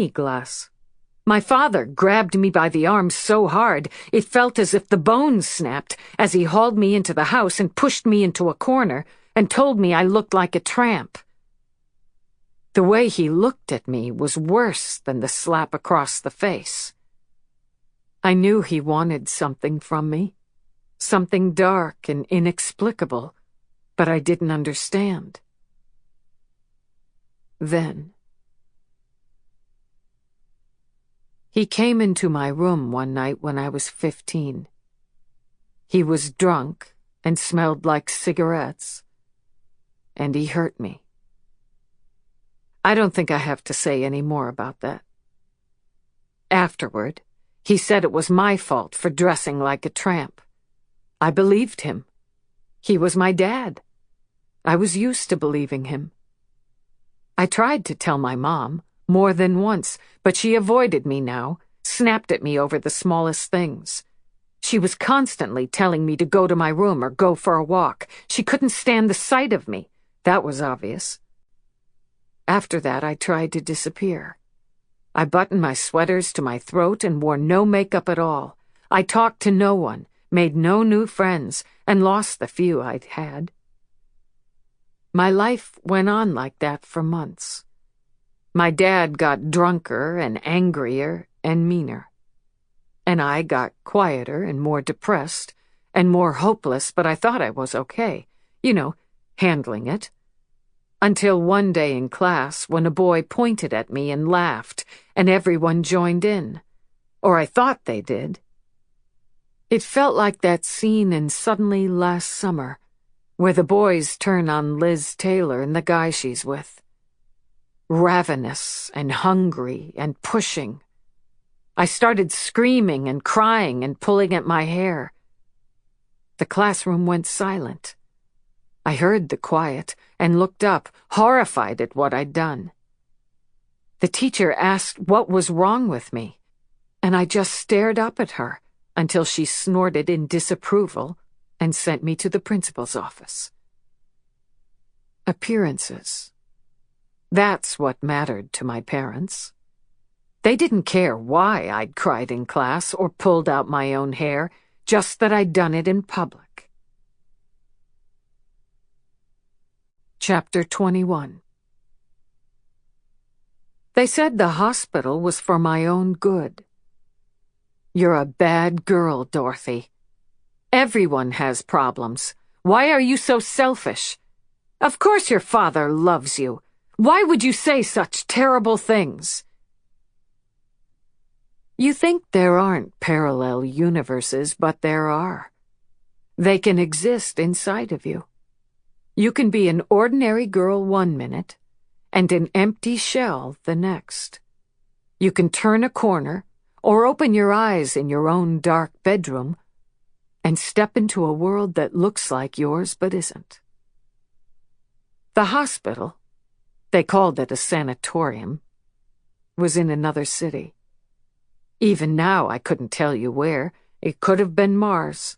glass. My father grabbed me by the arm so hard it felt as if the bones snapped as he hauled me into the house and pushed me into a corner and told me I looked like a tramp. The way he looked at me was worse than the slap across the face. I knew he wanted something from me, something dark and inexplicable, but I didn't understand. Then he came into my room one night when I was 15. He was drunk and smelled like cigarettes, and he hurt me. I don't think I have to say any more about that. Afterward, he said it was my fault for dressing like a tramp. I believed him. He was my dad. I was used to believing him. I tried to tell my mom more than once, but she avoided me now, snapped at me over the smallest things. She was constantly telling me to go to my room or go for a walk. She couldn't stand the sight of me. That was obvious. After that, I tried to disappear. I buttoned my sweaters to my throat and wore no makeup at all. I talked to no one, made no new friends, and lost the few I'd had. My life went on like that for months. My dad got drunker and angrier and meaner. And I got quieter and more depressed and more hopeless, but I thought I was okay. Handling it. Until one day in class when a boy pointed at me and laughed, and everyone joined in. Or I thought they did. It felt like that scene in Suddenly Last Summer, where the boys turn on Liz Taylor and the guy she's with. Ravenous and hungry and pushing. I started screaming and crying and pulling at my hair. The classroom went silent. I heard the quiet and looked up, horrified at what I'd done. The teacher asked what was wrong with me, and I just stared up at her until she snorted in disapproval and sent me to the principal's office. Appearances. That's what mattered to my parents. They didn't care why I'd cried in class or pulled out my own hair, just that I'd done it in public. Chapter 21. They said the hospital was for my own good. You're a bad girl, Dorothy. Everyone has problems. Why are you so selfish? Of course your father loves you. Why would you say such terrible things? You think there aren't parallel universes, but there are. They can exist inside of you. You can be an ordinary girl one minute and an empty shell the next. You can turn a corner or open your eyes in your own dark bedroom and step into a world that looks like yours but isn't. The hospital, they called it a sanatorium, was in another city. Even now I couldn't tell you where. It could have been Mars.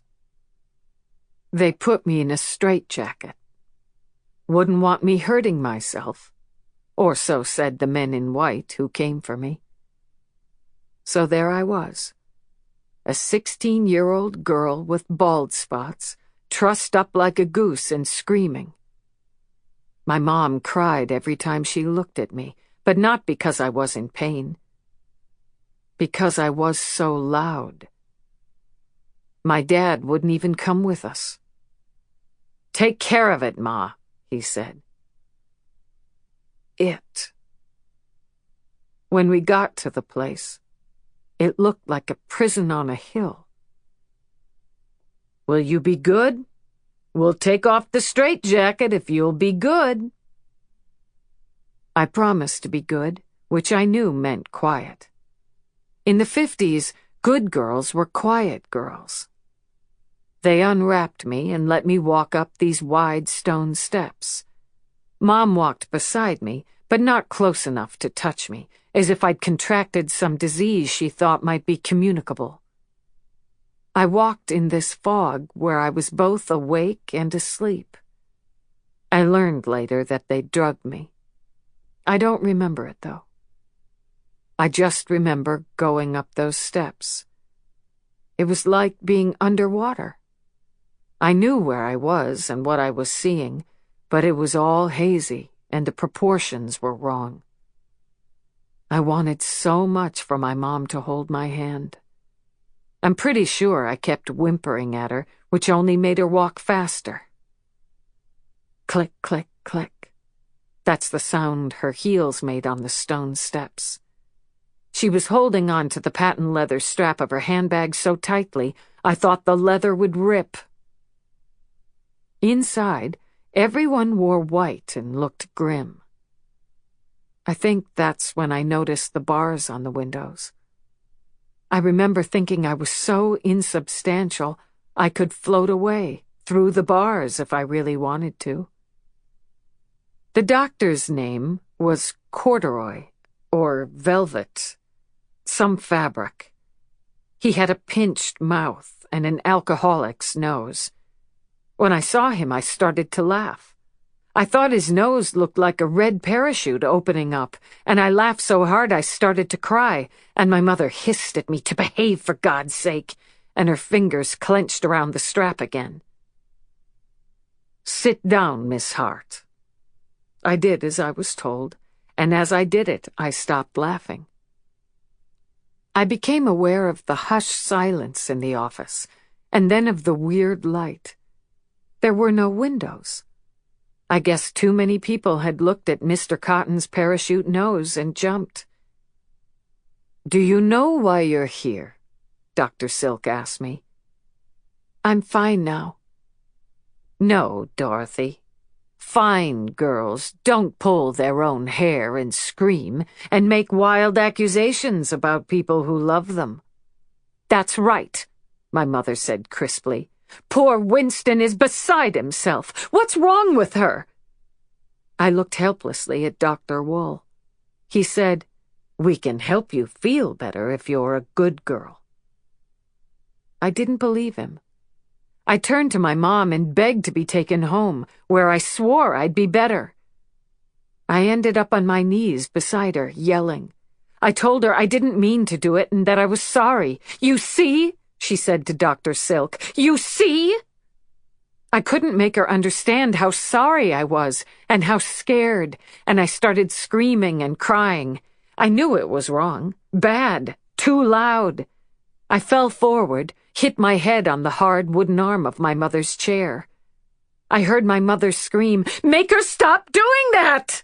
They put me in a straitjacket. Wouldn't want me hurting myself, or so said the men in white who came for me. So there I was, a 16-year-old girl with bald spots, trussed up like a goose and screaming. My mom cried every time she looked at me, but not because I was in pain. Because I was so loud. My dad wouldn't even come with us. "Take care of it, Ma," he said. When we got to the place, it looked like a prison on a hill. "Will you be good? We'll take off the straitjacket if you'll be good." I promised to be good, which I knew meant quiet. In the 50s, good girls were quiet girls. They unwrapped me and let me walk up these wide stone steps. Mom walked beside me, but not close enough to touch me, as if I'd contracted some disease she thought might be communicable. I walked in this fog where I was both awake and asleep. I learned later that they drugged me. I don't remember it, though. I just remember going up those steps. It was like being underwater. I knew where I was and what I was seeing, but it was all hazy and the proportions were wrong. I wanted so much for my mom to hold my hand. I'm pretty sure I kept whimpering at her, which only made her walk faster. Click, click, click. That's the sound her heels made on the stone steps. She was holding on to the patent leather strap of her handbag so tightly, I thought the leather would rip. Inside, everyone wore white and looked grim. I think that's when I noticed the bars on the windows. I remember thinking I was so insubstantial I could float away through the bars if I really wanted to. The doctor's name was corduroy, or velvet, some fabric. He had a pinched mouth and an alcoholic's nose. When I saw him, I started to laugh. I thought his nose looked like a red parachute opening up, and I laughed so hard I started to cry, and my mother hissed at me to behave for God's sake, and her fingers clenched around the strap again. "Sit down, Miss Hart." I did as I was told, and as I did it, I stopped laughing. I became aware of the hushed silence in the office, and then of the weird light. There were no windows. I guess too many people had looked at Mr. Cotton's parachute nose and jumped. "Do you know why you're here?" Dr. Silk asked me. "I'm fine now." "No, Dorothy. Fine girls don't pull their own hair and scream and make wild accusations about people who love them." "That's right," my mother said crisply. "Poor Winston is beside himself. What's wrong with her?" I looked helplessly at Dr. Wool. He said, "We can help you feel better if you're a good girl." I didn't believe him. I turned to my mom and begged to be taken home, where I swore I'd be better. I ended up on my knees beside her, yelling. I told her I didn't mean to do it and that I was sorry. "You see?" she said to Dr. Silk. "You see?" I couldn't make her understand how sorry I was and how scared, and I started screaming and crying. I knew it was wrong, bad, too loud. I fell forward, hit my head on the hard wooden arm of my mother's chair. I heard my mother scream, "Make her stop doing that!"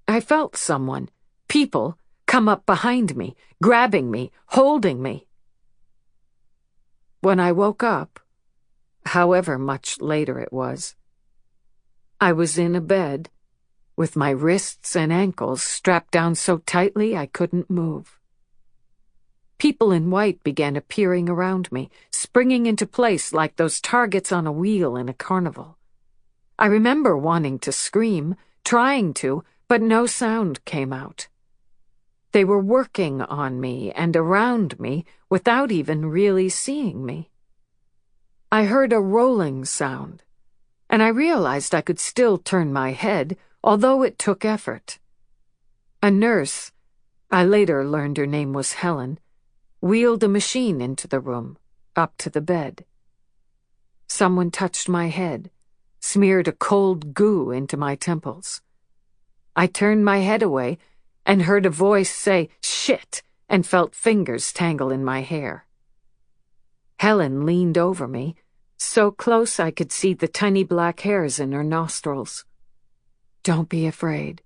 I felt someone, people, come up behind me, grabbing me, holding me. When I woke up, however much later it was, I was in a bed, with my wrists and ankles strapped down so tightly I couldn't move. People in white began appearing around me, springing into place like those targets on a wheel in a carnival. I remember wanting to scream, trying to, but no sound came out. They were working on me and around me without even really seeing me. I heard a rolling sound, and I realized I could still turn my head, although it took effort. A nurse, I later learned her name was Helen, wheeled a machine into the room, up to the bed. Someone touched my head, smeared a cold goo into my temples. I turned my head away and heard a voice say, "Shit," and felt fingers tangle in my hair. Helen leaned over me, so close I could see the tiny black hairs in her nostrils. "Don't be afraid.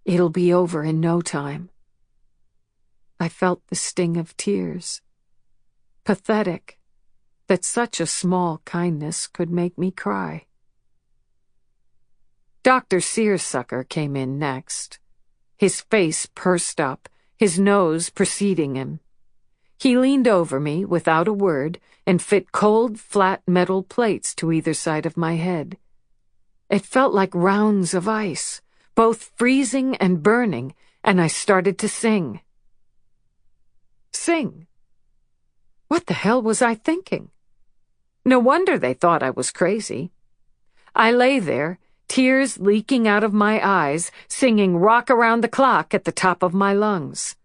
It'll be over in no time." I felt the sting of tears. Pathetic that such a small kindness could make me cry. Dr. Seersucker came in next, his face pursed up, his nose preceding him. He leaned over me without a word and fit cold, flat metal plates to either side of my head. It felt like rounds of ice, both freezing and burning, and I started to sing. Sing? What the hell was I thinking? No wonder they thought I was crazy. I lay there, tears leaking out of my eyes, singing Rock Around the Clock at the top of my lungs.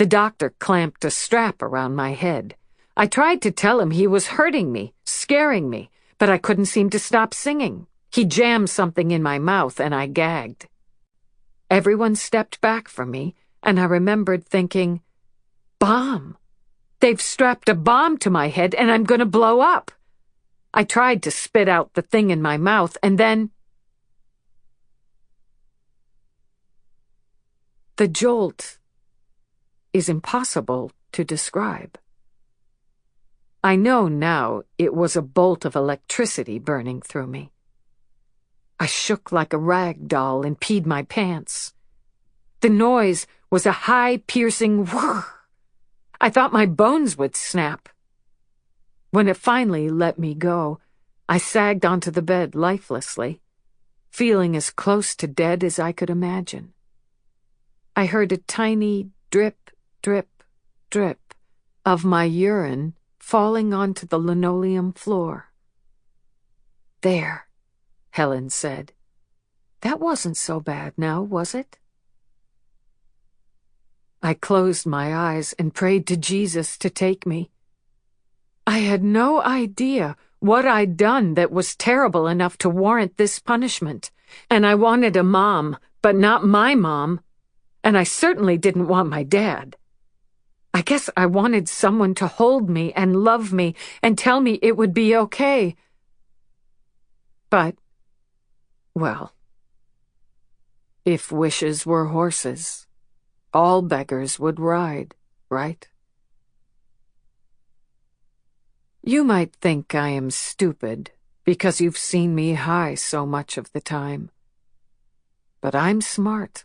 The doctor clamped a strap around my head. I tried to tell him he was hurting me, scaring me, but I couldn't seem to stop singing. He jammed something in my mouth and I gagged. Everyone stepped back from me, and I remembered thinking, bomb! They've strapped a bomb to my head and I'm going to blow up. I tried to spit out the thing in my mouth and then... The jolt is impossible to describe. I know now it was a bolt of electricity burning through me. I shook like a rag doll and peed my pants. The noise was a high, piercing whir. I thought my bones would snap. When it finally let me go, I sagged onto the bed lifelessly, feeling as close to dead as I could imagine. I heard a tiny drip, drip, drip of my urine falling onto the linoleum floor. There, Helen said. That wasn't so bad now, was it? I closed my eyes and prayed to Jesus to take me. I had no idea what I'd done that was terrible enough to warrant this punishment, and I wanted a mom, but not my mom, and I certainly didn't want my dad. I guess I wanted someone to hold me and love me and tell me it would be okay. But, well, if wishes were horses, all beggars would ride, right? You might think I am stupid because you've seen me high so much of the time. But I'm smart.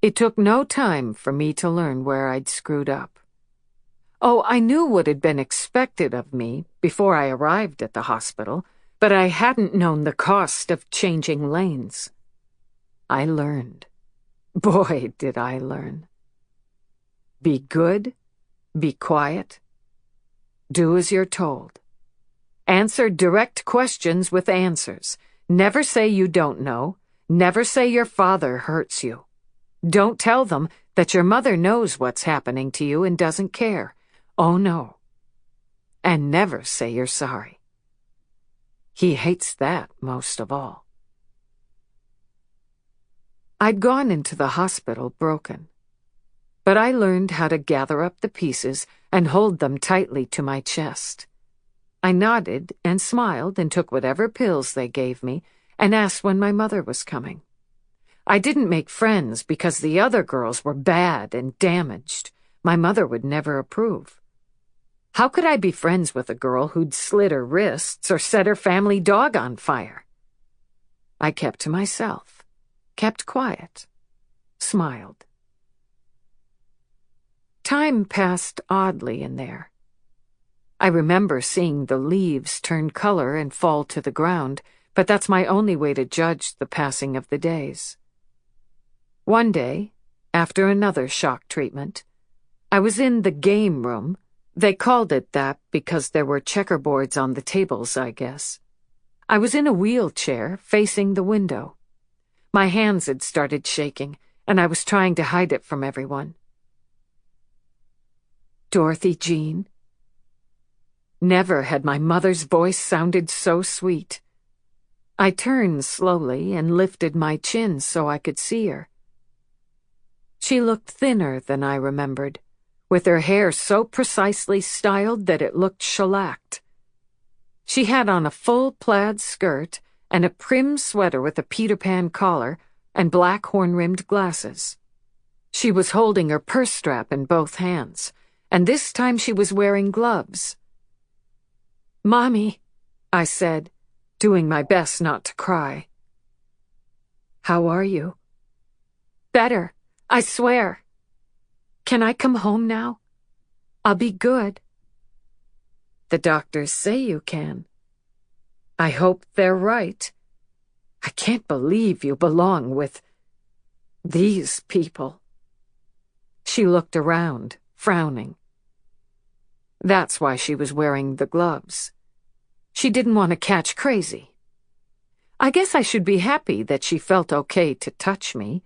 It took no time for me to learn where I'd screwed up. Oh, I knew what had been expected of me before I arrived at the hospital, but I hadn't known the cost of changing lanes. I learned. Boy, did I learn. Be good, be quiet, do as you're told. Answer direct questions with answers. Never say you don't know. Never say your father hurts you. Don't tell them that your mother knows what's happening to you and doesn't care. Oh, no. And never say you're sorry. He hates that most of all. I'd gone into the hospital broken, but I learned how to gather up the pieces and hold them tightly to my chest. I nodded and smiled and took whatever pills they gave me and asked when my mother was coming. I didn't make friends because the other girls were bad and damaged. My mother would never approve. How could I be friends with a girl who'd slit her wrists or set her family dog on fire? I kept to myself, kept quiet, smiled. Time passed oddly in there. I remember seeing the leaves turn color and fall to the ground, but that's my only way to judge the passing of the days. One day, after another shock treatment, I was in the game room. They called it that because there were checkerboards on the tables, I guess. I was in a wheelchair facing the window. My hands had started shaking, and I was trying to hide it from everyone. Dorothy Jean. Never had my mother's voice sounded so sweet. I turned slowly and lifted my chin so I could see her. She looked thinner than I remembered, with her hair so precisely styled that it looked shellacked. She had on a full plaid skirt and a prim sweater with a Peter Pan collar and black horn-rimmed glasses. She was holding her purse strap in both hands, and this time she was wearing gloves. "Mommy," I said, doing my best not to cry. "How are you?" "Better, I swear. Can I come home now? I'll be good." "The doctors say you can. I hope they're right. I can't believe you belong with these people." She looked around, frowning. That's why she was wearing the gloves. She didn't want to catch crazy. I guess I should be happy that she felt okay to touch me.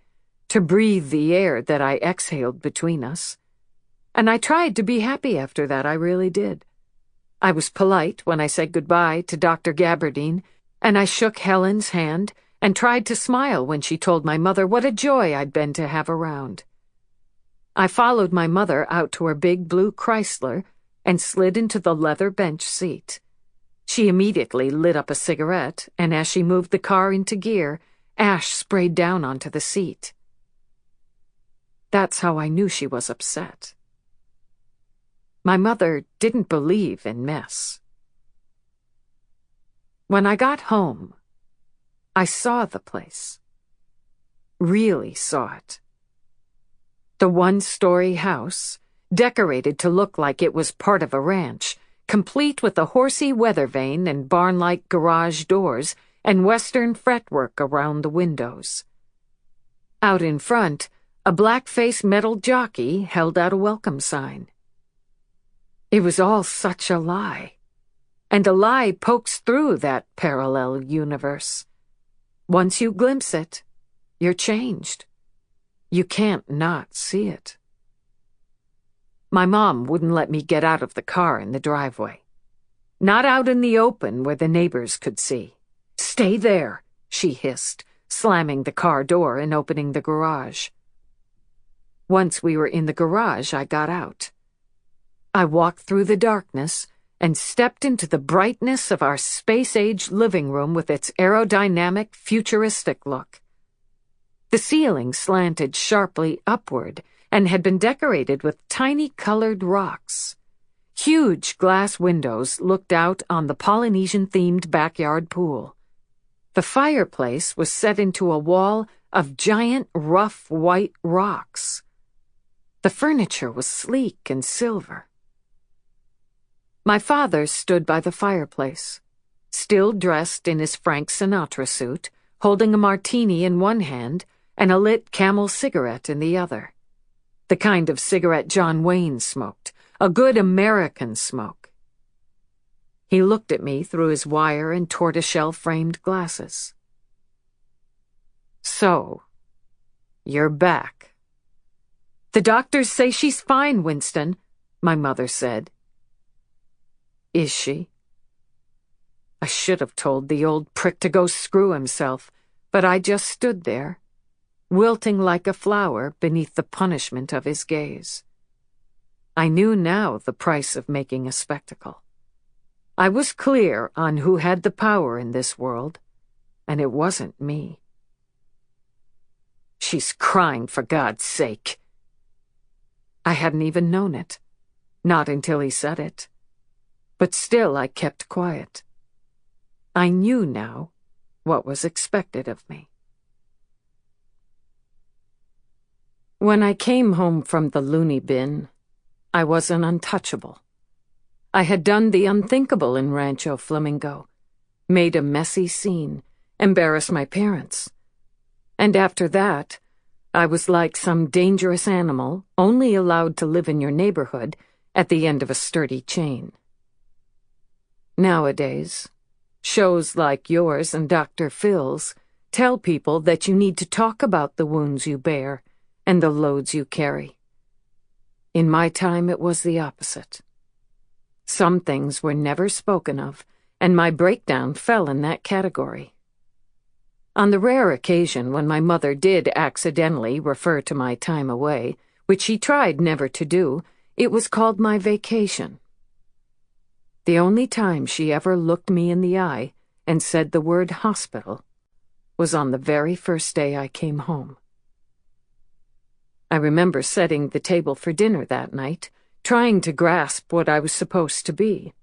to breathe the air that I exhaled between us. And I tried to be happy after that, I really did. I was polite when I said goodbye to Dr. Gabardine, and I shook Helen's hand and tried to smile when she told my mother what a joy I'd been to have around. I followed my mother out to her big blue Chrysler and slid into the leather bench seat. She immediately lit up a cigarette, and as she moved the car into gear, ash sprayed down onto the seat. That's how I knew she was upset. My mother didn't believe in mess. When I got home, I saw the place. Really saw it. The one-story house, decorated to look like it was part of a ranch, complete with a horsey weather vane and barn-like garage doors and western fretwork around the windows. Out in front, a black-faced metal jockey held out a welcome sign. It was all such a lie, and a lie pokes through that parallel universe. Once you glimpse it, you're changed. You can't not see it. My mom wouldn't let me get out of the car in the driveway. Not out in the open where the neighbors could see. "Stay there," she hissed, slamming the car door and opening the garage. Once we were in the garage, I got out. I walked through the darkness and stepped into the brightness of our space-age living room with its aerodynamic, futuristic look. The ceiling slanted sharply upward and had been decorated with tiny colored rocks. Huge glass windows looked out on the Polynesian-themed backyard pool. The fireplace was set into a wall of giant, rough white rocks. The furniture was sleek and silver. My father stood by the fireplace, still dressed in his Frank Sinatra suit, holding a martini in one hand and a lit Camel cigarette in the other. The kind of cigarette John Wayne smoked, a good American smoke. He looked at me through his wire and tortoiseshell-framed glasses. "So, you're back." "The doctors say she's fine, Winston," my mother said. "Is she?" I should have told the old prick to go screw himself, but I just stood there, wilting like a flower beneath the punishment of his gaze. I knew now the price of making a spectacle. I was clear on who had the power in this world, and it wasn't me. "She's crying, for God's sake." I hadn't even known it, not until he said it. But still I kept quiet. I knew now what was expected of me. When I came home from the loony bin, I was an untouchable. I had done the unthinkable in Rancho Flamingo, made a messy scene, embarrassed my parents. And after that, I was like some dangerous animal only allowed to live in your neighborhood at the end of a sturdy chain. Nowadays, shows like yours and Dr. Phil's tell people that you need to talk about the wounds you bear and the loads you carry. In my time, it was the opposite. Some things were never spoken of, and my breakdown fell in that category. On the rare occasion when my mother did accidentally refer to my time away, which she tried never to do, it was called my vacation. The only time she ever looked me in the eye and said the word hospital was on the very first day I came home. I remember setting the table for dinner that night, trying to grasp what I was supposed to be.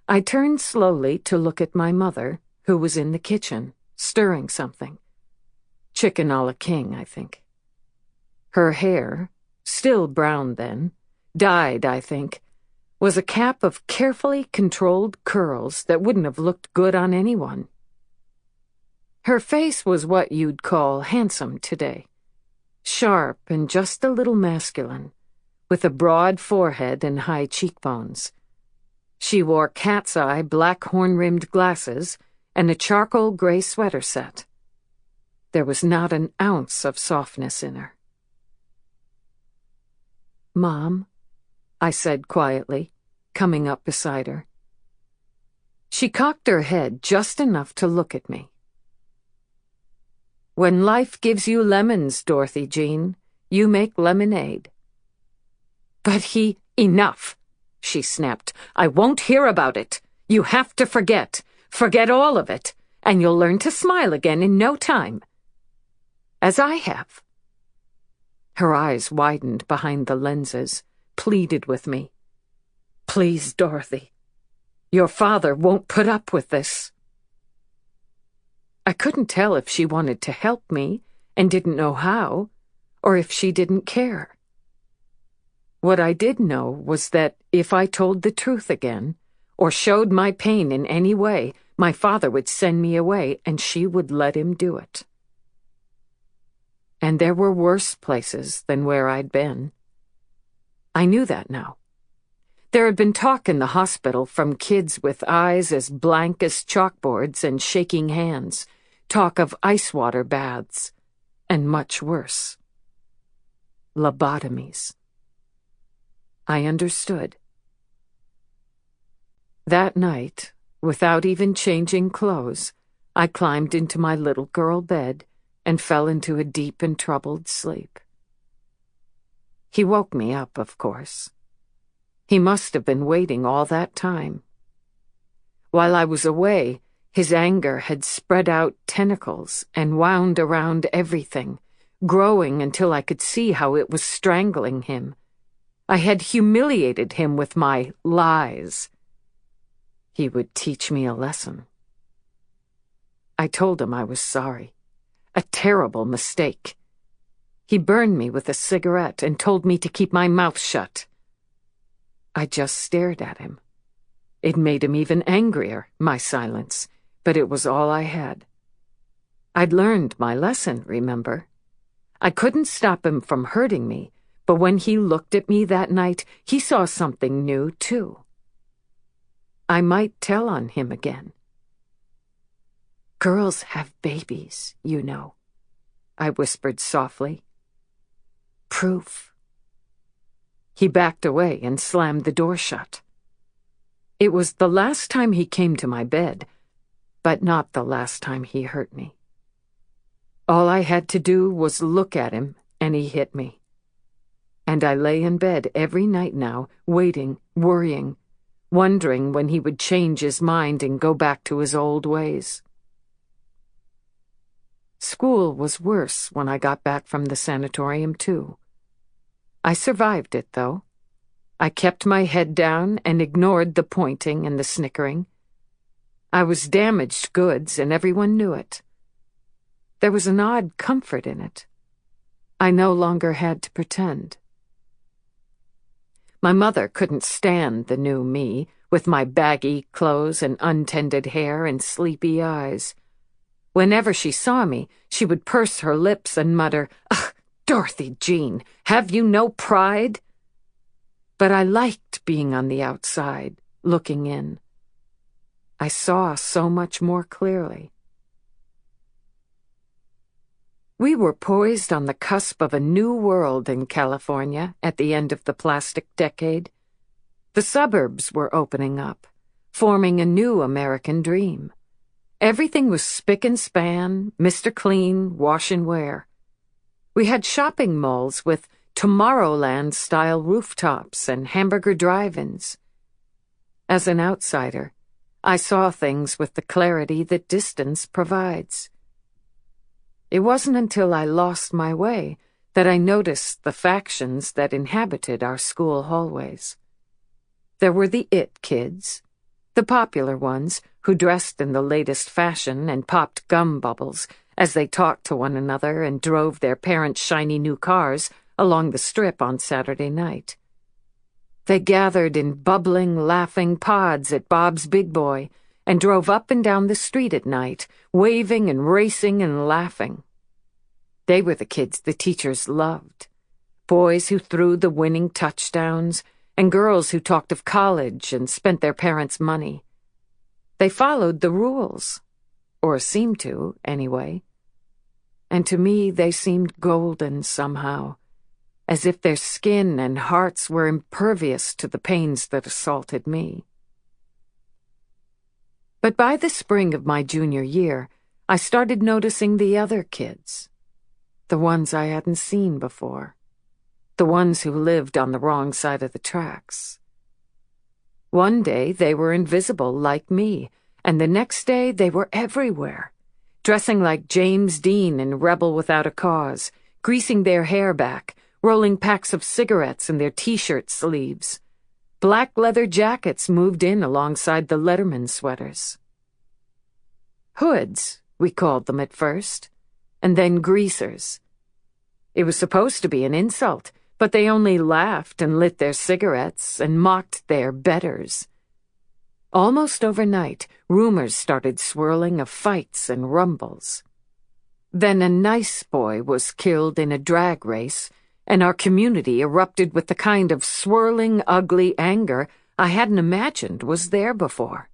I turned slowly to look at my mother, who was in the kitchen, stirring something. Chicken a la king, I think. Her hair, still brown then, dyed, I think, was a cap of carefully controlled curls that wouldn't have looked good on anyone. Her face was what you'd call handsome today. Sharp and just a little masculine, with a broad forehead and high cheekbones. She wore cat's-eye black horn-rimmed glasses and a charcoal gray sweater set. There was not an ounce of softness in her. "Mom," I said quietly, coming up beside her. She cocked her head just enough to look at me. "When life gives you lemons, Dorothy Jean, you make lemonade." "But Enough," she snapped. "I won't hear about it. You have to forget. Forget all of it, and you'll learn to smile again in no time. As I have." Her eyes widened behind the lenses, pleaded with me. "Please, Dorothy. Your father won't put up with this." I couldn't tell if she wanted to help me and didn't know how, or if she didn't care. What I did know was that if I told the truth again, or showed my pain in any way, my father would send me away and she would let him do it. And there were worse places than where I'd been. I knew that now. There had been talk in the hospital from kids with eyes as blank as chalkboards and shaking hands, talk of ice water baths, and much worse. Lobotomies. I understood. That night, without even changing clothes, I climbed into my little girl bed and fell into a deep and troubled sleep. He woke me up, of course. He must have been waiting all that time. While I was away, his anger had spread out tentacles and wound around everything, growing until I could see how it was strangling him. I had humiliated him with my lies. He would teach me a lesson. I told him I was sorry. A terrible mistake. He burned me with a cigarette and told me to keep my mouth shut. I just stared at him. It made him even angrier, my silence, but it was all I had. I'd learned my lesson, remember? I couldn't stop him from hurting me, but when he looked at me that night, he saw something new, too. I might tell on him again. "Girls have babies, you know," I whispered softly. "Proof." He backed away and slammed the door shut. It was the last time he came to my bed, but not the last time he hurt me. All I had to do was look at him, and he hit me. And I lay in bed every night now, waiting, worrying, wondering when he would change his mind and go back to his old ways. School was worse when I got back from the sanatorium, too. I survived it, though. I kept my head down and ignored the pointing and the snickering. I was damaged goods, and everyone knew it. There was an odd comfort in it. I no longer had to pretend. My mother couldn't stand the new me, with my baggy clothes and untended hair and sleepy eyes. Whenever she saw me, she would purse her lips and mutter, "Ugh, Dorothy Jean, have you no pride?" But I liked being on the outside, looking in. I saw so much more clearly. We were poised on the cusp of a new world in California at the end of the plastic decade. The suburbs were opening up, forming a new American dream. Everything was spick and span, Mr. Clean, wash and wear. We had shopping malls with Tomorrowland-style rooftops and hamburger drive-ins. As an outsider, I saw things with the clarity that distance provides. It wasn't until I lost my way that I noticed the factions that inhabited our school hallways. There were the it kids, the popular ones who dressed in the latest fashion and popped gum bubbles as they talked to one another and drove their parents' shiny new cars along the strip on Saturday night. They gathered in bubbling, laughing pods at Bob's Big Boy and drove up and down the street at night, waving and racing and laughing. They were the kids the teachers loved, boys who threw the winning touchdowns and girls who talked of college and spent their parents' money. They followed the rules, or seemed to, anyway. and to me they seemed golden somehow, as if their skin and hearts were impervious to the pains that assaulted me. But by the spring of my junior year, I started noticing the other kids, the ones I hadn't seen before, the ones who lived on the wrong side of the tracks. One day they were invisible like me, and the next day they were everywhere, dressing like James Dean in Rebel Without a Cause, greasing their hair back, rolling packs of cigarettes in their t-shirt sleeves. Black leather jackets moved in alongside the Letterman sweaters. Hoods, we called them at first, and then greasers. It was supposed to be an insult, but they only laughed and lit their cigarettes and mocked their betters. Almost overnight, rumors started swirling of fights and rumbles. Then a nice boy was killed in a drag race, and our community erupted with the kind of swirling, ugly anger I hadn't imagined was there before.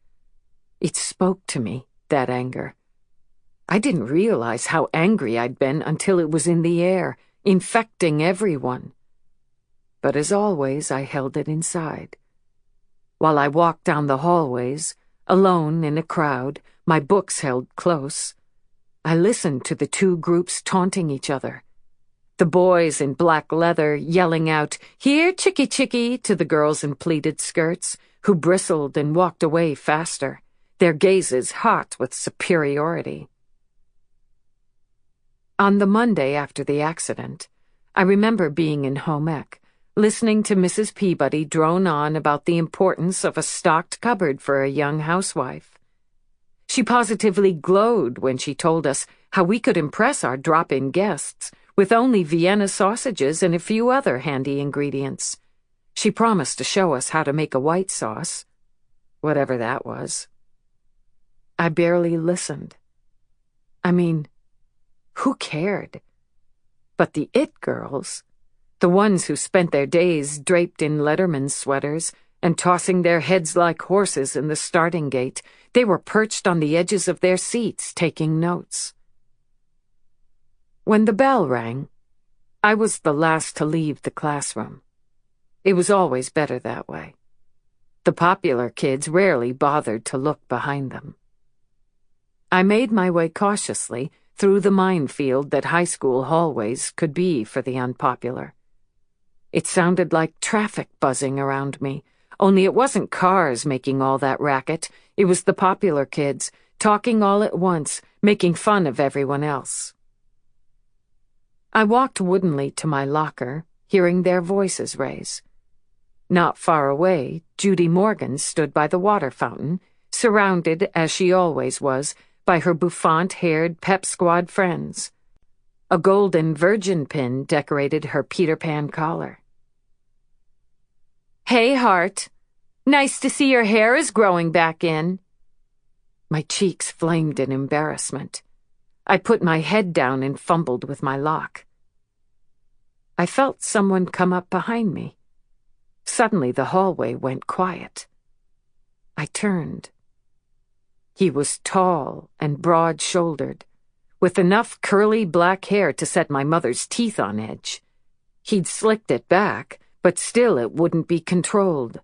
It spoke to me, that anger. I didn't realize how angry I'd been until it was in the air, infecting everyone. But as always, I held it inside. While I walked down the hallways, alone in a crowd, my books held close, I listened to the two groups taunting each other. The boys in black leather yelling out, "Here, chickie, chickie," to the girls in pleated skirts, who bristled and walked away faster, their gazes hot with superiority. On the Monday after the accident, I remember being in home ec, listening to Mrs. Peabody drone on about the importance of a stocked cupboard for a young housewife. She positively glowed when she told us how we could impress our drop-in guests with only Vienna sausages and a few other handy ingredients. She promised to show us how to make a white sauce, whatever that was. I barely listened. I mean, who cared? But the it girls, the ones who spent their days draped in Letterman sweaters and tossing their heads like horses in the starting gate, they were perched on the edges of their seats taking notes. When the bell rang, I was the last to leave the classroom. It was always better that way. The popular kids rarely bothered to look behind them. I made my way cautiously through the minefield that high school hallways could be for the unpopular. It sounded like traffic buzzing around me, only it wasn't cars making all that racket. It was the popular kids, talking all at once, making fun of everyone else. I walked woodenly to my locker, hearing their voices raise. Not far away, Judy Morgan stood by the water fountain, surrounded, as she always was, by her bouffant-haired pep squad friends. A golden virgin pin decorated her Peter Pan collar. "Hey, Hart. Nice to see your hair is growing back in." My cheeks flamed in embarrassment. I put my head down and fumbled with my lock. I felt someone come up behind me. Suddenly the hallway went quiet. I turned. He was tall and broad-shouldered, with enough curly black hair to set my mother's teeth on edge. He'd slicked it back, but still it wouldn't be controlled.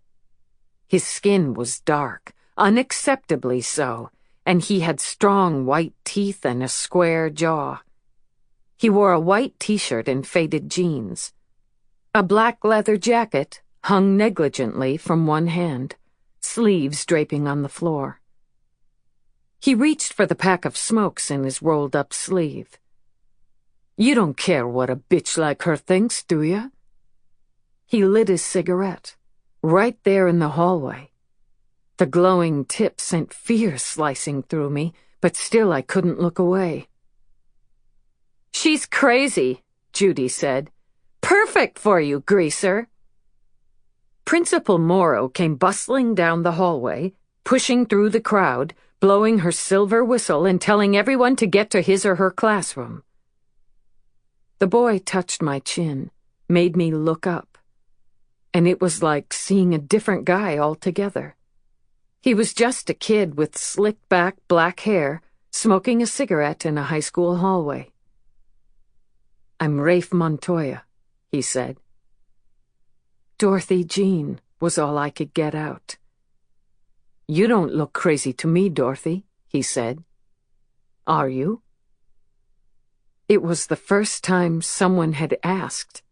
His skin was dark, unacceptably so, and he had strong white teeth and a square jaw. He wore a white t-shirt and faded jeans. A black leather jacket hung negligently from one hand, sleeves draping on the floor. He reached for the pack of smokes in his rolled-up sleeve. "You don't care what a bitch like her thinks, do you?" He lit his cigarette, right there in the hallway. The glowing tip sent fear slicing through me, but still I couldn't look away. "She's crazy," Judy said. "Perfect for you, greaser." Principal Morrow came bustling down the hallway, pushing through the crowd, blowing her silver whistle and telling everyone to get to his or her classroom. The boy touched my chin, made me look up, and it was like seeing a different guy altogether. He was just a kid with slicked-back black hair, smoking a cigarette in a high school hallway. I'm Rafe Montoya," he said. "Dorothy Jean," was all I could get out. "You don't look crazy to me, Dorothy," he said. "Are you?" It was the first time someone had asked,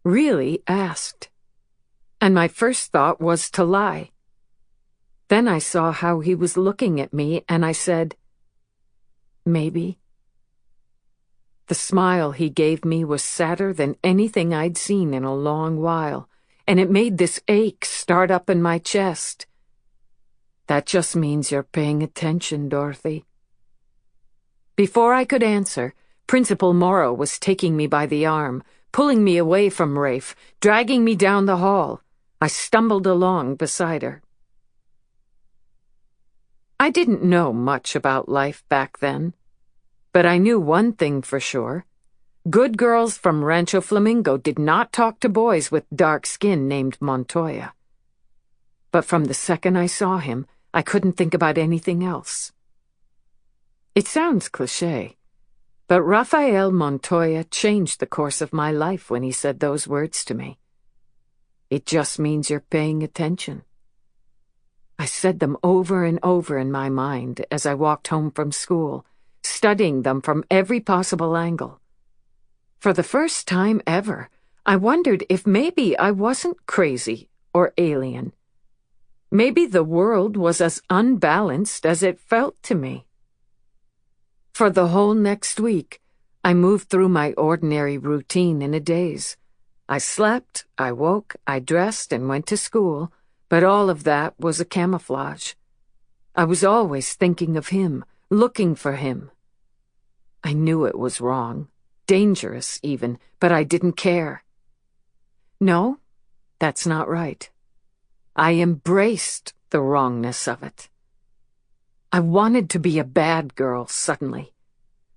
really asked. And my first thought was to lie. Then I saw how he was looking at me, and I said, "Maybe." The smile he gave me was sadder than anything I'd seen in a long while, and it made this ache start up in my chest. "That just means you're paying attention, Dorothy." Before I could answer, Principal Morrow was taking me by the arm, pulling me away from Rafe, dragging me down the hall. I stumbled along beside her. I didn't know much about life back then, but I knew one thing for sure. Good girls from Rancho Flamingo did not talk to boys with dark skin named Montoya. But from the second I saw him, I couldn't think about anything else. It sounds cliché, but Rafael Montoya changed the course of my life when he said those words to me. "It just means you're paying attention." I said them over and over in my mind as I walked home from school, studying them from every possible angle. For the first time ever, I wondered if maybe I wasn't crazy or alien. Maybe the world was as unbalanced as it felt to me. For the whole next week, I moved through my ordinary routine in a daze. I slept, I woke, I dressed and went to school, but all of that was a camouflage. I was always thinking of him, looking for him. I knew it was wrong, dangerous even, but I didn't care. No, that's not right. I embraced the wrongness of it. I wanted to be a bad girl suddenly.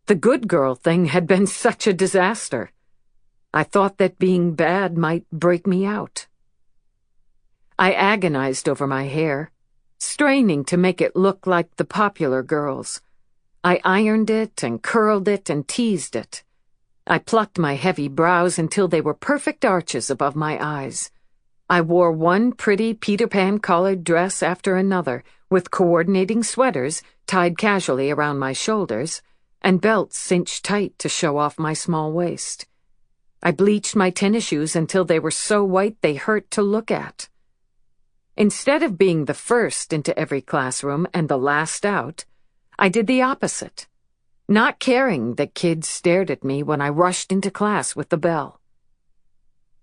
The good girl thing had been such a disaster. I thought that being bad might break me out. I agonized over my hair, straining to make it look like the popular girls. I ironed it and curled it and teased it. I plucked my heavy brows until they were perfect arches above my eyes. I wore one pretty Peter Pan collared dress after another, with coordinating sweaters tied casually around my shoulders, and belts cinched tight to show off my small waist. I bleached my tennis shoes until they were so white they hurt to look at. Instead of being the first into every classroom and the last out, I did the opposite, not caring that kids stared at me when I rushed into class with the bell.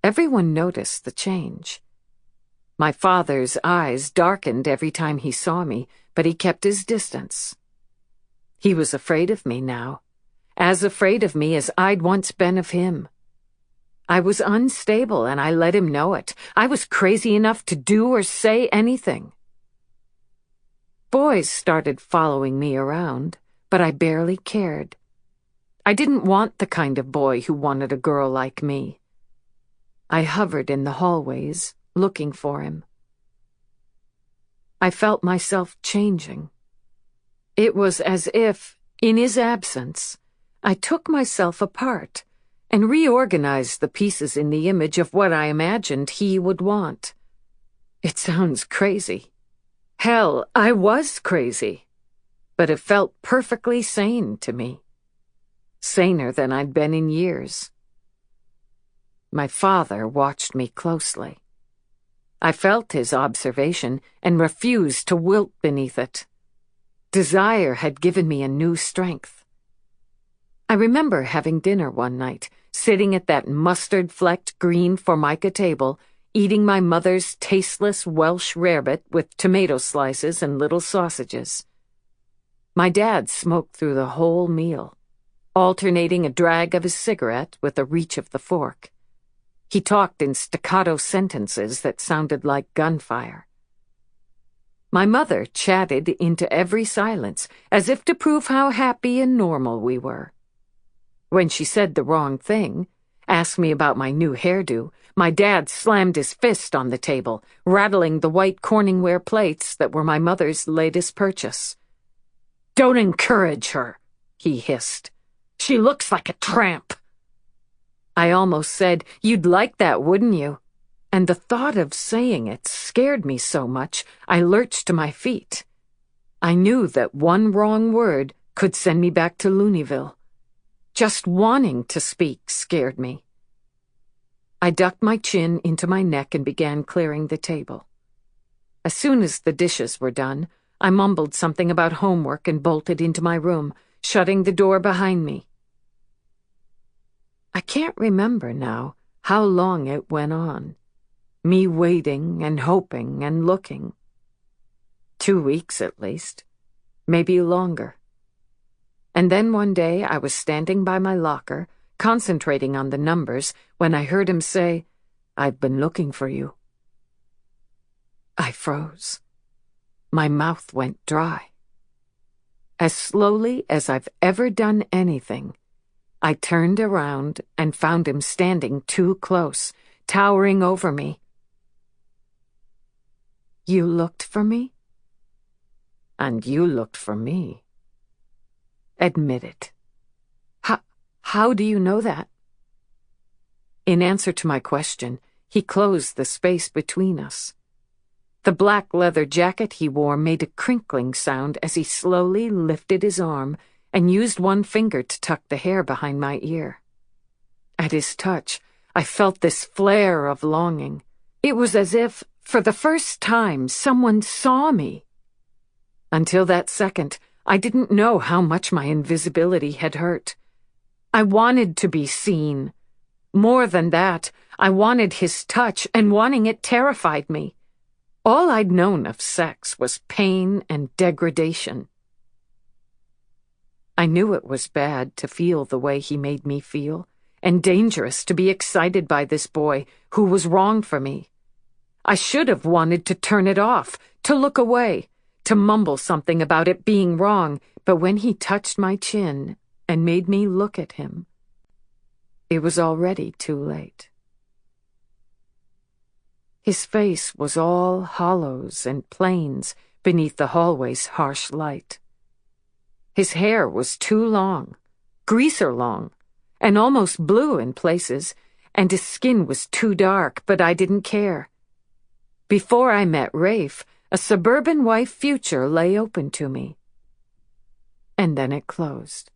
Everyone noticed the change. My father's eyes darkened every time he saw me, but he kept his distance. He was afraid of me now, as afraid of me as I'd once been of him. I was unstable, and I let him know it. I was crazy enough to do or say anything. Boys started following me around, but I barely cared. I didn't want the kind of boy who wanted a girl like me. I hovered in the hallways, looking for him. I felt myself changing. It was as if, in his absence, I took myself apart and reorganized the pieces in the image of what I imagined he would want. It sounds crazy. Hell, I was crazy. But it felt perfectly sane to me. Saner than I'd been in years. My father watched me closely. I felt his observation and refused to wilt beneath it. Desire had given me a new strength. I remember having dinner one night, sitting at that mustard-flecked green formica table, eating my mother's tasteless Welsh rarebit with tomato slices and little sausages. My dad smoked through the whole meal, alternating a drag of his cigarette with a reach of the fork. He talked in staccato sentences that sounded like gunfire. My mother chatted into every silence, as if to prove how happy and normal we were. When she said the wrong thing, asked me about my new hairdo, my dad slammed his fist on the table, rattling the white Corningware plates that were my mother's latest purchase. "Don't encourage her," he hissed. "She looks like a tramp." I almost said, "You'd like that, wouldn't you?" And the thought of saying it scared me so much, I lurched to my feet. I knew that one wrong word could send me back to Looneyville. Just wanting to speak scared me. I ducked my chin into my neck and began clearing the table. As soon as the dishes were done, I mumbled something about homework and bolted into my room, shutting the door behind me. I can't remember now how long it went on. Me waiting and hoping and looking. 2 weeks at least, maybe longer. And then one day I was standing by my locker, concentrating on the numbers, when I heard him say, "I've been looking for you." I froze. My mouth went dry. As slowly as I've ever done anything, I turned around and found him standing too close, towering over me. "You looked for me? And you looked for me. Admit it. How do you know that?" In answer to my question, he closed the space between us. The black leather jacket he wore made a crinkling sound as he slowly lifted his arm and used one finger to tuck the hair behind my ear. At his touch, I felt this flare of longing. It was as if, for the first time, someone saw me. Until that second, I didn't know how much my invisibility had hurt. I wanted to be seen. More than that, I wanted his touch, and wanting it terrified me. All I'd known of sex was pain and degradation. I knew it was bad to feel the way he made me feel, and dangerous to be excited by this boy who was wrong for me. I should have wanted to turn it off, to look away, to mumble something about it being wrong, but when he touched my chin and made me look at him, it was already too late. His face was all hollows and planes beneath the hallway's harsh light. His hair was too long, greaser long, and almost blue in places, and his skin was too dark, but I didn't care. Before I met Rafe, a suburban wife future lay open to me. And then it closed.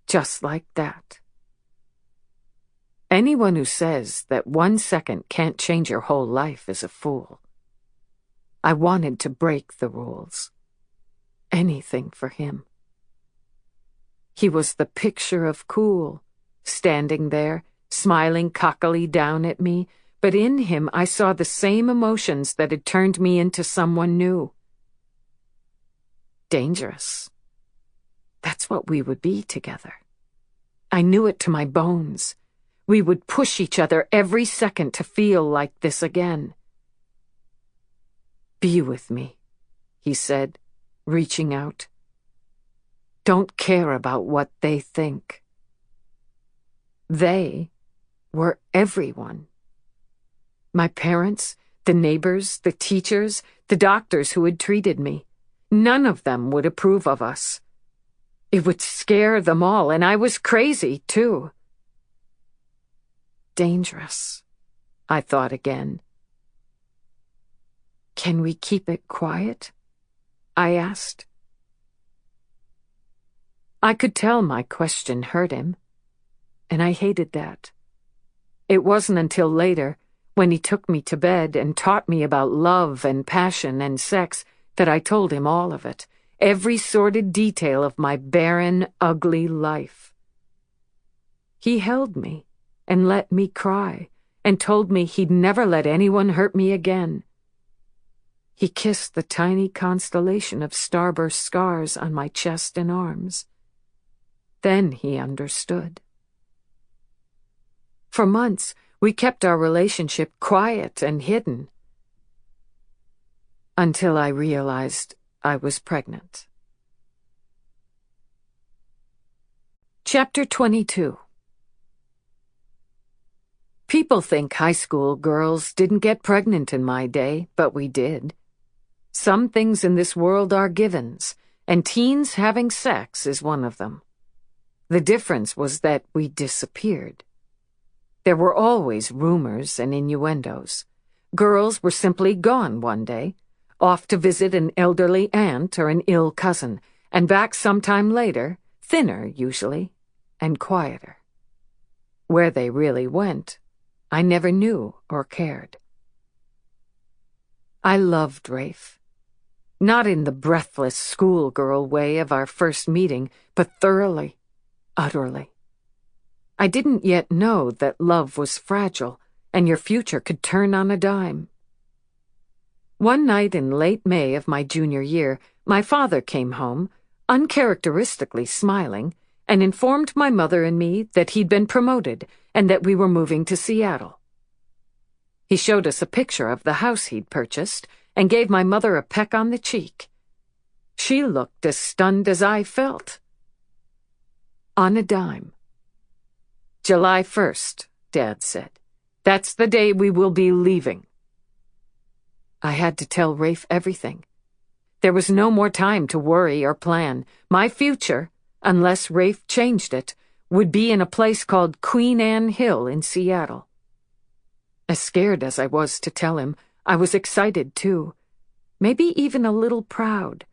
Just like that. Anyone who says that 1 second can't change your whole life is a fool. I wanted to break the rules. Anything for him. He was the picture of cool, standing there, smiling cockily down at me, but in him I saw the same emotions that had turned me into someone new. Dangerous. That's what we would be together. I knew it to my bones. We would push each other every second to feel like this again. "Be with me," he said, reaching out. "Don't care about what they think." They were everyone. My parents, the neighbors, the teachers, the doctors who had treated me. None of them would approve of us. It would scare them all, and I was crazy, too. Dangerous, I thought again. "Can we keep it quiet?" I asked. I could tell my question hurt him, and I hated that. It wasn't until later, when he took me to bed and taught me about love and passion and sex, that I told him all of it, every sordid detail of my barren, ugly life. He held me and let me cry, and told me he'd never let anyone hurt me again. He kissed the tiny constellation of starburst scars on my chest and arms. Then he understood. For months, we kept our relationship quiet and hidden, until I realized I was pregnant. Chapter 22. People think high school girls didn't get pregnant in my day, but we did. Some things in this world are givens, and teens having sex is one of them. The difference was that we disappeared. There were always rumors and innuendos. Girls were simply gone one day, off to visit an elderly aunt or an ill cousin, and back sometime later, thinner usually, and quieter. Where they really went, I never knew or cared. I loved Rafe. Not in the breathless schoolgirl way of our first meeting, but thoroughly, utterly. I didn't yet know that love was fragile, and your future could turn on a dime. One night in late May of my junior year, my father came home, uncharacteristically smiling, and informed my mother and me that he'd been promoted and that we were moving to Seattle. He showed us a picture of the house he'd purchased and gave my mother a peck on the cheek. She looked as stunned as I felt. On a dime. July 1st, Dad said. That's the day we will be leaving. I had to tell Rafe everything. There was no more time to worry or plan. My future, unless Rafe changed it, would be in a place called Queen Anne Hill in Seattle. As scared as I was to tell him, I was excited too, maybe even a little proud.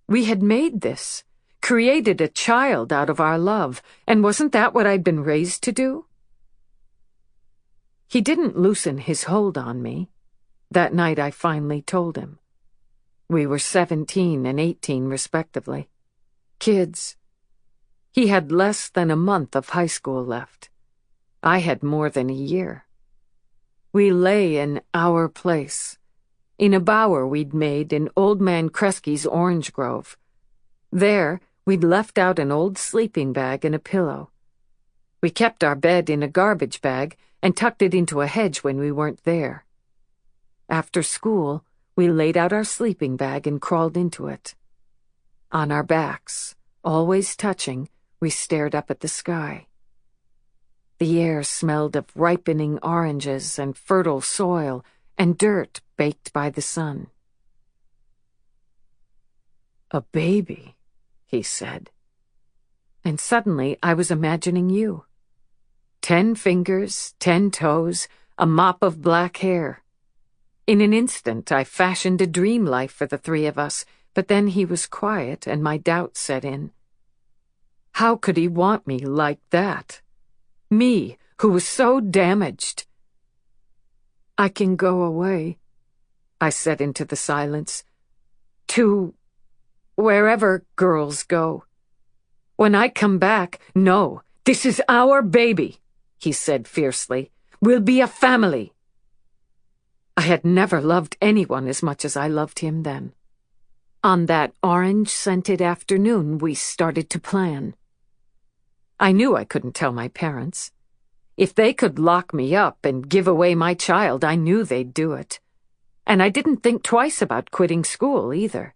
We had made this, created a child out of our love, and wasn't that what I'd been raised to do? He didn't loosen his hold on me. That night I finally told him. We were 17 and 18 respectively. Kids. He had less than a month of high school left. I had more than a year. We lay in our place, in a bower we'd made in Old Man Kresge's orange grove. There, we'd left out an old sleeping bag and a pillow. We kept our bed in a garbage bag and tucked it into a hedge when we weren't there. After school, we laid out our sleeping bag and crawled into it. On our backs, always touching, we stared up at the sky. The air smelled of ripening oranges and fertile soil and dirt baked by the sun. A baby, he said. And suddenly I was imagining you. 10 fingers, 10 toes, a mop of black hair. In an instant I fashioned a dream life for the three of us, but then he was quiet and my doubt set in. How could he want me like that? Me, who was so damaged. I can go away, I said into the silence. To wherever girls go. When I come back, no, this is our baby, he said fiercely. We'll be a family. I had never loved anyone as much as I loved him then. On that orange-scented afternoon, we started to plan. I knew I couldn't tell my parents. If they could lock me up and give away my child, I knew they'd do it. And I didn't think twice about quitting school, either.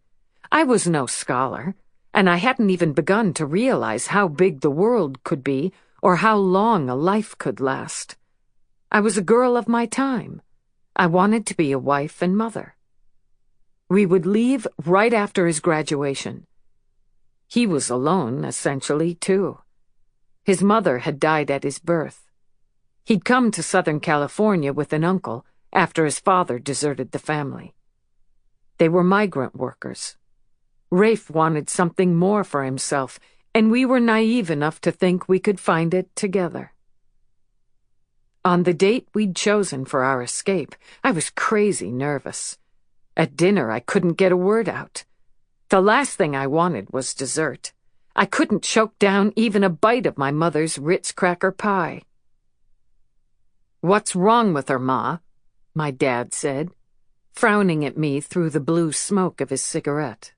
I was no scholar, and I hadn't even begun to realize how big the world could be or how long a life could last. I was a girl of my time. I wanted to be a wife and mother. We would leave right after his graduation. He was alone, essentially, too. His mother had died at his birth. He'd come to Southern California with an uncle after his father deserted the family. They were migrant workers. Rafe wanted something more for himself, and we were naive enough to think we could find it together. On the date we'd chosen for our escape, I was crazy nervous. At dinner, I couldn't get a word out. The last thing I wanted was dessert. I couldn't choke down even a bite of my mother's Ritz cracker pie. "What's wrong with her, Ma?" my dad said, frowning at me through the blue smoke of his cigarette.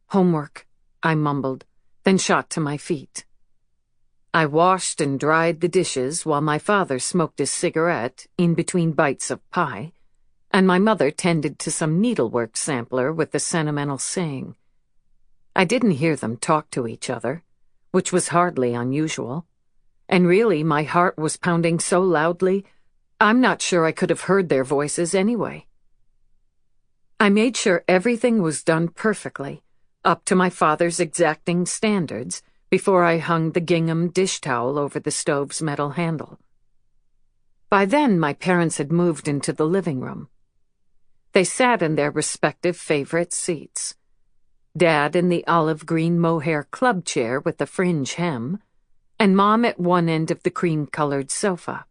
"Homework," I mumbled, then shot to my feet. I washed and dried the dishes while my father smoked his cigarette in between bites of pie, and my mother tended to some needlework sampler with the sentimental saying. I didn't hear them talk to each other, which was hardly unusual, and really my heart was pounding so loudly, I'm not sure I could have heard their voices anyway. I made sure everything was done perfectly, up to my father's exacting standards, before I hung the gingham dish towel over the stove's metal handle. By then, my parents had moved into the living room. They sat in their respective favorite seats. Dad in the olive green mohair club chair with the fringe hem, and Mom at one end of the cream-colored sofa.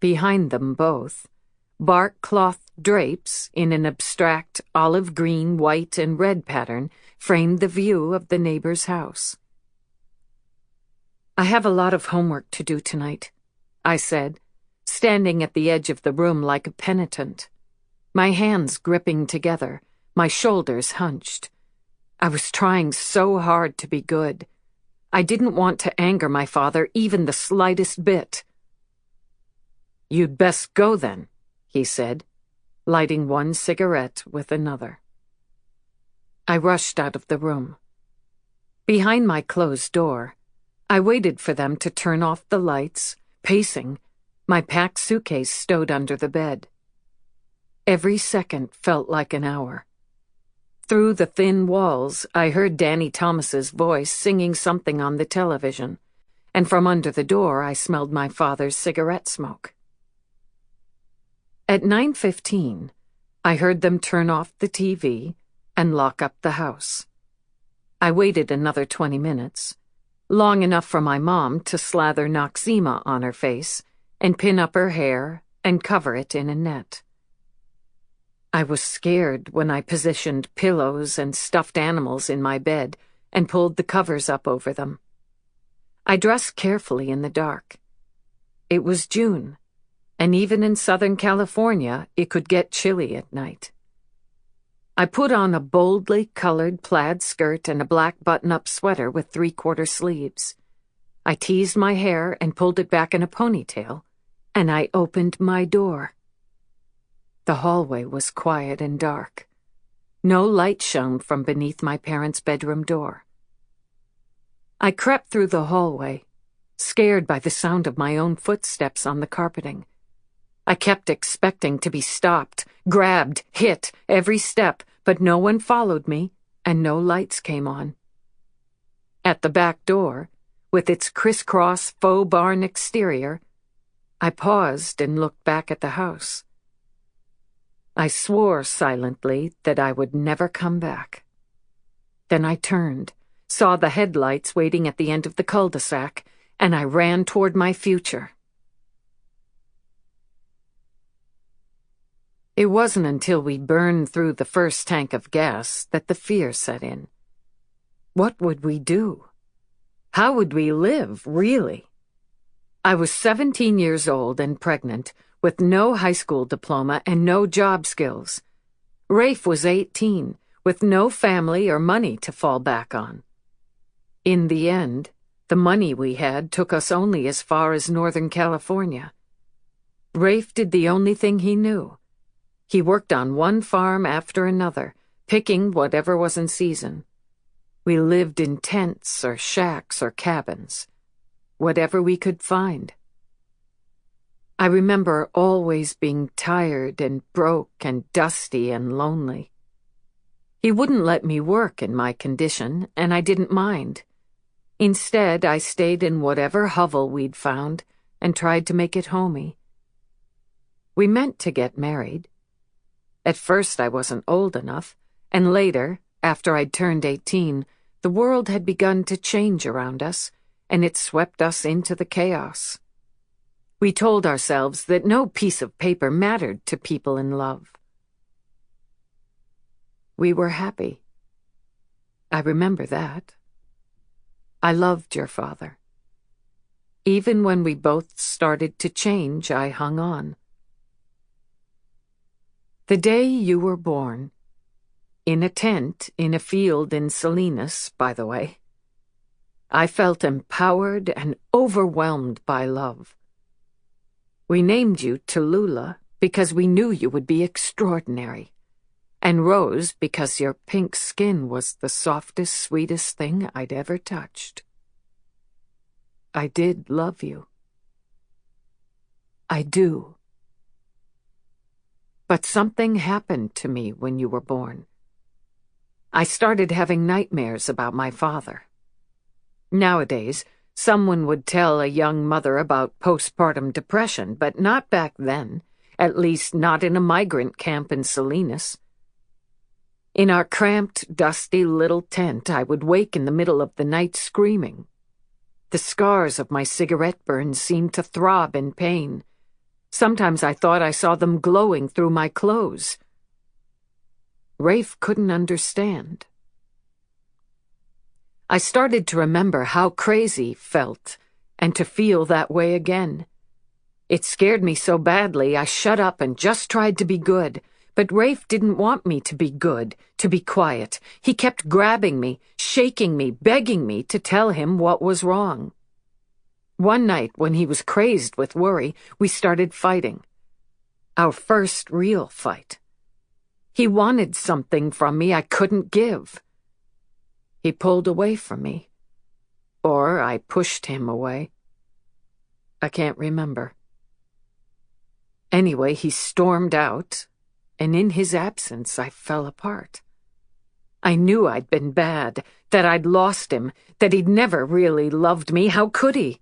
Behind them both, bark cloth drapes in an abstract olive green, white, and red pattern framed the view of the neighbor's house. "I have a lot of homework to do tonight," I said, standing at the edge of the room like a penitent, my hands gripping together, my shoulders hunched. I was trying so hard to be good. I didn't want to anger my father even the slightest bit. "You'd best go then," he said, lighting one cigarette with another. I rushed out of the room. Behind my closed door, I waited for them to turn off the lights, pacing, my packed suitcase stowed under the bed. Every second felt like an hour. Through the thin walls, I heard Danny Thomas's voice singing something on the television, and from under the door I smelled my father's cigarette smoke. At 9:15, I heard them turn off the TV and lock up the house. I waited another 20 minutes, long enough for my mom to slather Noxzema on her face and pin up her hair and cover it in a net. I was scared when I positioned pillows and stuffed animals in my bed and pulled the covers up over them. I dressed carefully in the dark. It was June, and even in Southern California, it could get chilly at night. I put on a boldly colored plaid skirt and a black button-up sweater with 3/4 sleeves. I teased my hair and pulled it back in a ponytail, and I opened my door. The hallway was quiet and dark. No light shone from beneath my parents' bedroom door. I crept through the hallway, scared by the sound of my own footsteps on the carpeting. I kept expecting to be stopped, grabbed, hit every step, but no one followed me, and no lights came on. At the back door, with its crisscross faux barn exterior, I paused and looked back at the house. I swore silently that I would never come back. Then I turned, saw the headlights waiting at the end of the cul-de-sac, and I ran toward my future. It wasn't until we burned through the first tank of gas that the fear set in. What would we do? How would we live, really? I was 17 years old and pregnant, with no high school diploma and no job skills. Rafe was 18, with no family or money to fall back on. In the end, the money we had took us only as far as Northern California. Rafe did the only thing he knew. He worked on one farm after another, picking whatever was in season. We lived in tents or shacks or cabins, whatever we could find. I remember always being tired and broke and dusty and lonely. He wouldn't let me work in my condition, and I didn't mind. Instead, I stayed in whatever hovel we'd found and tried to make it homey. We meant to get married. At first I wasn't old enough, and later, after I'd turned 18, the world had begun to change around us, and it swept us into the chaos. We told ourselves that no piece of paper mattered to people in love. We were happy. I remember that. I loved your father. Even when we both started to change, I hung on. The day you were born, in a tent in a field in Salinas, by the way, I felt empowered and overwhelmed by love. We named you Tallulah because we knew you would be extraordinary, and Rose because your pink skin was the softest, sweetest thing I'd ever touched. I did love you. I do. But something happened to me when you were born. I started having nightmares about my father. Nowadays, Someone would tell a young mother about postpartum depression, but not back then, at least not in a migrant camp in Salinas. In our cramped, dusty little tent, I would wake in the middle of the night screaming. The scars of my cigarette burns seemed to throb in pain. Sometimes I thought I saw them glowing through my clothes. Rafe couldn't understand. I started to remember how crazy felt, and to feel that way again. It scared me so badly I shut up and just tried to be good. But Rafe didn't want me to be good, to be quiet. He kept grabbing me, shaking me, begging me to tell him what was wrong. One night, when he was crazed with worry, we started fighting. Our first real fight. He wanted something from me I couldn't give. He pulled away from me. Or I pushed him away. I can't remember. Anyway, he stormed out, and in his absence I fell apart. I knew I'd been bad, that I'd lost him, that he'd never really loved me. How could he?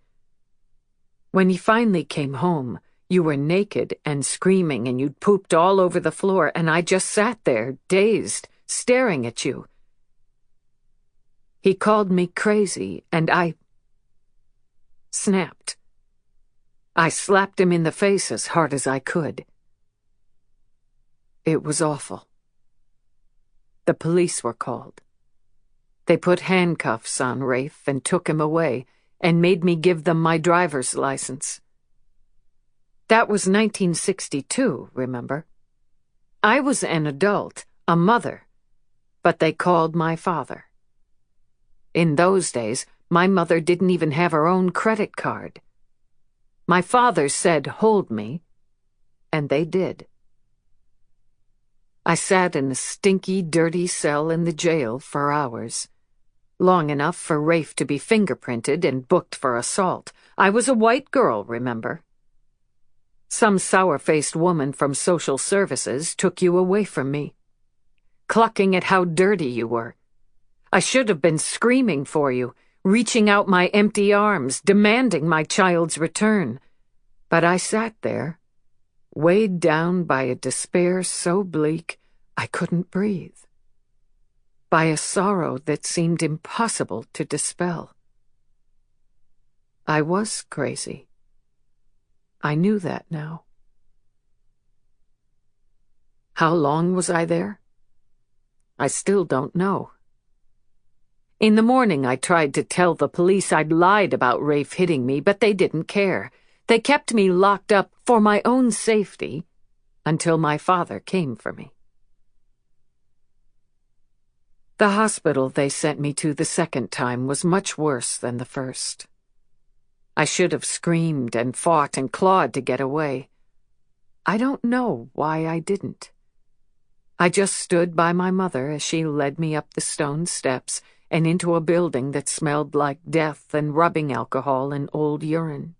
When he finally came home, you were naked and screaming, and you'd pooped all over the floor, and I just sat there, dazed, staring at you. He called me crazy, and I snapped. I slapped him in the face as hard as I could. It was awful. The police were called. They put handcuffs on Rafe and took him away and made me give them my driver's license. That was 1962, remember? I was an adult, a mother, but they called my father. In those days, my mother didn't even have her own credit card. My father said, "Hold me," and they did. I sat in a stinky, dirty cell in the jail for hours. Long enough for Rafe to be fingerprinted and booked for assault. I was a white girl, remember? Some sour-faced woman from social services took you away from me, clucking at how dirty you were. I should have been screaming for you, reaching out my empty arms, demanding my child's return. But I sat there, weighed down by a despair so bleak I couldn't breathe, by a sorrow that seemed impossible to dispel. I was crazy. I knew that now. How long was I there? I still don't know. In the morning, I tried to tell the police I'd lied about Rafe hitting me, but they didn't care. They kept me locked up for my own safety until my father came for me. The hospital they sent me to the second time was much worse than the first. I should have screamed and fought and clawed to get away. I don't know why I didn't. I just stood by my mother as she led me up the stone steps and into a building that smelled like death and rubbing alcohol and old urine.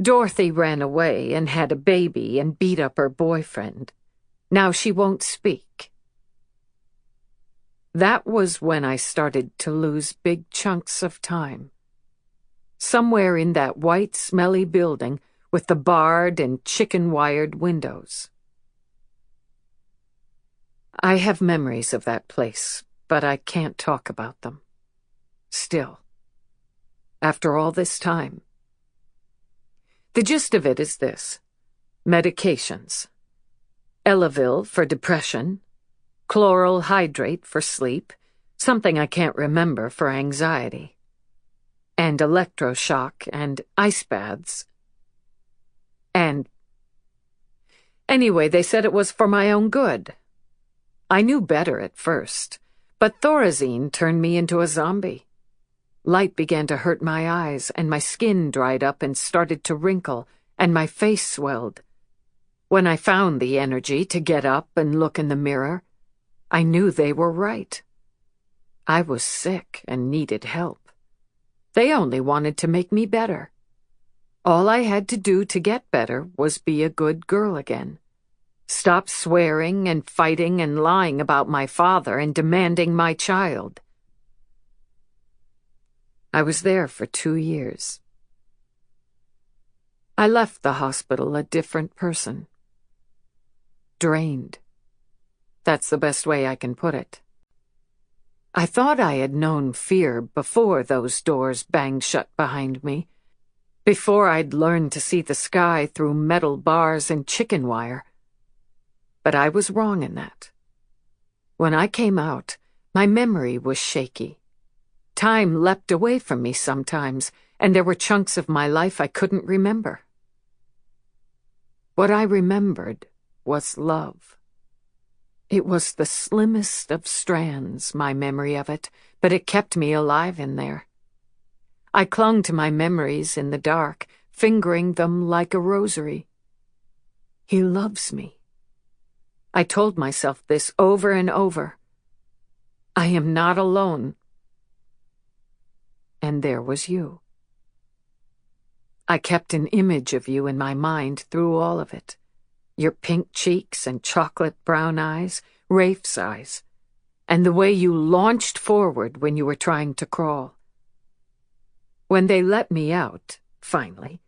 Dorothy ran away and had a baby and beat up her boyfriend. Now she won't speak. That was when I started to lose big chunks of time. Somewhere in that white, smelly building with the barred and chicken-wired windows. I have memories of that place, but I can't talk about them. Still, after all this time. The gist of it is this: medications. Elavil for depression, chloral hydrate for sleep, something I can't remember for anxiety, and electroshock and ice baths. And anyway, they said it was for my own good. I knew better at first, but Thorazine turned me into a zombie. Light began to hurt my eyes, and my skin dried up and started to wrinkle, and my face swelled. When I found the energy to get up and look in the mirror, I knew they were right. I was sick and needed help. They only wanted to make me better. All I had to do to get better was be a good girl again. Stop swearing and fighting and lying about my father and demanding my child. I was there for 2 years. I left the hospital a different person. Drained. That's the best way I can put it. I thought I had known fear before those doors banged shut behind me, before I'd learned to see the sky through metal bars and chicken wire. But I was wrong in that. When I came out, my memory was shaky. Time leapt away from me sometimes, and there were chunks of my life I couldn't remember. What I remembered was love. It was the slimmest of strands, my memory of it, but it kept me alive in there. I clung to my memories in the dark, fingering them like a rosary. He loves me. I told myself this over and over. I am not alone. And there was you. I kept an image of you in my mind through all of it. Your pink cheeks and chocolate brown eyes, Rafe's eyes, and the way you launched forward when you were trying to crawl. When they let me out, finally,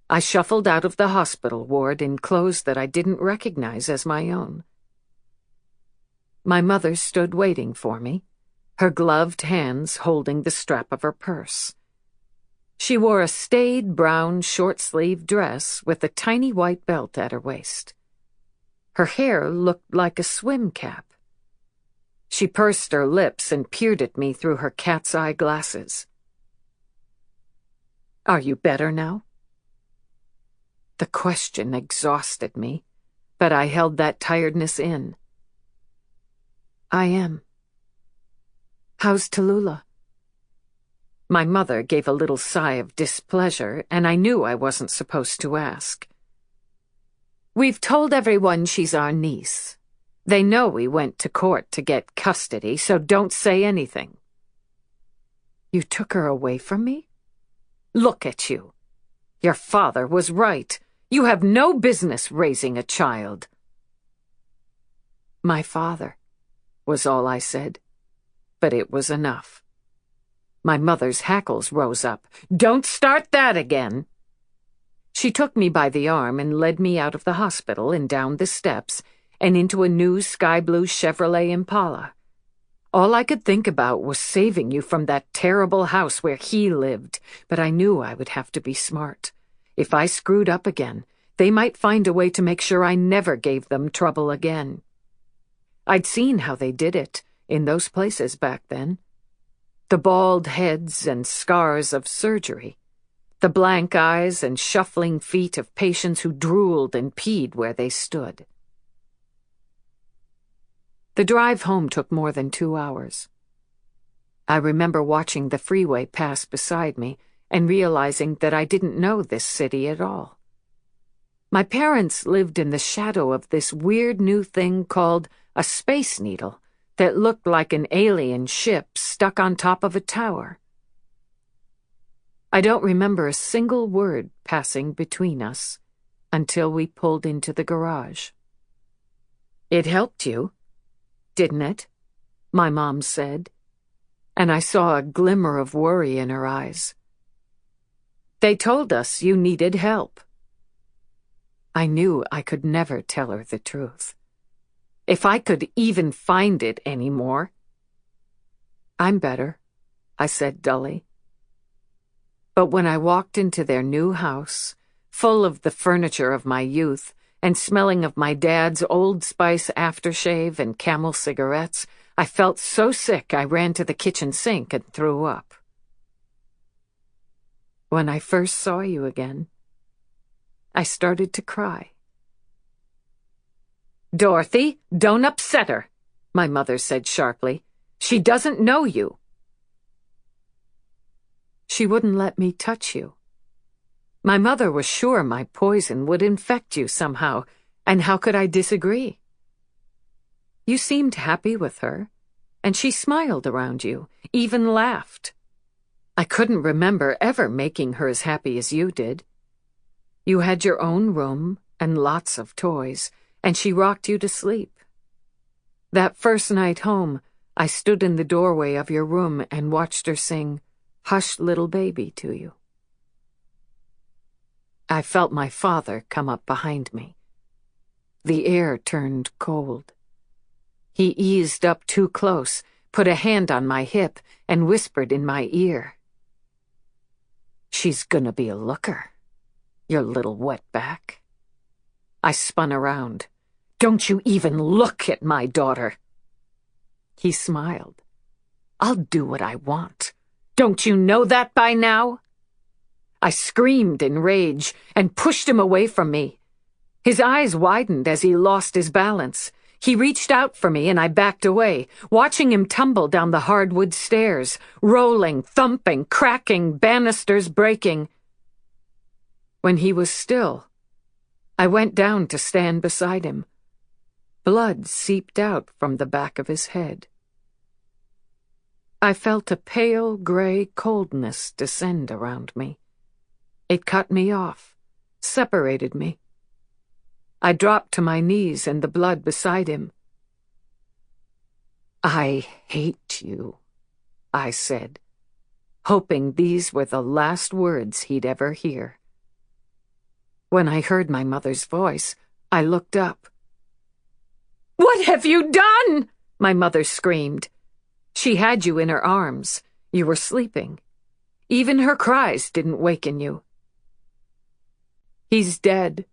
I shuffled out of the hospital ward in clothes that I didn't recognize as my own. My mother stood waiting for me, her gloved hands holding the strap of her purse. She wore a staid brown short-sleeved dress with a tiny white belt at her waist. Her hair looked like a swim cap. She pursed her lips and peered at me through her cat's eye glasses. "Are you better now?" The question exhausted me, but I held that tiredness in. "I am." "How's Tallulah?" My mother gave a little sigh of displeasure, and I knew I wasn't supposed to ask. "We've told everyone she's our niece. They know we went to court to get custody, so don't say anything." "You took her away from me?" "Look at you. Your father was right. You have no business raising a child." "My father," was all I said, but it was enough. My mother's hackles rose up. "Don't start that again." She took me by the arm and led me out of the hospital and down the steps and into a new sky-blue Chevrolet Impala. All I could think about was saving you from that terrible house where he lived, but I knew I would have to be smart. If I screwed up again, they might find a way to make sure I never gave them trouble again. I'd seen how they did it in those places back then. The bald heads and scars of surgery, the blank eyes and shuffling feet of patients who drooled and peed where they stood. The drive home took more than 2 hours. I remember watching the freeway pass beside me and realizing that I didn't know this city at all. My parents lived in the shadow of this weird new thing called a Space Needle that looked like an alien ship stuck on top of a tower. I don't remember a single word passing between us until we pulled into the garage. "It helped you, didn't it?" my mom said, and I saw a glimmer of worry in her eyes. "They told us you needed help." I knew I could never tell her the truth. If I could even find it anymore. "I'm better," I said dully. But when I walked into their new house, full of the furniture of my youth and smelling of my dad's Old Spice aftershave and Camel cigarettes, I felt so sick I ran to the kitchen sink and threw up. When I first saw you again, I started to cry. "Dorothy, don't upset her," my mother said sharply. "She doesn't know you." She wouldn't let me touch you. My mother was sure my poison would infect you somehow, and how could I disagree? You seemed happy with her, and she smiled around you, even laughed. I couldn't remember ever making her as happy as you did. You had your own room and lots of toys, and she rocked you to sleep. That first night home, I stood in the doorway of your room and watched her sing, hush little baby to you. I felt my father come up behind me. The air turned cold. He eased up too close, put a hand on my hip, and whispered in my ear. "She's gonna be a looker, your little wetback." I spun around. "Don't you even look at my daughter." He smiled. "I'll do what I want. Don't you know that by now?" I screamed in rage and pushed him away from me. His eyes widened as he lost his balance. He reached out for me and I backed away, watching him tumble down the hardwood stairs, rolling, thumping, cracking, banisters breaking. When he was still, I went down to stand beside him. Blood seeped out from the back of his head. I felt a pale gray coldness descend around me. It cut me off, separated me. I dropped to my knees in the blood beside him. "I hate you," I said, hoping these were the last words he'd ever hear. When I heard my mother's voice, I looked up. "What have you done?" my mother screamed. "She had you in her arms. You were sleeping. Even her cries didn't waken you." "He's dead,"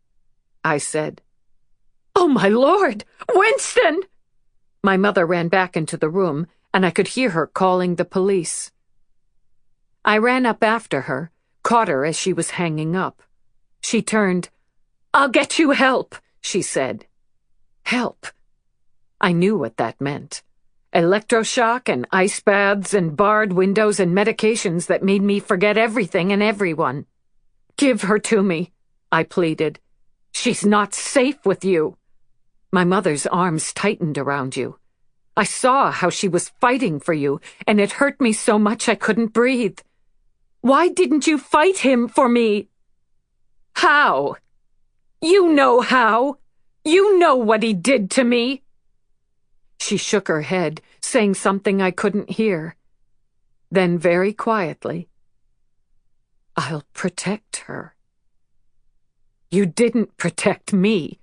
I said. "Oh, my Lord! Winston!" My mother ran back into the room, and I could hear her calling the police. I ran up after her, caught her as she was hanging up. She turned. "I'll get you help," she said. Help. I knew what that meant. Electroshock and ice baths and barred windows and medications that made me forget everything and everyone. "Give her to me," I pleaded. "She's not safe with you." My mother's arms tightened around you. I saw how she was fighting for you, and it hurt me so much I couldn't breathe. "Why didn't you fight him for me?" "How? You know how. You know what he did to me." She shook her head, saying something I couldn't hear. Then very quietly, "I'll protect her." "You didn't protect me."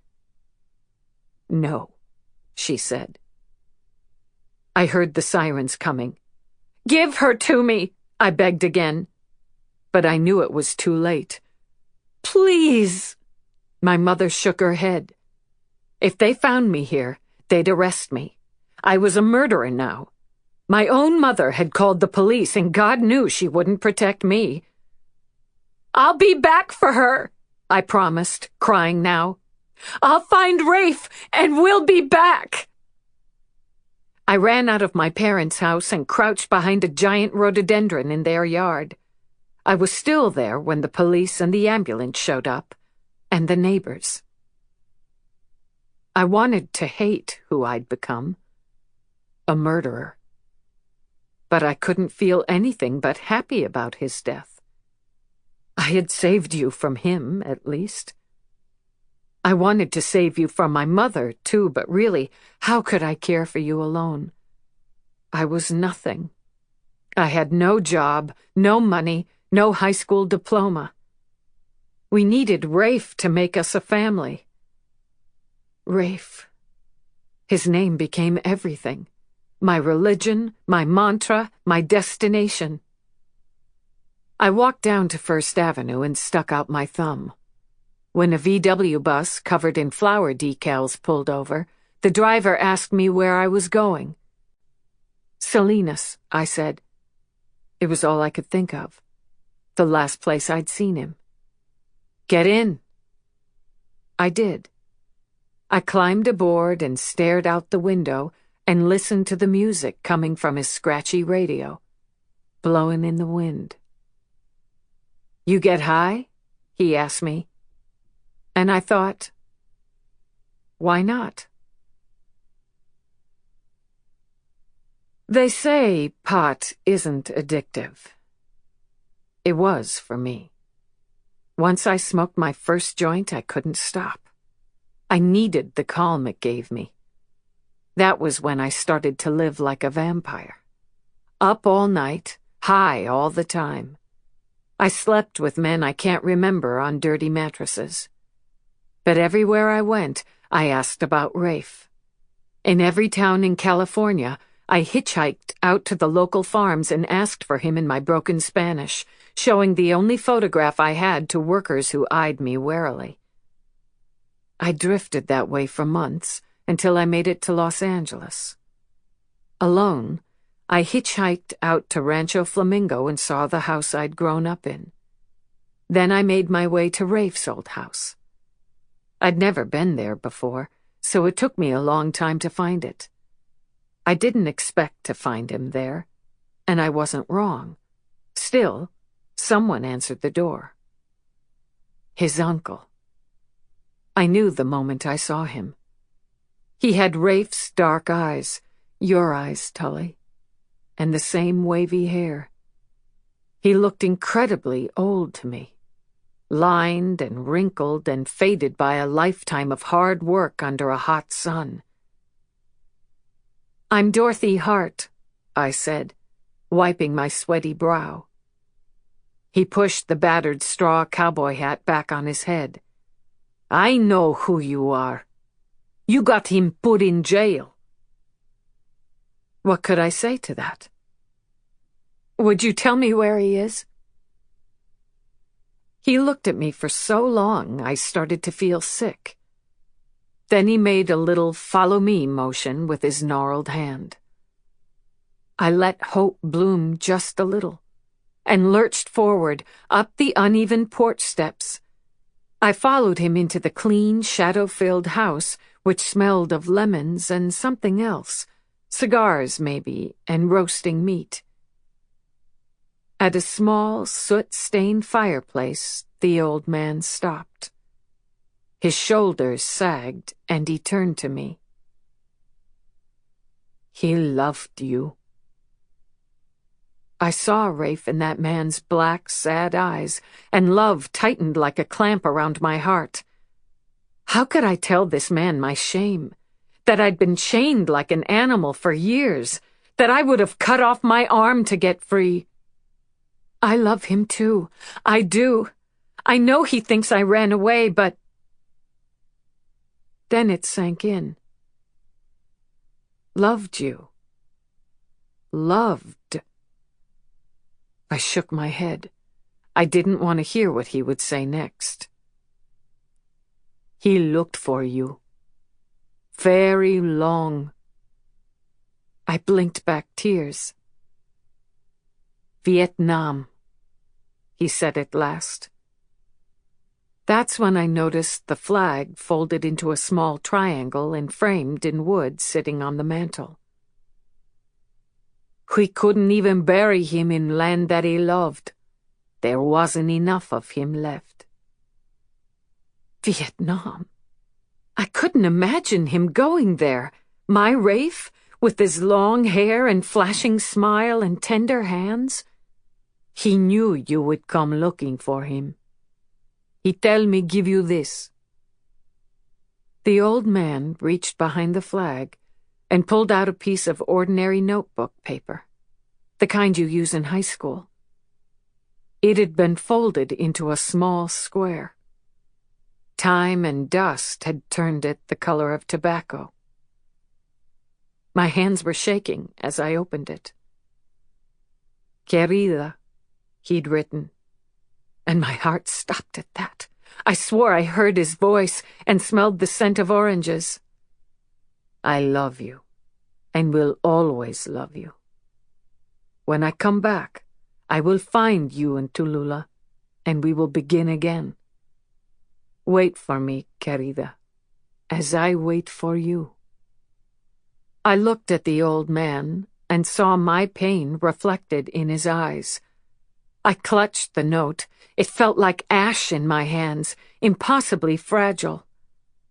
"No," she said. I heard the sirens coming. "Give her to me," I begged again. But I knew it was too late. "Please." My mother shook her head. If they found me here, they'd arrest me. I was a murderer now. My own mother had called the police, and God knew she wouldn't protect me. "I'll be back for her," I promised, crying now. "I'll find Rafe, and we'll be back." I ran out of my parents' house and crouched behind a giant rhododendron in their yard. I was still there when the police and the ambulance showed up, and the neighbors. I wanted to hate who I'd become, a murderer. But I couldn't feel anything but happy about his death. I had saved you from him, at least. I wanted to save you from my mother, too, but really, how could I care for you alone? I was nothing. I had no job, no money, no high school diploma. We needed Rafe to make us a family. Rafe. His name became everything. My religion, my mantra, my destination. I walked down to First Avenue and stuck out my thumb. When a VW bus covered in flower decals pulled over, the driver asked me where I was going. "Salinas," I said. It was all I could think of. The last place I'd seen him. "Get in." I did. I climbed aboard and stared out the window and listened to the music coming from his scratchy radio, blowing in the wind. "You get high?" he asked me. And I thought, why not? They say pot isn't addictive. It was for me. Once I smoked my first joint, I couldn't stop. I needed the calm it gave me. That was when I started to live like a vampire. Up all night, high all the time. I slept with men I can't remember on dirty mattresses. But everywhere I went, I asked about Rafe. In every town in California, I hitchhiked out to the local farms and asked for him in my broken Spanish, showing the only photograph I had to workers who eyed me warily. I drifted that way for months until I made it to Los Angeles. Alone, I hitchhiked out to Rancho Flamingo and saw the house I'd grown up in. Then I made my way to Rafe's old house. I'd never been there before, so it took me a long time to find it. I didn't expect to find him there, and I wasn't wrong. Still, someone answered the door. His uncle. I knew the moment I saw him. He had Rafe's dark eyes, your eyes, Tully, and the same wavy hair. He looked incredibly old to me, lined and wrinkled and faded by a lifetime of hard work under a hot sun. "I'm Dorothy Hart," I said, wiping my sweaty brow. He pushed the battered straw cowboy hat back on his head. "I know who you are. You got him put in jail." What could I say to that? "Would you tell me where he is?" He looked at me for so long I started to feel sick. Then he made a little follow-me motion with his gnarled hand. I let hope bloom just a little, and lurched forward, up the uneven porch steps. I followed him into the clean, shadow-filled house, which smelled of lemons and something else, cigars maybe, and roasting meat. At a small, soot-stained fireplace, the old man stopped. His shoulders sagged, and he turned to me. "He loved you." I saw Rafe in that man's black, sad eyes, and love tightened like a clamp around my heart. How could I tell this man my shame? That I'd been chained like an animal for years, that I would have cut off my arm to get free. I love him too. I do. I know he thinks I ran away, but... Then it sank in. Loved you. Loved. I shook my head. I didn't want to hear what he would say next. "He looked for you. Very long." I blinked back tears. "Vietnam," he said at last. That's when I noticed the flag folded into a small triangle and framed in wood sitting on the mantel. "We couldn't even bury him in land that he loved. There wasn't enough of him left." Vietnam. I couldn't imagine him going there. My Rafe, with his long hair and flashing smile and tender hands. "He knew you would come looking for him. He tell me give you this." The old man reached behind the flag and pulled out a piece of ordinary notebook paper, the kind you use in high school. It had been folded into a small square. Time and dust had turned it the color of tobacco. My hands were shaking as I opened it. "Querida," he'd written, and my heart stopped at that. I swore I heard his voice and smelled the scent of oranges. "I love you, and will always love you. When I come back, I will find you in Tulula, and we will begin again. Wait for me, querida, as I wait for you." I looked at the old man and saw my pain reflected in his eyes. I clutched the note. It felt like ash in my hands, impossibly fragile.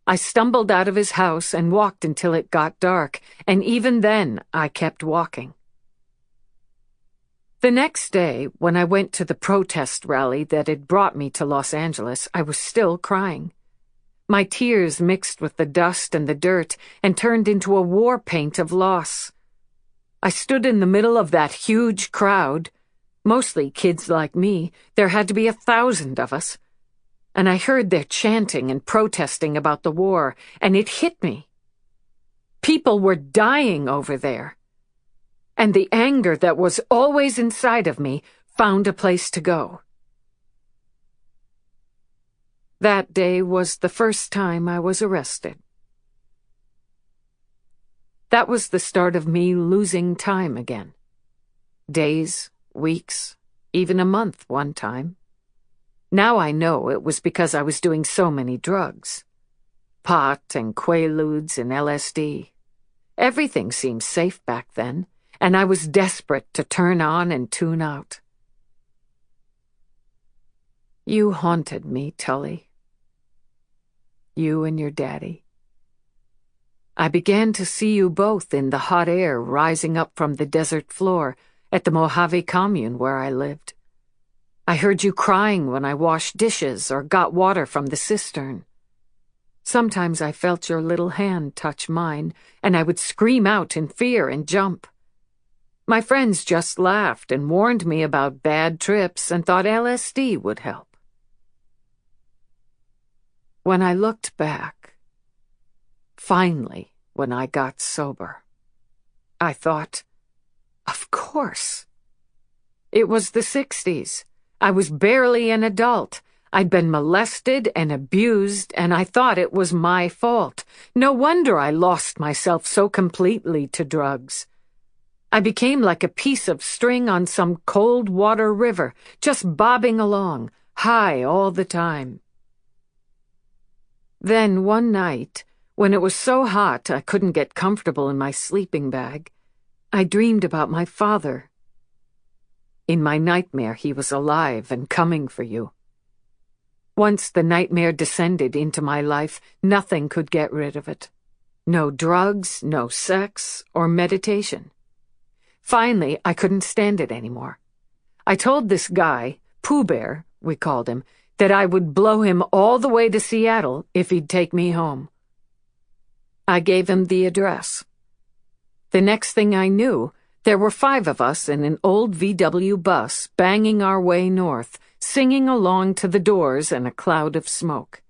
I stumbled out of his house and walked until it got dark, and even then I kept walking. The next day, when I went to the protest rally that had brought me to Los Angeles, I was still crying. My tears mixed with the dust and the dirt and turned into a war paint of loss. I stood in the middle of that huge crowd, Mostly kids like me. There had to be 1,000 of us. And I heard their chanting and protesting about the war, and it hit me. People were dying over there. And the anger that was always inside of me found a place to go. That day was the first time I was arrested. That was the start of me losing time again. Days, weeks, even a month one time. Now I know it was because I was doing so many drugs. Pot and Quaaludes and LSD. Everything seemed safe back then, and I was desperate to turn on and tune out. You haunted me, Tully. You and your daddy. I began to see you both in the hot air rising up from the desert floor at the Mojave commune where I lived. I heard you crying when I washed dishes or got water from the cistern. Sometimes I felt your little hand touch mine, and I would scream out in fear and jump. My friends just laughed and warned me about bad trips and thought LSD would help. When I looked back, finally, when I got sober, I thought, of course. It was the 60s. I was barely an adult. I'd been molested and abused, and I thought it was my fault. No wonder I lost myself so completely to drugs. I became like a piece of string on some cold water river, just bobbing along, high all the time. Then one night, when it was so hot I couldn't get comfortable in my sleeping bag, I dreamed about my father. In my nightmare, he was alive and coming for you. Once the nightmare descended into my life, nothing could get rid of it. No drugs, no sex, or meditation. Finally, I couldn't stand it anymore. I told this guy, Pooh Bear, we called him, that I would blow him all the way to Seattle if he'd take me home. I gave him the address. The next thing I knew, there were 5 of us in an old VW bus banging our way north, singing along to the Doors in a cloud of smoke.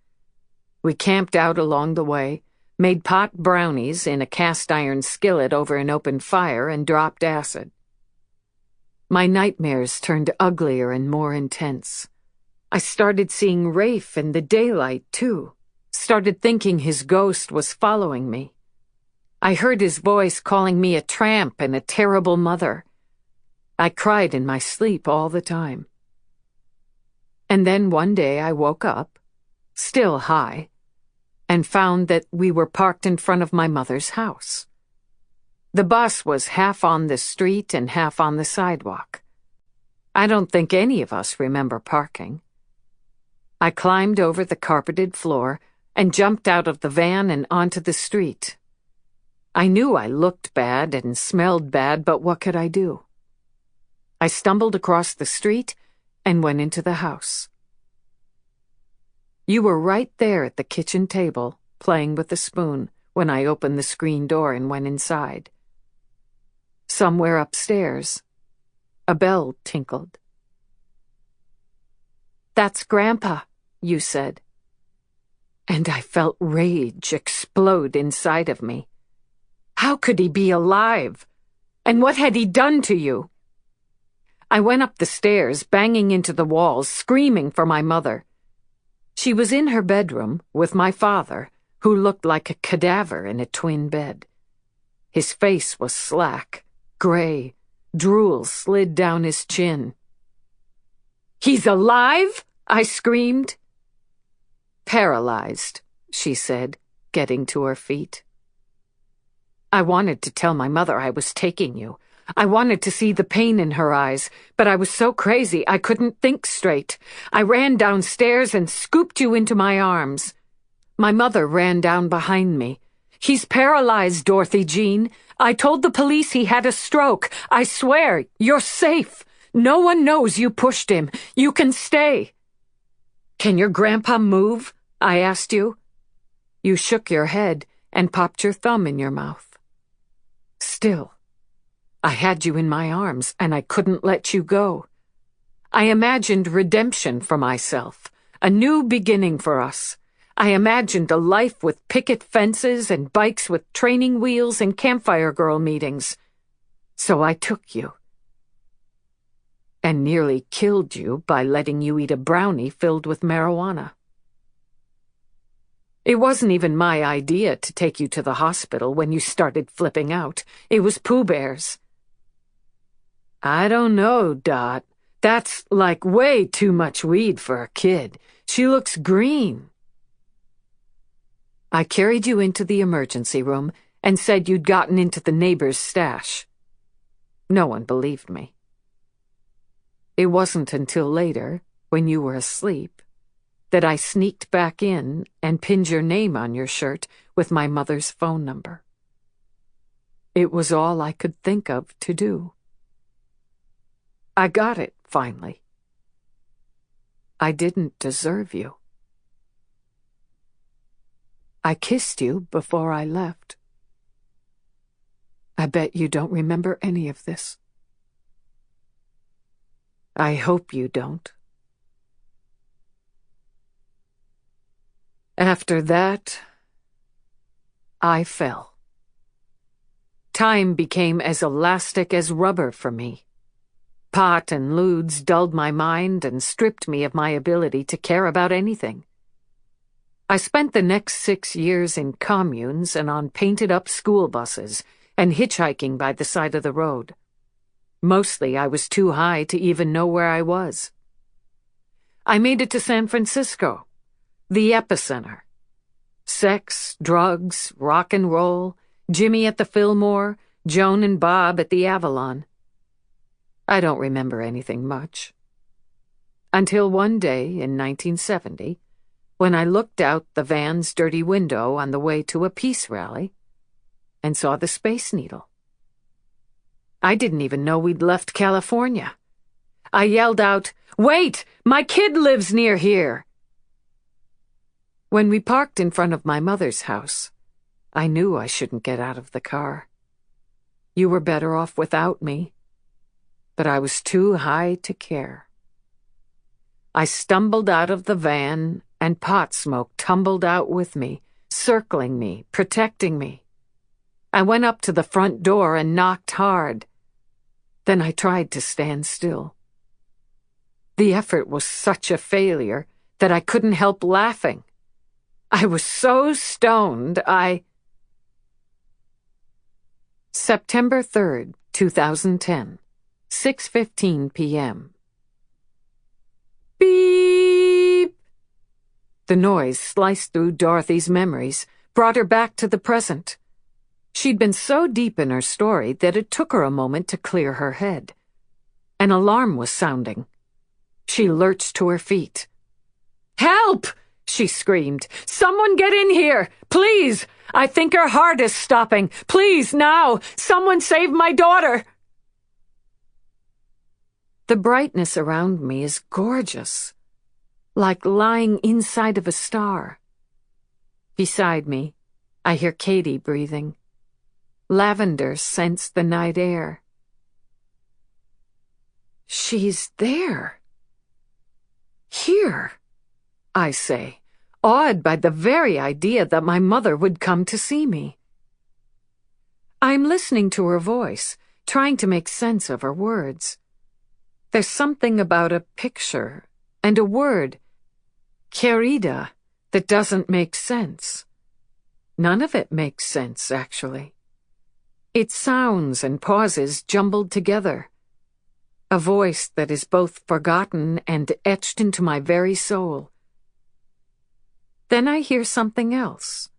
We camped out along the way, made pot brownies in a cast-iron skillet over an open fire, and dropped acid. My nightmares turned uglier and more intense. I started seeing Rafe in the daylight, too. Started thinking his ghost was following me. I heard his voice calling me a tramp and a terrible mother. I cried in my sleep all the time. And then one day I woke up, still high, and found that we were parked in front of my mother's house. The bus was half on the street and half on the sidewalk. I don't think any of us remember parking. I climbed over the carpeted floor and jumped out of the van and onto the street. I knew I looked bad and smelled bad, but what could I do? I stumbled across the street and went into the house. You were right there at the kitchen table, playing with a spoon, when I opened the screen door and went inside. Somewhere upstairs, a bell tinkled. "That's Grandpa," you said. And I felt rage explode inside of me. How could he be alive? And what had he done to you? I went up the stairs, banging into the walls, screaming for my mother. She was in her bedroom with my father, who looked like a cadaver in a twin bed. His face was slack, gray, drool slid down his chin. "He's alive?" I screamed. "Paralyzed," she said, getting to her feet. I wanted to tell my mother I was taking you. I wanted to see the pain in her eyes, but I was so crazy I couldn't think straight. I ran downstairs and scooped you into my arms. My mother ran down behind me. "He's paralyzed, Dorothy Jean. I told the police he had a stroke. I swear, you're safe. No one knows you pushed him. You can stay." "Can your grandpa move?" I asked you. You shook your head and popped your thumb in your mouth. Still, I had you in my arms, and I couldn't let you go. I imagined redemption for myself, a new beginning for us. I imagined a life with picket fences and bikes with training wheels and campfire girl meetings. So I took you. And nearly killed you by letting you eat a brownie filled with marijuana. It wasn't even my idea to take you to the hospital when you started flipping out. It was Pooh Bear's. I don't know, Dot. That's like way too much weed for a kid. She looks green. I carried you into the emergency room and said you'd gotten into the neighbor's stash. No one believed me. It wasn't until later, when you were asleep, that I sneaked back in and pinned your name on your shirt with my mother's phone number. It was all I could think of to do. I got it, finally. I didn't deserve you. I kissed you before I left. I bet you don't remember any of this. I hope you don't. After that, I fell. Time became as elastic as rubber for me. Pot and lewds dulled my mind and stripped me of my ability to care about anything. I spent the next 6 years in communes and on painted-up school buses and hitchhiking by the side of the road. Mostly I was too high to even know where I was. I made it to San Francisco, the epicenter. Sex, drugs, rock and roll, Jimmy at the Fillmore, Joan and Bob at the Avalon. I don't remember anything much. Until one day in 1970, when I looked out the van's dirty window on the way to a peace rally and saw the Space Needle. I didn't even know we'd left California. I yelled out, "Wait! My kid lives near here!" When we parked in front of my mother's house, I knew I shouldn't get out of the car. You were better off without me, but I was too high to care. I stumbled out of the van, and pot smoke tumbled out with me, circling me, protecting me. I went up to the front door and knocked hard. Then I tried to stand still. The effort was such a failure that I couldn't help laughing. I was so stoned, September 3rd, 2010, 6:15 p.m. Beep! The noise sliced through Dorothy's memories, brought her back to the present. She'd been so deep in her story that it took her a moment to clear her head. An alarm was sounding. She lurched to her feet. "Help!" she screamed. "Someone get in here! Please! I think her heart is stopping! Please, now! Someone save my daughter!" The brightness around me is gorgeous, like lying inside of a star. Beside me, I hear Katie breathing. Lavender scents the night air. She's there. Here, I say, awed by the very idea that my mother would come to see me. I'm listening to her voice, trying to make sense of her words. There's something about a picture and a word, querida, that doesn't make sense. None of it makes sense, actually. It's sounds and pauses jumbled together. A voice that is both forgotten and etched into my very soul. Then I hear something else.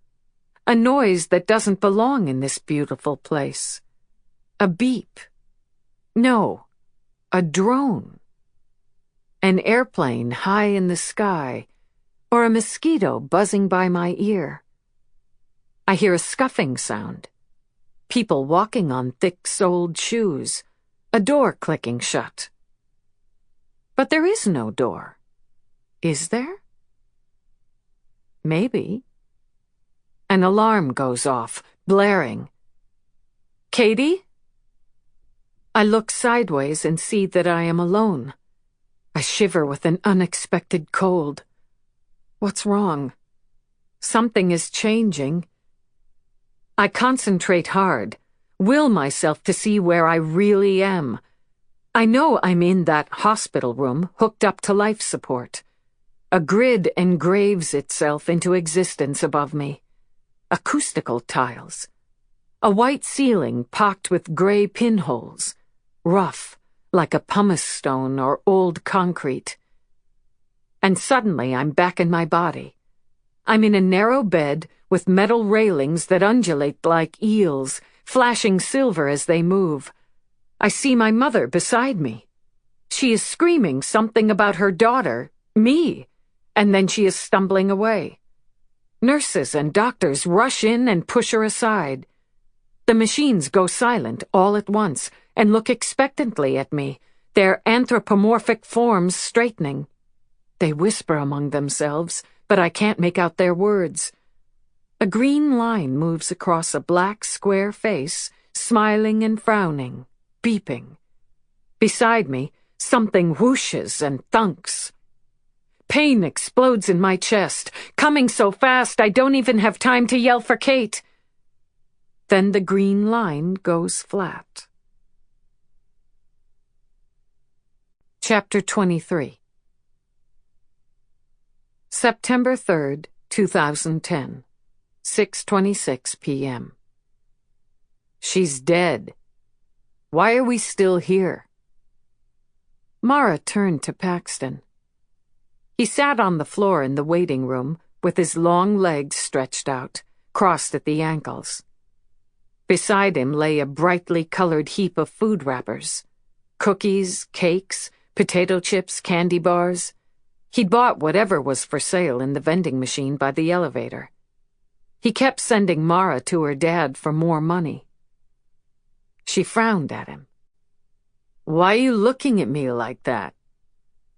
A noise that doesn't belong in this beautiful place. A beep. No, a drone. An airplane high in the sky, or a mosquito buzzing by my ear. I hear a scuffing sound. People walking on thick-soled shoes. A door clicking shut. But there is no door. Is there? Maybe. An alarm goes off, blaring. "Katie?" I look sideways and see that I am alone. I shiver with an unexpected cold. What's wrong? Something is changing. I concentrate hard, will myself to see where I really am. I know I'm in that hospital room, hooked up to life support. A grid engraves itself into existence above me. Acoustical tiles. A white ceiling pocked with gray pinholes. Rough, like a pumice stone or old concrete. And suddenly I'm back in my body. I'm in a narrow bed with metal railings that undulate like eels, flashing silver as they move. I see my mother beside me. She is screaming something about her daughter, me, and then she is stumbling away. Nurses and doctors rush in and push her aside. The machines go silent all at once and look expectantly at me, their anthropomorphic forms straightening. They whisper among themselves, but I can't make out their words. A green line moves across a black square face, smiling and frowning, beeping. Beside me, something whooshes and thunks. Pain explodes in my chest, coming so fast I don't even have time to yell for Kate. Then the green line goes flat. Chapter 23. September 3rd, 2010, 6:26 p.m. She's dead. Why are we still here? Mara turned to Paxton. He sat on the floor in the waiting room with his long legs stretched out, crossed at the ankles. Beside him lay a brightly colored heap of food wrappers. Cookies, cakes, potato chips, candy bars. He'd bought whatever was for sale in the vending machine by the elevator. He kept sending Mara to her dad for more money. She frowned at him. Why are you looking at me like that?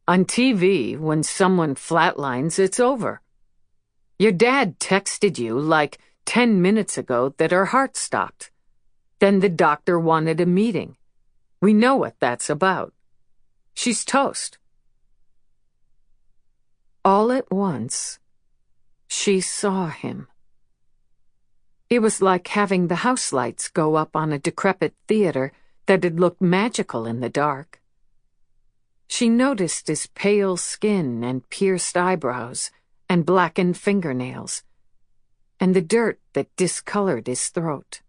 On TV, when someone flatlines, it's over. Your dad texted you like 10 minutes ago that her heart stopped. Then the doctor wanted a meeting. We know what that's about. She's toast. All at once, she saw him. It was like having the house lights go up on a decrepit theater that had looked magical in the dark. She noticed his pale skin and pierced eyebrows and blackened fingernails, and the dirt that discolored his throat.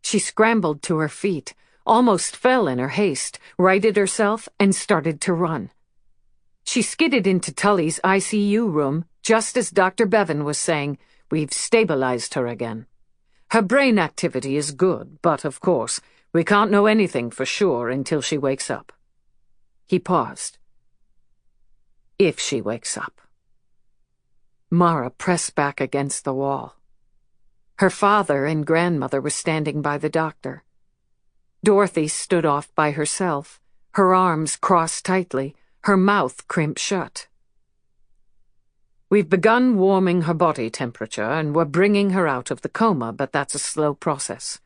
She scrambled to her feet, almost fell in her haste, righted herself, and started to run. She skidded into Tully's ICU room just as Dr. Bevan was saying, "We've stabilized her again. Her brain activity is good, but, of course, we can't know anything for sure until she wakes up." He paused. If she wakes up. Mara pressed back against the wall. Her father and grandmother were standing by the doctor. Dorothy stood off by herself, her arms crossed tightly, her mouth crimped shut. "We've begun warming her body temperature, and we're bringing her out of the coma, but that's a slow process.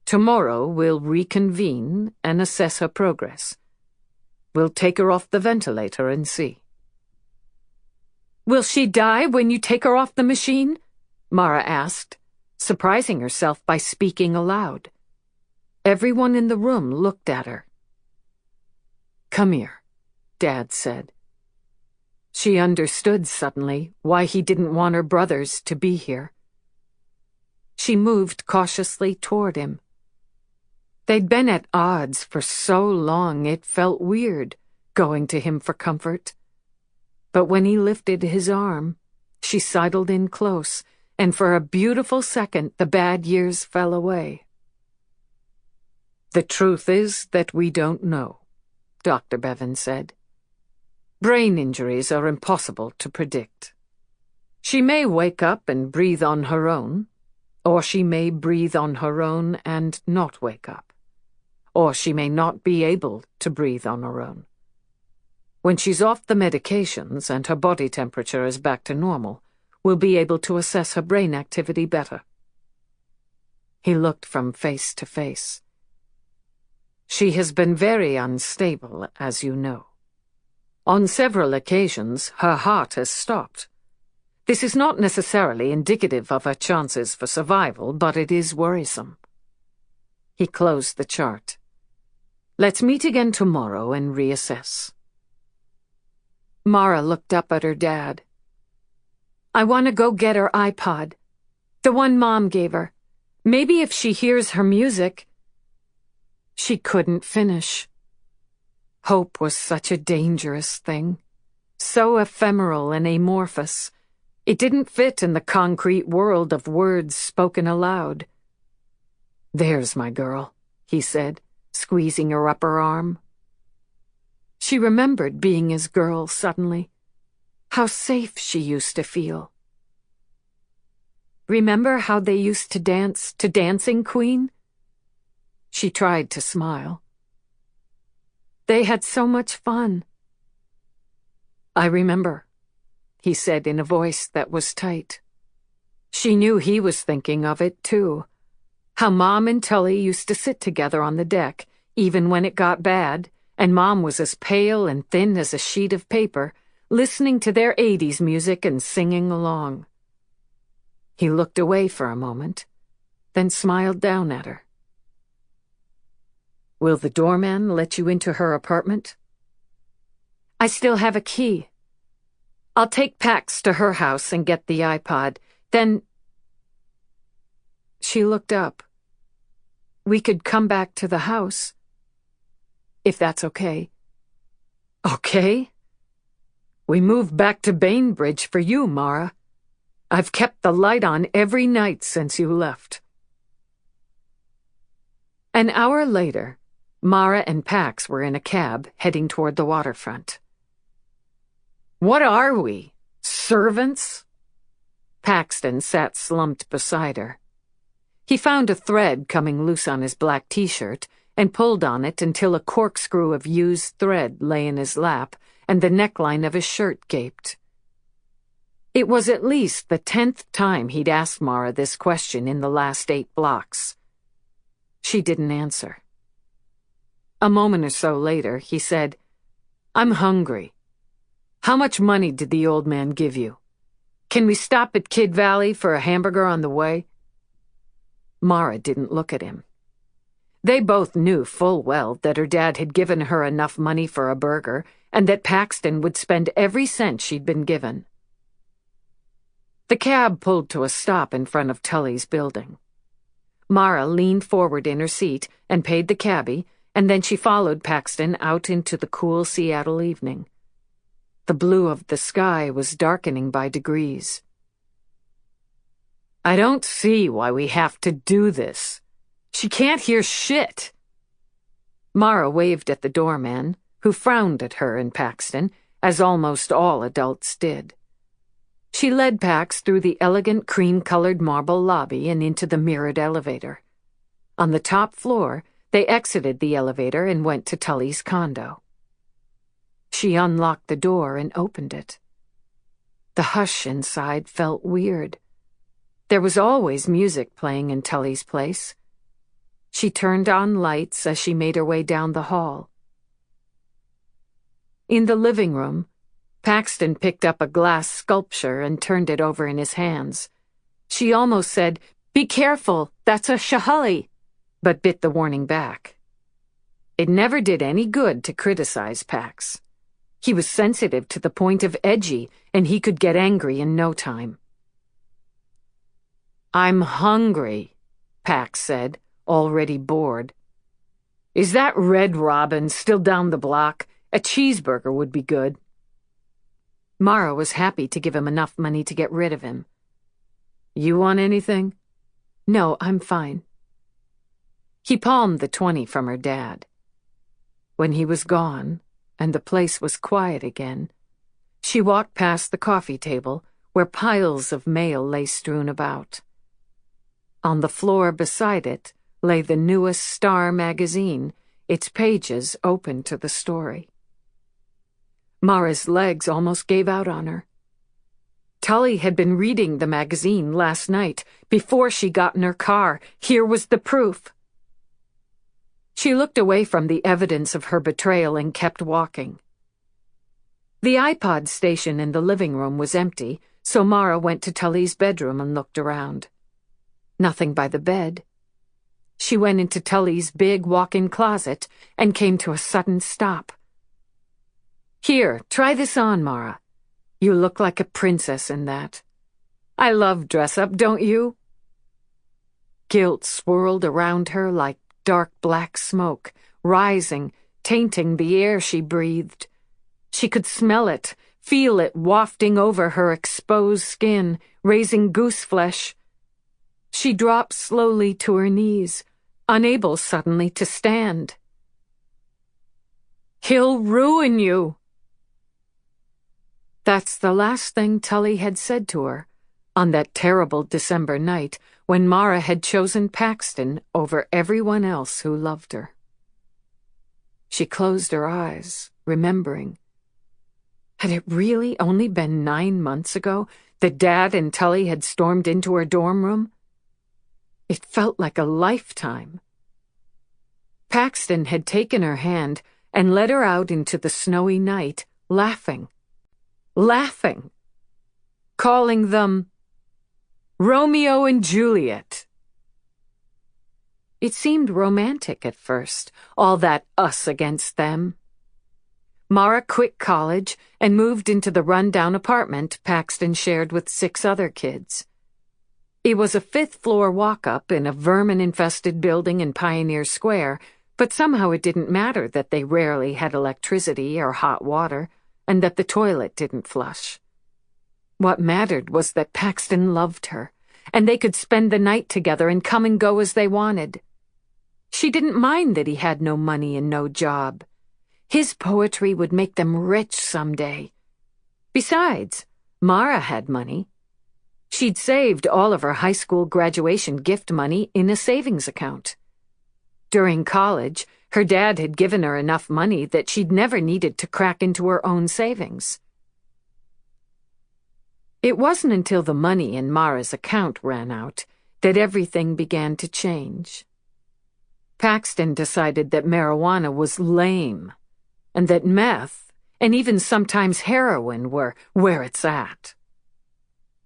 Tomorrow we'll reconvene and assess her progress. We'll take her off the ventilator and see." "Will she die when you take her off the machine?" Mara asked, surprising herself by speaking aloud. Everyone in the room looked at her. "Come here," Dad said. She understood suddenly why he didn't want her brothers to be here. She moved cautiously toward him. They'd been at odds for so long it felt weird, going to him for comfort. But when he lifted his arm, she sidled in close, and for a beautiful second the bad years fell away. "The truth is that we don't know," Dr. Bevan said. "Brain injuries are impossible to predict. She may wake up and breathe on her own, or she may breathe on her own and not wake up, or she may not be able to breathe on her own. When she's off the medications and her body temperature is back to normal, we'll be able to assess her brain activity better." He looked from face to face. "She has been very unstable, as you know. On several occasions, her heart has stopped. This is not necessarily indicative of her chances for survival, but it is worrisome. He closed the chart. Let's meet again tomorrow and reassess. Mara looked up at her dad. I want to go get her iPod. The one Mom gave her. Maybe if she hears her music. She couldn't finish. Hope was such a dangerous thing. So ephemeral and amorphous. It didn't fit in the concrete world of words spoken aloud. There's my girl, he said, squeezing her upper arm. She remembered being his girl suddenly. How safe she used to feel. Remember how they used to dance to Dancing Queen? She tried to smile. They had so much fun. I remember, he said in a voice that was tight. She knew he was thinking of it, too. How Mom and Tully used to sit together on the deck, even when it got bad, and Mom was as pale and thin as a sheet of paper, listening to their 80s music and singing along. He looked away for a moment, then smiled down at her. Will the doorman let you into her apartment? I still have a key. I'll take Pax to her house and get the iPod, then... She looked up. We could come back to the house. If that's okay. Okay? We moved back to Bainbridge for you, Mara. I've kept the light on every night since you left. An hour later, Mara and Pax were in a cab heading toward the waterfront. What are we? Servants? Paxton sat slumped beside her. He found a thread coming loose on his black t-shirt and pulled on it until a corkscrew of used thread lay in his lap and the neckline of his shirt gaped. It was at least the 10th time he'd asked Mara this question in the last 8 blocks. She didn't answer. A moment or so later, he said, I'm hungry. How much money did the old man give you? Can we stop at Kid Valley for a hamburger on the way? Mara didn't look at him. They both knew full well that her dad had given her enough money for a burger and that Paxton would spend every cent she'd been given. The cab pulled to a stop in front of Tully's building. Mara leaned forward in her seat and paid the cabbie, and then she followed Paxton out into the cool Seattle evening. The blue of the sky was darkening by degrees. I don't see why we have to do this. She can't hear shit. Mara waved at the doorman, who frowned at her and Paxton, as almost all adults did. She led Pax through the elegant cream-colored marble lobby and into the mirrored elevator. On the top floor, they exited the elevator and went to Tully's condo. She unlocked the door and opened it. The hush inside felt weird. There was always music playing in Tully's place. She turned on lights as she made her way down the hall. In the living room, Paxton picked up a glass sculpture and turned it over in his hands. She almost said, "Be careful, that's a shahali," but bit the warning back. It never did any good to criticize Pax. He was sensitive to the point of edgy, and he could get angry in no time. "I'm hungry," Pax said, already bored. "Is that Red Robin still down the block? A cheeseburger would be good." Mara was happy to give him enough money to get rid of him. "You want anything?" "No, I'm fine." He palmed the 20 from her dad. When he was gone, and the place was quiet again, she walked past the coffee table where piles of mail lay strewn about. On the floor beside it lay the newest Star magazine, its pages open to the story. Mara's legs almost gave out on her. Tully had been reading the magazine last night, before she got in her car. Here was the proof. She looked away from the evidence of her betrayal and kept walking. The iPod station in the living room was empty, so Mara went to Tully's bedroom and looked around. Nothing by the bed. She went into Tully's big walk-in closet and came to a sudden stop. "Here, try this on, Mara. You look like a princess in that. I love dress-up, don't you?" Guilt swirled around her like dark black smoke, rising, tainting the air she breathed. She could smell it, feel it wafting over her exposed skin, raising goose flesh. She dropped slowly to her knees, unable suddenly to stand. "He'll ruin you." That's the last thing Tully had said to her on that terrible December night when Mara had chosen Paxton over everyone else who loved her. She closed her eyes, remembering. Had it really only been 9 months ago that Dad and Tully had stormed into her dorm room? It felt like a lifetime. Paxton had taken her hand and led her out into the snowy night, laughing, calling them Romeo and Juliet. It seemed romantic at first, all that us against them. Mara quit college and moved into the run-down apartment Paxton shared with 6 other kids. It was a 5th-floor walk-up in a vermin-infested building in Pioneer Square, but somehow it didn't matter that they rarely had electricity or hot water, and that the toilet didn't flush. What mattered was that Paxton loved her, and they could spend the night together and come and go as they wanted. She didn't mind that he had no money and no job. His poetry would make them rich someday. Besides, Mara had money. She'd saved all of her high school graduation gift money in a savings account. During college, her dad had given her enough money that she'd never needed to crack into her own savings. It wasn't until the money in Mara's account ran out that everything began to change. Paxton decided that marijuana was lame, and that meth, and even sometimes heroin, were where it's at.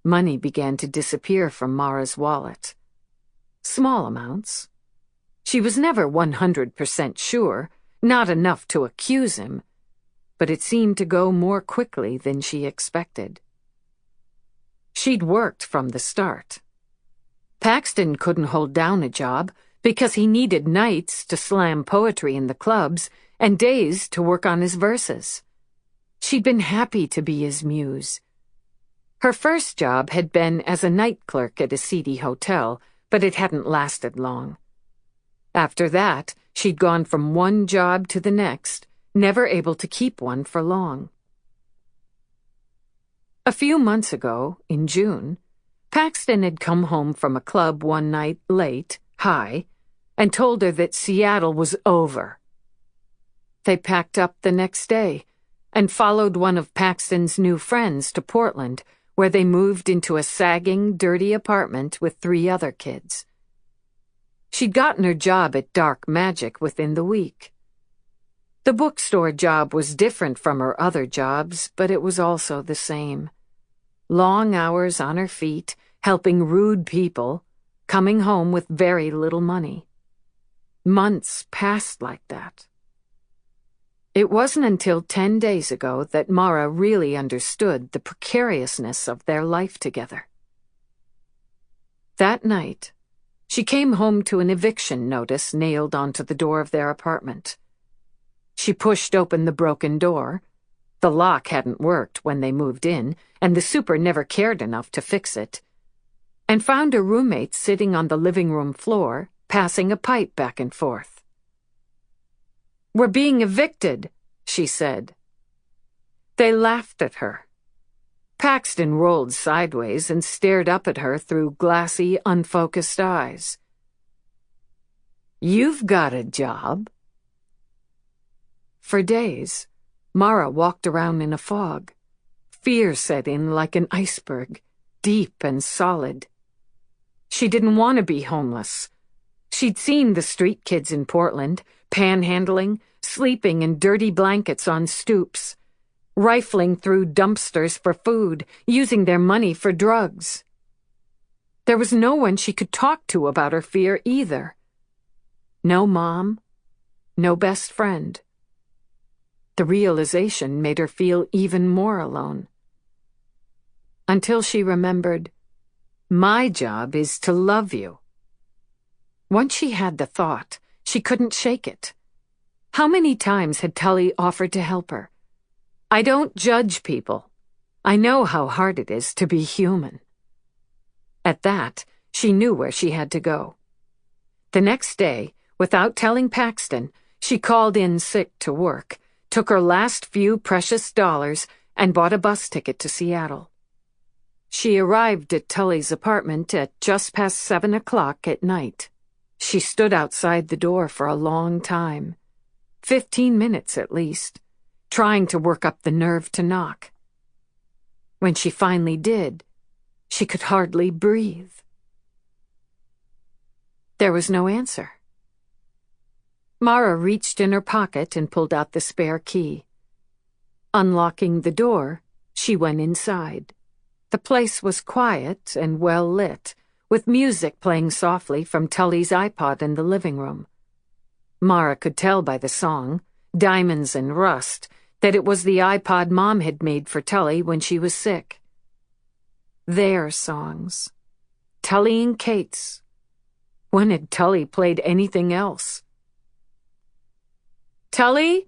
Money began to disappear from Mara's wallet. Small amounts. She was never 100% sure, not enough to accuse him, but it seemed to go more quickly than she expected. She'd worked from the start. Paxton couldn't hold down a job because he needed nights to slam poetry in the clubs and days to work on his verses. She'd been happy to be his muse. Her first job had been as a night clerk at a seedy hotel, but it hadn't lasted long. After that, she'd gone from one job to the next, never able to keep one for long. A few months ago, in June, Paxton had come home from a club one night late, high, and told her that Seattle was over. They packed up the next day and followed one of Paxton's new friends to Portland, where they moved into a sagging, dirty apartment with 3 other kids. She'd gotten her job at Dark Magic within the week. The bookstore job was different from her other jobs, but it was also the same. Long hours on her feet, helping rude people, coming home with very little money. Months passed like that. It wasn't until 10 days ago that Mara really understood the precariousness of their life together. That night, she came home to an eviction notice nailed onto the door of their apartment. She pushed open the broken door. The lock hadn't worked when they moved in, and the super never cared enough to fix it, and found her roommate sitting on the living room floor, passing a pipe back and forth. "We're being evicted," she said. They laughed at her. Paxton rolled sideways and stared up at her through glassy, unfocused eyes. "You've got a job." For days, Mara walked around in a fog. Fear set in like an iceberg, deep and solid. She didn't want to be homeless. She'd seen the street kids in Portland, panhandling, sleeping in dirty blankets on stoops. rifling through dumpsters for food, using their money for drugs. There was no one she could talk to about her fear either. No mom, no best friend. The realization made her feel even more alone. Until she remembered, my job is to love you. Once she had the thought, she couldn't shake it. How many times had Tully offered to help her? I don't judge people. I know how hard it is to be human. At that, she knew where she had to go. The next day, without telling Paxton, she called in sick to work, took her last few precious dollars, and bought a bus ticket to Seattle. She arrived at Tully's apartment at just past 7 o'clock at night. She stood outside the door for a long time, 15 minutes at least, trying to work up the nerve to knock. When she finally did, she could hardly breathe. There was no answer. Mara reached in her pocket and pulled out the spare key. Unlocking the door, she went inside. The place was quiet and well lit, with music playing softly from Tully's iPod in the living room. Mara could tell by the song, Diamonds and Rust, that it was the iPod Mom had made for Tully when she was sick. Their songs. Tully and Kate's. When had Tully played anything else? Tully?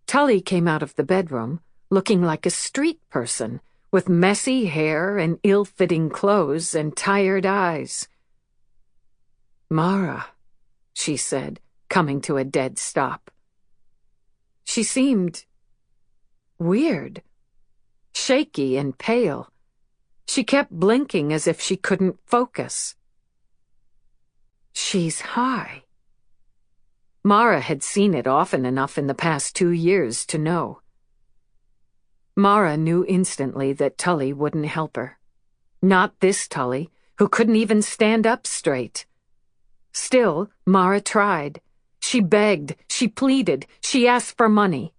Tully came out of the bedroom, looking like a street person, with messy hair and ill-fitting clothes and tired eyes. Mara, she said, coming to a dead stop. She seemed weird, shaky and pale. She kept blinking as if she couldn't focus. She's high. Mara had seen it often enough in the past 2 years to know. Mara knew instantly that Tully wouldn't help her. Not this Tully, who couldn't even stand up straight. Still, Mara tried. She begged, she pleaded, she asked for money.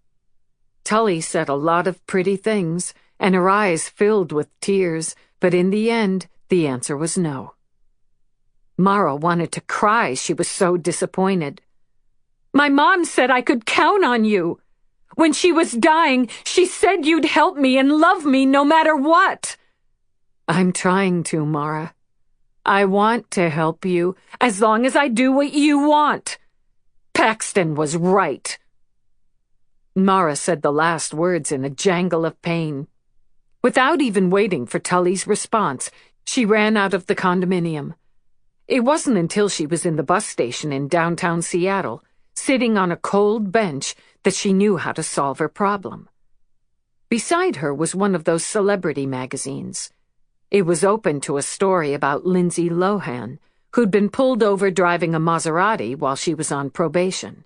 Tully said a lot of pretty things, and her eyes filled with tears, but in the end, the answer was no. Mara wanted to cry, she was so disappointed. My mom said I could count on you. When she was dying, she said you'd help me and love me no matter what. I'm trying to, Mara. I want to help you, as long as I do what you want. Paxton was right. Mara said the last words in a jangle of pain. Without even waiting for Tully's response, she ran out of the condominium. It wasn't until she was in the bus station in downtown Seattle, sitting on a cold bench, that she knew how to solve her problem. Beside her was one of those celebrity magazines. It was open to a story about Lindsay Lohan, who'd been pulled over driving a Maserati while she was on probation.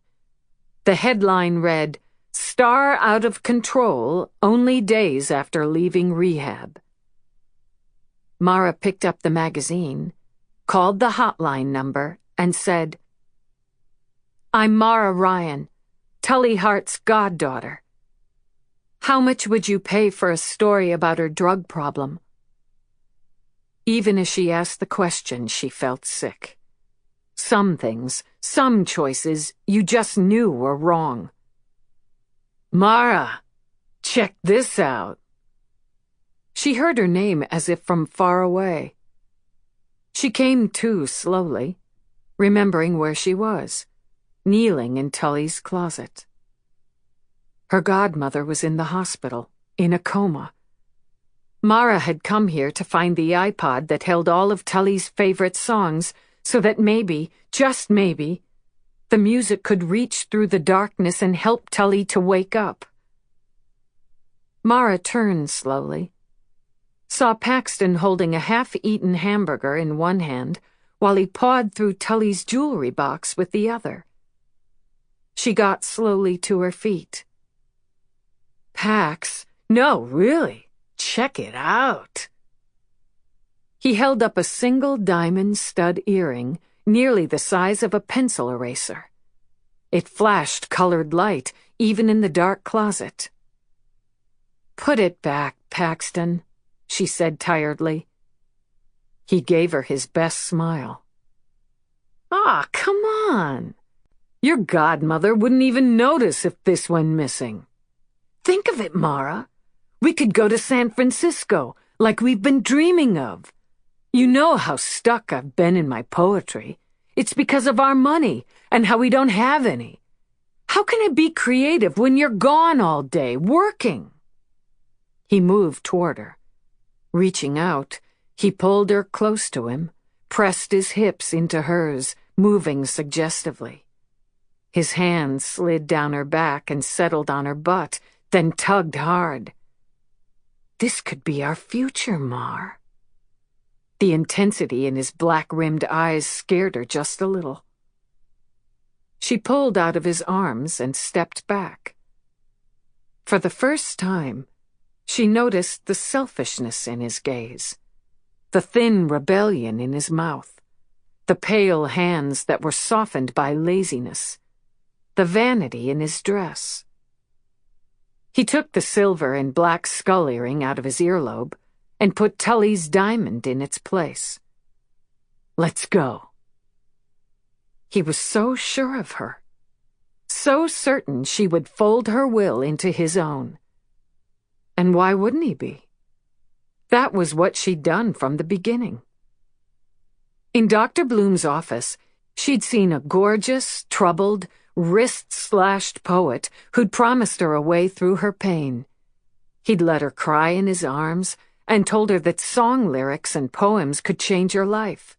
The headline read, "Star out of control only days after leaving rehab." Mara picked up the magazine, called the hotline number, and said, I'm Mara Ryan, Tully Hart's goddaughter. How much would you pay for a story about her drug problem? Even as she asked the question, she felt sick. Some things, some choices, you just knew were wrong. Mara, check this out. She heard her name as if from far away. She came to slowly, remembering where she was, kneeling in Tully's closet. Her godmother was in the hospital, in a coma. Mara had come here to find the iPod that held all of Tully's favorite songs so that maybe, just maybe, the music could reach through the darkness and help Tully to wake up. Mara turned slowly, saw Paxton holding a half-eaten hamburger in one hand while he pawed through Tully's jewelry box with the other. She got slowly to her feet. Pax, no, really, check it out. He held up a single diamond stud earring, nearly the size of a pencil eraser. It flashed colored light, even in the dark closet. Put it back, Paxton, she said tiredly. He gave her his best smile. Ah, come on. Your godmother wouldn't even notice if this went missing. Think of it, Mara. We could go to San Francisco, like we've been dreaming of. You know how stuck I've been in my poetry. It's because of our money and how we don't have any. How can I be creative when you're gone all day, working? He moved toward her. Reaching out, he pulled her close to him, pressed his hips into hers, moving suggestively. His hands slid down her back and settled on her butt, then tugged hard. This could be our future, Mar. The intensity in his black-rimmed eyes scared her just a little. She pulled out of his arms and stepped back. For the first time, she noticed the selfishness in his gaze, the thin rebellion in his mouth, the pale hands that were softened by laziness, the vanity in his dress. He took the silver and black skull earring out of his earlobe and put Tully's diamond in its place. Let's go. He was so sure of her, so certain she would fold her will into his own. And why wouldn't he be? That was what she'd done from the beginning. In Dr. Bloom's office, she'd seen a gorgeous, troubled, wrist-slashed poet who'd promised her a way through her pain. He'd let her cry in his arms and told her that song lyrics and poems could change her life.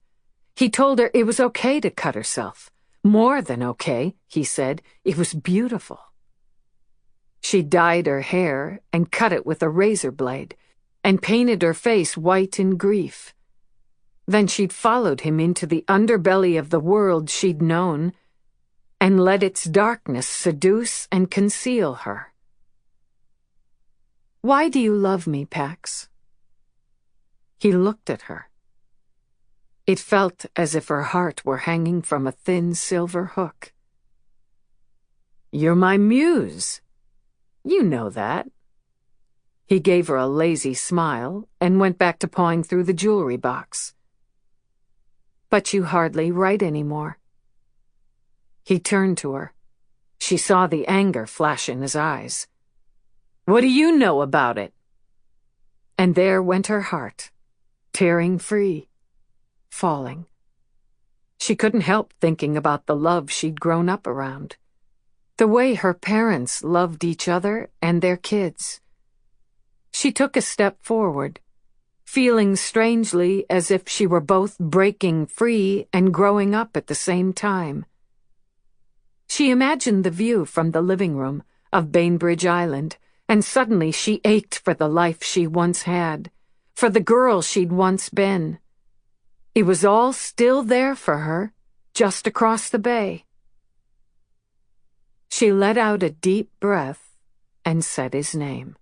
He told her it was okay to cut herself. More than okay, he said. It was beautiful. She dyed her hair and cut it with a razor blade and painted her face white in grief. Then she'd followed him into the underbelly of the world she'd known and let its darkness seduce and conceal her. Why do you love me, Pax? He looked at her. It felt as if her heart were hanging from a thin silver hook. You're my muse. You know that. He gave her a lazy smile and went back to pawing through the jewelry box. But you hardly write anymore. He turned to her. She saw the anger flash in his eyes. What do you know about it? And there went her heart, tearing free, falling. She couldn't help thinking about the love she'd grown up around, the way her parents loved each other and their kids. She took a step forward, feeling strangely as if she were both breaking free and growing up at the same time. She imagined the view from the living room of Bainbridge Island, and suddenly she ached for the life she once had, for the girl she'd once been. It was all still there for her, just across the bay. She let out a deep breath and said his name.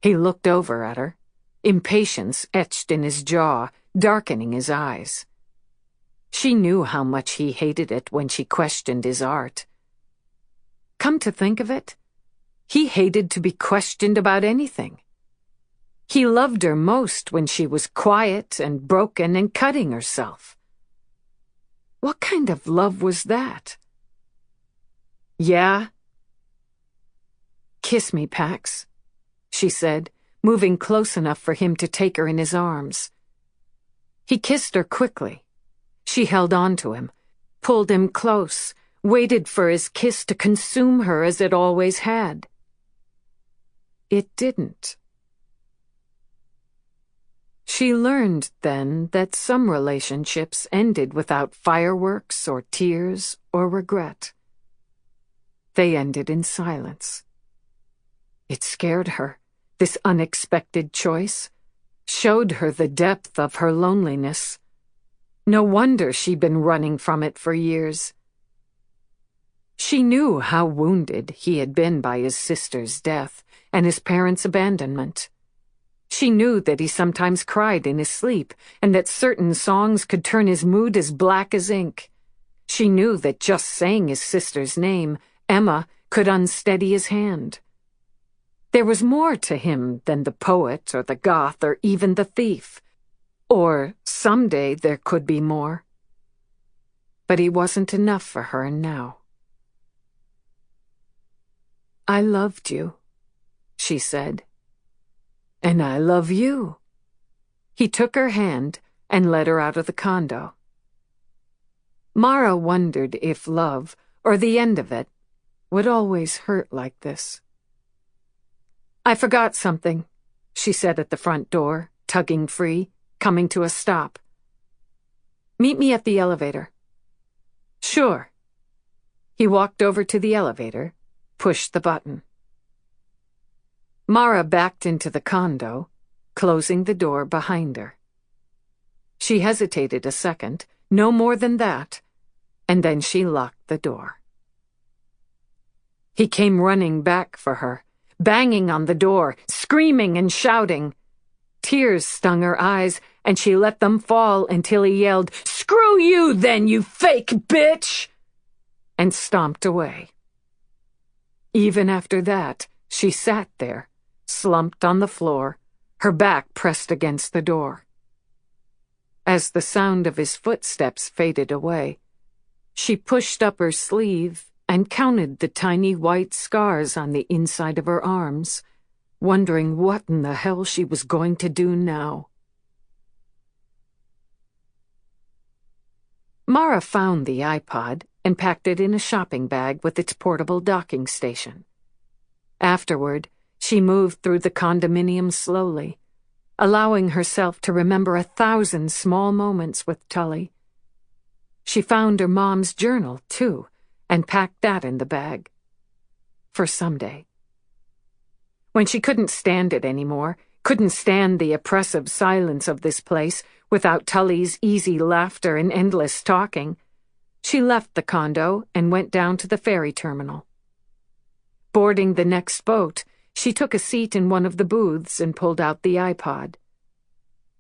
He looked over at her, impatience etched in his jaw, darkening his eyes. She knew how much he hated it when she questioned his art. Come to think of it, he hated to be questioned about anything. He loved her most when she was quiet and broken and cutting herself. What kind of love was that? Yeah? Kiss me, Pax, she said, moving close enough for him to take her in his arms. He kissed her quickly. She held on to him, pulled him close, waited for his kiss to consume her as it always had. It didn't. She learned then that some relationships ended without fireworks or tears or regret. They ended in silence. It scared her, this unexpected choice, showed her the depth of her loneliness. No wonder she'd been running from it for years. She knew how wounded he had been by his sister's death and his parents' abandonment. She knew that he sometimes cried in his sleep and that certain songs could turn his mood as black as ink. She knew that just saying his sister's name, Emma, could unsteady his hand. There was more to him than the poet or the goth or even the thief. Or someday there could be more. But he wasn't enough for her now. "I loved you," she said. "And I love you." He took her hand and led her out of the condo. Mara wondered if love, or the end of it, would always hurt like this. "I forgot something," she said at the front door, tugging free, coming to a stop. "Meet me at the elevator." "Sure." He walked over to the elevator, pushed the button. Mara backed into the condo, closing the door behind her. She hesitated a second, no more than that, and then she locked the door. He came running back for her, banging on the door, screaming and shouting. Tears stung her eyes, and she let them fall until he yelled, "Screw you then, you fake bitch!" and stomped away. Even after that, she sat there, slumped on the floor, her back pressed against the door. As the sound of his footsteps faded away, she pushed up her sleeve and counted the tiny white scars on the inside of her arms, wondering what in the hell she was going to do now. Mara found the iPod and packed it in a shopping bag with its portable docking station. Afterward, she moved through the condominium slowly, allowing herself to remember 1,000 small moments with Tully. She found her mom's journal, too, and packed that in the bag. For someday. When she couldn't stand it anymore, couldn't stand the oppressive silence of this place without Tully's easy laughter and endless talking, she left the condo and went down to the ferry terminal. Boarding the next boat, she took a seat in one of the booths and pulled out the iPod.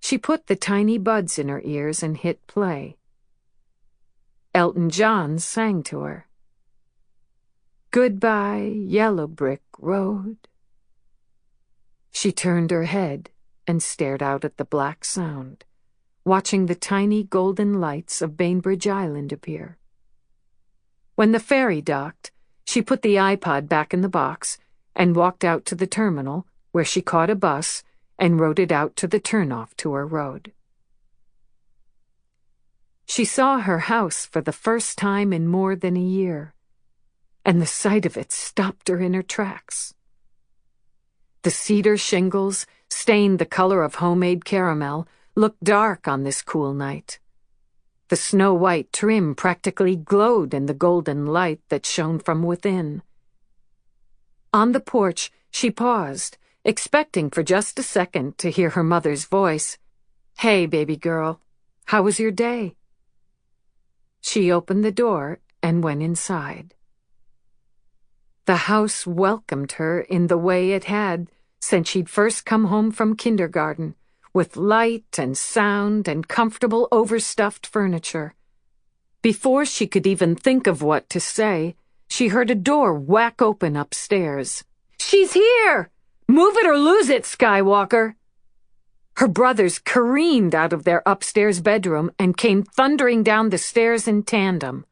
She put the tiny buds in her ears and hit play. Elton John sang to her. "Goodbye, Yellow Brick Road." She turned her head and stared out at the black sound, watching the tiny golden lights of Bainbridge Island appear. When the ferry docked, she put the iPod back in the box and walked out to the terminal, where she caught a bus and rode it out to the turnoff to her road. She saw her house for the first time in more than a year, and the sight of it stopped her in her tracks. The cedar shingles, stained the color of homemade caramel, looked dark on this cool night. The snow-white trim practically glowed in the golden light that shone from within. On the porch, she paused, expecting for just a second to hear her mother's voice. "Hey, baby girl, how was your day?" She opened the door and went inside. The house welcomed her in the way it had since she'd first come home from kindergarten, with light and sound and comfortable overstuffed furniture. Before she could even think of what to say, she heard a door whack open upstairs. "She's here! Move it or lose it, Skywalker!" Her brothers careened out of their upstairs bedroom and came thundering down the stairs in tandem.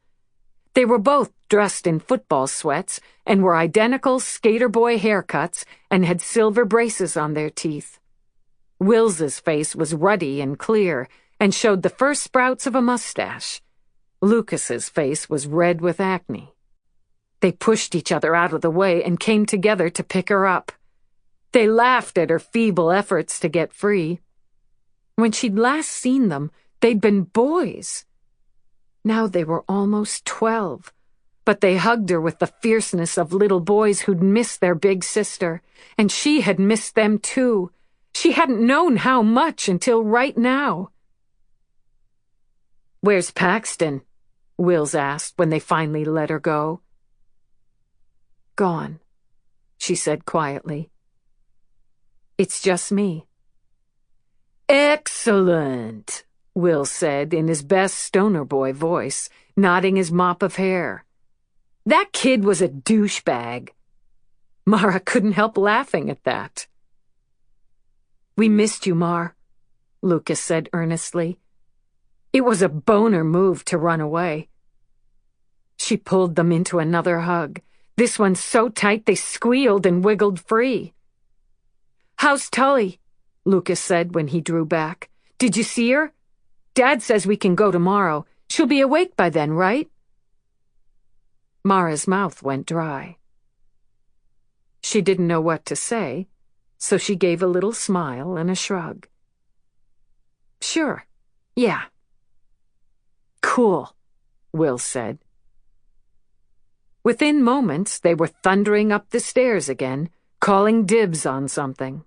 They were both dressed in football sweats and were identical skater boy haircuts and had silver braces on their teeth. Wills's face was ruddy and clear and showed the first sprouts of a mustache. Lucas's face was red with acne. They pushed each other out of the way and came together to pick her up. They laughed at her feeble efforts to get free. When she'd last seen them, they'd been boys. Now they were almost 12, but they hugged her with the fierceness of little boys who'd missed their big sister, and she had missed them too. She hadn't known how much until right now. "Where's Paxton?" Wills asked when they finally let her go. "Gone," she said quietly. "It's just me." "Excellent," Will said in his best stoner boy voice, nodding his mop of hair. "That kid was a douchebag." Mara couldn't help laughing at that. "We missed you, Mar," Lucas said earnestly. "It was a boner move to run away." She pulled them into another hug, this one so tight they squealed and wiggled free. "How's Tully?" Lucas said when he drew back. "Did you see her? Dad says we can go tomorrow. She'll be awake by then, right?" Mara's mouth went dry. She didn't know what to say, so she gave a little smile and a shrug. "Sure, yeah." "Cool," Will said. Within moments, they were thundering up the stairs again, calling dibs on something.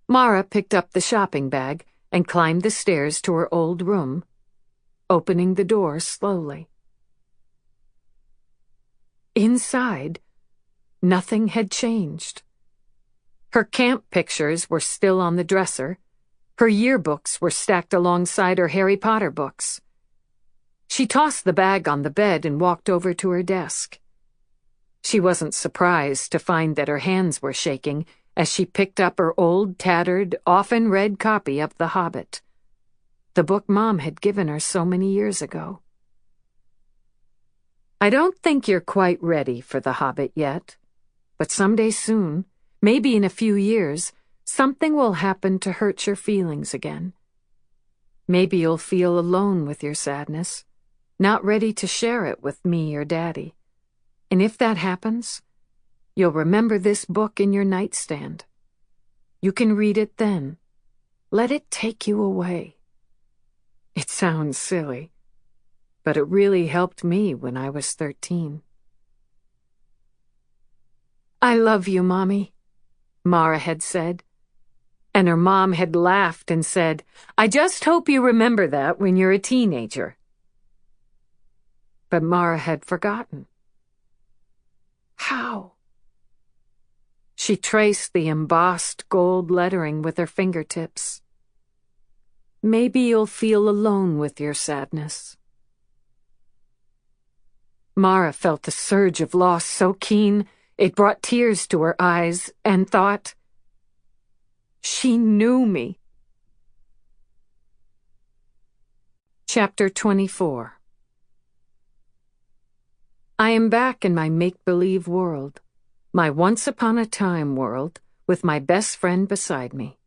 Mara picked up the shopping bag and climbed the stairs to her old room, opening the door slowly. Inside, nothing had changed. Her camp pictures were still on the dresser. Her yearbooks were stacked alongside her Harry Potter books. She tossed the bag on the bed and walked over to her desk. She wasn't surprised to find that her hands were shaking as she picked up her old, tattered, often-read copy of The Hobbit, the book Mom had given her so many years ago. "I don't think you're quite ready for The Hobbit yet, but someday soon, maybe in a few years, something will happen to hurt your feelings again. Maybe you'll feel alone with your sadness, not ready to share it with me or Daddy. And if that happens, you'll remember this book in your nightstand. You can read it then. Let it take you away." It sounds silly, but it really helped me when I was 13. "I love you, Mommy," Mara had said. And her mom had laughed and said, "I just hope you remember that when you're a teenager." But Mara had forgotten. How? She traced the embossed gold lettering with her fingertips. "Maybe you'll feel alone with your sadness." Mara felt a surge of loss so keen it brought tears to her eyes and thought, she knew me. Chapter 24. I am back in my make-believe world, my once-upon-a-time world, with my best friend beside me.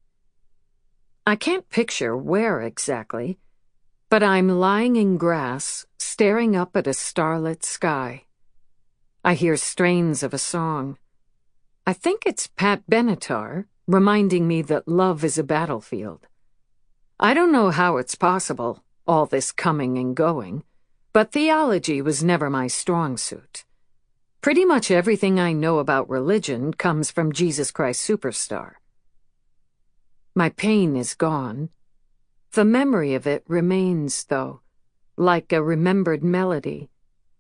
I can't picture where exactly, but I'm lying in grass, staring up at a starlit sky. I hear strains of a song. I think it's Pat Benatar, reminding me that love is a battlefield. I don't know how it's possible, all this coming and going, but theology was never my strong suit. Pretty much everything I know about religion comes from Jesus Christ Superstar. My pain is gone. The memory of it remains, though, like a remembered melody,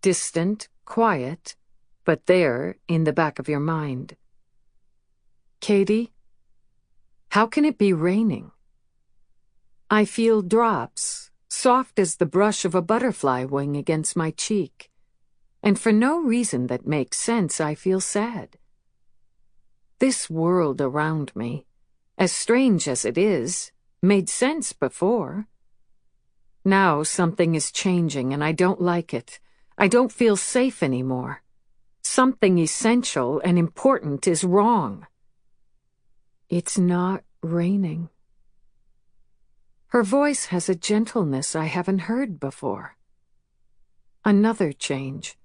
distant, quiet, but there in the back of your mind. Katie, how can it be raining? I feel drops, soft as the brush of a butterfly wing against my cheek, and for no reason that makes sense, I feel sad. This world around me, as strange as it is, made sense before. Now something is changing and I don't like it. I don't feel safe anymore. Something essential and important is wrong. It's not raining. Her voice has a gentleness I haven't heard before. Another change.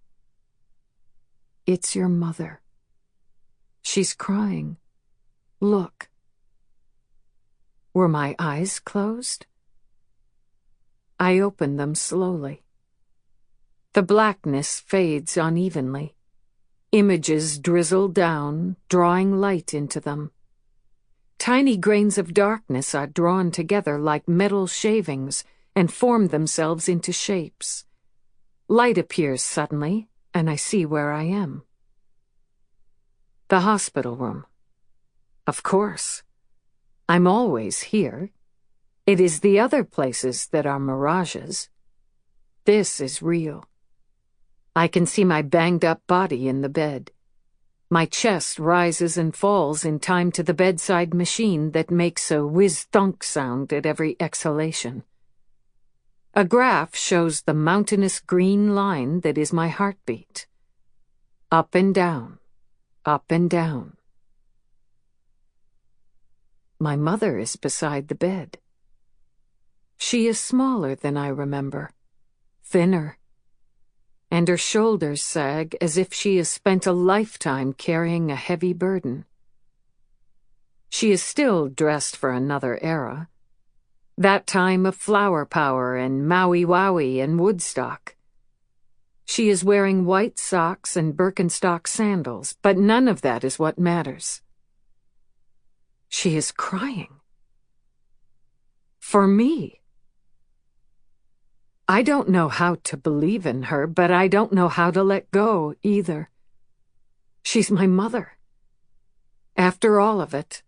It's your mother. She's crying. Look. Were my eyes closed? I open them slowly. The blackness fades unevenly. Images drizzle down, drawing light into them. Tiny grains of darkness are drawn together like metal shavings and form themselves into shapes. Light appears suddenly, and I see where I am. The hospital room. Of course. I'm always here. It is the other places that are mirages. This is real. I can see my banged-up body in the bed. My chest rises and falls in time to the bedside machine that makes a whiz-thunk sound at every exhalation. A graph shows the mountainous green line that is my heartbeat. Up and down, up and down. My mother is beside the bed. She is smaller than I remember, thinner, and her shoulders sag as if she has spent a lifetime carrying a heavy burden. She is still dressed for another era, that time of flower power and Maui Wowie and Woodstock. She is wearing white socks and Birkenstock sandals, but none of that is what matters. She is crying. For me. I don't know how to believe in her, but I don't know how to let go either. She's my mother. After all of it,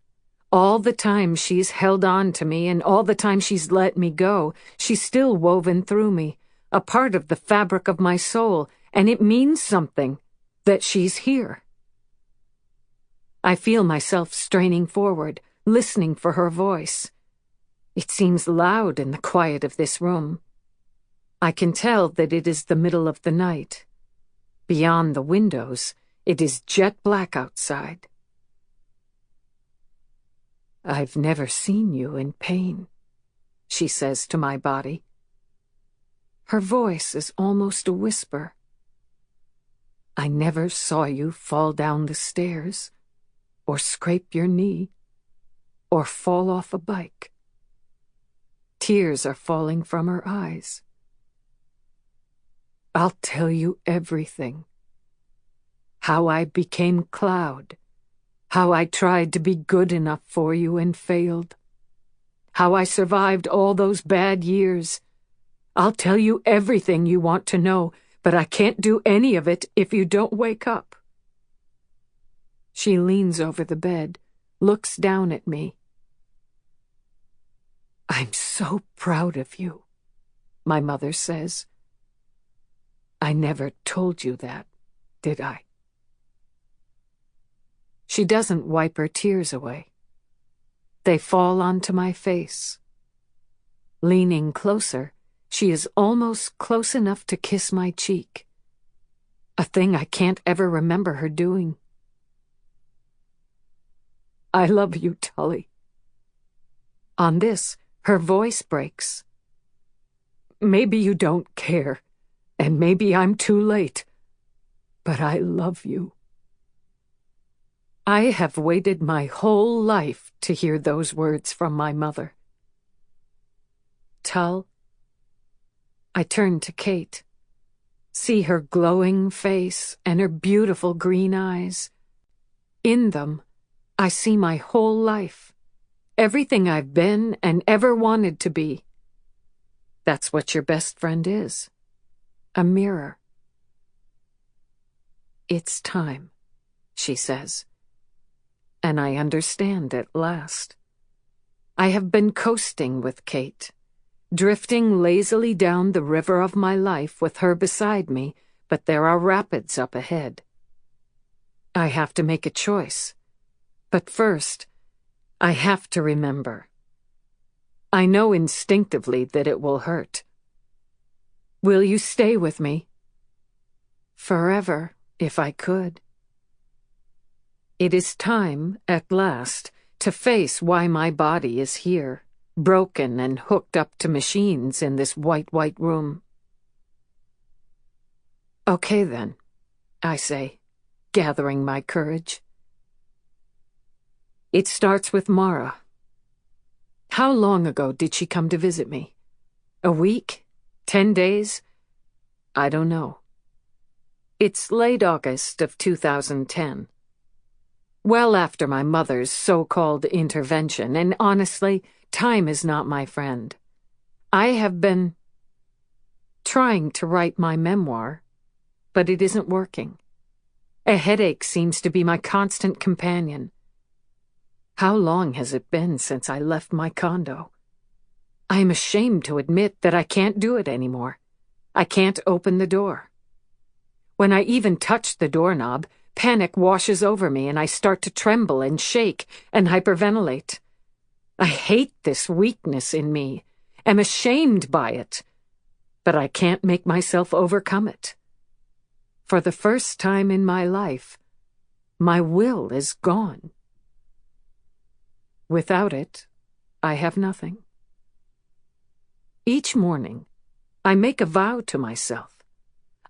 all the time she's held on to me and all the time she's let me go, she's still woven through me, a part of the fabric of my soul, and it means something that she's here. I feel myself straining forward, listening for her voice. It seems loud in the quiet of this room. I can tell that it is the middle of the night. Beyond the windows, it is jet black outside. I've never seen you in pain, she says to my body. Her voice is almost a whisper. I never saw you fall down the stairs, or scrape your knee, or fall off a bike. Tears are falling from her eyes. I'll tell you everything. How I became Cloud. How I tried to be good enough for you and failed. How I survived all those bad years. I'll tell you everything you want to know, but I can't do any of it if you don't wake up. She leans over the bed, looks down at me. I'm so proud of you, my mother says. I never told you that, did I? She doesn't wipe her tears away. They fall onto my face. Leaning closer, she is almost close enough to kiss my cheek. A thing I can't ever remember her doing. I love you, Tully. On this, her voice breaks. Maybe you don't care. And maybe I'm too late, but I love you. I have waited my whole life to hear those words from my mother. Tull. I turn to Kate, see her glowing face and her beautiful green eyes. In them, I see my whole life, everything I've been and ever wanted to be. That's what your best friend is. A mirror. It's time, she says. And I understand at last. I have been coasting with Kate, drifting lazily down the river of my life with her beside me, but there are rapids up ahead. I have to make a choice. But first, I have to remember. I know instinctively that it will hurt. Will you stay with me? Forever, if I could. It is time, at last, to face why my body is here, broken and hooked up to machines in this white room. Okay then, I say, gathering my courage. It starts with Mara. How long ago did she come to visit me? A week? 10 days? I don't know. It's late August of 2010. Well after my mother's so-called intervention, and honestly, time is not my friend. I have been trying to write my memoir, but it isn't working. A headache seems to be my constant companion. How long has it been since I left my condo? I am ashamed to admit that I can't do it anymore. I can't open the door. When I even touch the doorknob, Panic washes over me and I start to tremble and shake and hyperventilate. I hate this weakness in me, am ashamed by it, but I can't make myself overcome it. For the first time in my life, my will is gone. Without it, I have nothing. Each morning, I make a vow to myself.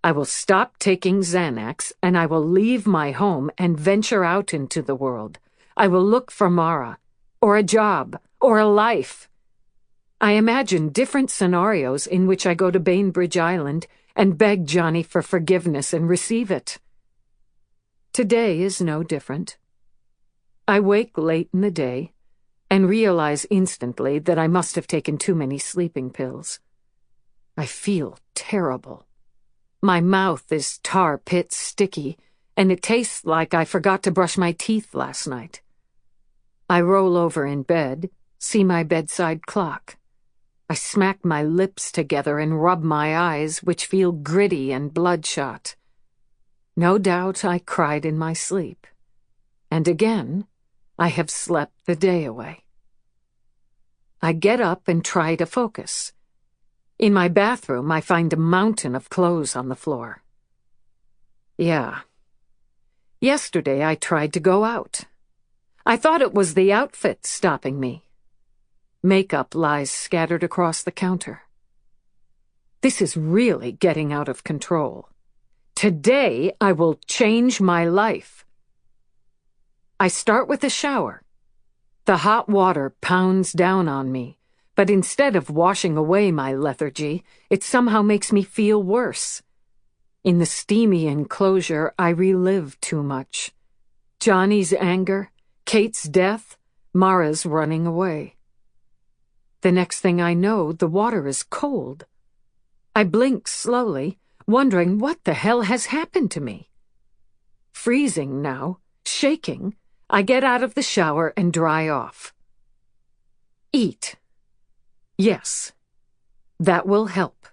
I will stop taking Xanax and I will leave my home and venture out into the world. I will look for Mara, or a job, or a life. I imagine different scenarios in which I go to Bainbridge Island and beg Johnny for forgiveness and receive it. Today is no different. I wake late in the day and realize instantly that I must have taken too many sleeping pills. I feel terrible. My mouth is tar pit sticky, and it tastes like I forgot to brush my teeth last night. I roll over in bed, see my bedside clock. I smack my lips together and rub my eyes, which feel gritty and bloodshot. No doubt I cried in my sleep. And again, I have slept the day away. I get up and try to focus. In my bathroom, I find a mountain of clothes on the floor. Yeah. Yesterday I tried to go out. I thought it was the outfit stopping me. Makeup lies scattered across the counter. This is really getting out of control. Today I will change my life. I start with a shower. The hot water pounds down on me, but instead of washing away my lethargy, it somehow makes me feel worse. In the steamy enclosure, I relive too much. Johnny's anger, Kate's death, Mara's running away. The next thing I know, the water is cold. I blink slowly, wondering what the hell has happened to me. Freezing now, shaking, I get out of the shower and dry off. Eat. Yes, that will help.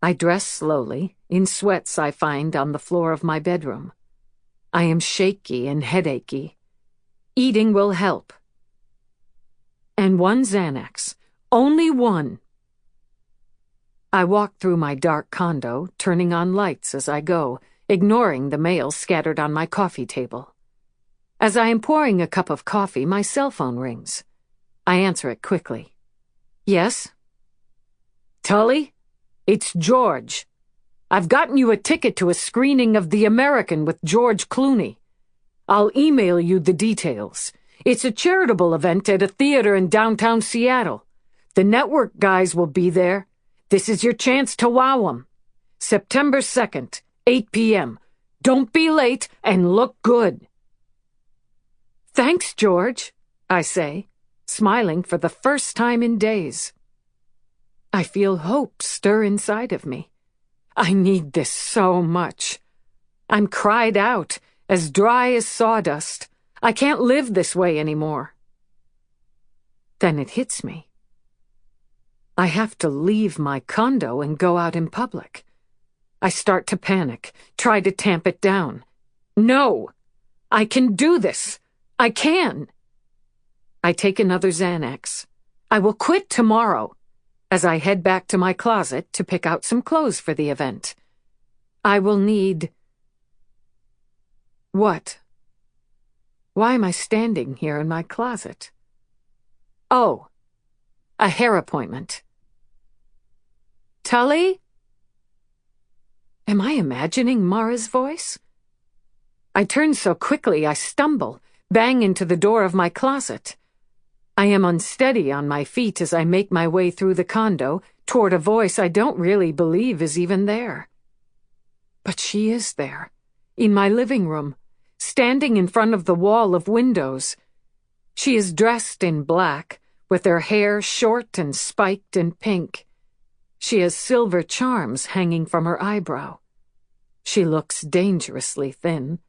I dress slowly, in sweats I find on the floor of my bedroom. I am shaky and headachy. Eating will help. And one Xanax. Only one. I walk through my dark condo, turning on lights as I go, ignoring the mail scattered on my coffee table. As I am pouring a cup of coffee, my cell phone rings. I answer it quickly. Yes? Tully? It's George. I've gotten you a ticket to a screening of The American with George Clooney. I'll email you the details. It's a charitable event at a theater in downtown Seattle. The network guys will be there. This is your chance to wow 'em. September 2nd, 8 p.m. Don't be late and look good. Thanks, George, I say, smiling for the first time in days. I feel hope stir inside of me. I need this so much. I'm cried out, as dry as sawdust. I can't live this way anymore. Then it hits me. I have to leave my condo and go out in public. I start to panic, try to tamp it down. No! I can do this! I can! I take another Xanax. I will quit tomorrow, as I head back to my closet to pick out some clothes for the event. I will need... What? Why am I standing here in my closet? Oh, a hair appointment. Tully? Am I imagining Mara's voice? I turn so quickly I stumble, bang into the door of my closet. I am unsteady on my feet as I make my way through the condo toward a voice I don't really believe is even there. But she is there, in my living room, standing in front of the wall of windows. She is dressed in black, with her hair short and spiked and pink. She has silver charms hanging from her eyebrow. She looks dangerously thin.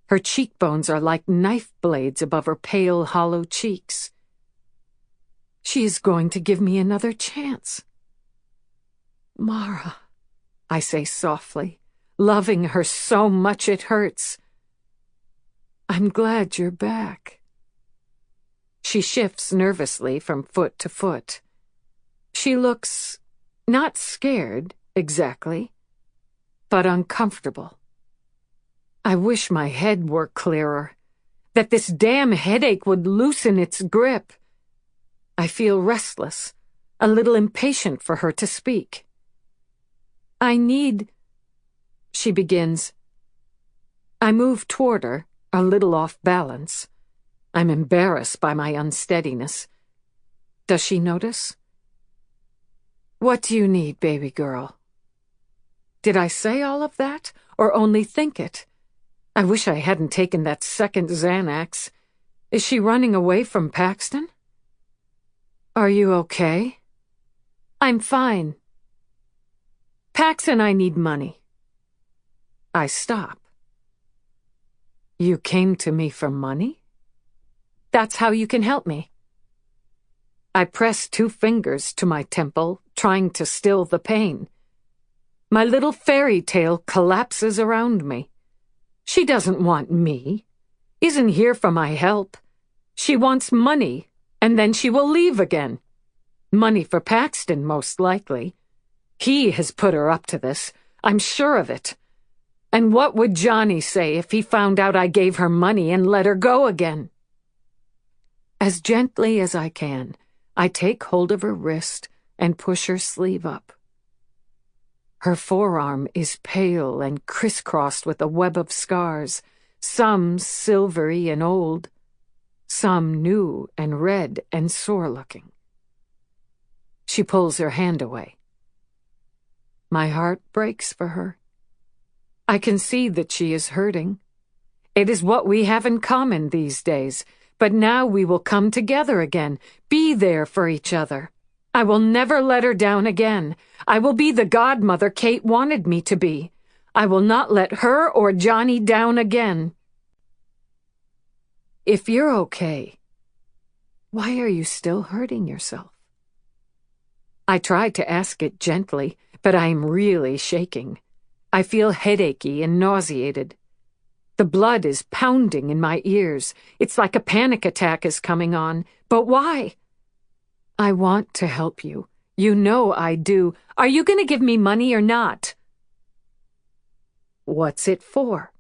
Her cheekbones are like knife blades above her pale, hollow cheeks. She is going to give me another chance. Mara, I say softly, loving her so much it hurts. I'm glad you're back. She shifts nervously from foot to foot. She looks not scared, exactly, but uncomfortable. I wish my head were clearer, that this damn headache would loosen its grip. I feel restless, a little impatient for her to speak. She begins. I move toward her, a little off balance. I'm embarrassed by my unsteadiness. Does she notice? What do you need, baby girl? Did I say all of that, or only think it? I wish I hadn't taken that second Xanax. Is she running away from Paxton? Are you okay? I'm fine. Pax and I need money. I stop. You came to me for money? That's how you can help me. I press 2 fingers to my temple, trying to still the pain. My little fairy tale collapses around me. She doesn't want me, isn't here for my help. She wants money, and then she will leave again. Money for Paxton, most likely. He has put her up to this, I'm sure of it. And what would Johnny say if he found out I gave her money and let her go again? As gently as I can, I take hold of her wrist and push her sleeve up. Her forearm is pale and crisscrossed with a web of scars, some silvery and old, some new and red and sore-looking. She pulls her hand away. My heart breaks for her. I can see that she is hurting. It is what we have in common these days, but now we will come together again, be there for each other. I will never let her down again. I will be the godmother Kate wanted me to be. I will not let her or Johnny down again. If you're okay, why are you still hurting yourself? I try to ask it gently, but I am really shaking. I feel headachy and nauseated. The blood is pounding in my ears. It's like a panic attack is coming on. But why? I want to help you. You know I do. Are you going to give me money or not? What's it for?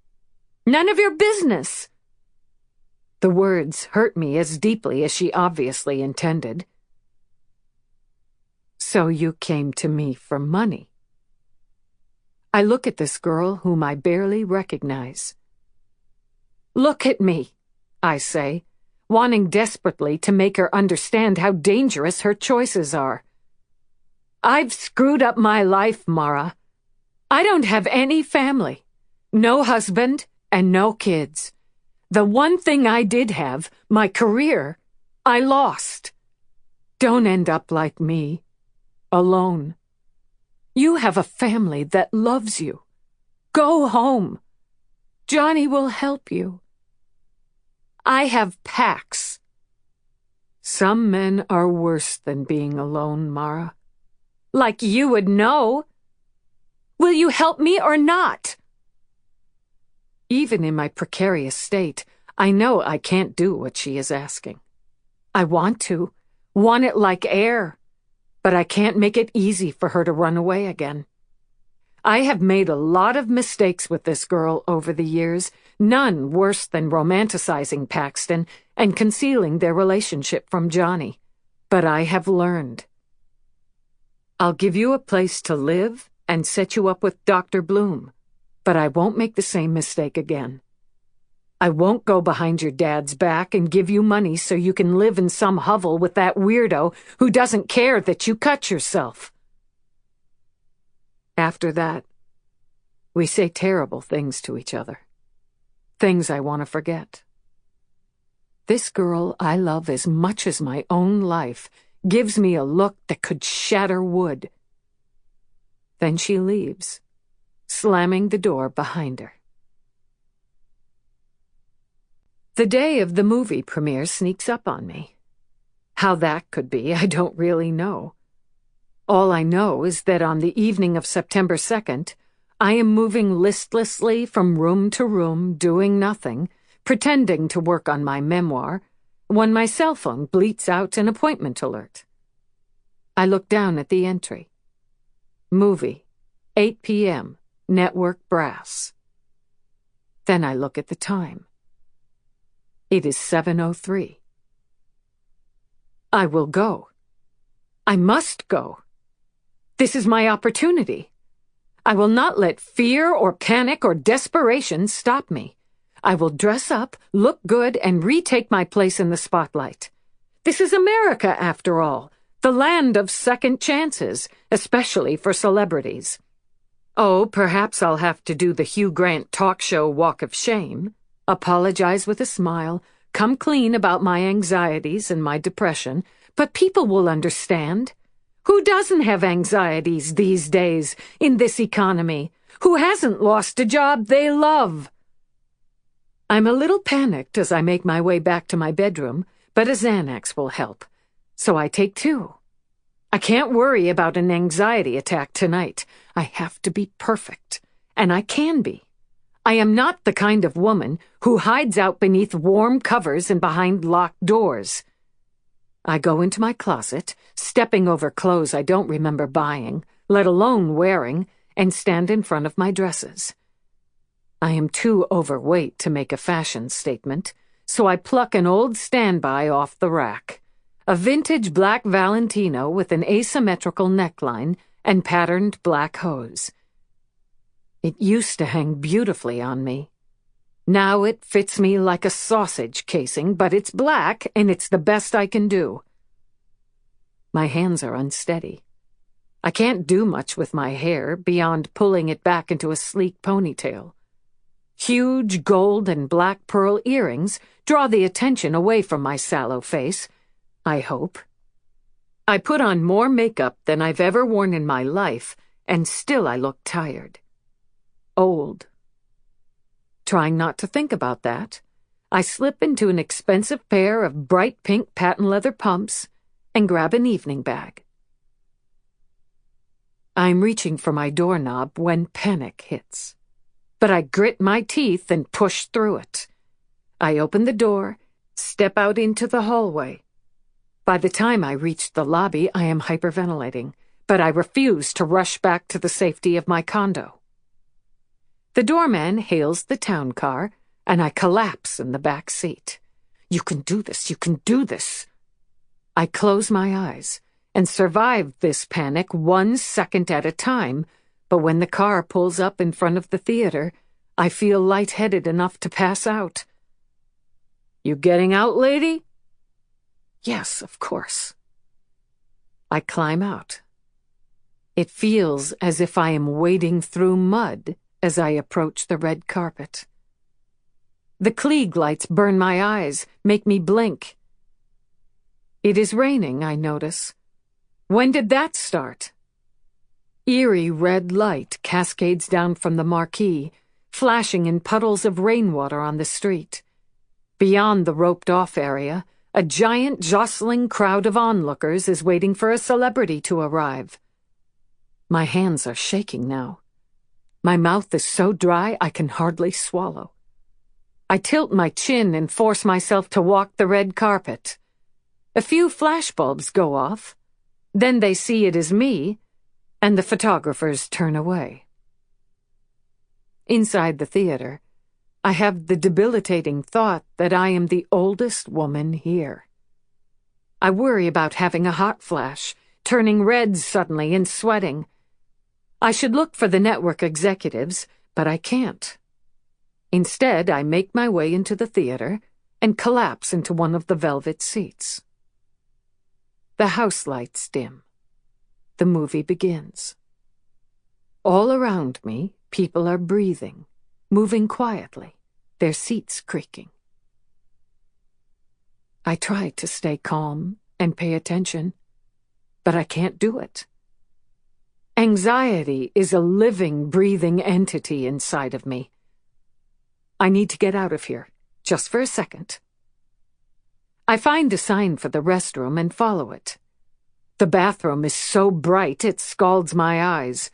None of your business. The words hurt me as deeply as she obviously intended. So you came to me for money. I look at this girl whom I barely recognize. Look at me, I say, wanting desperately to make her understand how dangerous her choices are. I've screwed up my life, Mara. I don't have any family, no husband, and no kids. The one thing I did have, my career, I lost. Don't end up like me, alone. You have a family that loves you. Go home. Johnny will help you. I have Pax. Some men are worse than being alone, Mara. Like you would know. Will you help me or not? Even in my precarious state, I know I can't do what she is asking. I want it like air, but I can't make it easy for her to run away again. I have made a lot of mistakes with this girl over the years, none worse than romanticizing Paxton and concealing their relationship from Johnny. But I have learned. I'll give you a place to live and set you up with Dr. Bloom, but I won't make the same mistake again. I won't go behind your dad's back and give you money so you can live in some hovel with that weirdo who doesn't care that you cut yourself. After that, we say terrible things to each other. Things I want to forget. This girl I love as much as my own life gives me a look that could shatter wood. Then she leaves, slamming the door behind her. The day of the movie premiere sneaks up on me. How that could be, I don't really know. All I know is that on the evening of September 2nd, I am moving listlessly from room to room, doing nothing, pretending to work on my memoir, when my cell phone bleats out an appointment alert. I look down at the entry. Movie, 8 p.m., Network Brass. Then I look at the time. It is 7:03. I will go. I must go. This is my opportunity. I will not let fear or panic or desperation stop me. I will dress up, look good, and retake my place in the spotlight. This is America, after all, the land of second chances, especially for celebrities. Oh, perhaps I'll have to do the Hugh Grant talk show walk of shame, apologize with a smile, come clean about my anxieties and my depression, but people will understand. Who doesn't have anxieties these days, in this economy? Who hasn't lost a job they love? I'm a little panicked as I make my way back to my bedroom, but a Xanax will help. So I take 2. I can't worry about an anxiety attack tonight. I have to be perfect. And I can be. I am not the kind of woman who hides out beneath warm covers and behind locked doors. I go into my closet, stepping over clothes I don't remember buying, let alone wearing, and stand in front of my dresses. I am too overweight to make a fashion statement, so I pluck an old standby off the rack. A vintage black Valentino with an asymmetrical neckline and patterned black hose. It used to hang beautifully on me. Now it fits me like a sausage casing, but it's black and it's the best I can do. My hands are unsteady. I can't do much with my hair beyond pulling it back into a sleek ponytail. Huge gold and black pearl earrings draw the attention away from my sallow face, I hope. I put on more makeup than I've ever worn in my life, and still I look tired. Old. Trying not to think about that, I slip into an expensive pair of bright pink patent leather pumps and grab an evening bag. I'm reaching for my doorknob when panic hits, but I grit my teeth and push through it. I open the door, step out into the hallway. By the time I reach the lobby, I am hyperventilating, but I refuse to rush back to the safety of my condo. The doorman hails the town car, and I collapse in the back seat. You can do this, you can do this. I close my eyes and survive this panic 1 second at a time, but when the car pulls up in front of the theater, I feel lightheaded enough to pass out. You getting out, lady? Yes, of course. I climb out. It feels as if I am wading through mud as I approach the red carpet. The Klieg lights burn my eyes, make me blink. It is raining, I notice. When did that start? Eerie red light cascades down from the marquee, flashing in puddles of rainwater on the street. Beyond the roped-off area, a giant jostling crowd of onlookers is waiting for a celebrity to arrive. My hands are shaking now. My mouth is so dry I can hardly swallow. I tilt my chin and force myself to walk the red carpet. A few flashbulbs go off. Then they see it is me, and the photographers turn away. Inside the theater, I have the debilitating thought that I am the oldest woman here. I worry about having a hot flash, turning red suddenly and sweating. I should look for the network executives, but I can't. Instead, I make my way into the theater and collapse into one of the velvet seats. The house lights dim. The movie begins. All around me, people are breathing, moving quietly, their seats creaking. I try to stay calm and pay attention, but I can't do it. Anxiety is a living, breathing entity inside of me. I need to get out of here, just for a second. I find a sign for the restroom and follow it. The bathroom is so bright it scalds my eyes.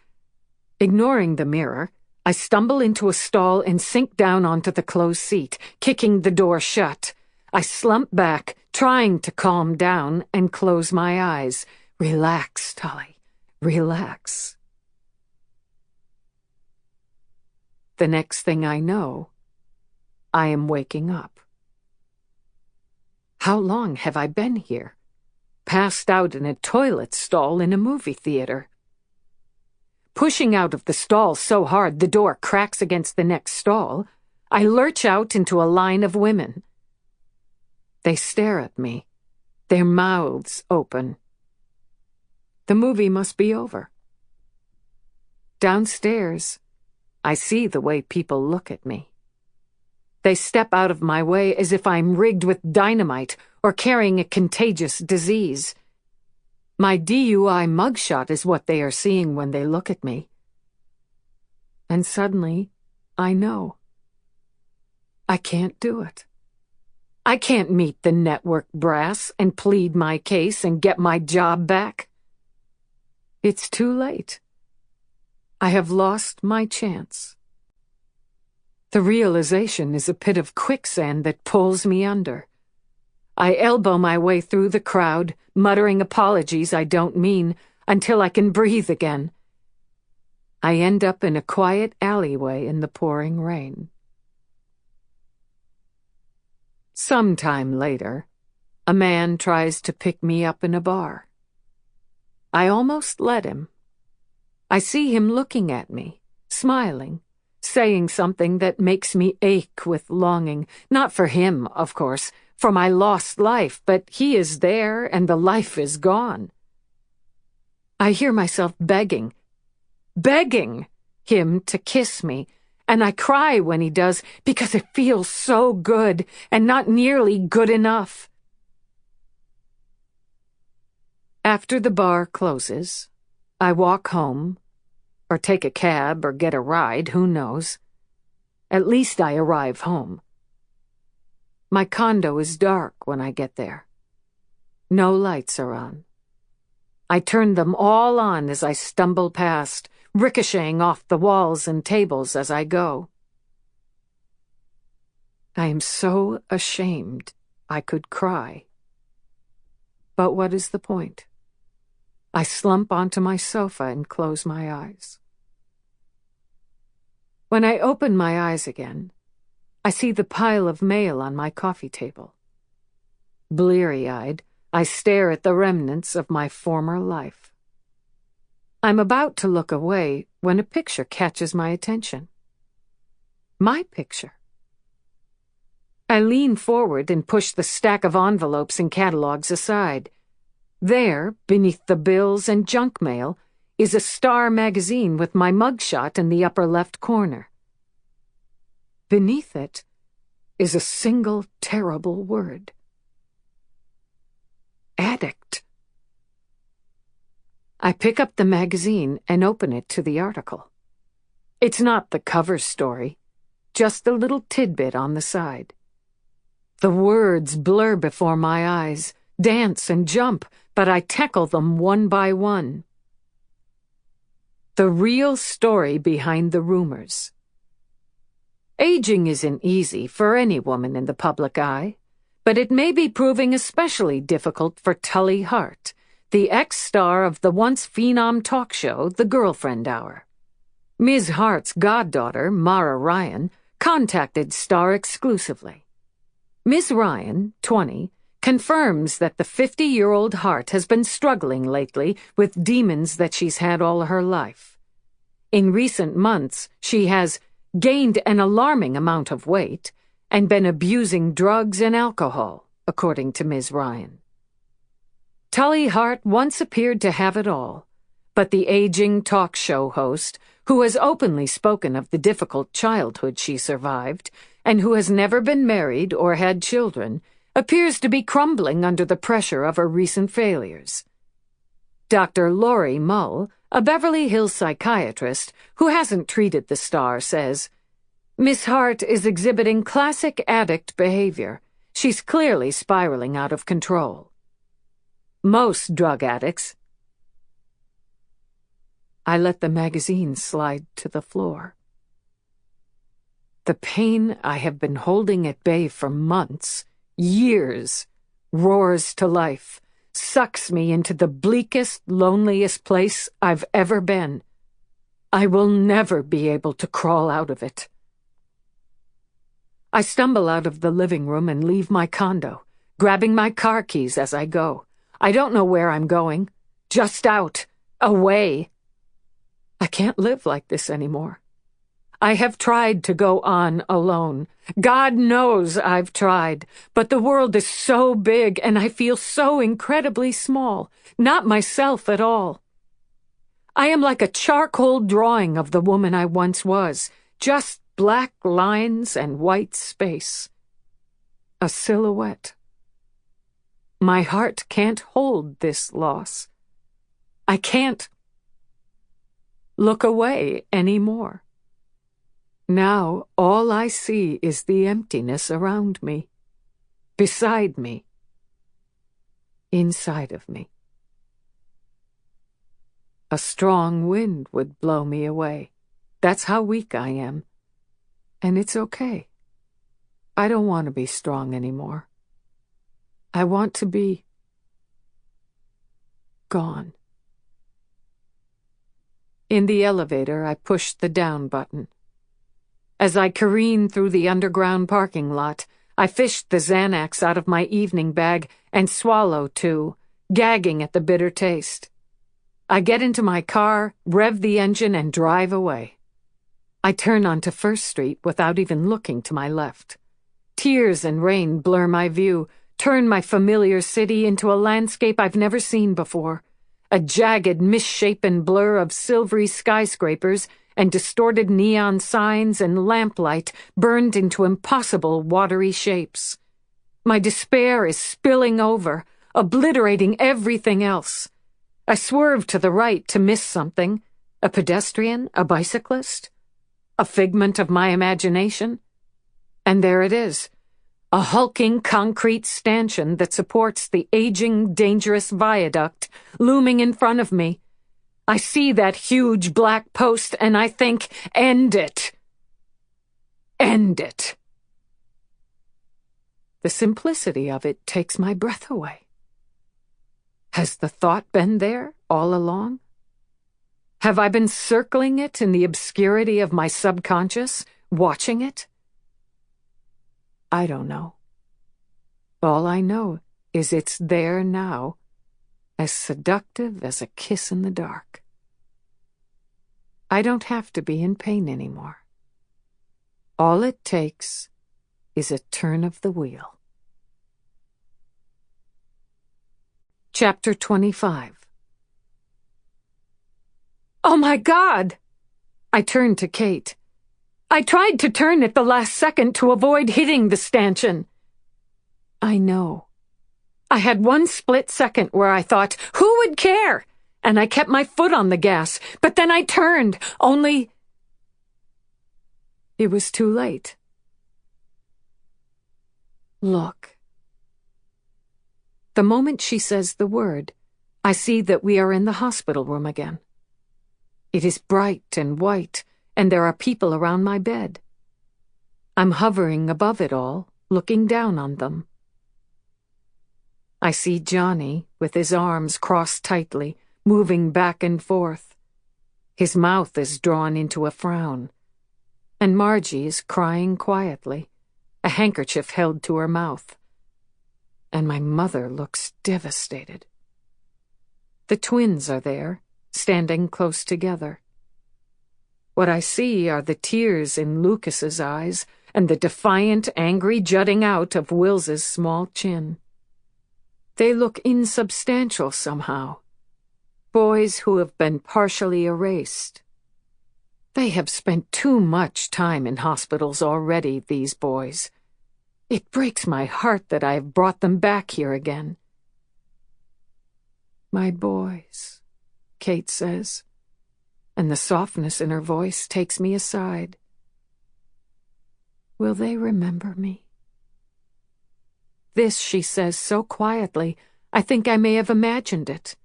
Ignoring the mirror, I stumble into a stall and sink down onto the closed seat, kicking the door shut. I slump back, trying to calm down and close my eyes. Relax, Tully. Relax. The next thing I know, I am waking up. How long have I been here? Passed out in a toilet stall in a movie theater. Pushing out of the stall so hard the door cracks against the next stall, I lurch out into a line of women. They stare at me, their mouths open. The movie must be over. Downstairs, I see the way people look at me. They step out of my way as if I'm rigged with dynamite or carrying a contagious disease. My DUI mugshot is what they are seeing when they look at me. And suddenly, I know. I can't do it. I can't meet the network brass and plead my case and get my job back. It's too late. I have lost my chance. The realization is a pit of quicksand that pulls me under. I elbow my way through the crowd, muttering apologies I don't mean, until I can breathe again. I end up in a quiet alleyway in the pouring rain. Sometime later, a man tries to pick me up in a bar. I almost let him. I see him looking at me, smiling, saying something that makes me ache with longing, not for him, of course, for my lost life, but he is there and the life is gone. I hear myself begging him to kiss me, and I cry when he does because it feels so good and not nearly good enough. After the bar closes, I walk home, or take a cab or get a ride, who knows. At least I arrive home. My condo is dark when I get there. No lights are on. I turn them all on as I stumble past, ricocheting off the walls and tables as I go. I am so ashamed I could cry. But what is the point? I slump onto my sofa and close my eyes. When I open my eyes again, I see the pile of mail on my coffee table. Bleary-eyed, I stare at the remnants of my former life. I'm about to look away when a picture catches my attention. My picture. I lean forward and push the stack of envelopes and catalogs aside. There, beneath the bills and junk mail, is a Star magazine with my mugshot in the upper left corner. Beneath it is a single terrible word. Addict. I pick up the magazine and open it to the article. It's not the cover story, just a little tidbit on the side. The words blur before my eyes, dance and jump, but I tackle them one by one. The real story behind the rumors. Aging isn't easy for any woman in the public eye, but it may be proving especially difficult for Tully Hart, the ex-star of the once phenom talk show, The Girlfriend Hour. Ms. Hart's goddaughter, Mara Ryan, contacted Star exclusively. Ms. Ryan, 20, confirms that the 50-year-old Hart has been struggling lately with demons that she's had all her life. In recent months, she has gained an alarming amount of weight and been abusing drugs and alcohol, according to Ms. Ryan. Tully Hart once appeared to have it all, but the aging talk show host, who has openly spoken of the difficult childhood she survived, and who has never been married or had children, appears to be crumbling under the pressure of her recent failures. Dr. Lori Mull, a Beverly Hills psychiatrist who hasn't treated the Star, says, Miss Hart is exhibiting classic addict behavior. She's clearly spiraling out of control. Most drug addicts. I let the magazine slide to the floor. The pain I have been holding at bay for months, years, roars to life, sucks me into the bleakest, loneliest place I've ever been. I will never be able to crawl out of it. I stumble out of the living room and leave my condo, grabbing my car keys as I go. I don't know where I'm going. Just out. Away. I can't live like this anymore. I have tried to go on alone. God knows I've tried, but the world is so big and I feel so incredibly small, not myself at all. I am like a charcoal drawing of the woman I once was, just black lines and white space. A silhouette. My heart can't hold this loss. I can't look away anymore. Now all I see is the emptiness around me, beside me, inside of me. A strong wind would blow me away. That's how weak I am. And it's okay. I don't want to be strong anymore. I want to be gone. In the elevator, I pushed the down button. As I careened through the underground parking lot, I fished the Xanax out of my evening bag and swallowed two, gagging at the bitter taste. I get into my car, rev the engine, and drive away. I turn onto First Street without even looking to my left. Tears and rain blur my view, turn my familiar city into a landscape I've never seen before. A jagged, misshapen blur of silvery skyscrapers and distorted neon signs and lamplight burned into impossible watery shapes. My despair is spilling over, obliterating everything else. I swerve to the right to miss something. A pedestrian, a bicyclist, a figment of my imagination. And there it is, a hulking concrete stanchion that supports the aging, dangerous viaduct looming in front of me. I see that huge black post and I think, end it. End it. The simplicity of it takes my breath away. Has the thought been there all along? Have I been circling it in the obscurity of my subconscious, watching it? I don't know. All I know is it's there now, as seductive as a kiss in the dark. I don't have to be in pain anymore. All it takes is a turn of the wheel. Chapter 25. Oh my God! I turned to Kate. I tried to turn at the last second to avoid hitting the stanchion. I know. I had one split second where I thought, who would care? And I kept my foot on the gas, but then I turned, only... It was too late. Look. The moment she says the word, I see that we are in the hospital room again. It is bright and white, and there are people around my bed. I'm hovering above it all, looking down on them. I see Johnny, with his arms crossed tightly, moving back and forth. His mouth is drawn into a frown, and Margie is crying quietly, a handkerchief held to her mouth. And my mother looks devastated. The twins are there, standing close together. What I see are the tears in Lucas's eyes and the defiant, angry jutting out of Wills's small chin. They look insubstantial somehow. Boys who have been partially erased. They have spent too much time in hospitals already, these boys. It breaks my heart that I have brought them back here again. My boys, Kate says, and the softness in her voice takes me aside. Will they remember me? This she says so quietly, I think I may have imagined it.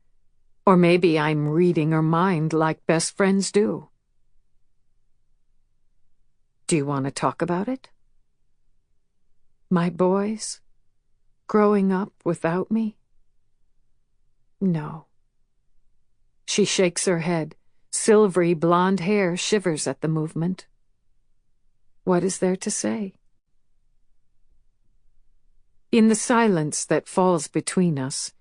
Or maybe I'm reading her mind like best friends do. Do you want to talk about it? My boys? Growing up without me? No. She shakes her head. Silvery blonde hair shivers at the movement. What is there to say? In the silence that falls between us,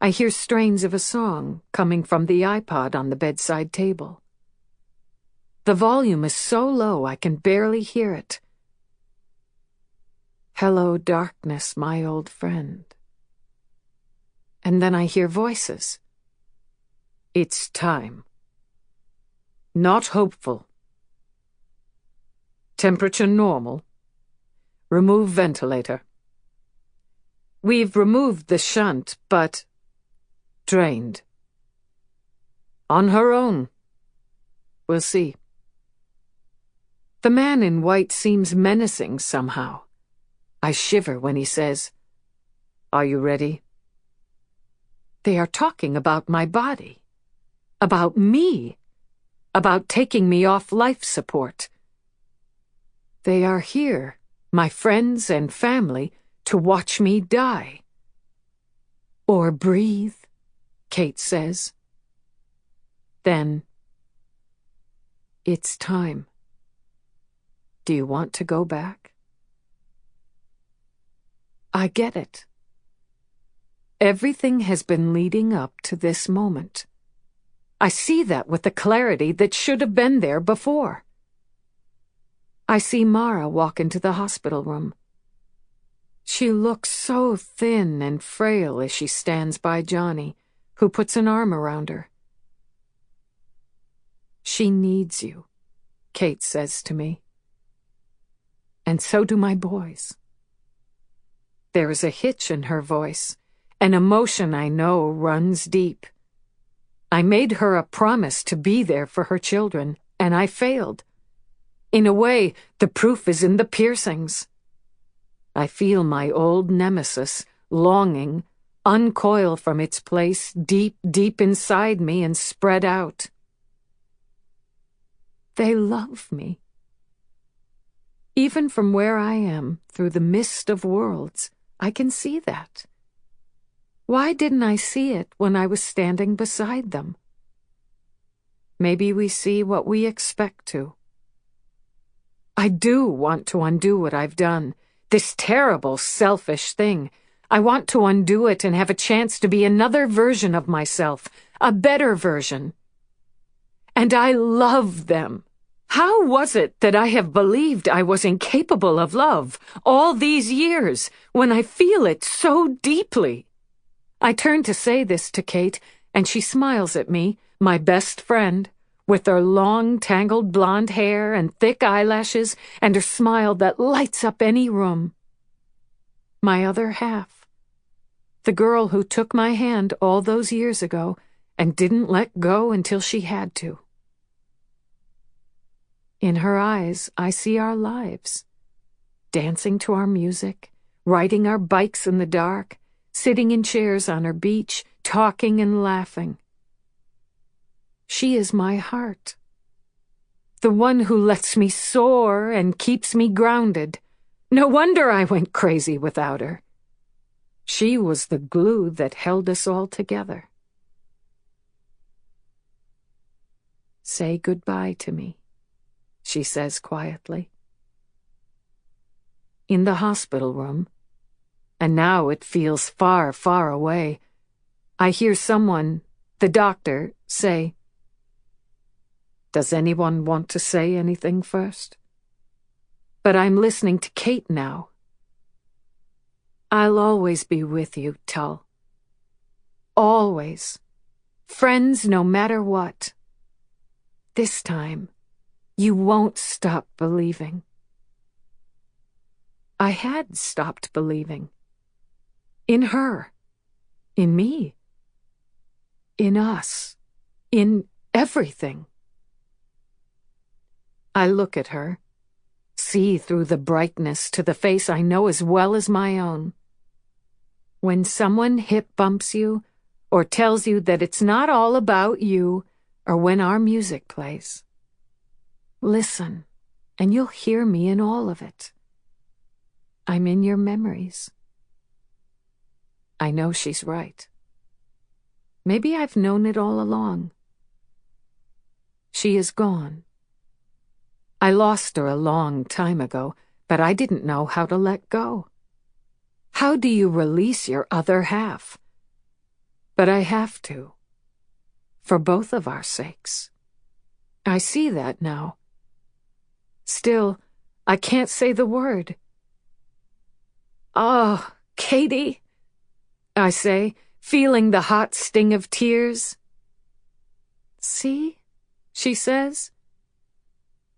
I hear strains of a song coming from the iPod on the bedside table. The volume is so low I can barely hear it. Hello, darkness, my old friend. And then I hear voices. It's time. Not hopeful. Temperature normal. Remove ventilator. We've removed the shunt, but drained. On her own. We'll see. The man in white seems menacing somehow. I shiver when he says, "Are you ready?" They are talking about my body. About me. About taking me off life support. They are here, my friends and family, to watch me die. Or breathe, Kate says. Then, it's time. Do you want to go back? I get it. Everything has been leading up to this moment. I see that with the clarity that should have been there before. I see Mara walk into the hospital room. She looks so thin and frail as she stands by Johnny, who puts an arm around her. She needs you, Kate says to me. And so do my boys. There is a hitch in her voice. An emotion I know runs deep. I made her a promise to be there for her children, and I failed. In a way, the proof is in the piercings. I feel my old nemesis, longing, uncoil from its place deep, deep inside me and spread out. They love me. Even from where I am, through the mist of worlds, I can see that. Why didn't I see it when I was standing beside them? Maybe we see what we expect to. I do want to undo what I've done, this terrible, selfish thing. I want to undo it and have a chance to be another version of myself, a better version. And I love them. How was it that I have believed I was incapable of love all these years when I feel it so deeply? I turn to say this to Kate, and she smiles at me, my best friend, with her long, tangled blonde hair and thick eyelashes and her smile that lights up any room. My other half. The girl who took my hand all those years ago and didn't let go until she had to. In her eyes, I see our lives. Dancing to our music, riding our bikes in the dark, sitting in chairs on her beach, talking and laughing. She is my heart. The one who lets me soar and keeps me grounded. No wonder I went crazy without her. She was the glue that held us all together. Say goodbye to me, she says quietly. In the hospital room, and now it feels far, far away, I hear someone, the doctor, say, "Does anyone want to say anything first?" But I'm listening to Kate now. I'll always be with you, Tull. Always. Friends no matter what. This time, you won't stop believing. I had stopped believing. In her. In me. In us. In everything. I look at her, see through the brightness to the face I know as well as my own. When someone hip bumps you, or tells you that it's not all about you, or when our music plays, listen and you'll hear me in all of it. I'm in your memories. I know she's right. Maybe I've known it all along. She is gone. I lost her a long time ago, but I didn't know how to let go. How do you release your other half? But I have to. For both of our sakes. I see that now. Still, I can't say the word. "Oh, Katie," I say, feeling the hot sting of tears. "See," she says,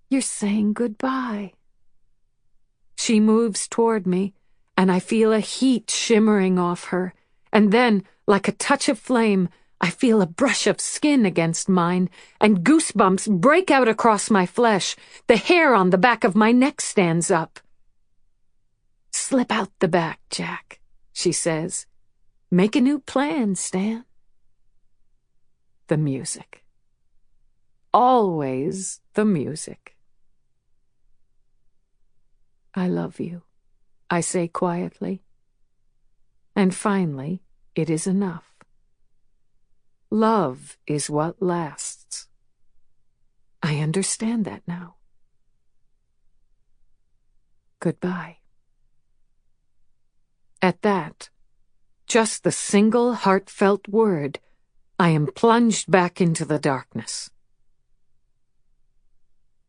"you're saying goodbye." She moves toward me, and I feel a heat shimmering off her, and then, like a touch of flame, I feel a brush of skin against mine, and goosebumps break out across my flesh. The hair on the back of my neck stands up. "Slip out the back, Jack," she says. "Make a new plan, Stan." The music. Always the music. "I love you," I say quietly. And finally, it is enough. Love is what lasts. I understand that now. Goodbye. At that, just the single heartfelt word, I am plunged back into the darkness.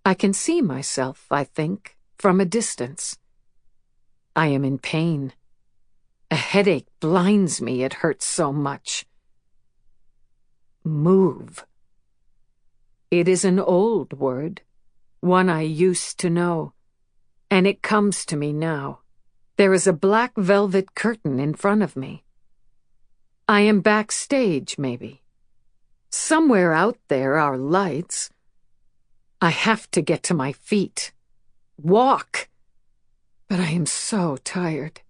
I can see myself, I think, from a distance. I am in pain. A headache blinds me, it hurts so much. Move. It is an old word, one I used to know, and it comes to me now. There is a black velvet curtain in front of me. I am backstage, maybe. Somewhere out there are lights. I have to get to my feet. Walk. But I am so tired.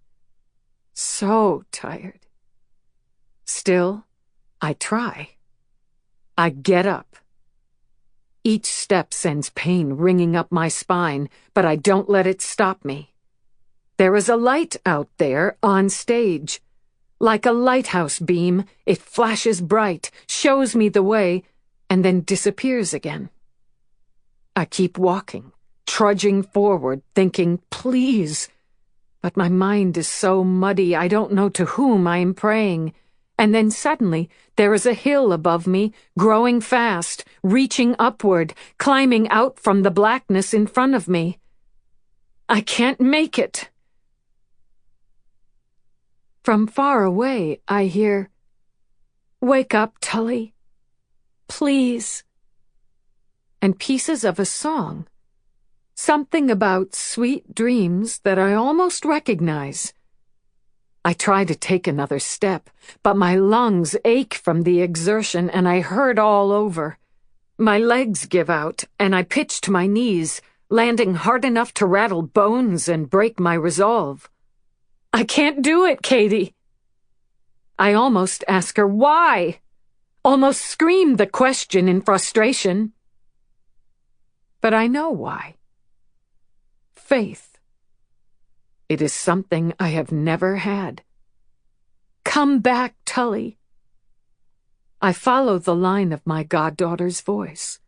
So tired. Still, I try. I get up. Each step sends pain ringing up my spine, but I don't let it stop me. There is a light out there on stage. Like a lighthouse beam, it flashes bright, shows me the way, and then disappears again. I keep walking, trudging forward, thinking, please. But my mind is so muddy I don't know to whom I am praying. And then suddenly, there is a hill above me, growing fast, reaching upward, climbing out from the blackness in front of me. I can't make it. From far away, I hear, "Wake up, Tully. Please." And pieces of a song. Something about sweet dreams that I almost recognize. I try to take another step, but my lungs ache from the exertion and I hurt all over. My legs give out, and I pitch to my knees, landing hard enough to rattle bones and break my resolve. "I can't do it, Katie." I almost ask her why, almost scream the question in frustration. But I know why. Faith. It is something I have never had. Come back, Tully. I follow the line of my goddaughter's voice.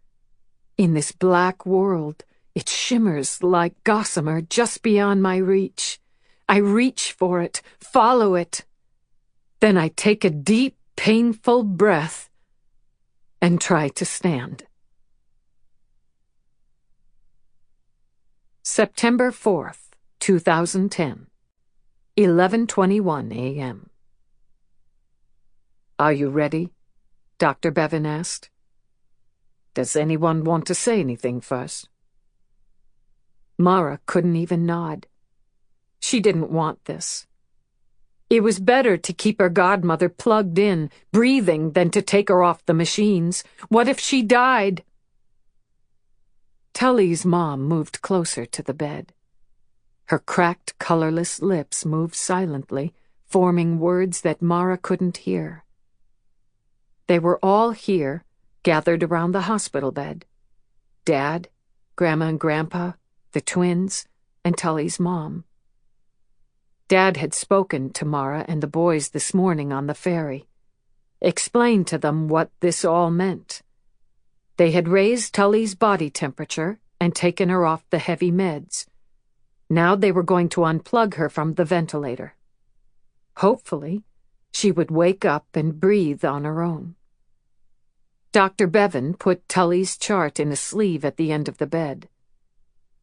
In this black world, it shimmers like gossamer just beyond my reach. I reach for it, follow it. Then I take a deep, painful breath and try to stand. September 4th, 2010, 11:21 a.m. "Are you ready?" Dr. Bevan asked. "Does anyone want to say anything first?" Mara couldn't even nod. She didn't want this. It was better to keep her godmother plugged in, breathing, than to take her off the machines. What if she died? Tully's mom moved closer to the bed. Her cracked, colorless lips moved silently, forming words that Mara couldn't hear. They were all here, gathered around the hospital bed. Dad, Grandma and Grandpa, the twins, and Tully's mom. Dad had spoken to Mara and the boys this morning on the ferry, explained to them what this all meant. They had raised Tully's body temperature and taken her off the heavy meds. Now they were going to unplug her from the ventilator. Hopefully, she would wake up and breathe on her own. Dr. Bevan put Tully's chart in a sleeve at the end of the bed.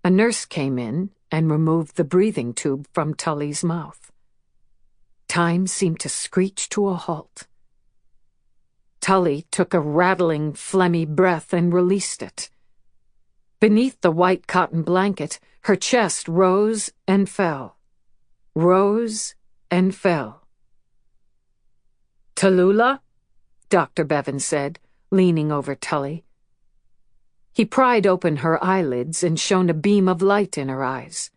A nurse came in and removed the breathing tube from Tully's mouth. Time seemed to screech to a halt. Tully took a rattling, phlegmy breath and released it. Beneath the white cotton blanket, her chest rose and fell. Rose and fell. "Tallulah?" Dr. Bevan said, leaning over Tully. He pried open her eyelids and shone a beam of light in her eyes.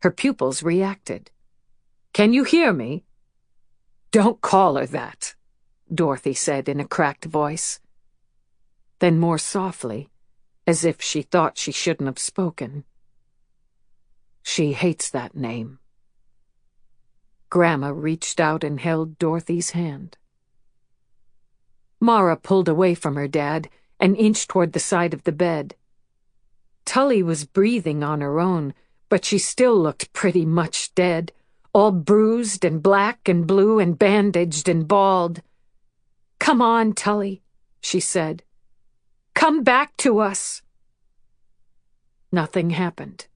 Her pupils reacted. "Can you hear me?" "Don't call her that," Dorothy said in a cracked voice. Then more softly, as if she thought she shouldn't have spoken, "She hates that name." Grandma reached out and held Dorothy's hand. Mara pulled away from her dad and inched toward the side of the bed. Tully was breathing on her own, but she still looked pretty much dead, all bruised and black and blue and bandaged and bald. "Come on, Tully," she said. "Come back to us." Nothing happened.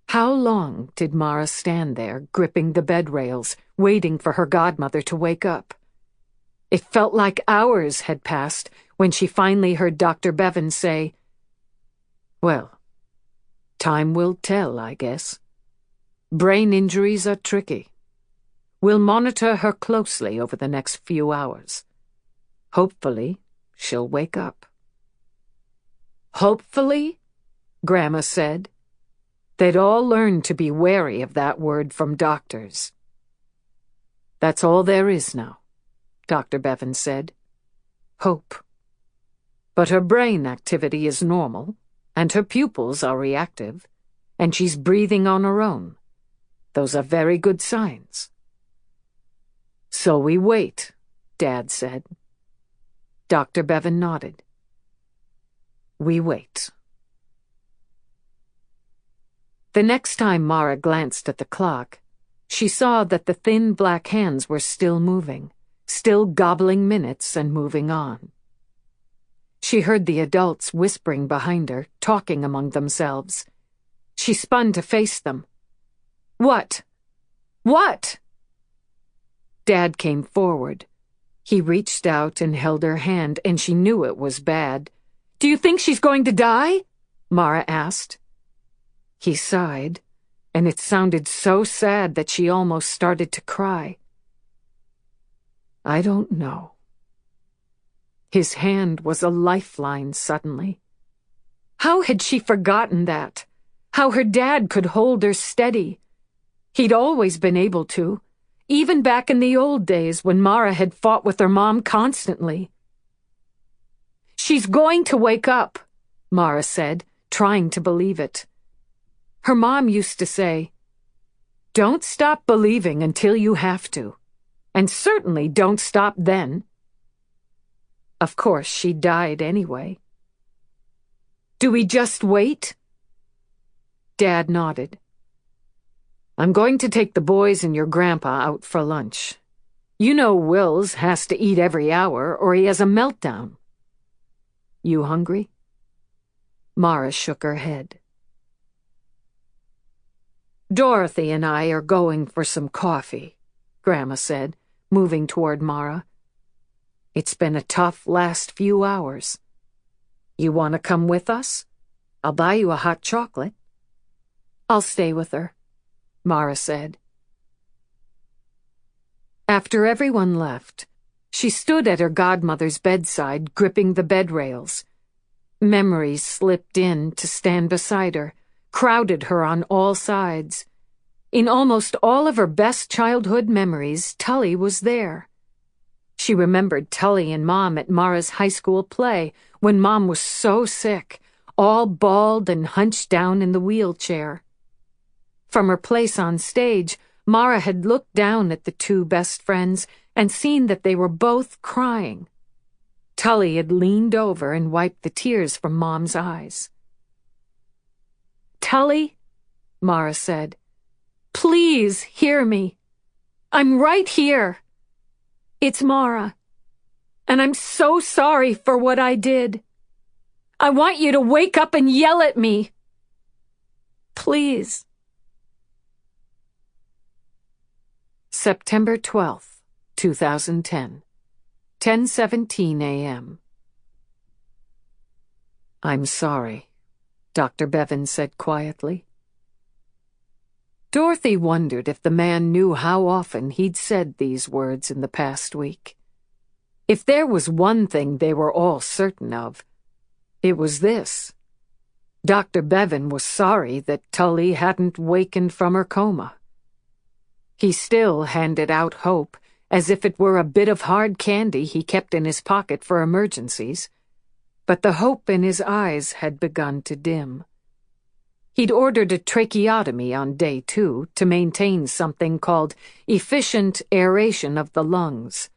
How long did Mara stand there, gripping the bed rails, waiting for her godmother to wake up? It felt like hours had passed when she finally heard Dr. Bevan say, "Well, time will tell, I guess. Brain injuries are tricky. We'll monitor her closely over the next few hours. Hopefully, she'll wake up." "Hopefully?" Grandma said. They'd all learned to be wary of that word from doctors. "That's all there is now," Dr. Bevan said. "Hope. But her brain activity is normal, and her pupils are reactive, and she's breathing on her own. Those are very good signs." "So we wait," Dad said. Dr. Bevan nodded. "We wait." The next time Mara glanced at the clock, she saw that the thin black hands were still moving, still gobbling minutes and moving on. She heard the adults whispering behind her, talking among themselves. She spun to face them. "What? What?" Dad came forward. He reached out and held her hand, and she knew it was bad. "Do you think she's going to die?" Mara asked. He sighed, and it sounded so sad that she almost started to cry. "I don't know." His hand was a lifeline suddenly. How had she forgotten that? How her dad could hold her steady. He'd always been able to, even back in the old days when Mara had fought with her mom constantly. "She's going to wake up," Mara said, trying to believe it. Her mom used to say, "Don't stop believing until you have to, and certainly don't stop then." Of course, she died anyway. "Do we just wait?" Dad nodded. "I'm going to take the boys and your grandpa out for lunch. You know Wills has to eat every hour or he has a meltdown. You hungry?" Mara shook her head. "Dorothy and I are going for some coffee," Grandma said, moving toward Mara. "It's been a tough last few hours. You want to come with us? I'll buy you a hot chocolate." "I'll stay with her," Mara said. After everyone left, she stood at her godmother's bedside, gripping the bed rails. Memories slipped in to stand beside her, crowded her on all sides. In almost all of her best childhood memories, Tully was there. She remembered Tully and Mom at Mara's high school play when Mom was so sick, all bald and hunched down in the wheelchair. From her place on stage, Mara had looked down at the two best friends and seen that they were both crying. Tully had leaned over and wiped the tears from Mom's eyes. "Tully," Mara said, "please hear me. I'm right here. It's Mara, and I'm so sorry for what I did. I want you to wake up and yell at me. Please." September 12th, 2010, 10:17 a.m. "I'm sorry," Dr. Bevan said quietly. Dorothy wondered if the man knew how often he'd said these words in the past week. If there was one thing they were all certain of, it was this. Dr. Bevan was sorry that Tully hadn't wakened from her coma. He still handed out hope, as if it were a bit of hard candy he kept in his pocket for emergencies, but the hope in his eyes had begun to dim. He'd ordered a tracheotomy on day 2 to maintain something called efficient aeration of the lungs.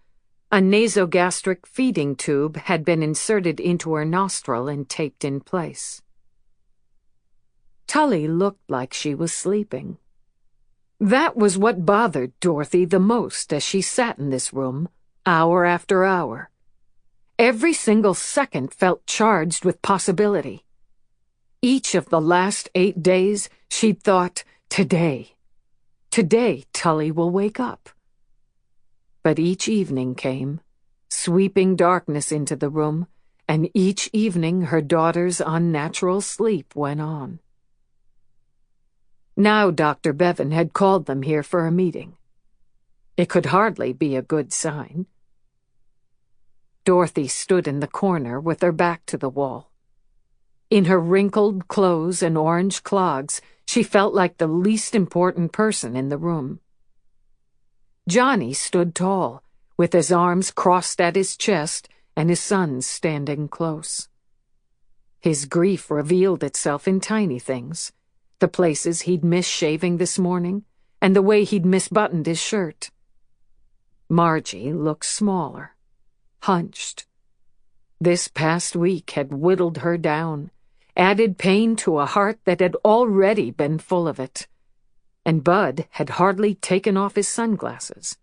A nasogastric feeding tube had been inserted into her nostril and taped in place. Tully looked like she was sleeping. That was what bothered Dorothy the most as she sat in this room, hour after hour. Every single second felt charged with possibility. Each of the last 8 days, she'd thought, today Tully will wake up. But each evening came, sweeping darkness into the room, and each evening her daughter's unnatural sleep went on. Now Dr. Bevan had called them here for a meeting. It could hardly be a good sign. Dorothy stood in the corner with her back to the wall. In her wrinkled clothes and orange clogs, she felt like the least important person in the room. Johnny stood tall, with his arms crossed at his chest and his sons standing close. His grief revealed itself in tiny things. The places he'd missed shaving this morning, and the way he'd misbuttoned his shirt. Margie looked smaller, hunched. This past week had whittled her down, added pain to a heart that had already been full of it, and Bud had hardly taken off his sunglasses.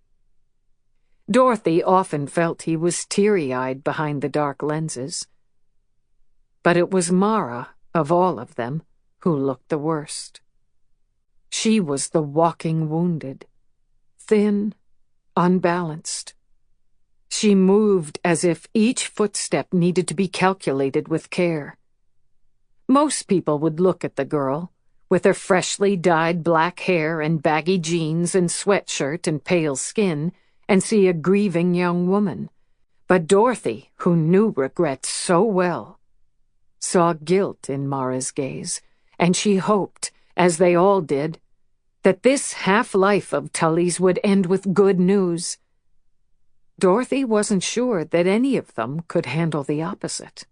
Dorothy often felt he was teary-eyed behind the dark lenses. But it was Mara, of all of them, who looked the worst. She was the walking wounded, thin, unbalanced. She moved as if each footstep needed to be calculated with care. Most people would look at the girl, with her freshly dyed black hair and baggy jeans and sweatshirt and pale skin, and see a grieving young woman. But Dorothy, who knew regret so well, saw guilt in Mara's gaze, and she hoped, as they all did, that this half-life of Tully's would end with good news. Dorothy wasn't sure that any of them could handle the opposite.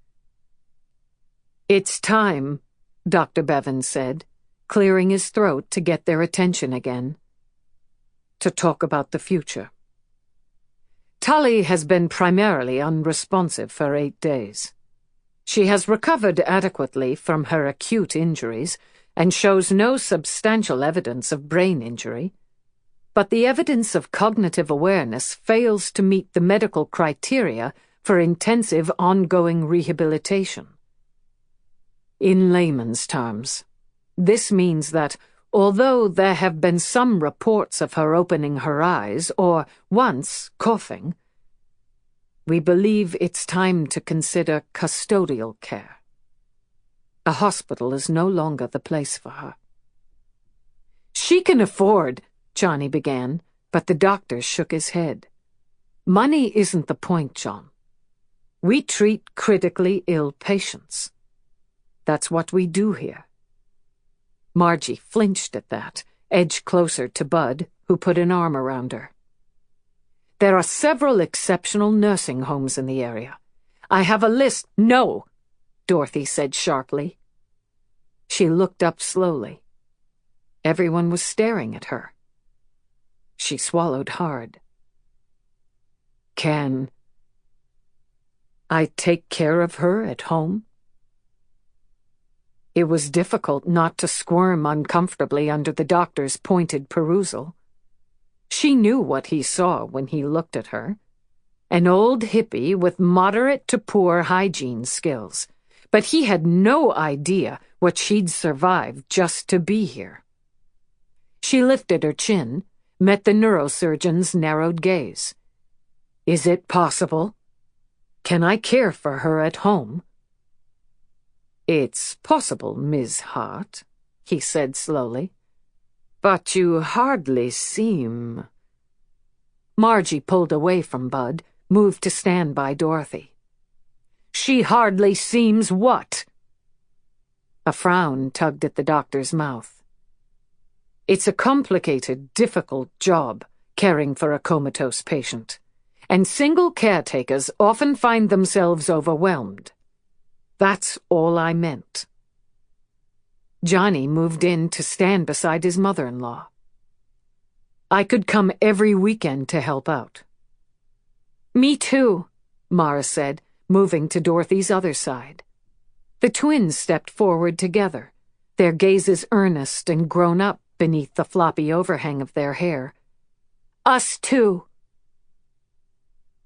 "It's time," Dr. Bevan said, clearing his throat to get their attention again, "to talk about the future. Tully has been primarily unresponsive for 8 days. She has recovered adequately from her acute injuries and shows no substantial evidence of brain injury, but the evidence of cognitive awareness fails to meet the medical criteria for intensive ongoing rehabilitation. In layman's terms, this means that, although there have been some reports of her opening her eyes or, once, coughing, we believe it's time to consider custodial care. A hospital is no longer the place for her." "She can afford," Johnny began, but the doctor shook his head. "Money isn't the point, John. We treat critically ill patients. That's what we do here." Margie flinched at that, edged closer to Bud, who put an arm around her. "There are several exceptional nursing homes in the area. I have a list—" "No!" Dorothy said sharply. She looked up slowly. Everyone was staring at her. She swallowed hard. Can I take care of her at home? It was difficult not to squirm uncomfortably under the doctor's pointed perusal. She knew what he saw when he looked at her. An old hippie with moderate to poor hygiene skills, but he had no idea what she'd survived just to be here. She lifted her chin, met the neurosurgeon's narrowed gaze. Is it possible? Can I care for her at home? It's possible, Ms. Hart, he said slowly. But you hardly seem... Margie pulled away from Bud, moved to stand by Dorothy. She hardly seems what? A frown tugged at the doctor's mouth. It's a complicated, difficult job, caring for a comatose patient, and single caretakers often find themselves overwhelmed. That's all I meant. Johnny moved in to stand beside his mother-in-law. I could come every weekend to help out. Me too, Mara said, moving to Dorothy's other side. The twins stepped forward together, their gazes earnest and grown up beneath the floppy overhang of their hair. Us too.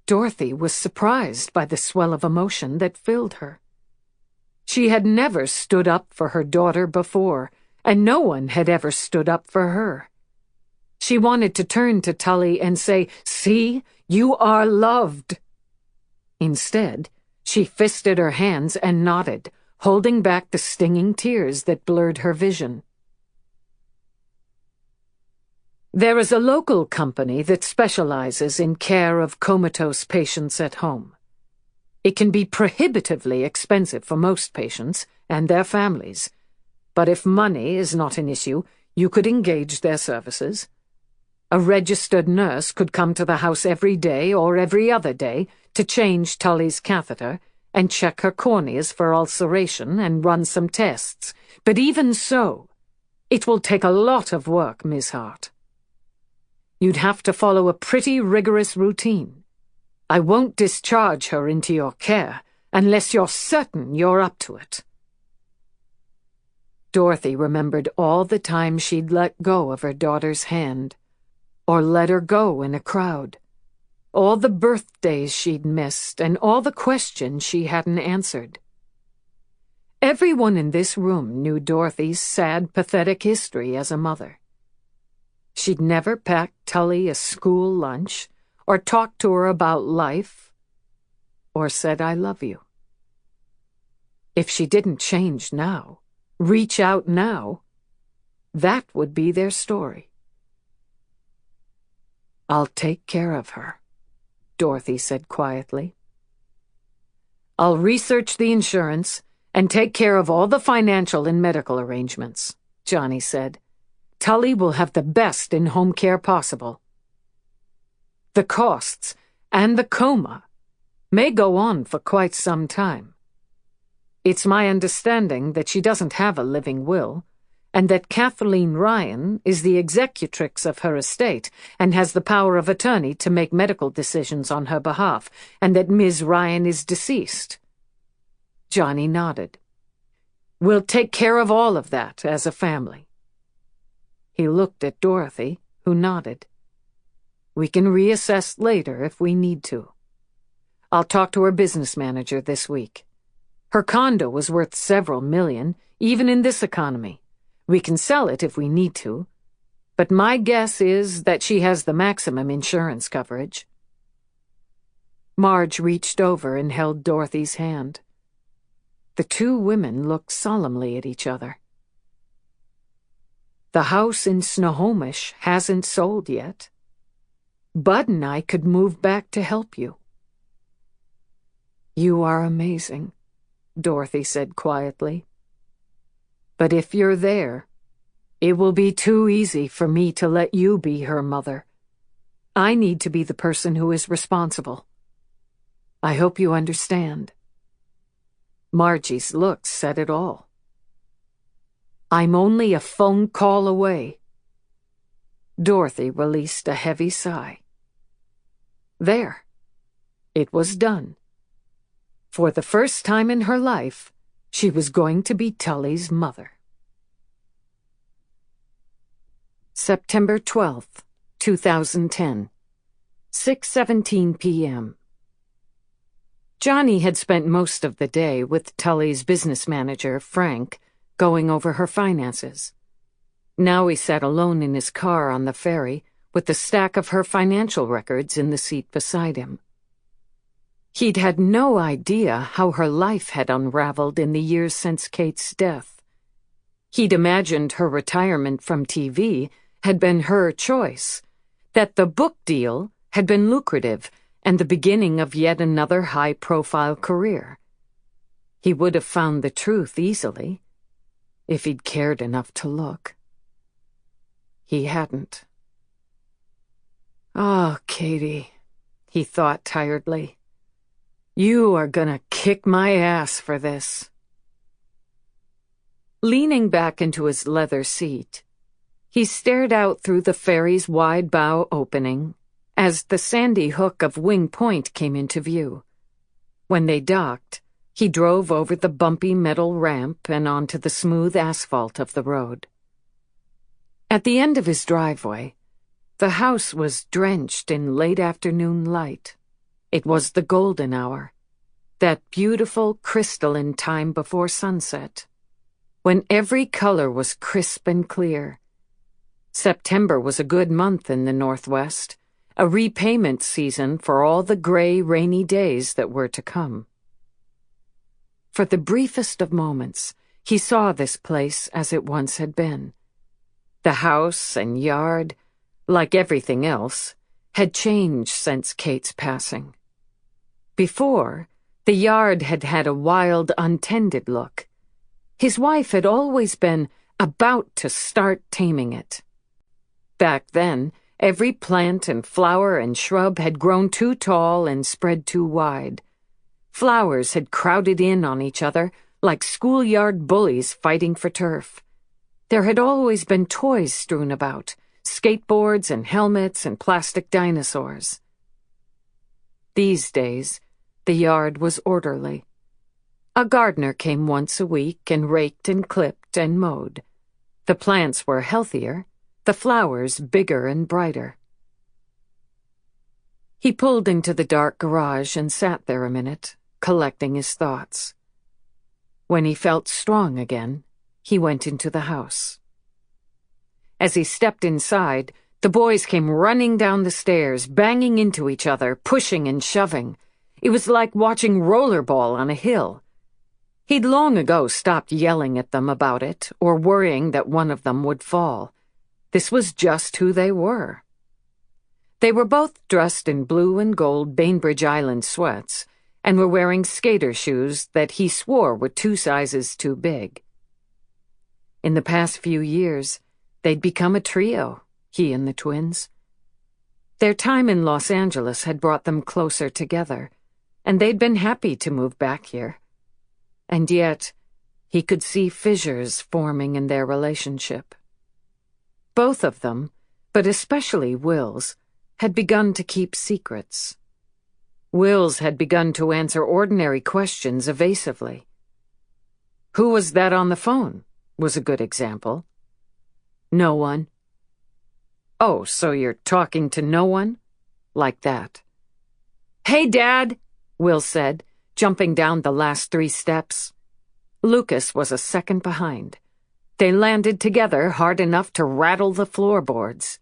Dorothy was surprised by the swell of emotion that filled her. She had never stood up for her daughter before, and no one had ever stood up for her. She wanted to turn to Tully and say, "See, you are loved." Instead, she fisted her hands and nodded, holding back the stinging tears that blurred her vision. There is a local company that specializes in care of comatose patients at home. It can be prohibitively expensive for most patients and their families, but if money is not an issue, you could engage their services. A registered nurse could come to the house every day or every other day to change Tully's catheter and check her corneas for ulceration and run some tests. But even so, it will take a lot of work, Miss Hart. You'd have to follow a pretty rigorous routine. I won't discharge her into your care unless you're certain you're up to it. Dorothy remembered all the times she'd let go of her daughter's hand, or let her go in a crowd, all the birthdays she'd missed and all the questions she hadn't answered. Everyone in this room knew Dorothy's sad, pathetic history as a mother. She'd never packed Tully a school lunch, or talked to her about life, or said, "I love you." If she didn't change now, reach out now, that would be their story. "I'll take care of her," Dorothy said quietly. "I'll research the insurance and take care of all the financial and medical arrangements," Johnny said. "Tully will have the best in-home care possible. The costs and the coma may go on for quite some time. It's my understanding that she doesn't have a living will, and that Kathleen Ryan is the executrix of her estate and has the power of attorney to make medical decisions on her behalf, and that Ms. Ryan is deceased." Johnny nodded. "We'll take care of all of that as a family." He looked at Dorothy, who nodded. "We can reassess later if we need to. I'll talk to her business manager this week. Her condo was worth several million, even in this economy. We can sell it if we need to, but my guess is that she has the maximum insurance coverage." Marge reached over and held Dorothy's hand. The two women looked solemnly at each other. "The house in Snohomish hasn't sold yet. Bud and I could move back to help you." "You are amazing," Dorothy said quietly. "But if you're there, it will be too easy for me to let you be her mother. I need to be the person who is responsible. I hope you understand." Margie's look said it all. "I'm only a phone call away." Dorothy released a heavy sigh. There. It was done. For the first time in her life, she was going to be Tully's mother. September 12th, 2010, 6:17 p.m. Johnny had spent most of the day with Tully's business manager, Frank, going over her finances. Now he sat alone in his car on the ferry with the stack of her financial records in the seat beside him. He'd had no idea how her life had unraveled in the years since Kate's death. He'd imagined her retirement from TV had been her choice, that the book deal had been lucrative and the beginning of yet another high-profile career. He would have found the truth easily, if he'd cared enough to look. He hadn't. "Oh, Katie," he thought tiredly, "you are gonna kick my ass for this." Leaning back into his leather seat, he stared out through the ferry's wide bow opening as the sandy hook of Wing Point came into view. When they docked, he drove over the bumpy metal ramp and onto the smooth asphalt of the road. At the end of his driveway, the house was drenched in late afternoon light. It was the golden hour, that beautiful crystalline time before sunset, when every color was crisp and clear. September was a good month in the Northwest, a repayment season for all the gray, rainy days that were to come. For the briefest of moments, he saw this place as it once had been. The house and yard, like everything else, had changed since Kate's passing. Before, the yard had had a wild, untended look. His wife had always been about to start taming it. Back then, every plant and flower and shrub had grown too tall and spread too wide. Flowers had crowded in on each other like schoolyard bullies fighting for turf. There had always been toys strewn about, skateboards and helmets and plastic dinosaurs. These days, the yard was orderly. A gardener came once a week and raked and clipped and mowed. The plants were healthier, the flowers bigger and brighter. He pulled into the dark garage and sat there a minute, collecting his thoughts. When he felt strong again, he went into the house. As he stepped inside, the boys came running down the stairs, banging into each other, pushing and shoving. It was like watching rollerball on a hill. He'd long ago stopped yelling at them about it or worrying that one of them would fall. This was just who they were. They were both dressed in blue and gold Bainbridge Island sweats and were wearing skater shoes that he swore were 2 sizes too big. In the past few years, they'd become a trio, he and the twins. Their time in Los Angeles had brought them closer together, and they'd been happy to move back here. And yet, he could see fissures forming in their relationship. Both of them, but especially Will's, had begun to keep secrets. Will's had begun to answer ordinary questions evasively. "Who was that on the phone?" was a good example. "No one." "Oh, so you're talking to no one?" Like that. "Hey, Dad," Will said, jumping down the last 3 steps. Lucas was a second behind. They landed together hard enough to rattle the floorboards.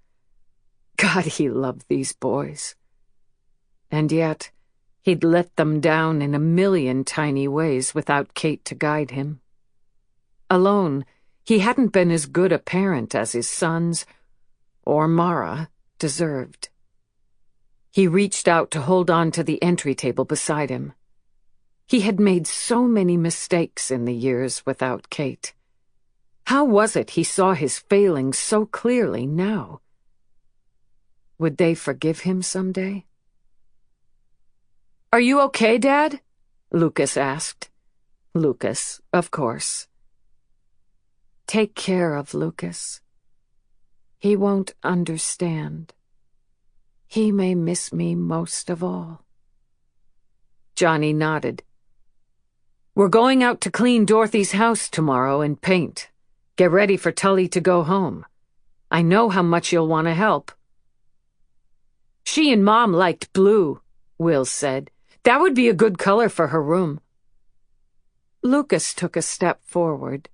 God, he loved these boys. And yet, he'd let them down in a million tiny ways without Kate to guide him. Alone, he hadn't been as good a parent as his sons, or Mara, deserved. He reached out to hold on to the entry table beside him. He had made so many mistakes in the years without Kate. How was it he saw his failings so clearly now? Would they forgive him someday? "Are you okay, Dad?" Lucas asked. Lucas, of course. Take care of Lucas. He won't understand. He may miss me most of all. Johnny nodded. We're going out to clean Dorothy's house tomorrow and paint. Get ready for Tully to go home. I know how much you'll want to help. She and Mom liked blue, Will said. That would be a good color for her room. Lucas took a step forward,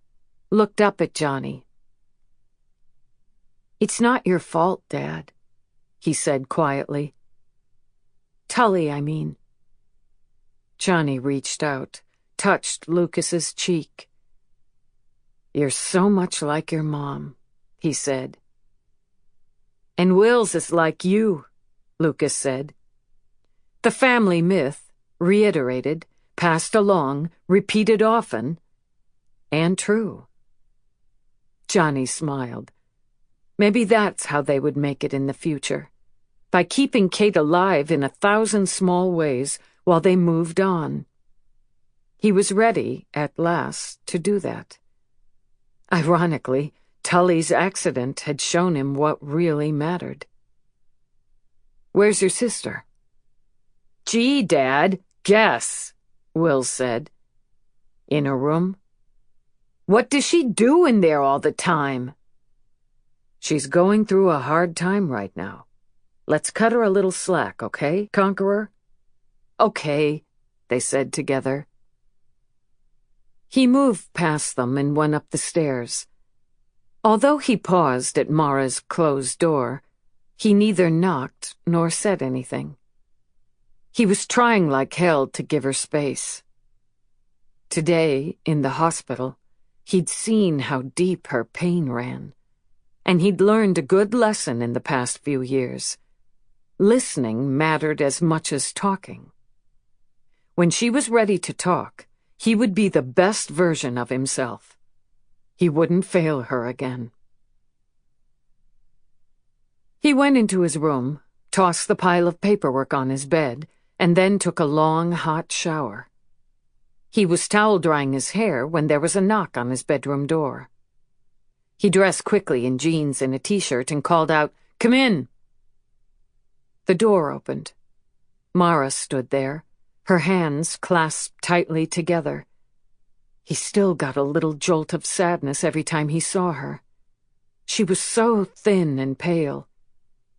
looked up at Johnny. It's not your fault, Dad, he said quietly. Tully, I mean. Johnny reached out, touched Lucas's cheek. You're so much like your mom, he said. And Will's is like you, Lucas said. The family myth, reiterated, passed along, repeated often, and true. Johnny smiled. Maybe that's how they would make it in the future, by keeping Kate alive in 1,000 small ways while they moved on. He was ready, at last, to do that. Ironically, Tully's accident had shown him what really mattered. Where's your sister? Gee, Dad, guess, Will said. In her room? What does she do in there all the time? She's going through a hard time right now. Let's cut her a little slack, okay, Conqueror? Okay, they said together. He moved past them and went up the stairs. Although he paused at Mara's closed door, he neither knocked nor said anything. He was trying like hell to give her space. Today, in the hospital, he'd seen how deep her pain ran, and he'd learned a good lesson in the past few years. Listening mattered as much as talking. When she was ready to talk, he would be the best version of himself. He wouldn't fail her again. He went into his room, tossed the pile of paperwork on his bed, and then took a long, hot shower. He was towel-drying his hair when there was a knock on his bedroom door. He dressed quickly in jeans and a t-shirt and called out, "Come in!" The door opened. Mara stood there, her hands clasped tightly together. He still got a little jolt of sadness every time he saw her. She was so thin and pale,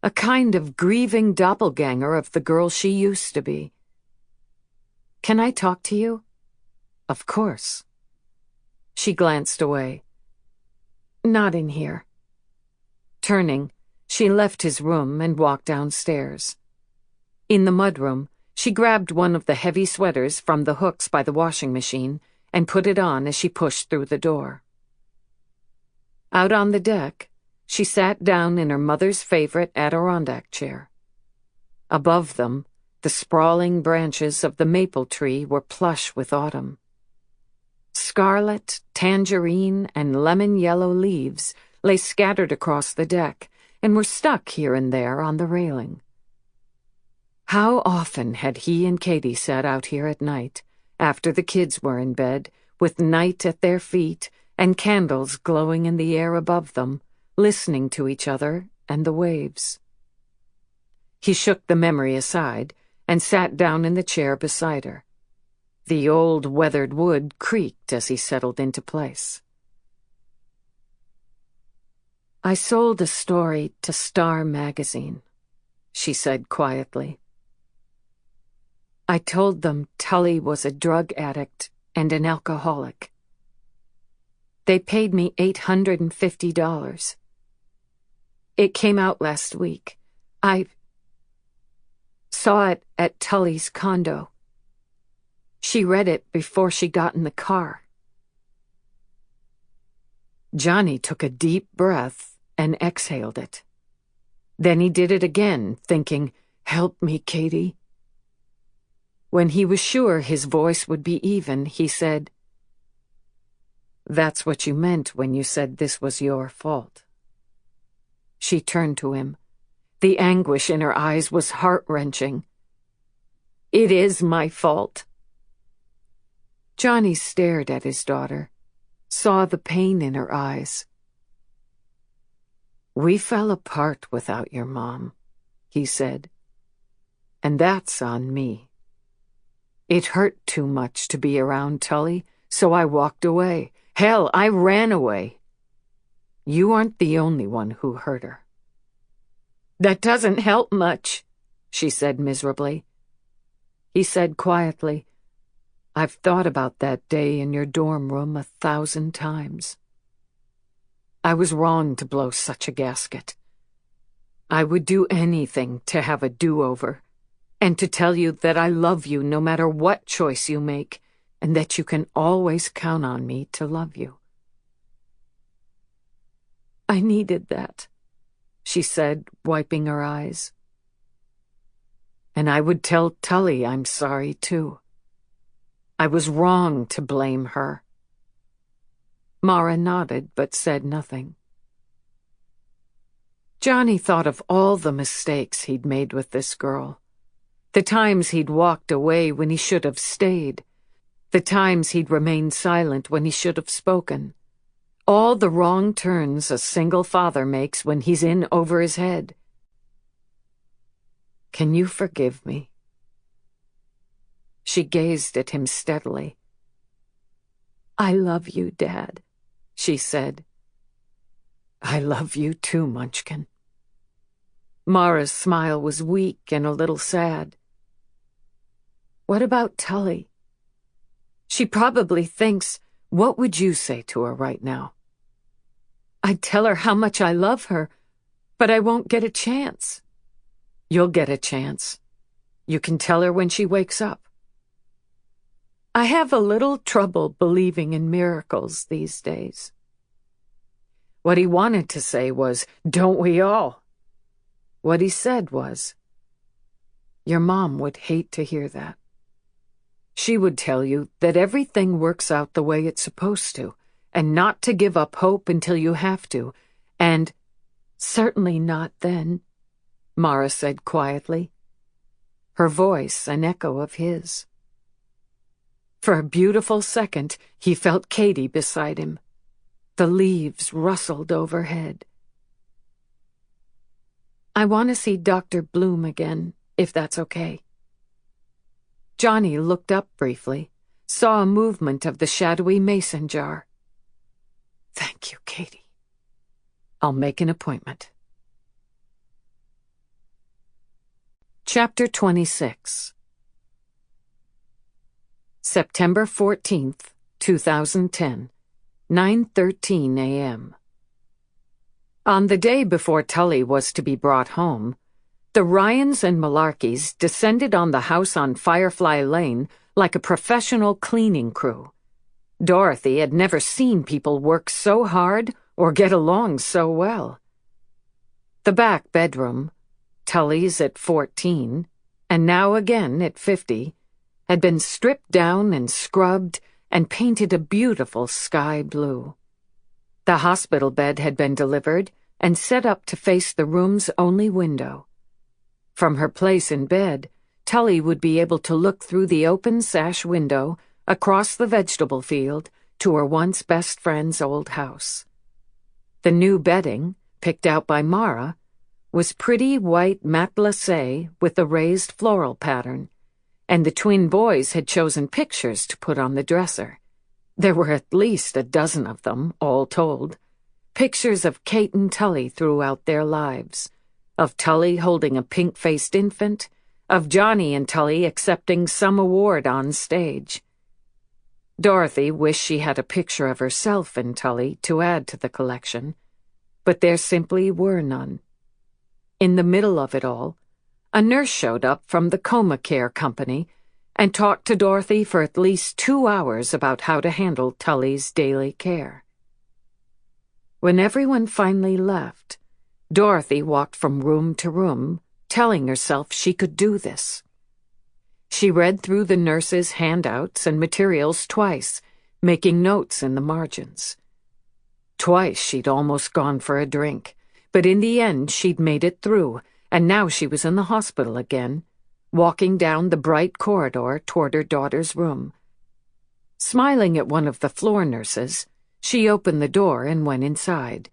a kind of grieving doppelganger of the girl she used to be. "Can I talk to you?" "Of course." She glanced away. "Not in here." Turning, she left his room and walked downstairs. In the mudroom, she grabbed one of the heavy sweaters from the hooks by the washing machine and put it on as she pushed through the door. Out on the deck, she sat down in her mother's favorite Adirondack chair. Above them, the sprawling branches of the maple tree were plush with autumn. Scarlet, tangerine, and lemon-yellow leaves lay scattered across the deck and were stuck here and there on the railing. How often had he and Katie sat out here at night, after the kids were in bed, with night at their feet and candles glowing in the air above them, listening to each other and the waves. He shook the memory aside and sat down in the chair beside her. The old weathered wood creaked as he settled into place. "I sold a story to Star magazine," she said quietly. "I told them Tully was a drug addict and an alcoholic. They paid me $850. It came out last week. I saw it at Tully's condo. She read it before she got in the car." Johnny took a deep breath and exhaled it. Then he did it again, thinking, "Help me, Katie." When he was sure his voice would be even, he said, "That's what you meant when you said this was your fault." She turned to him. The anguish in her eyes was heart-wrenching. "It is my fault." Johnny stared at his daughter, saw the pain in her eyes. "We fell apart without your mom," he said. "And that's on me. It hurt too much to be around Tully, so I walked away. Hell, I ran away. You aren't the only one who hurt her." "That doesn't help much," she said miserably. He said quietly, "I've thought about that day in your dorm room 1,000 times. I was wrong to blow such a gasket. I would do anything to have a do-over, and to tell you that I love you no matter what choice you make, and that you can always count on me to love you." "I needed that," she said, wiping her eyes. "And I would tell Tully I'm sorry, too. I was wrong to blame her." Mara nodded but said nothing. Johnny thought of all the mistakes he'd made with this girl. The times he'd walked away when he should have stayed. The times he'd remained silent when he should have spoken. All the wrong turns a single father makes when he's in over his head. "Can you forgive me?" She gazed at him steadily. "I love you, Dad," she said. "I love you too, Munchkin." Mara's smile was weak and a little sad. "What about Tully? She probably thinks, what would you say to her right now?" "I'd tell her how much I love her, but I won't get a chance." "You'll get a chance. You can tell her when she wakes up." "I have a little trouble believing in miracles these days." What he wanted to say was, "Don't we all?" What he said was, "Your mom would hate to hear that. She would tell you that everything works out the way it's supposed to, and not to give up hope until you have to, and—" "Certainly not then," Mara said quietly, her voice an echo of his. For a beautiful second, he felt Katie beside him. The leaves rustled overhead. "I want to see Dr. Bloom again, if that's okay." Johnny looked up briefly, saw a movement of the shadowy mason jar. "Thank you, Katie. I'll make an appointment." Chapter 26. September 14th, 2010, 9:13 a.m. On the day before Tully was to be brought home, the Ryans and Malarkeys descended on the house on Firefly Lane like a professional cleaning crew. Dorothy had never seen people work so hard or get along so well. The back bedroom, Tully's at 14, and now again at 50, had been stripped down and scrubbed and painted a beautiful sky blue. The hospital bed had been delivered and set up to face the room's only window. From her place in bed, Tully would be able to look through the open sash window across the vegetable field to her once best friend's old house. The new bedding, picked out by Mara, was pretty white matelassé with a raised floral pattern, and the twin boys had chosen pictures to put on the dresser. There were at least a dozen of them, all told. Pictures of Kate and Tully throughout their lives, of Tully holding a pink-faced infant, of Johnny and Tully accepting some award on stage. Dorothy wished she had a picture of herself and Tully to add to the collection, but there simply were none. In the middle of it all, a nurse showed up from the Coma Care Company and talked to Dorothy for at least 2 hours about how to handle Tully's daily care. When everyone finally left, Dorothy walked from room to room, telling herself she could do this. She read through the nurse's handouts and materials twice, making notes in the margins. Twice she'd almost gone for a drink, but in the end she'd made it through, and now she was in the hospital again, walking down the bright corridor toward her daughter's room. Smiling at one of the floor nurses, she opened the door and went inside.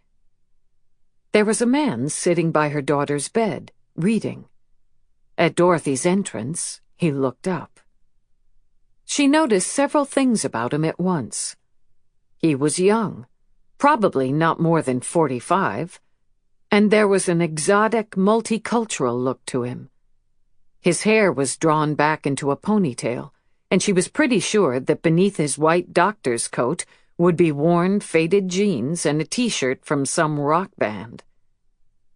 There was a man sitting by her daughter's bed, reading. At Dorothy's entrance, he looked up. She noticed several things about him at once. He was young, probably not more than 45, and there was an exotic, multicultural look to him. His hair was drawn back into a ponytail, and she was pretty sure that beneath his white doctor's coat would be worn, faded jeans and a t-shirt from some rock band.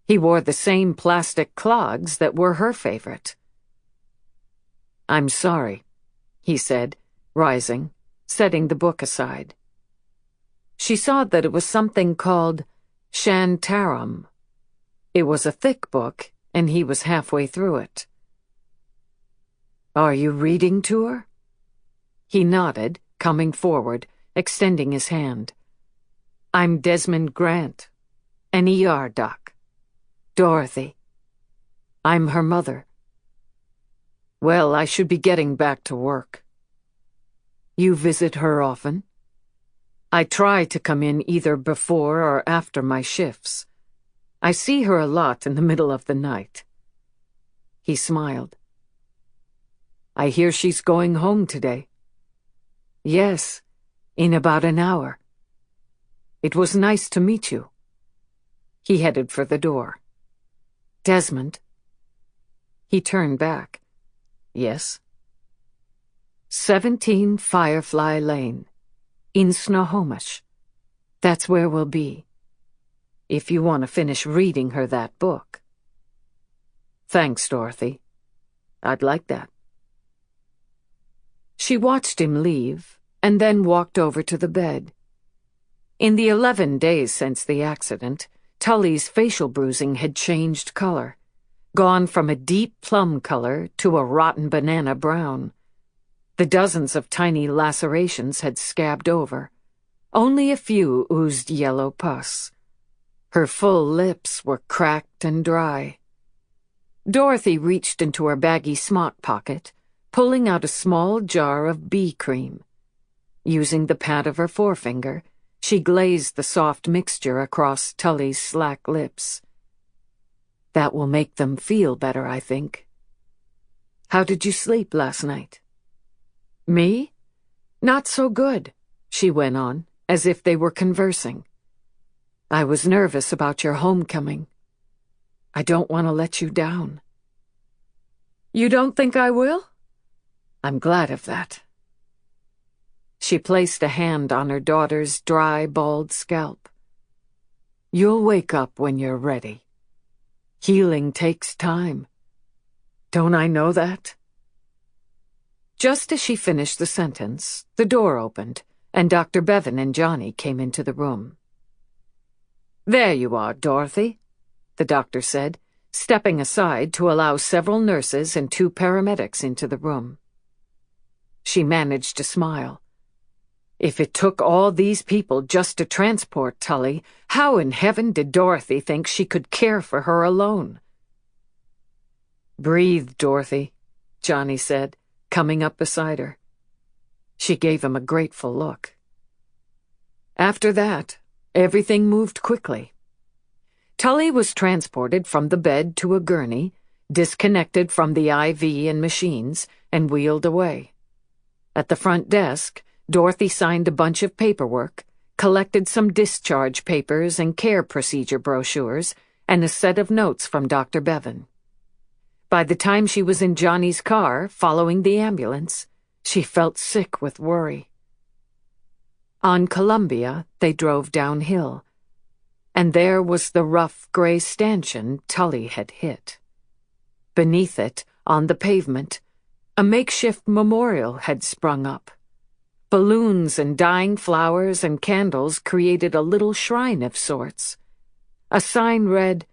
He wore the same plastic clogs that were her favorite. "I'm sorry," he said, rising, setting the book aside. She saw that it was something called Shantaram. It was a thick book, and he was halfway through it. "Are you reading to her?" He nodded, coming forward, extending his hand. "I'm Desmond Grant, an ER doc. Dorothy. I'm her mother. Well, I should be getting back to work." "You visit her often?" "I try to come in either before or after my shifts. I see her a lot in the middle of the night." He smiled. "I hear she's going home today." "Yes, in about an hour." "It was nice to meet you." He headed for the door. "Desmond." He turned back. "Yes?" 17 Firefly Lane, in Snohomish. That's where we'll be. If you want to finish reading her that book." "Thanks, Dorothy. I'd like that." She watched him leave, and then walked over to the bed. In the 11 days since the accident, Tully's facial bruising had changed color, gone from a deep plum color to a rotten banana brown. The dozens of tiny lacerations had scabbed over. Only a few oozed yellow pus. Her full lips were cracked and dry. Dorothy reached into her baggy smock pocket, pulling out a small jar of bee cream. Using the pad of her forefinger, she glazed the soft mixture across Tully's slack lips. "That will make them feel better, I think." "How did you sleep last night?" "Me? Not so good," she went on, as if they were conversing. "I was nervous about your homecoming. I don't want to let you down." "You don't think I will?" "I'm glad of that." She placed a hand on her daughter's dry, bald scalp. "You'll wake up when you're ready. Healing takes time. Don't I know that?" Just as she finished the sentence, the door opened, and Dr. Bevan and Johnny came into the room. "There you are, Dorothy," the doctor said, stepping aside to allow several nurses and 2 paramedics into the room. She managed to smile. If it took all these people just to transport Tully, how in heaven did Dorothy think she could care for her alone? "Breathe, Dorothy," Johnny said, coming up beside her. She gave him a grateful look. After that, everything moved quickly. Tully was transported from the bed to a gurney, disconnected from the IV and machines, and wheeled away. At the front desk, Dorothy signed a bunch of paperwork, collected some discharge papers and care procedure brochures, and a set of notes from Dr. Bevan. By the time she was in Johnny's car, following the ambulance, she felt sick with worry. On Columbia, they drove downhill, and there was the rough gray stanchion Tully had hit. Beneath it, on the pavement, a makeshift memorial had sprung up. Balloons and dying flowers and candles created a little shrine of sorts. A sign read,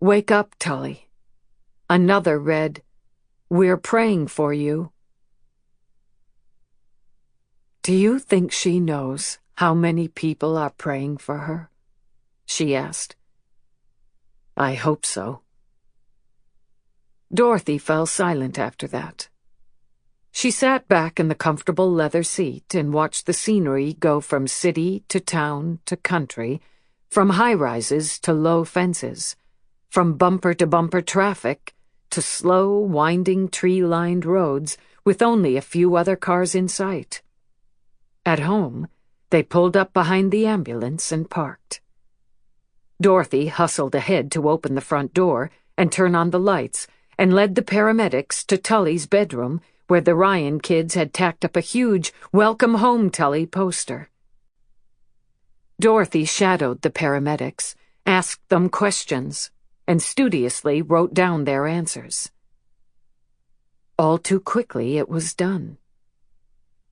"Wake up, Tully." Another read, "We're praying for you." "Do you think she knows how many people are praying for her?" she asked. "I hope so." Dorothy fell silent after that. She sat back in the comfortable leather seat and watched the scenery go from city to town to country, from high-rises to low fences, from bumper-to-bumper traffic to slow, winding, tree-lined roads with only a few other cars in sight. At home, they pulled up behind the ambulance and parked. Dorothy hustled ahead to open the front door and turn on the lights and led the paramedics to Tully's bedroom, where the Ryan kids had tacked up a huge "Welcome Home, Tully" poster. Dorothy shadowed the paramedics, asked them questions, and studiously wrote down their answers. All too quickly it was done.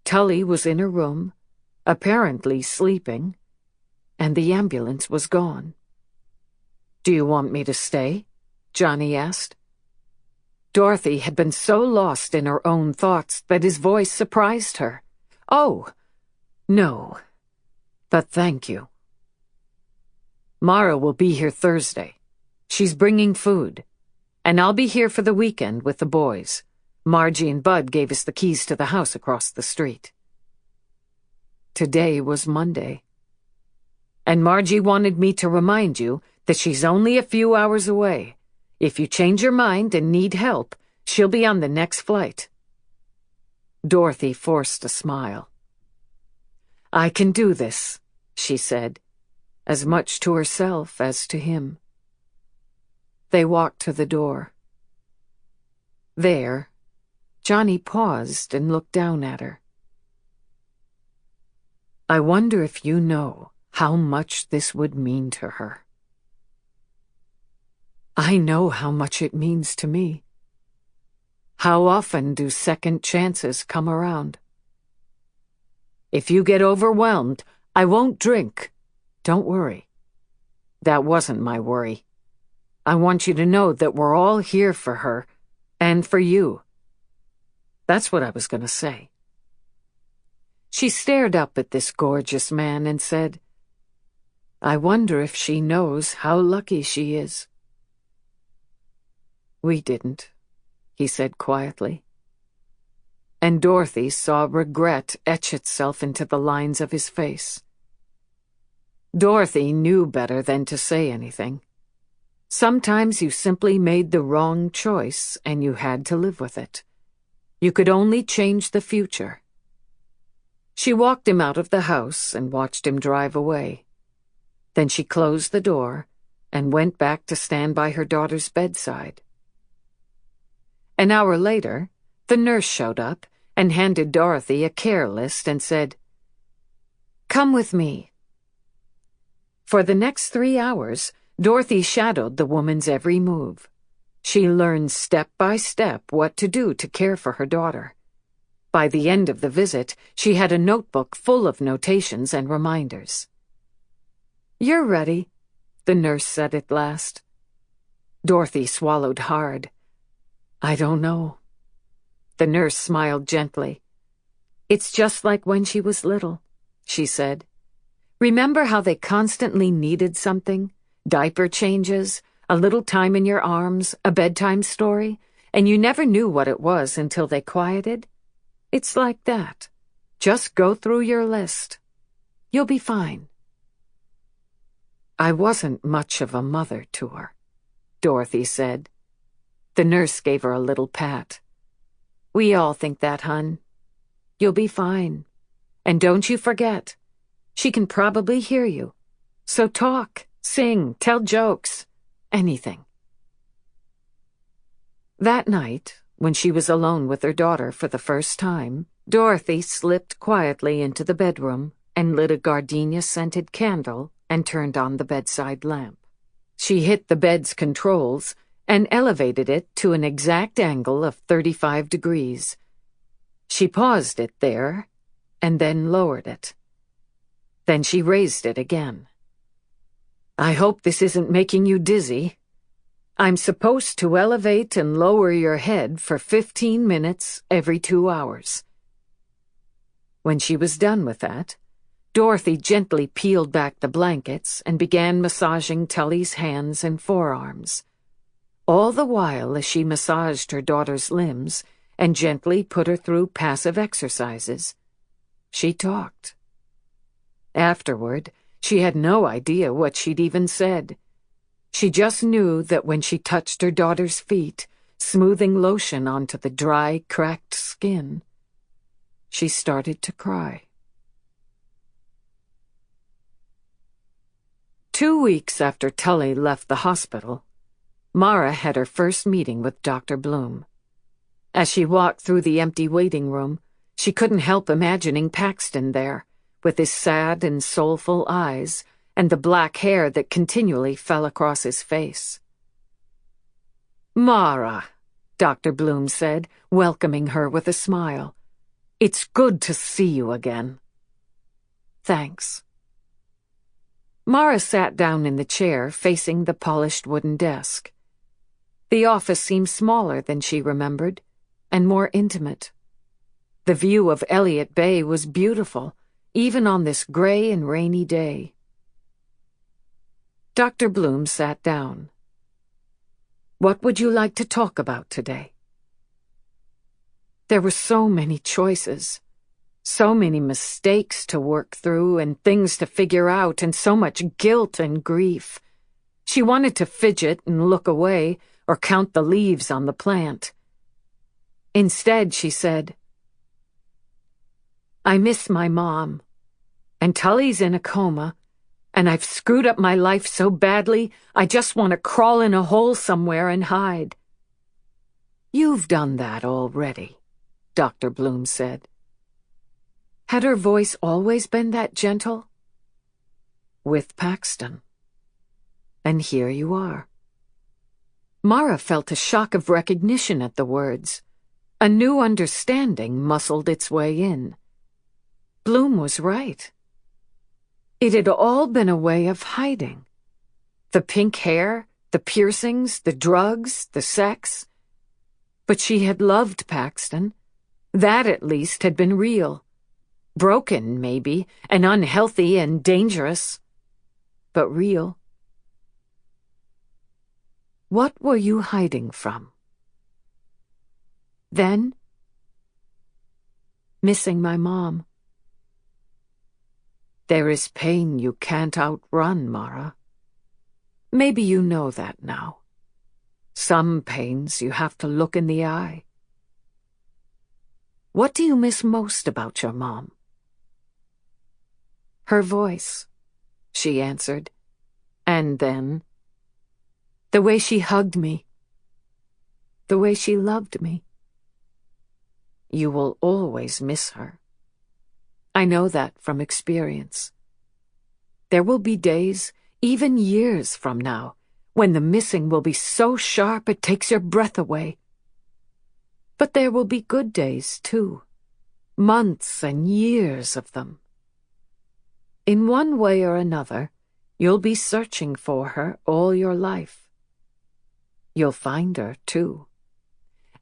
Tully was in her room, apparently sleeping, and the ambulance was gone. "Do you want me to stay?" Johnny asked. Dorothy had been so lost in her own thoughts that his voice surprised her. "Oh, no, but thank you. Mara will be here Thursday. She's bringing food, and I'll be here for the weekend with the boys. Margie and Bud gave us the keys to the house across the street." Today was Monday, and Margie wanted me to remind you that she's only a few hours away. If you change your mind and need help, she'll be on the next flight. Dorothy forced a smile. "I can do this," she said, as much to herself as to him. They walked to the door. There, Johnny paused and looked down at her. "I wonder if you know how much this would mean to her." "I know how much it means to me. How often do second chances come around? If you get overwhelmed, I won't drink. Don't worry. That wasn't my worry. I want you to know that we're all here for her, and for you. That's what I was going to say." She stared up at this gorgeous man and said, "I wonder if she knows how lucky she is." "We didn't," he said quietly. And Dorothy saw regret etch itself into the lines of his face. Dorothy knew better than to say anything. Sometimes you simply made the wrong choice and you had to live with it. You could only change the future. She walked him out of the house and watched him drive away. Then she closed the door and went back to stand by her daughter's bedside. An hour later, the nurse showed up and handed Dorothy a care list and said, "Come with me." For the next 3 hours, Dorothy shadowed the woman's every move. She learned step by step what to do to care for her daughter. By the end of the visit, she had a notebook full of notations and reminders. "You're ready," the nurse said at last. Dorothy swallowed hard. "I don't know." The nurse smiled gently. "It's just like when she was little," she said. "Remember how they constantly needed something? Diaper changes, a little time in your arms, a bedtime story, and you never knew what it was until they quieted? It's like that. Just go through your list. You'll be fine." "I wasn't much of a mother to her," Dorothy said. The nurse gave her a little pat. "We all think that, hun. You'll be fine. And don't you forget, she can probably hear you. So talk, sing, tell jokes, anything." That night, when she was alone with her daughter for the first time, Dorothy slipped quietly into the bedroom and lit a gardenia-scented candle and turned on the bedside lamp. She hit the bed's controls and elevated it to an exact angle of 35 degrees. She paused it there, and then lowered it. Then she raised it again. "I hope this isn't making you dizzy. I'm supposed to elevate and lower your head for 15 minutes every 2 hours. When she was done with that, Dorothy gently peeled back the blankets and began massaging Tully's hands and forearms. All the while as she massaged her daughter's limbs and gently put her through passive exercises. She talked. Afterward, she had no idea what she'd even said. She just knew that when she touched her daughter's feet, smoothing lotion onto the dry, cracked skin, she started to cry. 2 weeks after Tully left the hospital, Mara had her first meeting with Dr. Bloom. As she walked through the empty waiting room, she couldn't help imagining Paxton there, with his sad and soulful eyes and the black hair that continually fell across his face. "Mara," Dr. Bloom said, welcoming her with a smile. "It's good to see you again." "Thanks." Mara sat down in the chair facing the polished wooden desk. The office seemed smaller than she remembered, and more intimate. The view of Elliott Bay was beautiful, even on this gray and rainy day. Dr. Bloom sat down. "What would you like to talk about today?" There were so many choices. So many mistakes to work through and things to figure out and so much guilt and grief. She wanted to fidget and look away or count the leaves on the plant. Instead, she said, "I miss my mom, and Tully's in a coma, and I've screwed up my life so badly I just want to crawl in a hole somewhere and hide." "You've done that already," Dr. Bloom said. Had her voice always been that gentle? With Paxton. And here you are. Mara felt a shock of recognition at the words. A new understanding muscled its way in. Bloom was right. It had all been a way of hiding. The pink hair, the piercings, the drugs, the sex. But she had loved Paxton. That, at least, had been real. Broken, maybe, and unhealthy and dangerous, but real. What were you hiding from? Then, missing my mom. There is pain you can't outrun, Mara. Maybe you know that now. Some pains you have to look in the eye. What do you miss most about your mom? Her voice, she answered, and then, the way she hugged me, the way she loved me. You will always miss her. I know that from experience. There will be days, even years from now, when the missing will be so sharp it takes your breath away. But there will be good days, too. Months and years of them. In one way or another, you'll be searching for her all your life. You'll find her, too.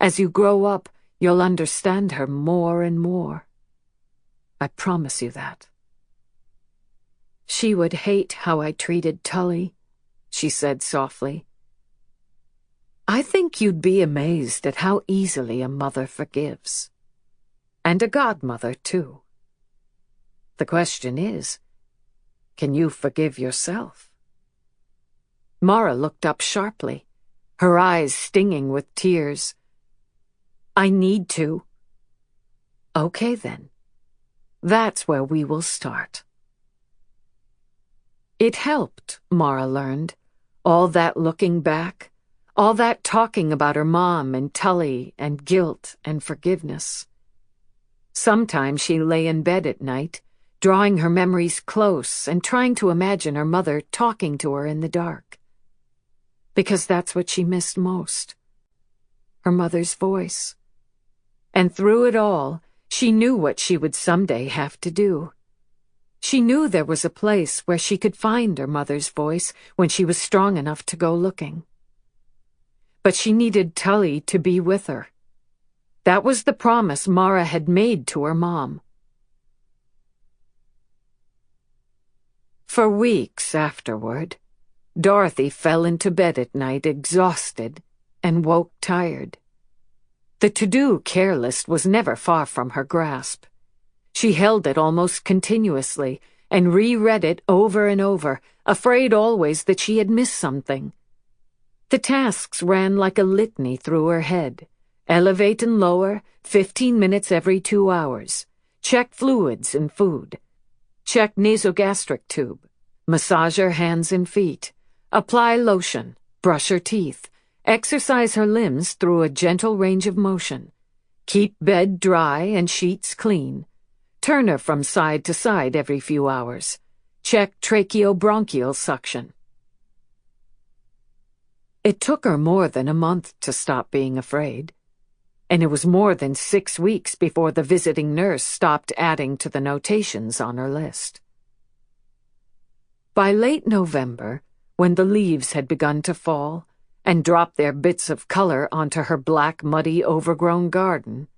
As you grow up, you'll understand her more and more. I promise you that. She would hate how I treated Tully, she said softly. I think you'd be amazed at how easily a mother forgives. And a godmother, too. The question is, can you forgive yourself? Mara looked up sharply, her eyes stinging with tears. I need to. Okay, then. That's where we will start. It helped, Mara learned, all that looking back, all that talking about her mom and Tully and guilt and forgiveness. Sometimes she lay in bed at night, drawing her memories close and trying to imagine her mother talking to her in the dark. Because that's what she missed most. Her mother's voice. And through it all, she knew what she would someday have to do. She knew there was a place where she could find her mother's voice when she was strong enough to go looking. But she needed Tully to be with her. That was the promise Mara had made to her mom. For weeks afterward, Dorothy fell into bed at night exhausted and woke tired. The to-do care list was never far from her grasp. She held it almost continuously and reread it over and over, afraid always that she had missed something. The tasks ran like a litany through her head. Elevate and lower, 15 minutes every 2 hours. Check fluids and food. Check nasogastric tube. Massage her hands and feet. Apply lotion. Brush her teeth. Exercise her limbs through a gentle range of motion. Keep bed dry and sheets clean. Turn her from side to side every few hours. Check tracheobronchial suction. It took her more than a month to stop being afraid, and it was more than 6 weeks before the visiting nurse stopped adding to the notations on her list. By late November, when the leaves had begun to fall and drop their bits of color onto her black, muddy, overgrown garden,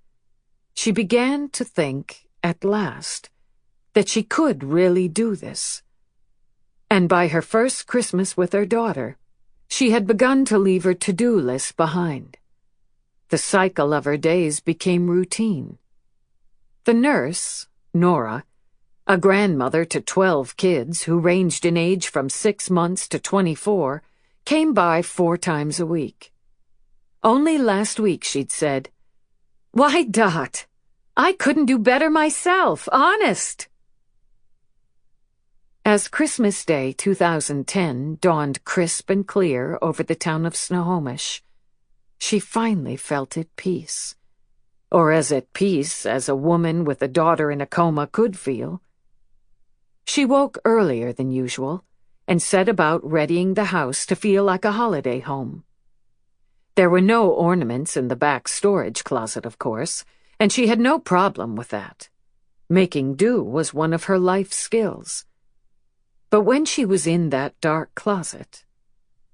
she began to think, at last, that she could really do this. And by her first Christmas with her daughter, she had begun to leave her to-do list behind. The cycle of her days became routine. The nurse, Nora, a grandmother to 12 kids who ranged in age from 6 months to 24, came by 4 times a week. Only last week she'd said, "Why, Dot, I couldn't do better myself, honest." As Christmas Day 2010 dawned crisp and clear over the town of Snohomish, she finally felt at peace, or as at peace as a woman with a daughter in a coma could feel. She woke earlier than usual and set about readying the house to feel like a holiday home. There were no ornaments in the back storage closet, of course, and she had no problem with that. Making do was one of her life skills. But when she was in that dark closet,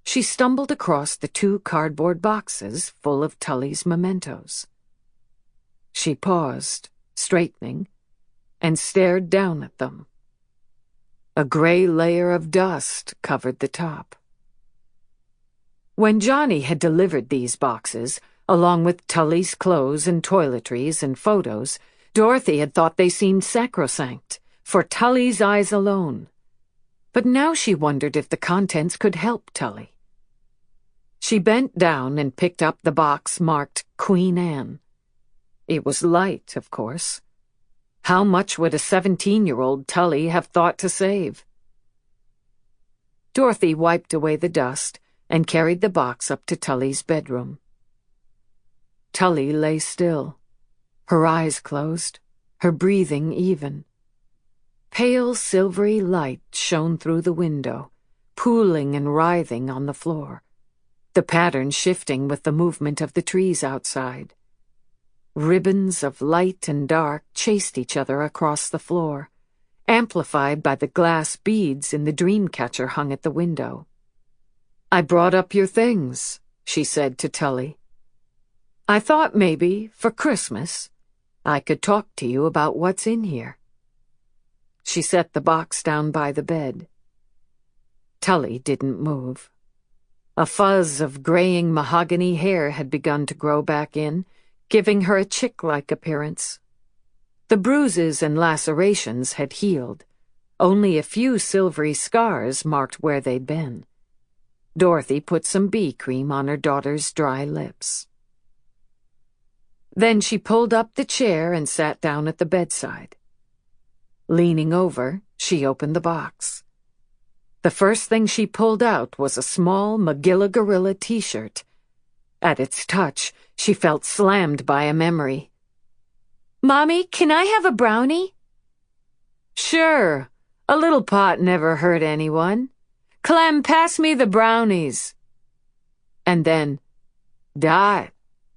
she stumbled across the 2 cardboard boxes full of Tully's mementos. She paused, straightening, and stared down at them. A gray layer of dust covered the top. When Johnny had delivered these boxes, along with Tully's clothes and toiletries and photos, Dorothy had thought they seemed sacrosanct, for Tully's eyes alone. But now she wondered if the contents could help Tully. She bent down and picked up the box marked Queen Anne. It was light, of course. How much would a 17-year-old Tully have thought to save? Dorothy wiped away the dust and carried the box up to Tully's bedroom. Tully lay still, her eyes closed, her breathing even. Pale silvery light shone through the window, pooling and writhing on the floor, the pattern shifting with the movement of the trees outside. Ribbons of light and dark chased each other across the floor, amplified by the glass beads in the dream catcher hung at the window. "I brought up your things," she said to Tully. "I thought maybe, for Christmas, I could talk to you about what's in here." She set the box down by the bed. Tully didn't move. A fuzz of graying mahogany hair had begun to grow back in, giving her a chick-like appearance. The bruises and lacerations had healed. Only a few silvery scars marked where they'd been. Dorothy put some bee cream on her daughter's dry lips. Then she pulled up the chair and sat down at the bedside. Leaning over, she opened the box. The first thing she pulled out was a small Magilla Gorilla t-shirt. At its touch, she felt slammed by a memory. "Mommy, can I have a brownie?" "Sure, a little pot never hurt anyone. Clem, pass me the brownies." And then, "Dot,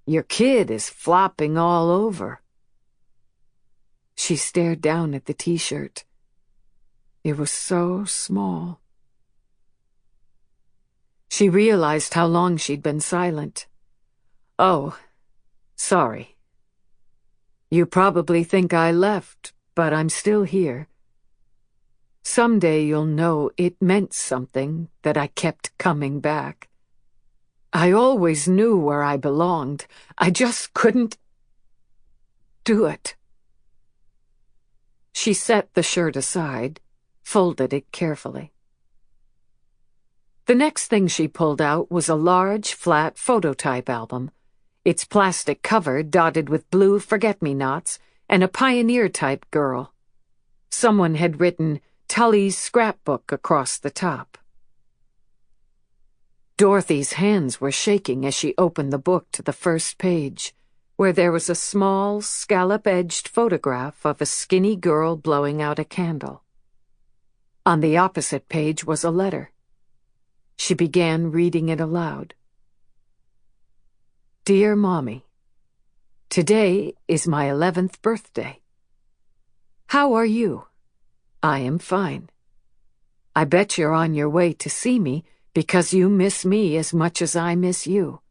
your kid is flopping all over." She stared down at the t-shirt. It was so small. She realized how long she'd been silent. "Oh, sorry. You probably think I left, but I'm still here. Someday you'll know it meant something that I kept coming back." I always knew where I belonged. I just couldn't do it. She set the shirt aside, folded it carefully. The next thing she pulled out was a large, flat phototype album, its plastic cover dotted with blue forget-me-nots and a pioneer-type girl. Someone had written Tully's scrapbook across the top. Dorothy's hands were shaking as she opened the book to the first page, where there was a small, scallop-edged photograph of a skinny girl blowing out a candle. On the opposite page was a letter. She began reading it aloud. Dear Mommy, today is my 11th birthday. How are you? I am fine. I bet you're on your way to see me because you miss me as much as I miss you.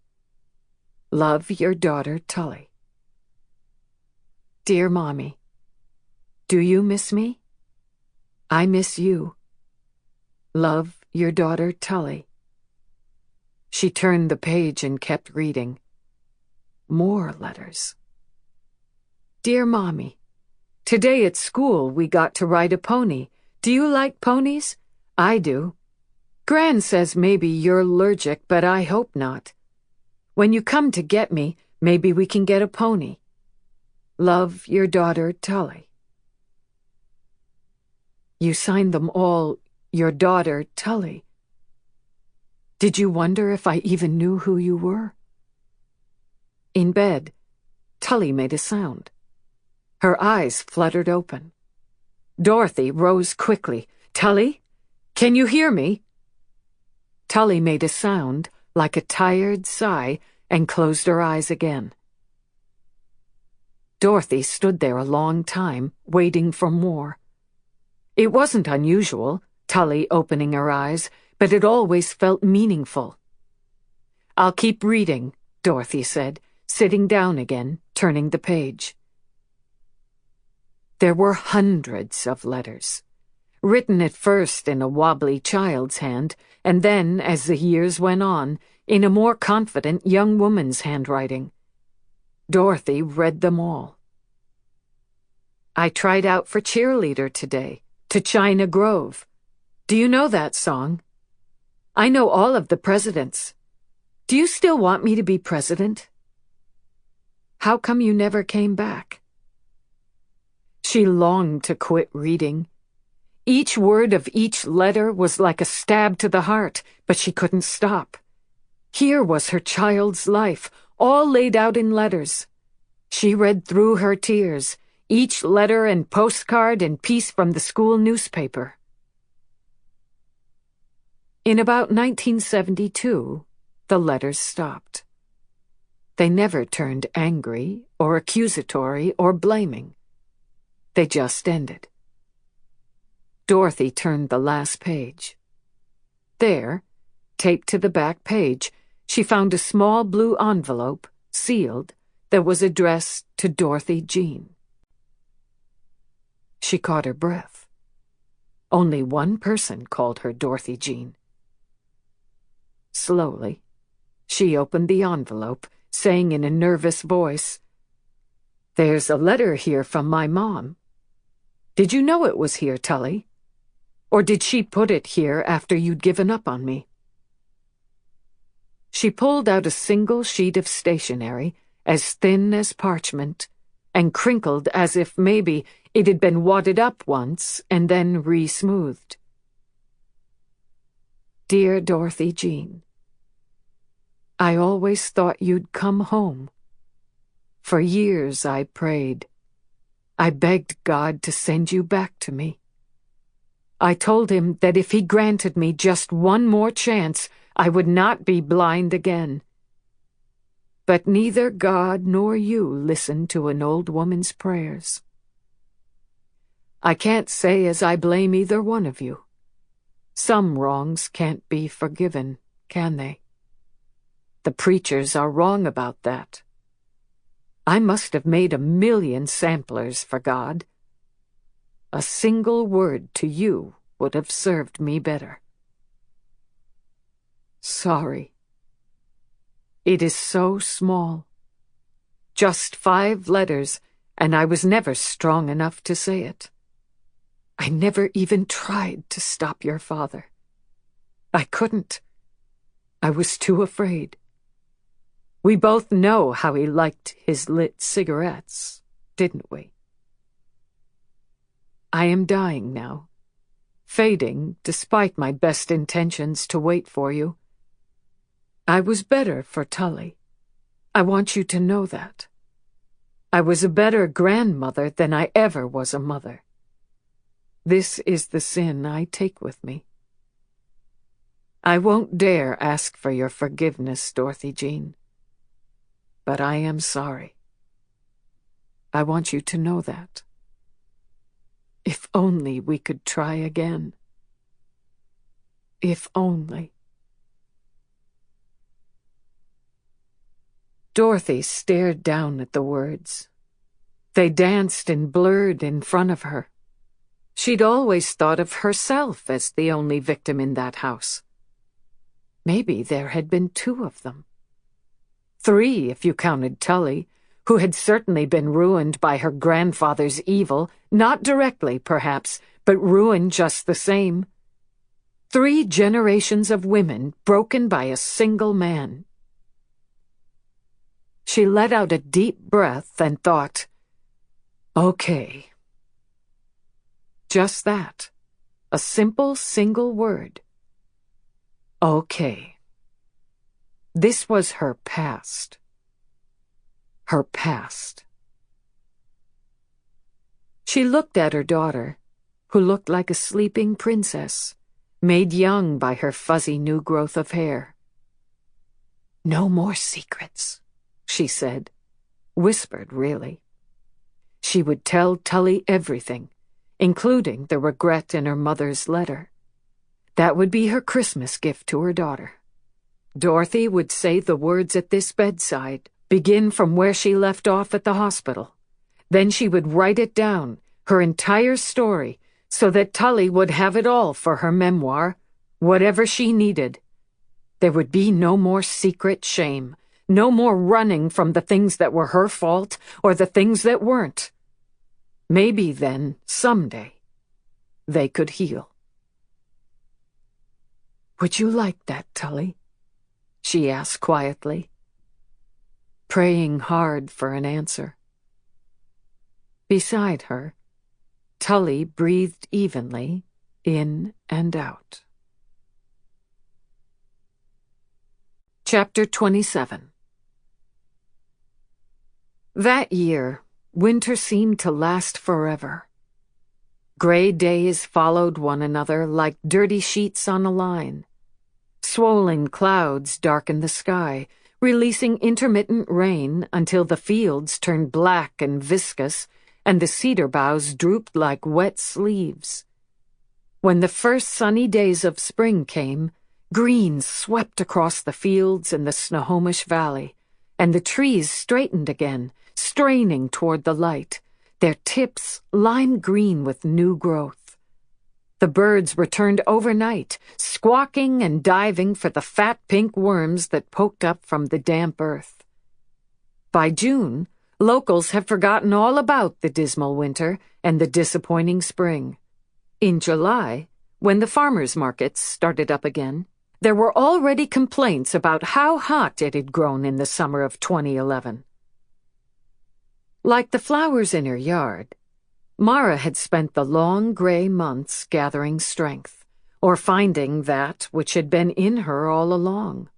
Love, your daughter, Tully. Dear Mommy, do you miss me? I miss you. Love, your daughter, Tully. She turned the page and kept reading. More letters. Dear Mommy, today at school we got to ride a pony. Do you like ponies? I do. Gran says maybe you're allergic, but I hope not. When you come to get me, maybe we can get a pony. Love, your daughter, Tully. You signed them all, your daughter, Tully. Did you wonder if I even knew who you were? In bed, Tully made a sound. Her eyes fluttered open. Dorothy rose quickly. Tully, can you hear me? Tully made a sound like a tired sigh and closed her eyes again. Dorothy stood there a long time, waiting for more. It wasn't unusual, Tully opening her eyes, but it always felt meaningful. I'll keep reading, Dorothy said, sitting down again, turning the page. There were hundreds of letters, written at first in a wobbly child's hand, and then, as the years went on, in a more confident young woman's handwriting. Dorothy read them all. I tried out for cheerleader today, to China Grove. Do you know that song? I know all of the presidents. Do you still want me to be president? How come you never came back? She longed to quit reading. Each word of each letter was like a stab to the heart, but she couldn't stop. Here was her child's life, all laid out in letters. She read through her tears, each letter and postcard and piece from the school newspaper. In about 1972, the letters stopped. They never turned angry or accusatory or blaming. They just ended. Dorothy turned the last page. There, taped to the back page, she found a small blue envelope, sealed, that was addressed to Dorothy Jean. She caught her breath. Only one person called her Dorothy Jean. Slowly, she opened the envelope, saying in a nervous voice, There's a letter here from my mom. Did you know it was here, Tully? Or did she put it here after you'd given up on me? She pulled out a single sheet of stationery, as thin as parchment, and crinkled as if maybe it had been wadded up once and then re-smoothed. Dear Dorothy Jean, I always thought you'd come home. For years I prayed. I begged God to send you back to me. I told him that if he granted me just one more chance, I would not be blind again. But neither God nor you listened to an old woman's prayers. I can't say as I blame either one of you. Some wrongs can't be forgiven, can they? The preachers are wrong about that. I must have made 1,000,000 samplers for God. A single word to you would have served me better. Sorry. It is so small. Just 5 letters, and I was never strong enough to say it. I never even tried to stop your father. I couldn't. I was too afraid. We both know how he liked his lit cigarettes, didn't we? I am dying now, fading despite my best intentions to wait for you. I was better for Tully. I want you to know that. I was a better grandmother than I ever was a mother. This is the sin I take with me. I won't dare ask for your forgiveness, Dorothy Jean. But I am sorry. I want you to know that. If only we could try again. If only. Dorothy stared down at the words. They danced and blurred in front of her. She'd always thought of herself as the only victim in that house. Maybe there had been 2 of them. 3 if you counted Tully, who had certainly been ruined by her grandfather's evil, not directly, perhaps, but ruined just the same. 3 generations of women broken by a single man. She let out a deep breath and thought, okay. Just that. A simple single word. Okay. This was her past. Her past. She looked at her daughter, who looked like a sleeping princess, made young by her fuzzy new growth of hair. No more secrets, she said, whispered really. She would tell Tully everything, including the regret in her mother's letter. That would be her Christmas gift to her daughter. Dorothy would say the words at this bedside, begin from where she left off at the hospital. Then she would write it down, her entire story, so that Tully would have it all for her memoir, whatever she needed. There would be no more secret shame, no more running from the things that were her fault or the things that weren't. Maybe then, someday, they could heal. Would you like that, Tully? She asked quietly, praying hard for an answer. Beside her, Tully breathed evenly, in and out. Chapter 27. That year, winter seemed to last forever. Gray days followed one another like dirty sheets on a line. Swollen clouds darkened the sky, releasing intermittent rain until the fields turned black and viscous, and the cedar boughs drooped like wet sleeves. When the first sunny days of spring came, green swept across the fields in the Snohomish Valley, and the trees straightened again, straining toward the light, their tips lime green with new growth. The birds returned overnight, squawking and diving for the fat pink worms that poked up from the damp earth. By June, locals have forgotten all about the dismal winter and the disappointing spring. In July, when the farmers' markets started up again, there were already complaints about how hot it had grown in the summer of 2011. Like the flowers in her yard, Mara had spent the long gray months gathering strength, or finding that which had been in her all along.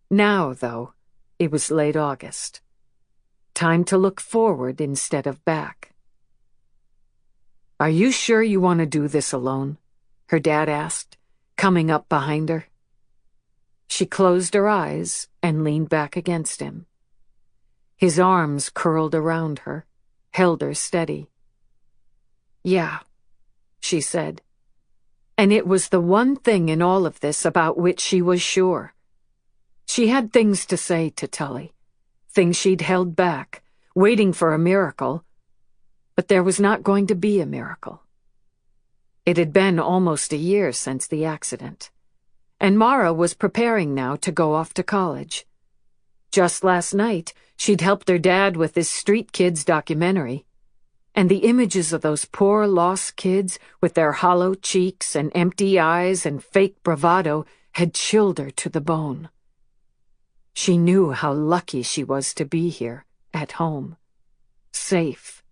Now, though, it was late August. Time to look forward instead of back. Are you sure you want to do this alone? Her dad asked, coming up behind her. She closed her eyes and leaned back against him. His arms curled around her, held her steady. Yeah, she said. And it was the one thing in all of this about which she was sure. She had things to say to Tully, things she'd held back, waiting for a miracle, but there was not going to be a miracle. It had been almost a year since the accident, and Mara was preparing now to go off to college. Just last night, she'd helped her dad with his Street Kids documentary. And the images of those poor lost kids with their hollow cheeks and empty eyes and fake bravado had chilled her to the bone. She knew how lucky she was to be here, at home, safe.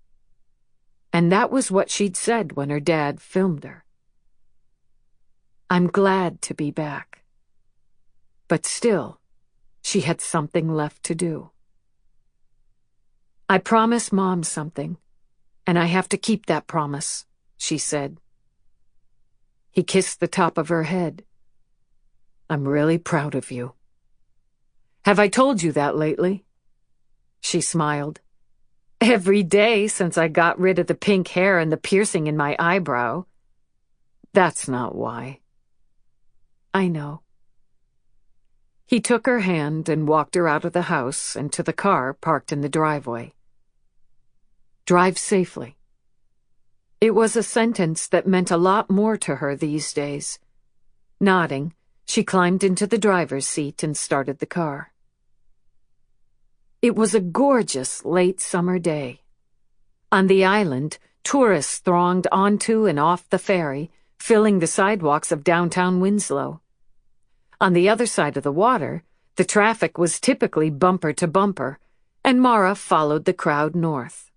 And that was what she'd said when her dad filmed her. I'm glad to be back. But still, she had something left to do. I promised Mom something, and I have to keep that promise, she said. He kissed the top of her head. I'm really proud of you. Have I told you that lately? She smiled. Every day since I got rid of the pink hair and the piercing in my eyebrow. That's not why. I know. He took her hand and walked her out of the house and to the car parked in the driveway. Drive safely. It was a sentence that meant a lot more to her these days. Nodding, she climbed into the driver's seat and started the car. It was a gorgeous late summer day. On the island, tourists thronged onto and off the ferry, filling the sidewalks of downtown Winslow. On the other side of the water, the traffic was typically bumper to bumper, and Mara followed the crowd north.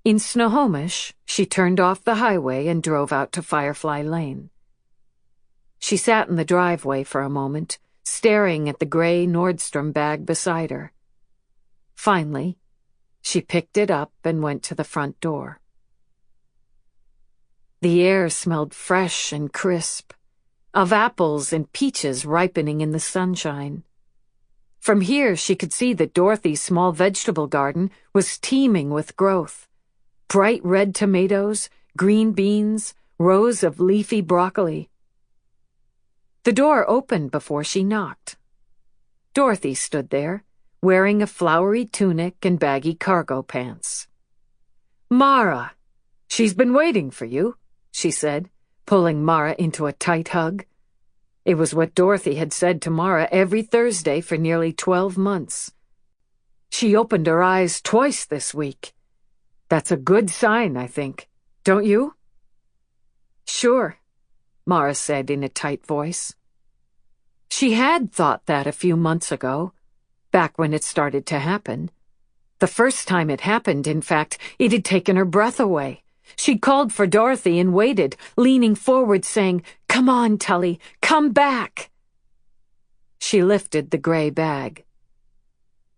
In Snohomish, she turned off the highway and drove out to Firefly Lane. She sat in the driveway for a moment, staring at the gray Nordstrom bag beside her. Finally, she picked it up and went to the front door. The air smelled fresh and crisp, of apples and peaches ripening in the sunshine. From here she could see that Dorothy's small vegetable garden was teeming with growth. Bright red tomatoes, green beans, rows of leafy broccoli. The door opened before she knocked. Dorothy stood there, wearing a flowery tunic and baggy cargo pants. Mara, she's been waiting for you, she said, pulling Mara into a tight hug. It was what Dorothy had said to Mara every Thursday for nearly 12 months. She opened her eyes twice this week. That's a good sign, I think. Don't you? Sure, Mara said in a tight voice. She had thought that a few months ago, back when it started to happen. The first time it happened, in fact, it had taken her breath away. She'd called for Dorothy and waited, leaning forward, saying, "Come on, Tully, come back." She lifted the gray bag.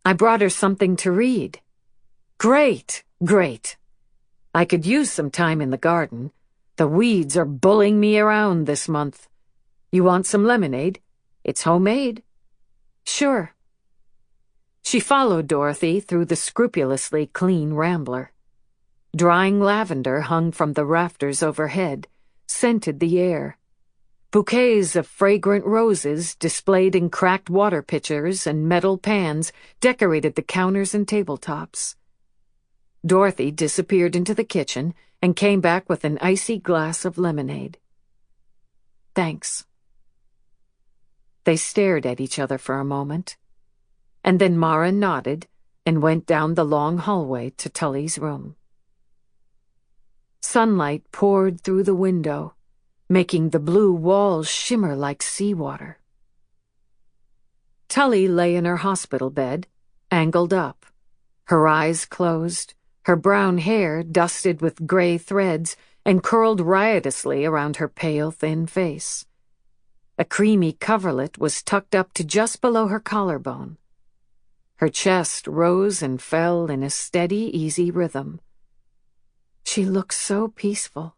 I brought her something to read. Great, great. I could use some time in the garden. The weeds are bullying me around this month. You want some lemonade? It's homemade. Sure. She followed Dorothy through the scrupulously clean rambler. Drying lavender hung from the rafters overhead, scented the air. Bouquets of fragrant roses displayed in cracked water pitchers and metal pans decorated the counters and tabletops. Dorothy disappeared into the kitchen and came back with an icy glass of lemonade. Thanks. They stared at each other for a moment, and then Mara nodded and went down the long hallway to Tully's room. Sunlight poured through the window, making the blue walls shimmer like seawater. Tully lay in her hospital bed, angled up, her eyes closed, her brown hair dusted with gray threads and curled riotously around her pale, thin face. A creamy coverlet was tucked up to just below her collarbone. Her chest rose and fell in a steady, easy rhythm. She looked so peaceful.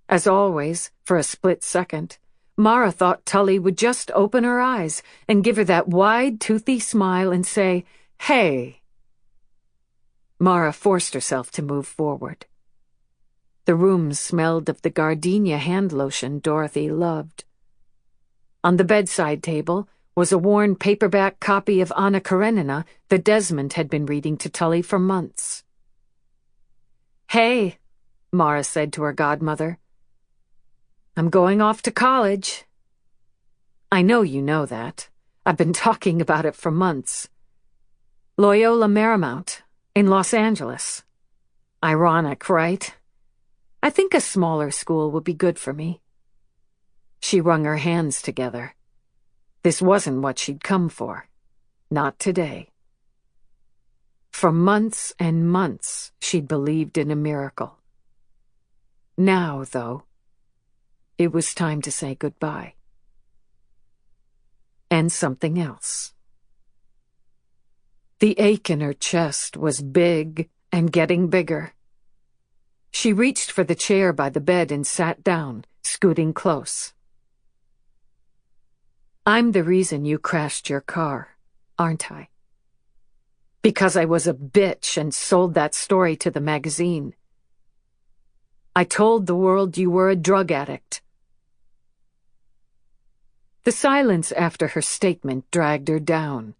As always, for a split second, Mara thought Tully would just open her eyes and give her that wide, toothy smile and say, "Hey." Mara forced herself to move forward. The room smelled of the gardenia hand lotion Dorothy loved. On the bedside table was a worn paperback copy of Anna Karenina that Desmond had been reading to Tully for months. "Hey," Mara said to her godmother. "I'm going off to college." "I know you know that. I've been talking about it for months. Loyola Marymount, in Los Angeles. Ironic, right? I think a smaller school would be good for me. She wrung her hands together. This wasn't what she'd come for. Not today. For months and months, she'd believed in a miracle. Now, though, it was time to say goodbye. And something else. The ache in her chest was big and getting bigger. She reached for the chair by the bed and sat down, scooting close. I'm the reason you crashed your car, aren't I? Because I was a bitch and sold that story to the magazine. I told the world you were a drug addict. The silence after her statement dragged her down.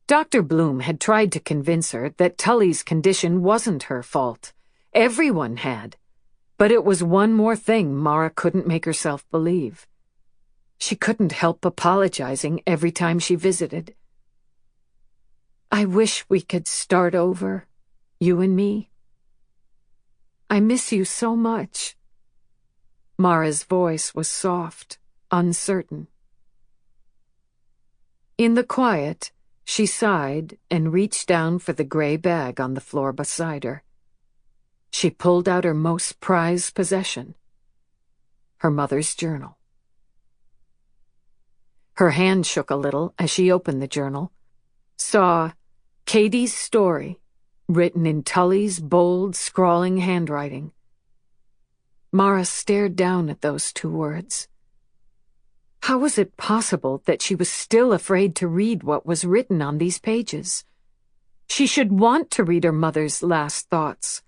Dr. Bloom had tried to convince her that Tully's condition wasn't her fault. Everyone had. But it was one more thing Mara couldn't make herself believe. She couldn't help apologizing every time she visited. I wish we could start over, you and me. I miss you so much. Mara's voice was soft, uncertain. In the quiet, she sighed and reached down for the gray bag on the floor beside her. She pulled out her most prized possession, her mother's journal. Her hand shook a little as she opened the journal, saw Katie's story, written in Tully's bold, scrawling handwriting. Mara stared down at those 2 words. How was it possible that she was still afraid to read what was written on these pages? She should want to read her mother's last thoughts,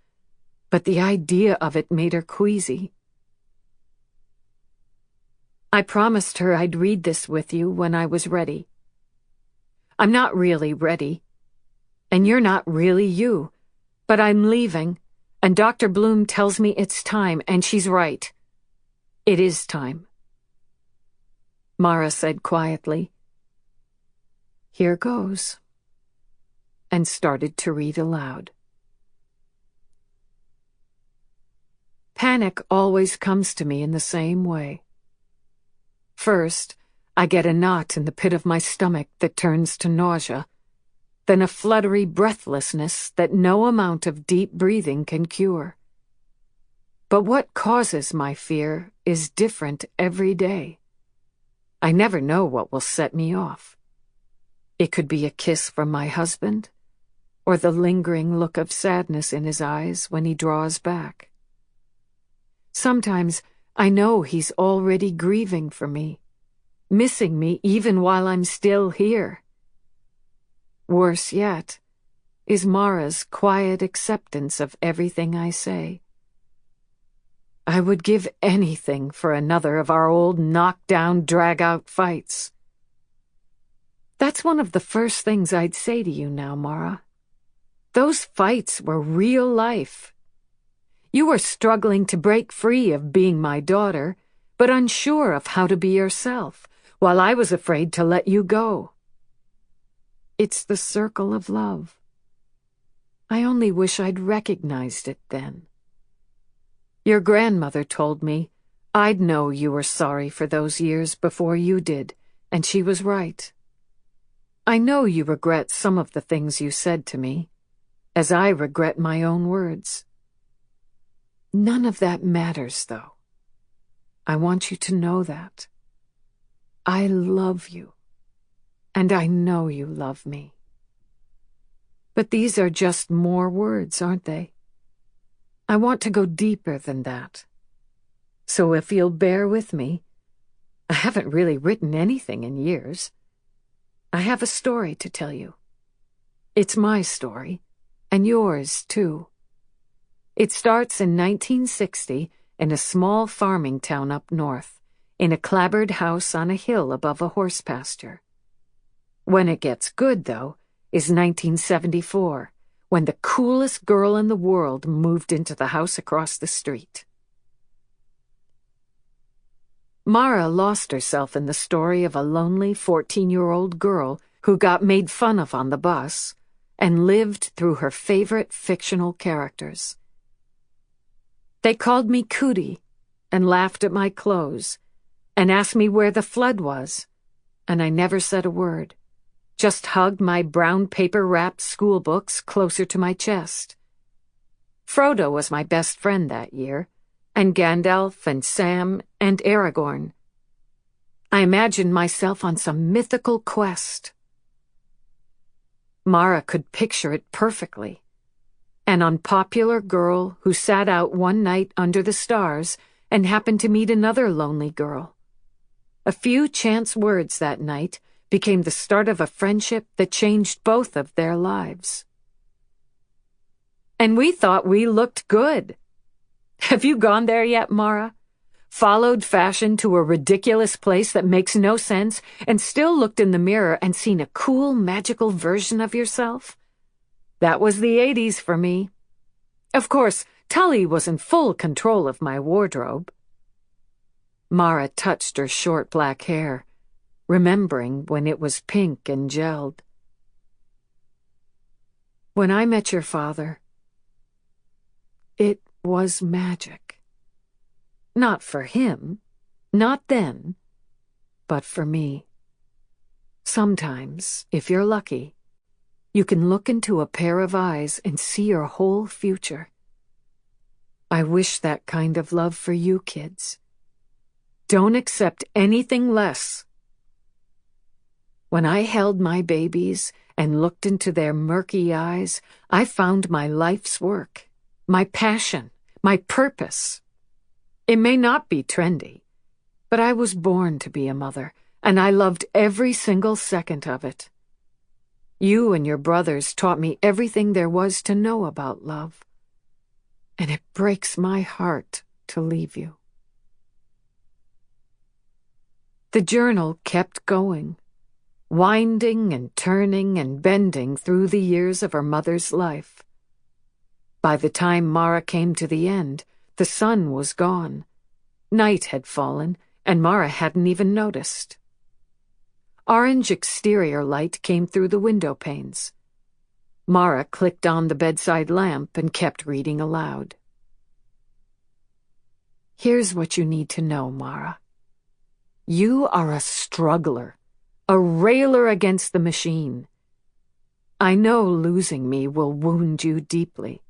but the idea of it made her queasy. I promised her I'd read this with you when I was ready. I'm not really ready, and you're not really you, but I'm leaving, and Dr. Bloom tells me it's time, and she's right. It is time. Mara said quietly, "Here goes," and started to read aloud. Panic always comes to me in the same way. First, I get a knot in the pit of my stomach that turns to nausea, then a fluttery breathlessness that no amount of deep breathing can cure. But what causes my fear is different every day. I never know what will set me off. It could be a kiss from my husband, or the lingering look of sadness in his eyes when he draws back. Sometimes I know he's already grieving for me, missing me even while I'm still here. Worse yet is Mara's quiet acceptance of everything I say. I would give anything for another of our old knockdown, drag-out fights. That's one of the first things I'd say to you now, Mara. Those fights were real life. You were struggling to break free of being my daughter, but unsure of how to be yourself, while I was afraid to let you go. It's the circle of love. I only wish I'd recognized it then. Your grandmother told me I'd know you were sorry for those years before you did, and she was right. I know you regret some of the things you said to me, as I regret my own words. None of that matters, though. I want you to know that. I love you, and I know you love me. But these are just more words, aren't they? I want to go deeper than that. So if you'll bear with me, I haven't really written anything in years. I have a story to tell you. It's my story, and yours, too. It starts in 1960 in a small farming town up north, in a clapboard house on a hill above a horse pasture. When it gets good, though, is 1974, when the coolest girl in the world moved into the house across the street. Mara lost herself in the story of a lonely 14-year-old girl who got made fun of on the bus and lived through her favorite fictional characters. They called me Cootie and laughed at my clothes and asked me where the flood was, and I never said a word, just hugged my brown paper-wrapped school books closer to my chest. Frodo was my best friend that year, and Gandalf and Sam and Aragorn. I imagined myself on some mythical quest. Mara could picture it perfectly. An unpopular girl who sat out one night under the stars and happened to meet another lonely girl. A few chance words that night became the start of a friendship that changed both of their lives. And we thought we looked good. Have you gone there yet, Mara? Followed fashion to a ridiculous place that makes no sense and still looked in the mirror and seen a cool, magical version of yourself? That was the 80s for me. Of course, Tully was in full control of my wardrobe. Mara touched her short black hair, remembering when it was pink and gelled. When I met your father, it was magic. Not for him, not then, but for me. Sometimes, if you're lucky, you can look into a pair of eyes and see your whole future. I wish that kind of love for you kids. Don't accept anything less. When I held my babies and looked into their murky eyes, I found my life's work, my passion, my purpose. It may not be trendy, but I was born to be a mother, and I loved every single second of it. You and your brothers taught me everything there was to know about love, and it breaks my heart to leave you. The journal kept going, winding and turning and bending through the years of her mother's life. By the time Mara came to the end, the sun was gone. Night had fallen, and Mara hadn't even noticed. Orange exterior light came through the window panes. Mara clicked on the bedside lamp and kept reading aloud. Here's what you need to know, Mara. You are a struggler, a railer against the machine. I know losing me will wound you deeply.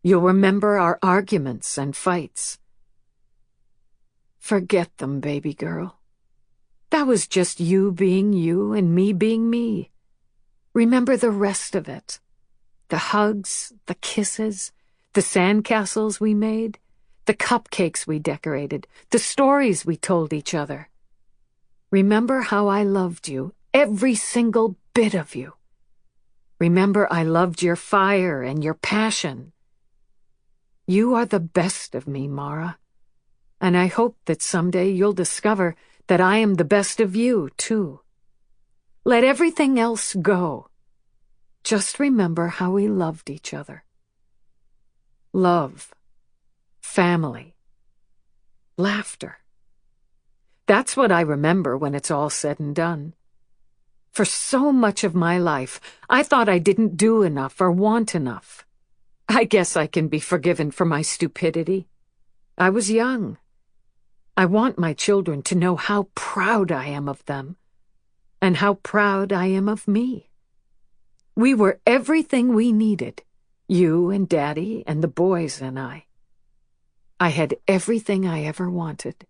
You'll remember our arguments and fights. Forget them, baby girl. That was just you being you and me being me. Remember the rest of it. The hugs, the kisses, the sandcastles we made, the cupcakes we decorated, the stories we told each other. Remember how I loved you, every single bit of you. Remember I loved your fire and your passion. You are the best of me, Mara, and I hope that someday you'll discover that I am the best of you, too. Let everything else go. Just remember how we loved each other. Love, family, laughter. That's what I remember when it's all said and done. For so much of my life, I thought I didn't do enough or want enough. I guess I can be forgiven for my stupidity. I was young. I want my children to know how proud I am of them, and how proud I am of me. We were everything we needed, you and Daddy and the boys and I. I had everything I ever wanted.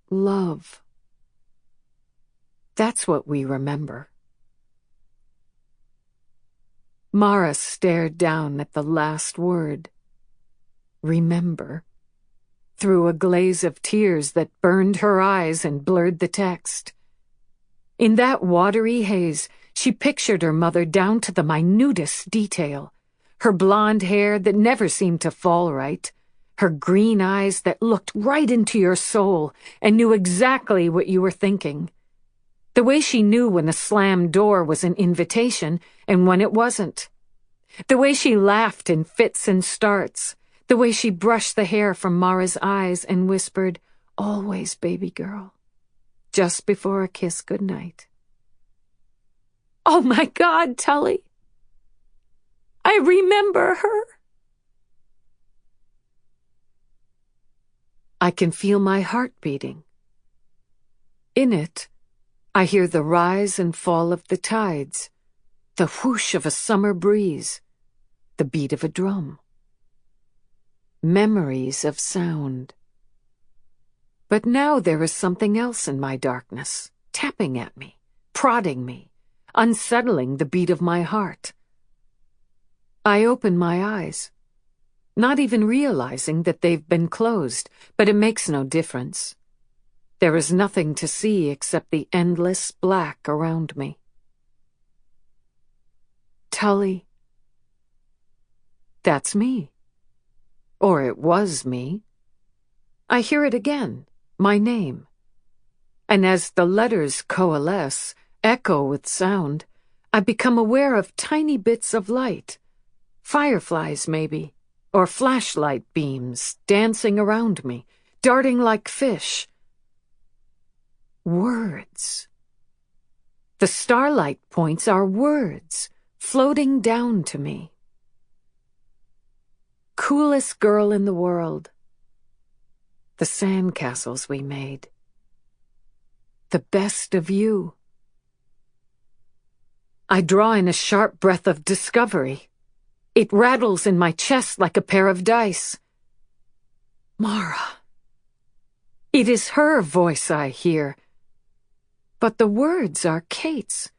Love. That's what we remember. Mara stared down at the last word, remember, through a glaze of tears that burned her eyes and blurred the text. In that watery haze, she pictured her mother down to the minutest detail, her blonde hair that never seemed to fall right, her green eyes that looked right into your soul and knew exactly what you were thinking. The way she knew when a slammed door was an invitation and when it wasn't. The way she laughed in fits and starts. The way she brushed the hair from Mara's eyes and whispered, always, baby girl, just before a kiss goodnight. Oh my God, Tully! I remember her! I can feel my heart beating. In it, I hear the rise and fall of the tides, the whoosh of a summer breeze, the beat of a drum. Memories of sound. But now there is something else in my darkness, tapping at me, prodding me, unsettling the beat of my heart. I open my eyes, not even realizing that they've been closed, but it makes no difference. There is nothing to see except the endless black around me. Tully. That's me. Or it was me. I hear it again, my name. And as the letters coalesce, echo with sound, I become aware of tiny bits of light. Fireflies, maybe, or flashlight beams dancing around me, darting like fish. Words. The starlight points are words, floating down to me. Coolest girl in the world. The sandcastles we made. The best of you. I draw in a sharp breath of discovery. It rattles in my chest like a pair of dice. Mara. It is her voice I hear, but the words are Kate's.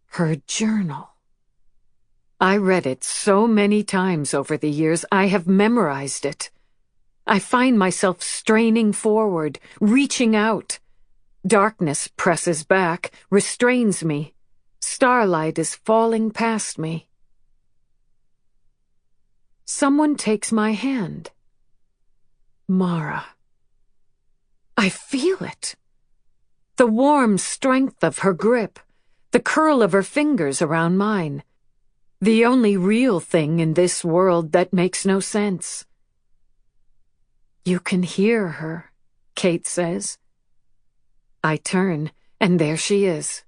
Her journal. I read it so many times over the years, I have memorized it. I find myself straining forward, reaching out. Darkness presses back, restrains me. Starlight is falling past me. Someone takes my hand. Mara. I feel it. The warm strength of her grip, the curl of her fingers around mine. The only real thing in this world that makes no sense. You can hear her, Kate says. I turn, and there she is,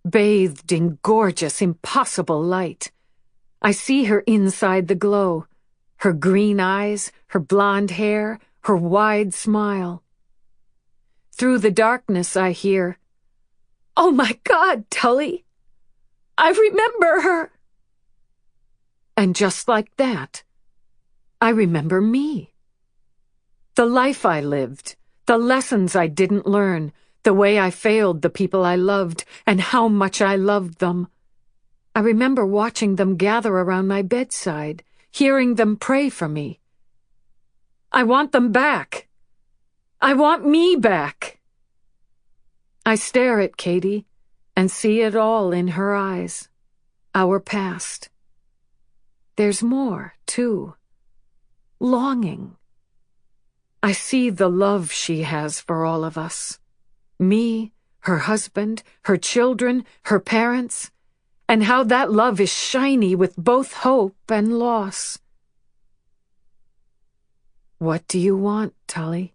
bathed in gorgeous, impossible light. I see her inside the glow, her green eyes, her blonde hair, her wide smile. Through the darkness I hear, "Oh my God, Tully! I remember her!" And just like that, I remember me. The life I lived, the lessons I didn't learn, the way I failed the people I loved, and how much I loved them. I remember watching them gather around my bedside, hearing them pray for me. I want them back. I want me back. I stare at Katie and see it all in her eyes, our past. There's more, too. Longing. I see the love she has for all of us. Me, her husband, her children, her parents, and how that love is shiny with both hope and loss. What do you want, Tully?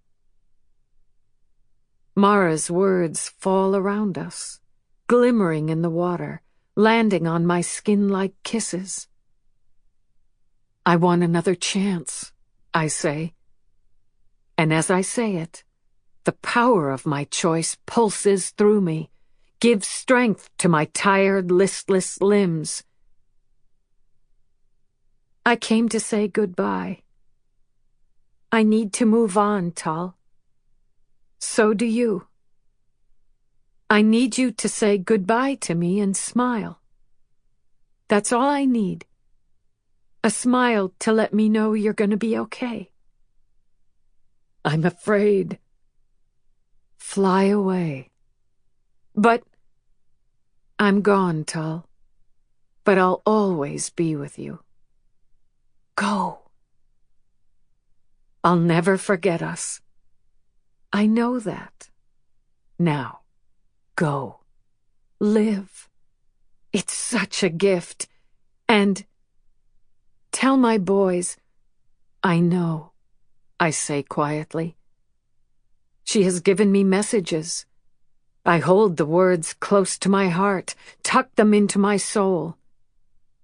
Mara's words fall around us, glimmering in the water, landing on my skin like kisses. I want another chance, I say. And as I say it, the power of my choice pulses through me, gives strength to my tired, listless limbs. I came to say goodbye. I need to move on, Tull. So do you. I need you to say goodbye to me and smile. That's all I need. A smile to let me know you're going to be okay. I'm afraid. Fly away. But I'm gone, Tull. But I'll always be with you. Go. I'll never forget us. I know that. Now, go. Live. It's such a gift. And tell my boys, I know, I say quietly, She has given me messages. I hold the words close to my heart, tuck them into my soul.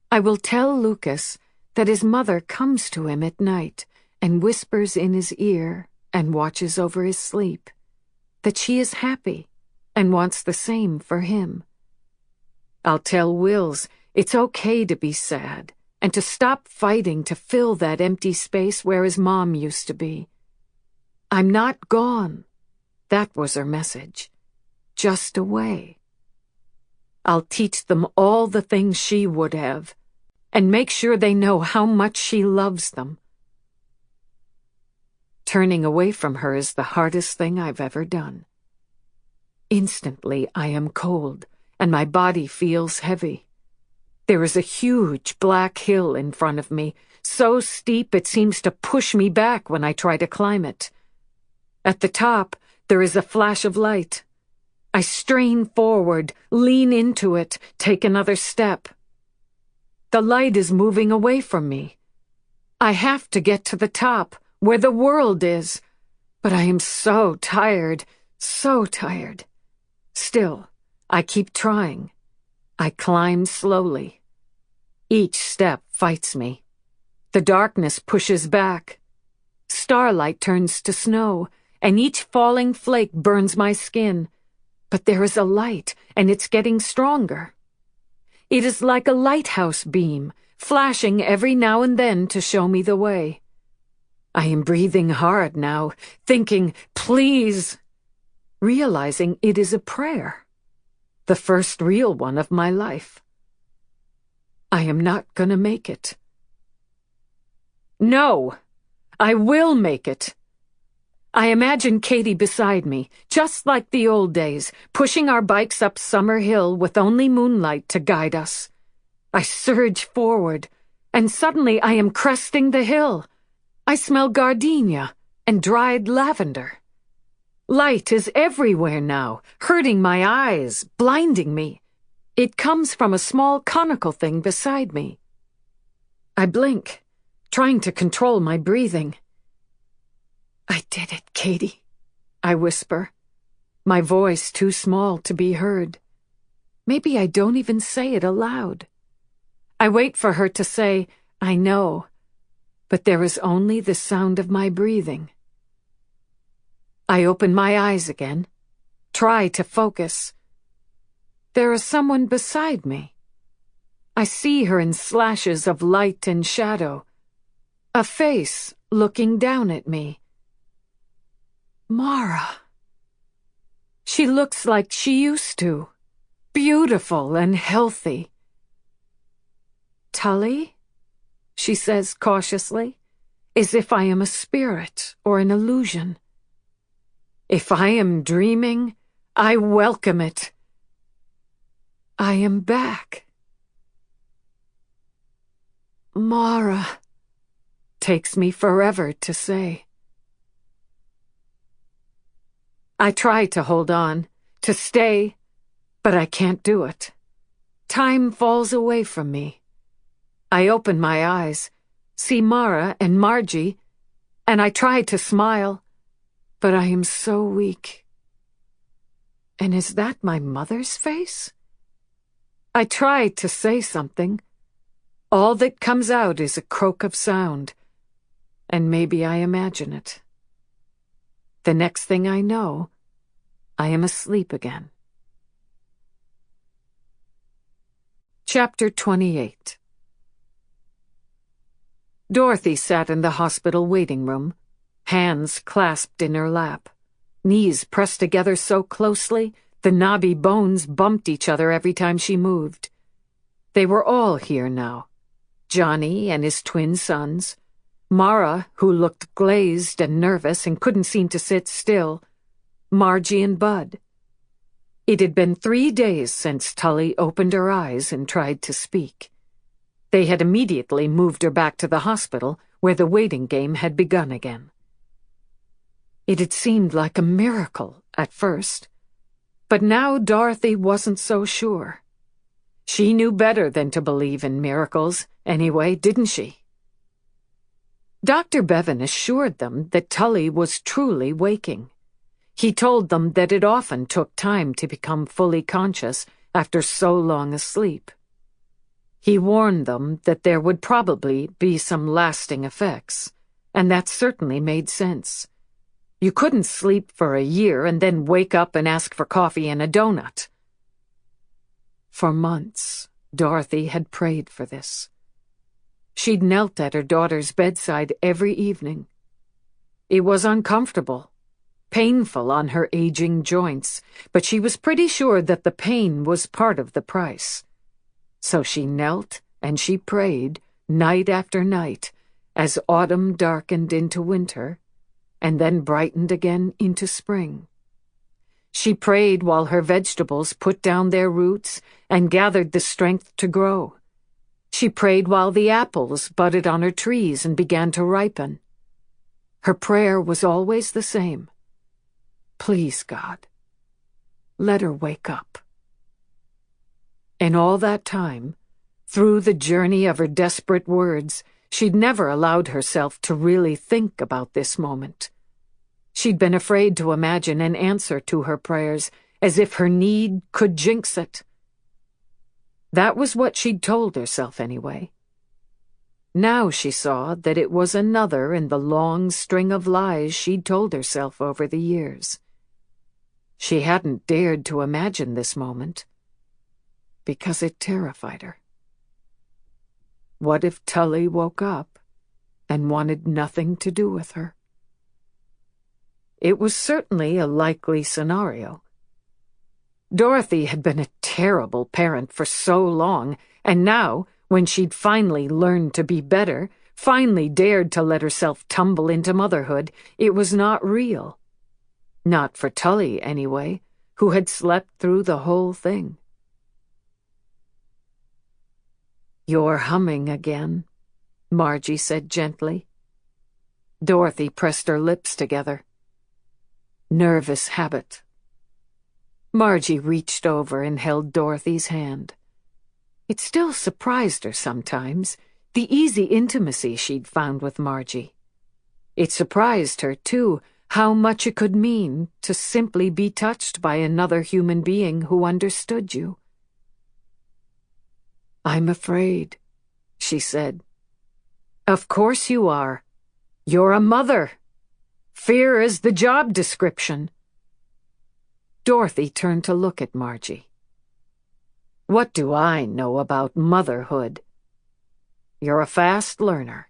I will tell Lucas that his mother comes to him at night and whispers in his ear and watches over his sleep, that she is happy and wants the same for him. I'll tell Wills it's okay to be sad and to stop fighting to fill that empty space where his mom used to be. I'm not gone. That was her message. Just away. I'll teach them all the things she would have, and make sure they know how much she loves them. Turning away from her is the hardest thing I've ever done. Instantly I am cold, and my body feels heavy. There is a huge black hill in front of me, so steep it seems to push me back when I try to climb it. At the top, there is a flash of light. I strain forward, lean into it, take another step. The light is moving away from me. I have to get to the top, where the world is, but I am so tired, so tired. Still, I keep trying. I climb slowly. Each step fights me. The darkness pushes back. Starlight turns to snow, and each falling flake burns my skin. But there is a light, and it's getting stronger. It is like a lighthouse beam, flashing every now and then to show me the way. I am breathing hard now, thinking, please, realizing it is a prayer, the first real one of my life. I am not gonna make it. No, I will make it. I imagine Katie beside me, just like the old days, pushing our bikes up Summer Hill with only moonlight to guide us. I surge forward, and suddenly I am cresting the hill. I smell gardenia and dried lavender. Light is everywhere now, hurting my eyes, blinding me. It comes from a small conical thing beside me. I blink, trying to control my breathing. I did it, Katie, I whisper, my voice too small to be heard. Maybe I don't even say it aloud. I wait for her to say, I know, but there is only the sound of my breathing. I open my eyes again, try to focus. There is someone beside me. I see her in slashes of light and shadow, a face looking down at me. Mara. She looks like she used to, beautiful and healthy. Tully? She says cautiously, as if I am a spirit or an illusion. If I am dreaming, I welcome it. I am back. Mara, takes me forever to say. I try to hold on, to stay, but I can't do it. Time falls away from me. I open my eyes, see Mara and Margie, and I try to smile, but I am so weak. And is that my mother's face? I try to say something. All that comes out is a croak of sound, and maybe I imagine it. The next thing I know, I am asleep again. Chapter 28. Dorothy sat in the hospital waiting room, hands clasped in her lap, knees pressed together so closely the knobby bones bumped each other every time she moved. They were all here now. Johnny and his twin sons, Mara, who looked glazed and nervous and couldn't seem to sit still, Margie and Bud. It had been 3 days since Tully opened her eyes and tried to speak. They had immediately moved her back to the hospital, where the waiting game had begun again. It had seemed like a miracle at first, but now Dorothy wasn't so sure. She knew better than to believe in miracles, anyway, didn't she? Dr. Bevan assured them that Tully was truly waking. He told them that it often took time to become fully conscious after so long asleep. He warned them that there would probably be some lasting effects, and that certainly made sense. You couldn't sleep for a year and then wake up and ask for coffee and a donut. For months, Dorothy had prayed for this. She'd knelt at her daughter's bedside every evening. It was uncomfortable, painful on her aging joints, but she was pretty sure that the pain was part of the price. So she knelt and she prayed night after night as autumn darkened into winter and then brightened again into spring. She prayed while her vegetables put down their roots and gathered the strength to grow. She prayed while the apples budded on her trees and began to ripen. Her prayer was always the same. Please, God, let her wake up. In all that time, through the journey of her desperate words, she'd never allowed herself to really think about this moment. She'd been afraid to imagine an answer to her prayers, as if her need could jinx it. That was what she'd told herself anyway. Now she saw that it was another in the long string of lies she'd told herself over the years. She hadn't dared to imagine this moment, because it terrified her. What if Tully woke up and wanted nothing to do with her? It was certainly a likely scenario. Dorothy had been a terrible parent for so long, and now, when she'd finally learned to be better, finally dared to let herself tumble into motherhood, it was not real. Not for Tully, anyway, who had slept through the whole thing. "You're humming again," Margie said gently. Dorothy pressed her lips together. "Nervous habit." Margie reached over and held Dorothy's hand. It still surprised her sometimes, the easy intimacy she'd found with Margie. It surprised her, too, how much it could mean to simply be touched by another human being who understood you. "I'm afraid," she said. "Of course you are. You're a mother. Fear is the job description." Dorothy turned to look at Margie. "What do I know about motherhood? You're a fast learner."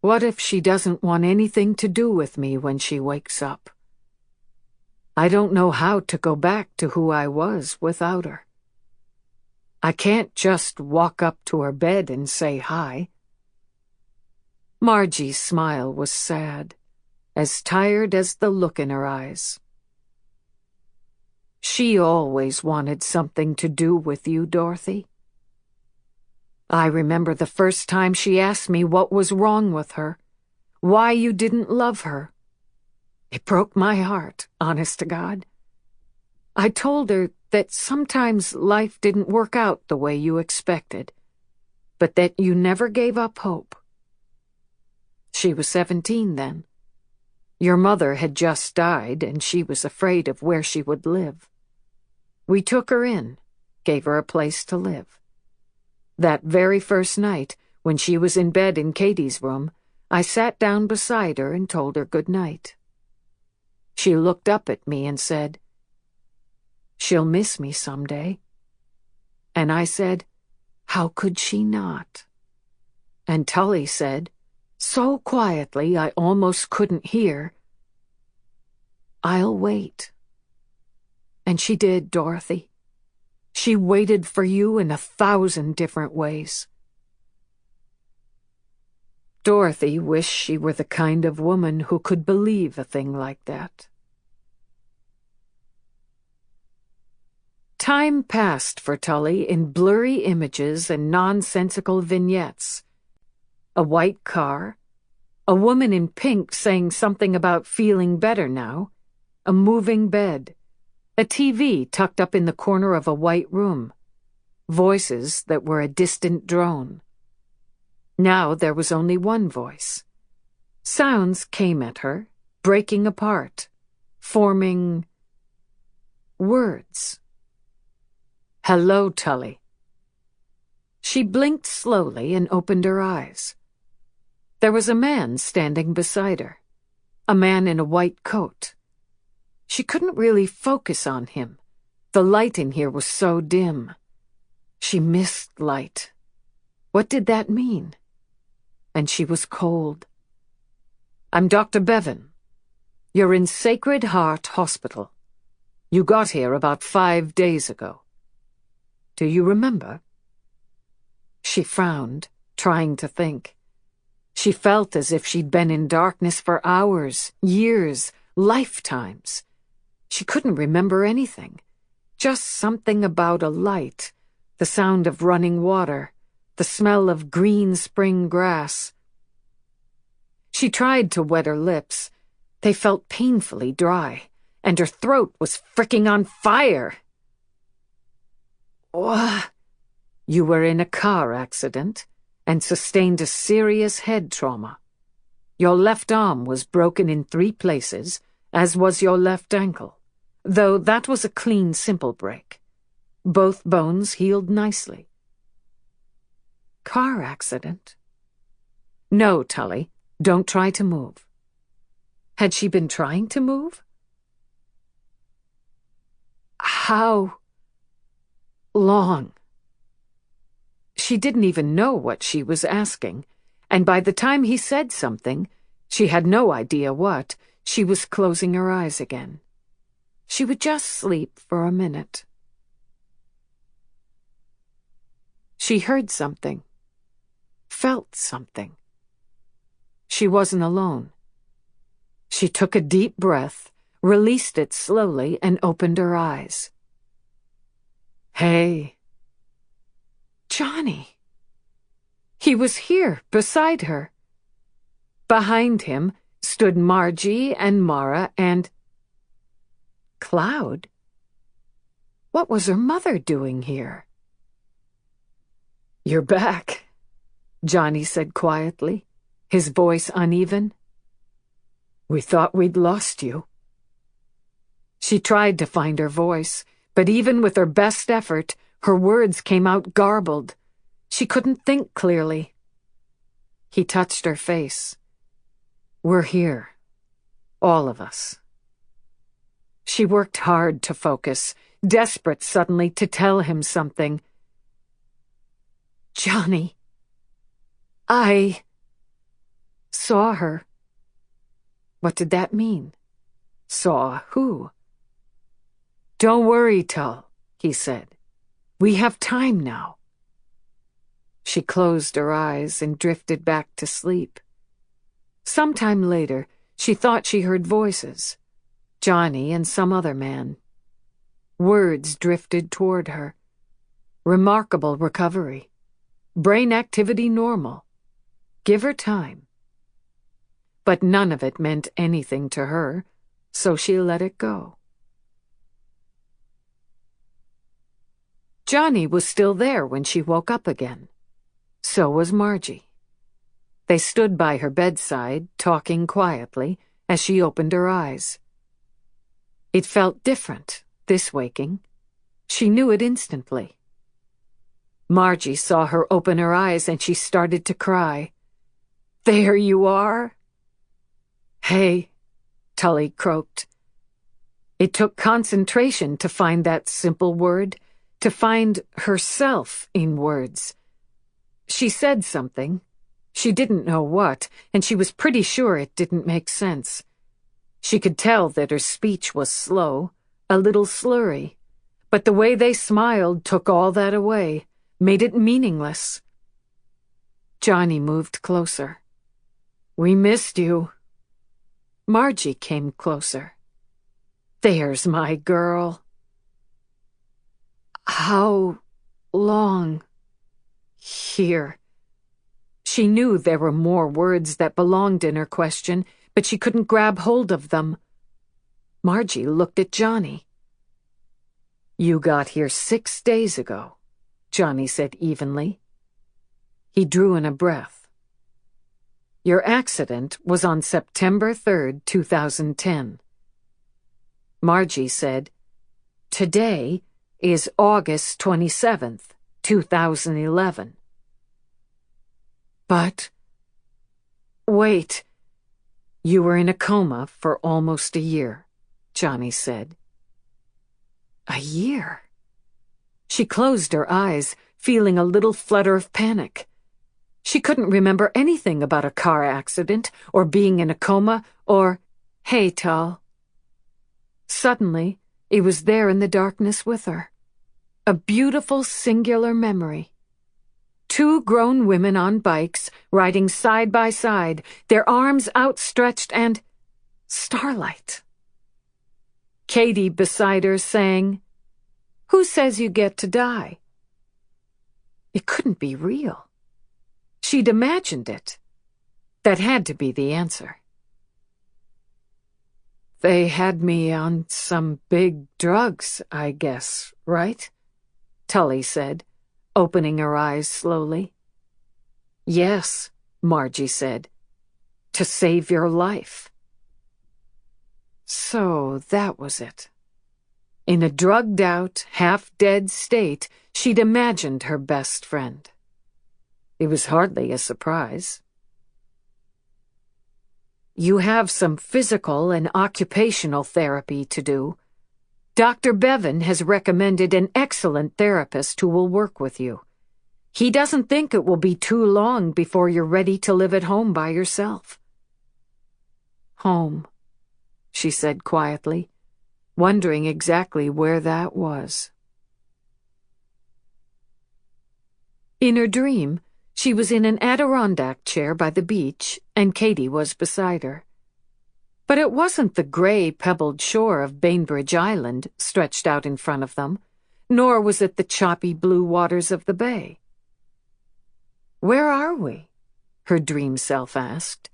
What if she doesn't want anything to do with me when she wakes up? I don't know how to go back to who I was without her. I can't just walk up to her bed and say hi. Margie's smile was sad, as tired as the look in her eyes. She always wanted something to do with you, Dorothy. I remember the first time she asked me what was wrong with her, why you didn't love her. It broke my heart, honest to God. I told her that sometimes life didn't work out the way you expected, but that you never gave up hope. She was 17 then. Your mother had just died, and she was afraid of where she would live. We took her in, gave her a place to live. That very first night, when she was in bed in Katie's room, I sat down beside her and told her good night. She looked up at me and said, "She'll miss me someday." And I said, "How could she not?" And Tully said, so quietly I almost couldn't hear, "I'll wait." And she did, Dorothy. She waited for you in 1,000 different ways. Dorothy wished she were the kind of woman who could believe a thing like that. Time passed for Tully in blurry images and nonsensical vignettes. A white car, a woman in pink saying something about feeling better now, a moving bed, a TV tucked up in the corner of a white room, voices that were a distant drone. Now there was only one voice. Sounds came at her, breaking apart, forming words. "Hello, Tully." She blinked slowly and opened her eyes. There was a man standing beside her, a man in a white coat. She couldn't really focus on him. The light in here was so dim. She missed light. What did that mean? And she was cold. "I'm Dr. Bevan. You're in Sacred Heart Hospital. You got here about 5 days ago. Do you remember?" She frowned, trying to think. She felt as if she'd been in darkness for hours, years, lifetimes. She couldn't remember anything. Just something about a light, the sound of running water, the smell of green spring grass. She tried to wet her lips. They felt painfully dry, and her throat was fricking on fire. "What? You were in a car accident and sustained a serious head trauma. Your left arm was broken in 3 places, as was your left ankle, though that was a clean, simple break. Both bones healed nicely." "Car accident?" "No, Tully, don't try to move." Had she been trying to move? "How long?" She didn't even know what she was asking, and by the time he said something, she had no idea what, she was closing her eyes again. She would just sleep for a minute. She heard something, felt something. She wasn't alone. She took a deep breath, released it slowly, and opened her eyes. "Hey." Johnny. He was here, beside her. Behind him stood Margie and Mara and Cloud. What was her mother doing here? "You're back," Johnny said quietly, his voice uneven. "We thought we'd lost you." She tried to find her voice, but even with her best effort, her words came out garbled. She couldn't think clearly. He touched her face. "We're here. All of us." She worked hard to focus, desperate suddenly to tell him something. "Johnny, I saw her." What did that mean? Saw who? "Don't worry, Tull," he said. "We have time now." She closed her eyes and drifted back to sleep. Sometime later, she thought she heard voices. Johnny and some other man. Words drifted toward her. Remarkable recovery. Brain activity normal. Give her time. But none of it meant anything to her, so she let it go. Johnny was still there when she woke up again. So was Margie. They stood by her bedside, talking quietly, as she opened her eyes. It felt different, this waking. She knew it instantly. Margie saw her open her eyes and she started to cry. "There you are." "Hey," Tully croaked. It took concentration to find that simple word, to find herself in words. She said something. She didn't know what, and she was pretty sure it didn't make sense. She could tell that her speech was slow, a little slurry, but the way they smiled took all that away, made it meaningless. Johnny moved closer. "We missed you." Margie came closer. "There's my girl." "How long?" "Here." She knew there were more words that belonged in her question, but she couldn't grab hold of them. Margie looked at Johnny. "You got here 6 days ago," Johnny said evenly. He drew in a breath. Your accident was on September 3rd, 2010. Margie said, Today is August 27th, 2011. But... Wait. You were in a coma for almost a year, Johnny said. A year? She closed her eyes, feeling a little flutter of panic. She couldn't remember anything about a car accident, or being in a coma, or, "Hey, Tal." Suddenly, it was there in the darkness with her. A beautiful, singular memory. 2 grown women on bikes, riding side by side, their arms outstretched, and starlight. Katie beside her sang, "Who says you get to die?" It couldn't be real. She'd imagined it. That had to be the answer. They had me on some big drugs, I guess, right? Tully said, opening her eyes slowly. Yes, Margie said, to save your life. So that was it. In a drugged-out, half-dead state, she'd imagined her best friend. It was hardly a surprise. You have some physical and occupational therapy to do. Dr. Bevan has recommended an excellent therapist who will work with you. He doesn't think it will be too long before you're ready to live at home by yourself. Home, she said quietly, wondering exactly where that was. In her dream, she was in an Adirondack chair by the beach, and Katie was beside her. But it wasn't the gray, pebbled shore of Bainbridge Island stretched out in front of them, nor was it the choppy blue waters of the bay. Where are we? Her dream self asked.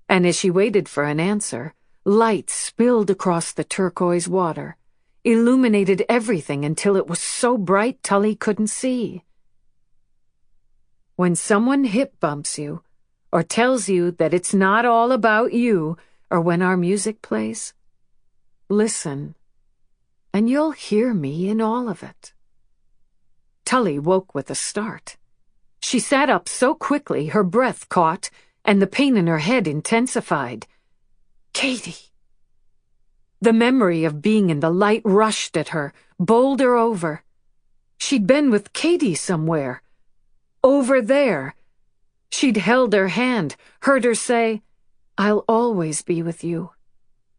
And as she waited for an answer, light spilled across the turquoise water, illuminated everything until it was so bright Tully couldn't see. When someone hip bumps you, or tells you that it's not all about you, or when our music plays, listen, and you'll hear me in all of it. Tully woke with a start. She sat up so quickly her breath caught, and the pain in her head intensified. Katie! The memory of being in the light rushed at her, bowled her over. She'd been with Katie somewhere. Over there. She'd held her hand, heard her say, I'll always be with you.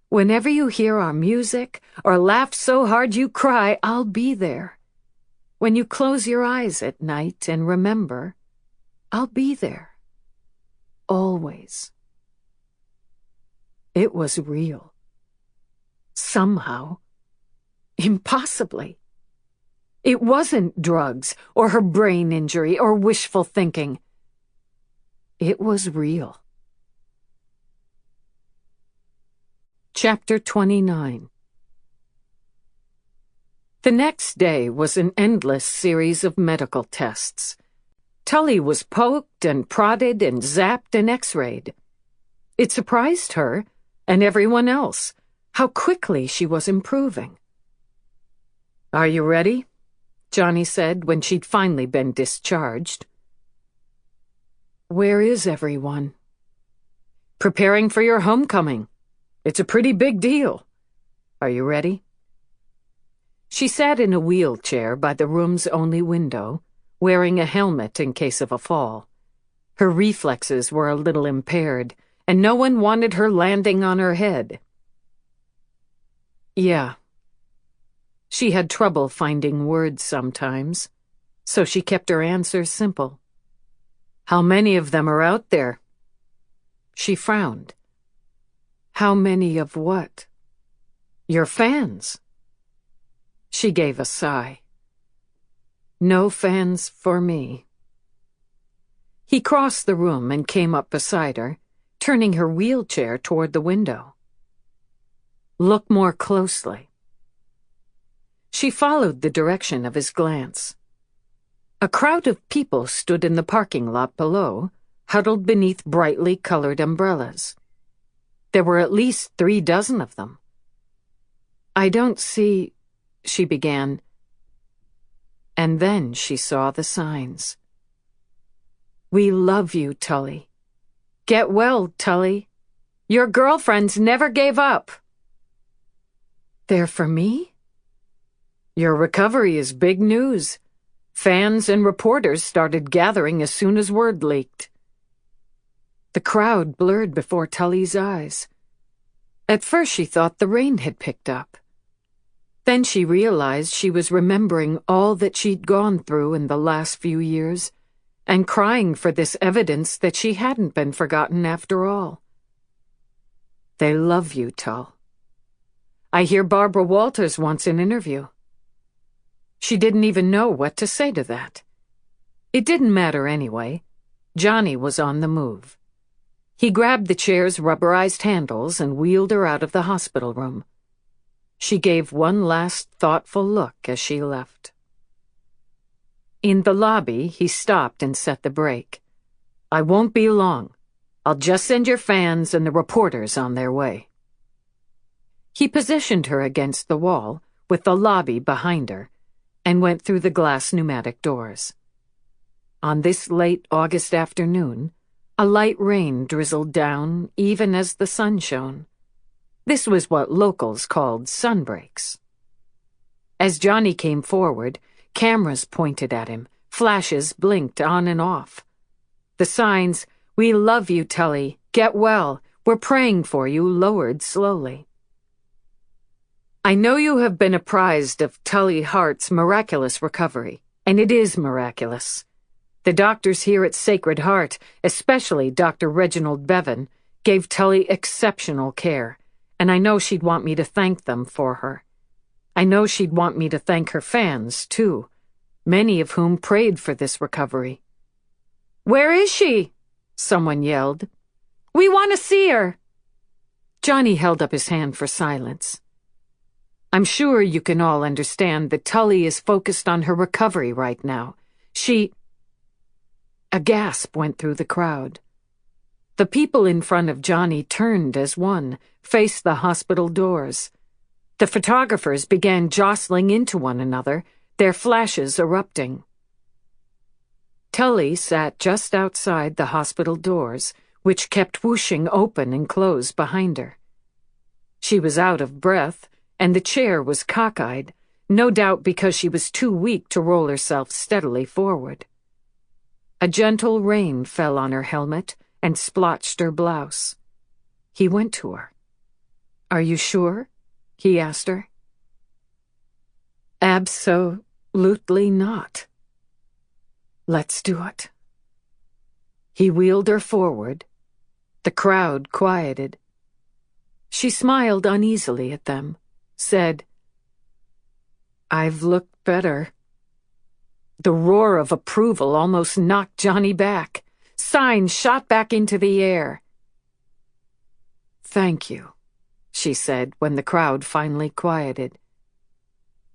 Whenever you hear our music, or laugh so hard you cry, I'll be there. When you close your eyes at night and remember, I'll be there. Always. It was real. Somehow. Impossibly. It wasn't drugs, or her brain injury, or wishful thinking. It was real. Chapter 29. The next day was an endless series of medical tests. Tully was poked and prodded and zapped and x-rayed. It surprised her, and everyone else, how quickly she was improving. Are you ready? Johnny said when she'd finally been discharged. Where is everyone? Preparing for your homecoming. It's a pretty big deal. Are you ready? She sat in a wheelchair by the room's only window, wearing a helmet in case of a fall. Her reflexes were a little impaired, and no one wanted her landing on her head. Yeah. She had trouble finding words sometimes, so she kept her answers simple. How many of them are out there? She frowned. How many of what? Your fans. She gave a sigh. No fans for me. He crossed the room and came up beside her, turning her wheelchair toward the window. Look more closely. She followed the direction of his glance. A crowd of people stood in the parking lot below, huddled beneath brightly colored umbrellas. There were at least 3 dozen of them. "I don't see," she began. And then she saw the signs. "We love you, Tully. Get well, Tully. Your girlfriends never gave up." "They're for me?" "Your recovery is big news. Fans and reporters started gathering as soon as word leaked." The crowd blurred before Tully's eyes. At first she thought the rain had picked up. Then she realized she was remembering all that she'd gone through in the last few years, and crying for this evidence that she hadn't been forgotten after all. "They love you, Tull. I hear Barbara Walters wants an interview." She didn't even know what to say to that. It didn't matter anyway. Johnny was on the move. He grabbed the chair's rubberized handles and wheeled her out of the hospital room. She gave one last thoughtful look as she left. In the lobby, he stopped and set the brake. "I won't be long. I'll just send your fans and the reporters on their way." He positioned her against the wall, with the lobby behind her, and went through the glass pneumatic doors. On this late August afternoon, a light rain drizzled down even as the sun shone. This was what locals called sunbreaks. As Johnny came forward, cameras pointed at him, flashes blinked on and off. The signs, "We love you, Tully, get well, we're praying for you," lowered slowly. "I know you have been apprised of Tully Hart's miraculous recovery, and it is miraculous. The doctors here at Sacred Heart, especially Dr. Reginald Bevan, gave Tully exceptional care, and I know she'd want me to thank them for her. I know she'd want me to thank her fans, too, many of whom prayed for this recovery." "Where is she?" someone yelled. "We want to see her." Johnny held up his hand for silence. "I'm sure you can all understand that Tully is focused on her recovery right now. A gasp went through the crowd. The people in front of Johnny turned as one, faced the hospital doors. The photographers began jostling into one another, their flashes erupting. Tully sat just outside the hospital doors, which kept whooshing open and closed behind her. She was out of breath, and the chair was cockeyed, no doubt because she was too weak to roll herself steadily forward. A gentle rain fell on her helmet and splotched her blouse. He went to her. "Are you sure?" he asked her. "Absolutely not." "Let's do it." He wheeled her forward. The crowd quieted. She smiled uneasily at them, said, "I've looked better." The roar of approval almost knocked Johnny back. Signs shot back into the air. "Thank you," she said when the crowd finally quieted.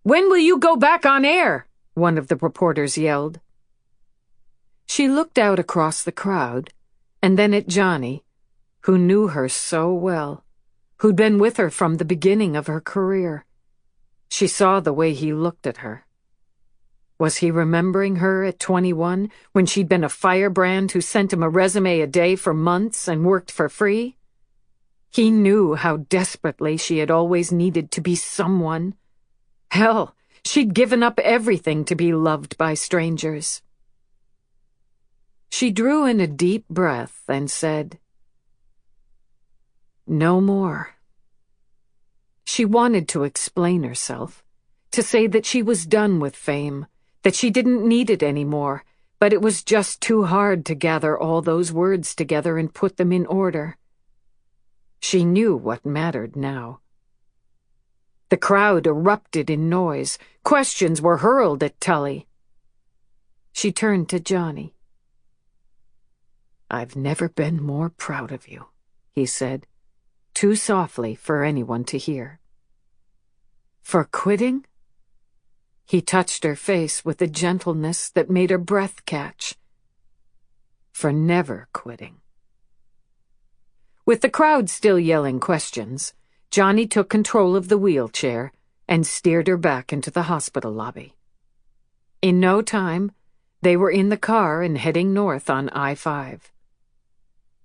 "When will you go back on air?" one of the reporters yelled. She looked out across the crowd, and then at Johnny, who knew her so well, who'd been with her from the beginning of her career. She saw the way he looked at her. Was he remembering her at 21, when she'd been a firebrand who sent him a resume a day for months and worked for free? He knew how desperately she had always needed to be someone. Hell, she'd given up everything to be loved by strangers. She drew in a deep breath and said, "No more." She wanted to explain herself, to say that she was done with fame, that she didn't need it anymore, but it was just too hard to gather all those words together and put them in order. She knew what mattered now. The crowd erupted in noise. Questions were hurled at Tully. She turned to Johnny. "I've never been more proud of you," he said, too softly for anyone to hear. "For quitting?" He touched her face with a gentleness that made her breath catch. for never quitting. With the crowd still yelling questions, Johnny took control of the wheelchair and steered her back into the hospital lobby. In no time, they were in the car and heading north on I-5.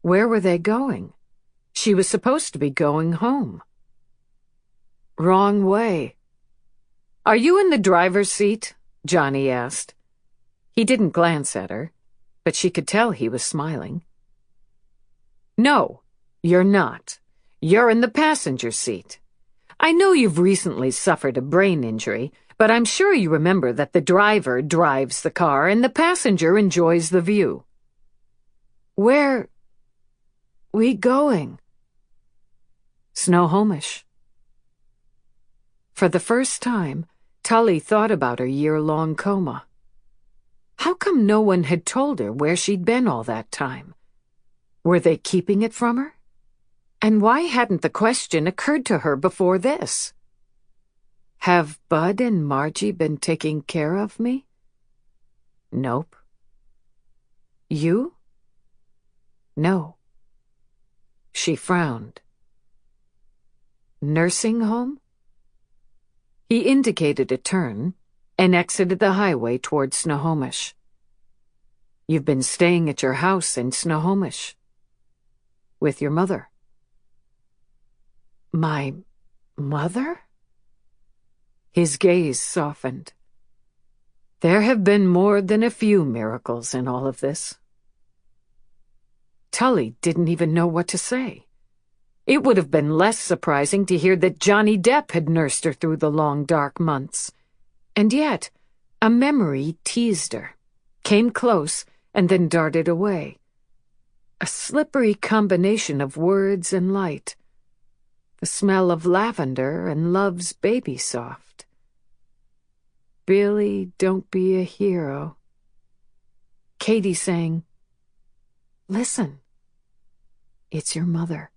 Where were they going? She was supposed to be going home. Wrong way. "Are you in the driver's seat?" Johnny asked. He didn't glance at her, but she could tell he was smiling. "No, you're not. You're in the passenger seat. I know you've recently suffered a brain injury, but I'm sure you remember that the driver drives the car and the passenger enjoys the view." "Where we going?" "Snohomish." For the first time, Tully thought about her year-long coma. How come no one had told her where she'd been all that time? Were they keeping it from her? And why hadn't the question occurred to her before this? Have Bud and Margie been taking care of me? Nope. You? No. She frowned. Nursing home? He indicated a turn and exited the highway toward Snohomish. You've been staying at your house in Snohomish. With your mother. My mother? His gaze softened. There have been more than a few miracles in all of this. Tully didn't even know what to say. It would have been less surprising to hear that Johnny Depp had nursed her through the long, dark months. And yet, a memory teased her, came close, and then darted away. A slippery combination of words and light. The smell of lavender and Love's Baby Soft. Billy, don't be a hero. Katie saying, "Listen, it's your mother."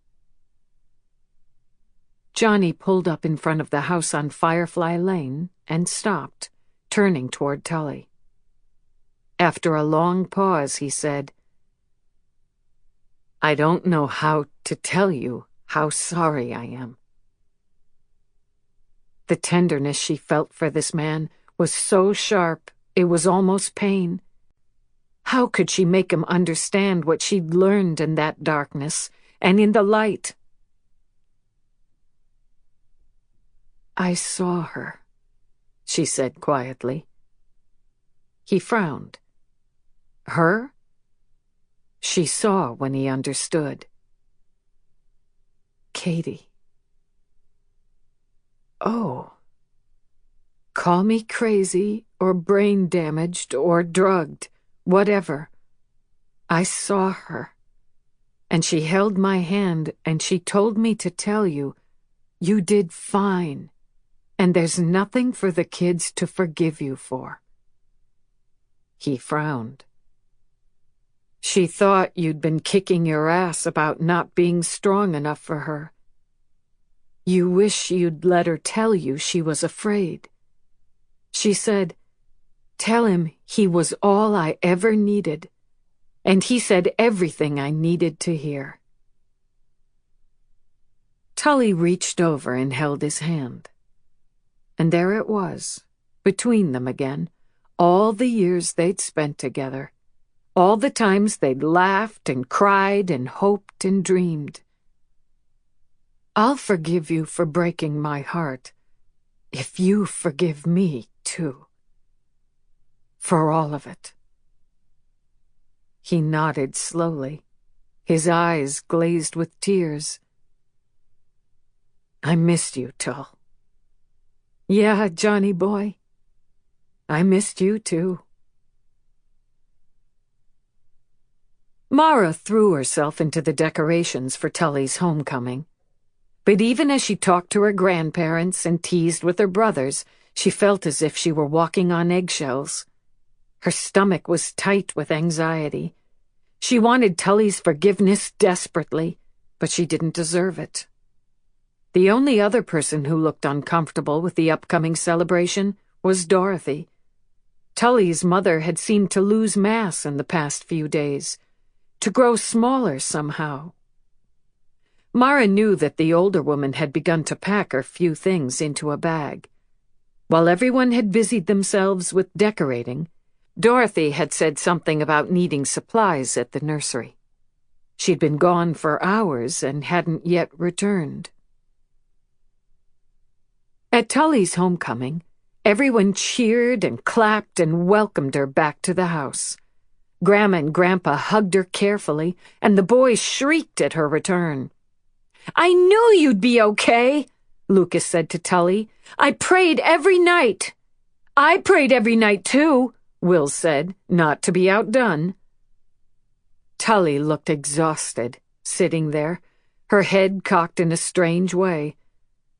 Johnny pulled up in front of the house on Firefly Lane and stopped, turning toward Tully. After a long pause, he said, "I don't know how to tell you how sorry I am." The tenderness she felt for this man was so sharp it was almost pain. How could she make him understand what she'd learned in that darkness and in the light? "I saw her," she said quietly. He frowned. Her? She saw when he understood. Katie. Oh. Call me crazy or brain damaged or drugged, whatever. I saw her. And she held my hand and she told me to tell you, you did fine. And there's nothing for the kids to forgive you for. He frowned. She thought you'd been kicking your ass about not being strong enough for her. You wish you'd let her tell you she was afraid. She said, tell him he was all I ever needed, and he said everything I needed to hear. Tully reached over and held his hand. And there it was, between them again, all the years they'd spent together, all the times they'd laughed and cried and hoped and dreamed. I'll forgive you for breaking my heart, if you forgive me, too. For all of it. He nodded slowly, his eyes glazed with tears. I missed you, Tull. Yeah, Johnny boy. I missed you, too. Mara threw herself into the decorations for Tully's homecoming. But even as she talked to her grandparents and teased with her brothers, she felt as if she were walking on eggshells. Her stomach was tight with anxiety. She wanted Tully's forgiveness desperately, but she didn't deserve it. The only other person who looked uncomfortable with the upcoming celebration was Dorothy. Tully's mother had seemed to lose mass in the past few days. to grow smaller somehow. Mara knew that the older woman had begun to pack her few things into a bag. While everyone had busied themselves with decorating, Dorothy had said something about needing supplies at the nursery. She'd been gone for hours and hadn't yet returned. At Tully's homecoming, everyone cheered and clapped and welcomed her back to the house. Grandma and Grandpa hugged her carefully, and the boys shrieked at her return. "I knew you'd be okay," Lucas said to Tully. "I prayed every night." "I prayed every night, too," Will said, not to be outdone. Tully looked exhausted, sitting there, her head cocked in a strange way.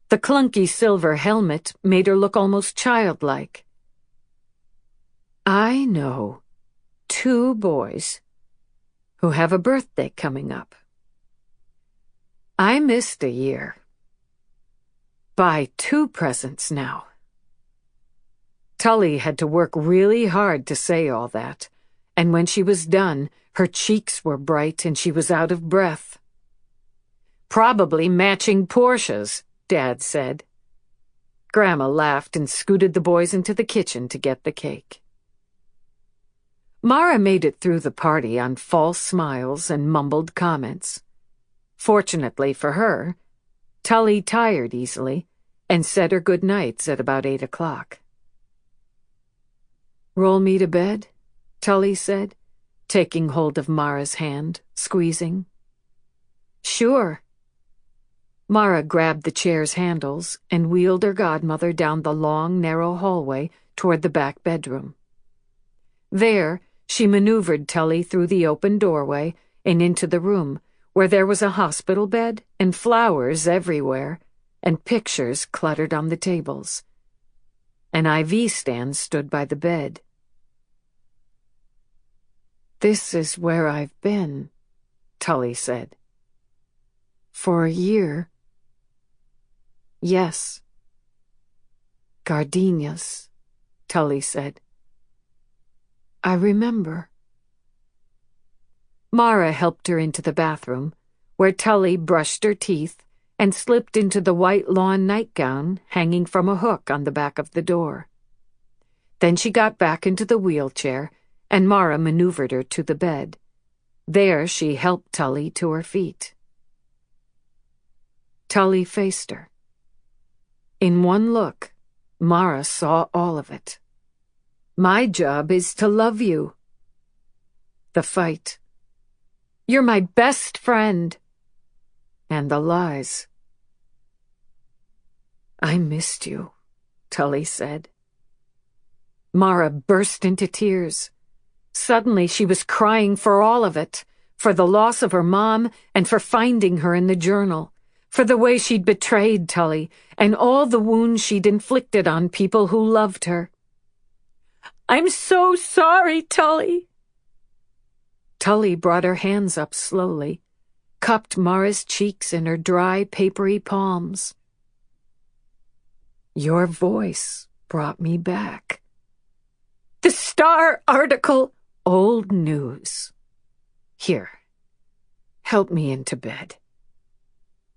The clunky silver helmet made her look almost childlike. "I know 2 boys who have a birthday coming up. I missed a year. Buy 2 presents now." Tully had to work really hard to say all that, and when she was done, her cheeks were bright and she was out of breath. "Probably matching Porsches," Dad said. Grandma laughed and scooted the boys into the kitchen to get the cake. Mara made it through the party on false smiles and mumbled comments. Fortunately for her, Tully tired easily and said her good nights at about 8 o'clock. "Roll me to bed?" Tully said, taking hold of Mara's hand, squeezing. "Sure." Mara grabbed the chair's handles and wheeled her godmother down the long, narrow hallway toward the back bedroom. There, she maneuvered Tully through the open doorway and into the room, where there was a hospital bed and flowers everywhere, and pictures cluttered on the tables. An IV stand stood by the bed. "This is where I've been," Tully said. "For a year." "Yes." "Gardenias," Tully said. "I remember." Mara helped her into the bathroom, where Tully brushed her teeth and slipped into the white lawn nightgown hanging from a hook on the back of the door. Then she got back into the wheelchair, and Mara maneuvered her to the bed. There she helped Tully to her feet. Tully faced her. In one look, Mara saw all of it. "My job is to love you." The fight. "You're my best friend." And the lies. "I missed you," Tully said. Mara burst into tears. Suddenly she was crying for all of it, for the loss of her mom and for finding her in the journal, for the way she'd betrayed Tully and all the wounds she'd inflicted on people who loved her. "I'm so sorry, Tully." Tully brought her hands up slowly, cupped Mara's cheeks in her dry, papery palms. "Your voice brought me back." "The Star article." "Old news. Here, help me into bed.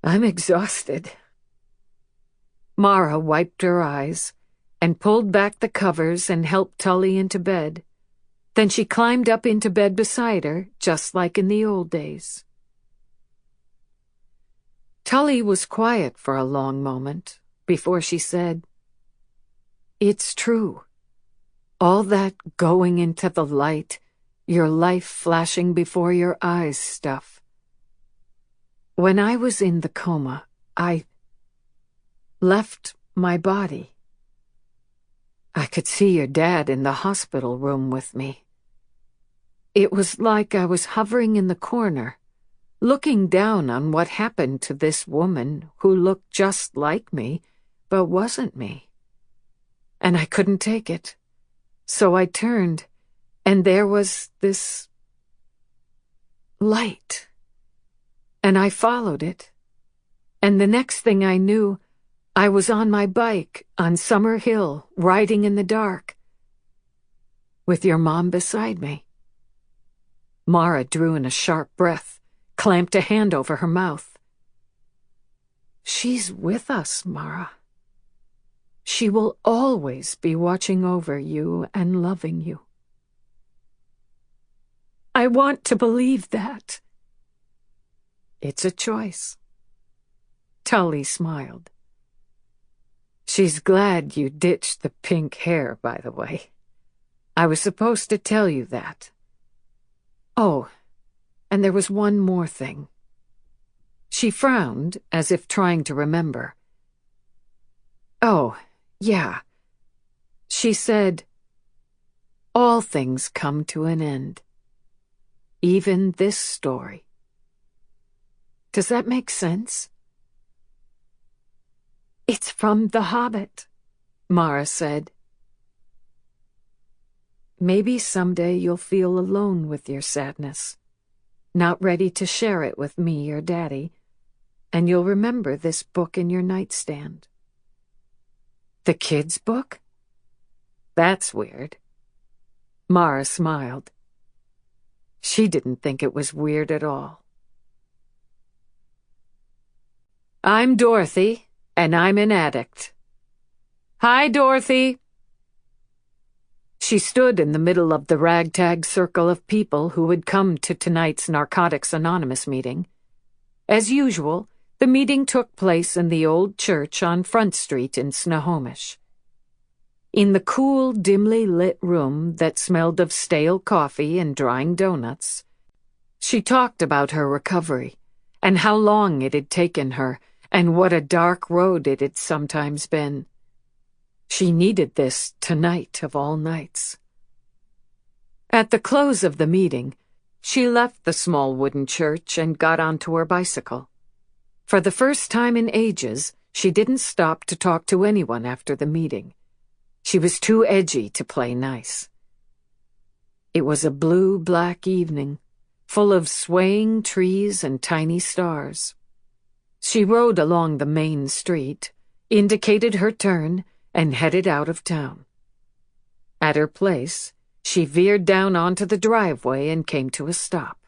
I'm exhausted." Mara wiped her eyes and pulled back the covers and helped Tully into bed. Then she climbed up into bed beside her, just like in the old days. Tully was quiet for a long moment before she said, "It's true. All that going into the light, your life flashing before your eyes stuff. When I was in the coma, I left my body. I could see your dad in the hospital room with me. It was like I was hovering in the corner, looking down on what happened to this woman who looked just like me, but wasn't me. And I couldn't take it. So I turned, and there was this light. And I followed it. And the next thing I knew, I was on my bike on Summer Hill, riding in the dark, with your mom beside me." Mara drew in a sharp breath, clamped a hand over her mouth. "She's with us, Mara. She will always be watching over you and loving you." "I want to believe that." "It's a choice." Tully smiled. "She's glad you ditched the pink hair, by the way. I was supposed to tell you that. Oh, and there was one more thing." She frowned, as if trying to remember. "Oh, yeah." She said, "All things come to an end. Even this story." Does that make sense? "It's from The Hobbit," Mara said. "Maybe someday you'll feel alone with your sadness, not ready to share it with me or Daddy, and you'll remember this book in your nightstand." "The kids' book? That's weird." Mara smiled. She didn't think it was weird at all. "I'm Dorothy, and I'm an addict." "Hi, Dorothy." She stood in the middle of the ragtag circle of people who had come to tonight's Narcotics Anonymous meeting. As usual, the meeting took place in the old church on Front Street in Snohomish. In the cool, dimly lit room that smelled of stale coffee and drying donuts, she talked about her recovery and how long it had taken her and what a dark road it had sometimes been. She needed this tonight of all nights. At the close of the meeting, she left the small wooden church and got onto her bicycle. For the first time in ages, she didn't stop to talk to anyone after the meeting. She was too edgy to play nice. It was a blue-black evening, full of swaying trees and tiny stars. She rode along the main street, indicated her turn, and headed out of town. At her place, she veered down onto the driveway and came to a stop.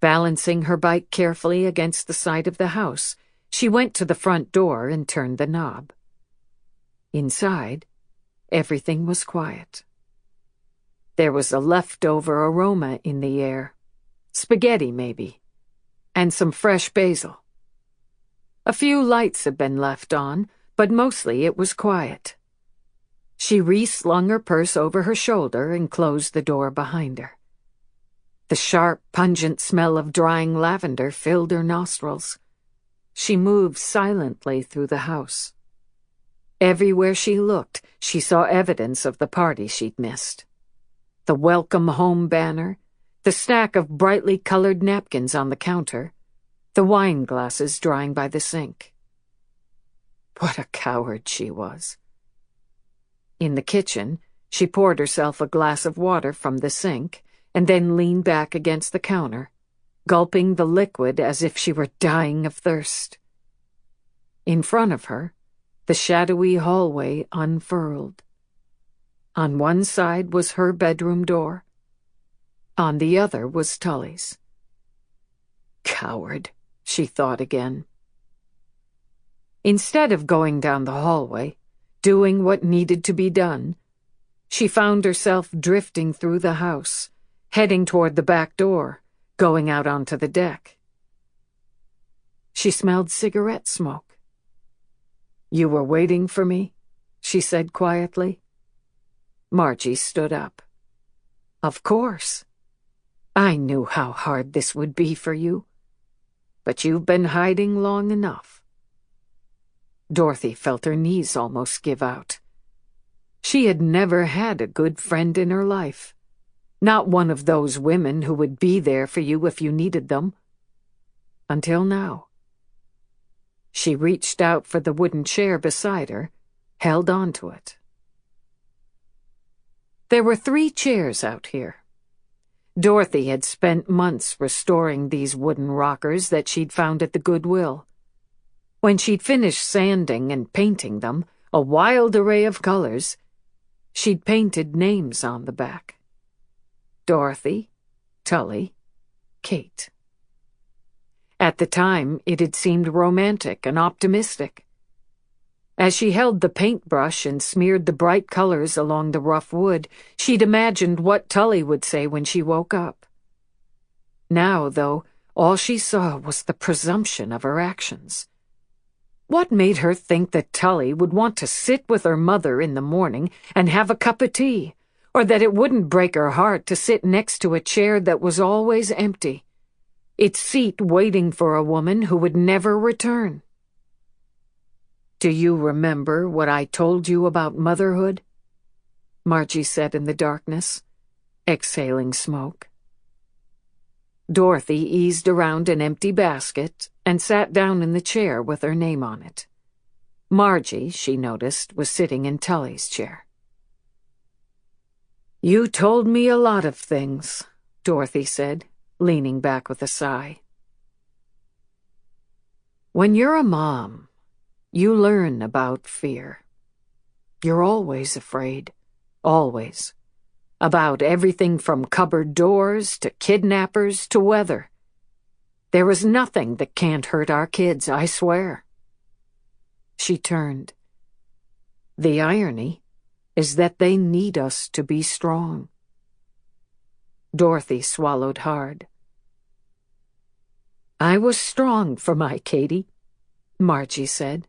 Balancing her bike carefully against the side of the house, she went to the front door and turned the knob. Inside, everything was quiet. There was a leftover aroma in the air, spaghetti maybe, and some fresh basil. A few lights had been left on, but mostly it was quiet. She re-slung her purse over her shoulder and closed the door behind her. The sharp, pungent smell of drying lavender filled her nostrils. She moved silently through the house. Everywhere she looked, she saw evidence of the party she'd missed. The welcome home banner, the stack of brightly colored napkins on the counter, the wine glasses drying by the sink. What a coward she was. In the kitchen, she poured herself a glass of water from the sink and then leaned back against the counter, gulping the liquid as if she were dying of thirst. In front of her, the shadowy hallway unfurled. On one side was her bedroom door. On the other was Tully's. Coward, she thought again. Instead of going down the hallway, doing what needed to be done, she found herself drifting through the house, heading toward the back door, going out onto the deck. She smelled cigarette smoke. "You were waiting for me?" she said quietly. Margie stood up. "Of course. I knew how hard this would be for you. But you've been hiding long enough." Dorothy felt her knees almost give out. She had never had a good friend in her life. Not one of those women who would be there for you if you needed them. Until now. She reached out for the wooden chair beside her, held onto it. There were 3 chairs out here. Dorothy had spent months restoring these wooden rockers that she'd found at the Goodwill. When she'd finished sanding and painting them, a wild array of colors, she'd painted names on the back. Dorothy, Tully, Kate. At the time, it had seemed romantic and optimistic. As she held the paintbrush and smeared the bright colors along the rough wood, she'd imagined what Tully would say when she woke up. Now, though, all she saw was the presumption of her actions. What made her think that Tully would want to sit with her mother in the morning and have a cup of tea, or that it wouldn't break her heart to sit next to a chair that was always empty, its seat waiting for a woman who would never return? "Do you remember what I told you about motherhood?" Margie said in the darkness, exhaling smoke. Dorothy eased around an empty basket and sat down in the chair with her name on it. Margie, she noticed, was sitting in Tully's chair. "You told me a lot of things," Dorothy said, leaning back with a sigh. "When you're a mom, you learn about fear. You're always afraid, always. About everything from cupboard doors to kidnappers to weather. There is nothing that can't hurt our kids, I swear." She turned. "The irony is that they need us to be strong." Dorothy swallowed hard. "I was strong for my Katie," Margie said.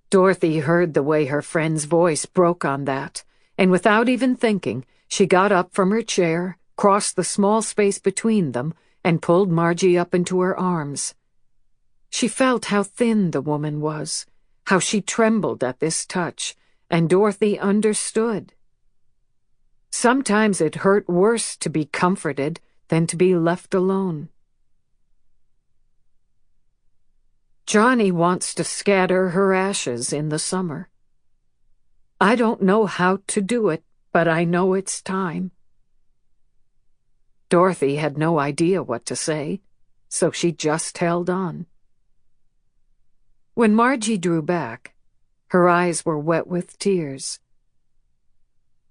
Dorothy heard the way her friend's voice broke on that, and without even thinking, she got up from her chair, crossed the small space between them, and pulled Margie up into her arms. She felt how thin the woman was, how she trembled at this touch, and Dorothy understood. Sometimes it hurt worse to be comforted than to be left alone. "Johnny wants to scatter her ashes in the summer. I don't know how to do it, but I know it's time." Dorothy had no idea what to say, so she just held on. When Margie drew back, her eyes were wet with tears.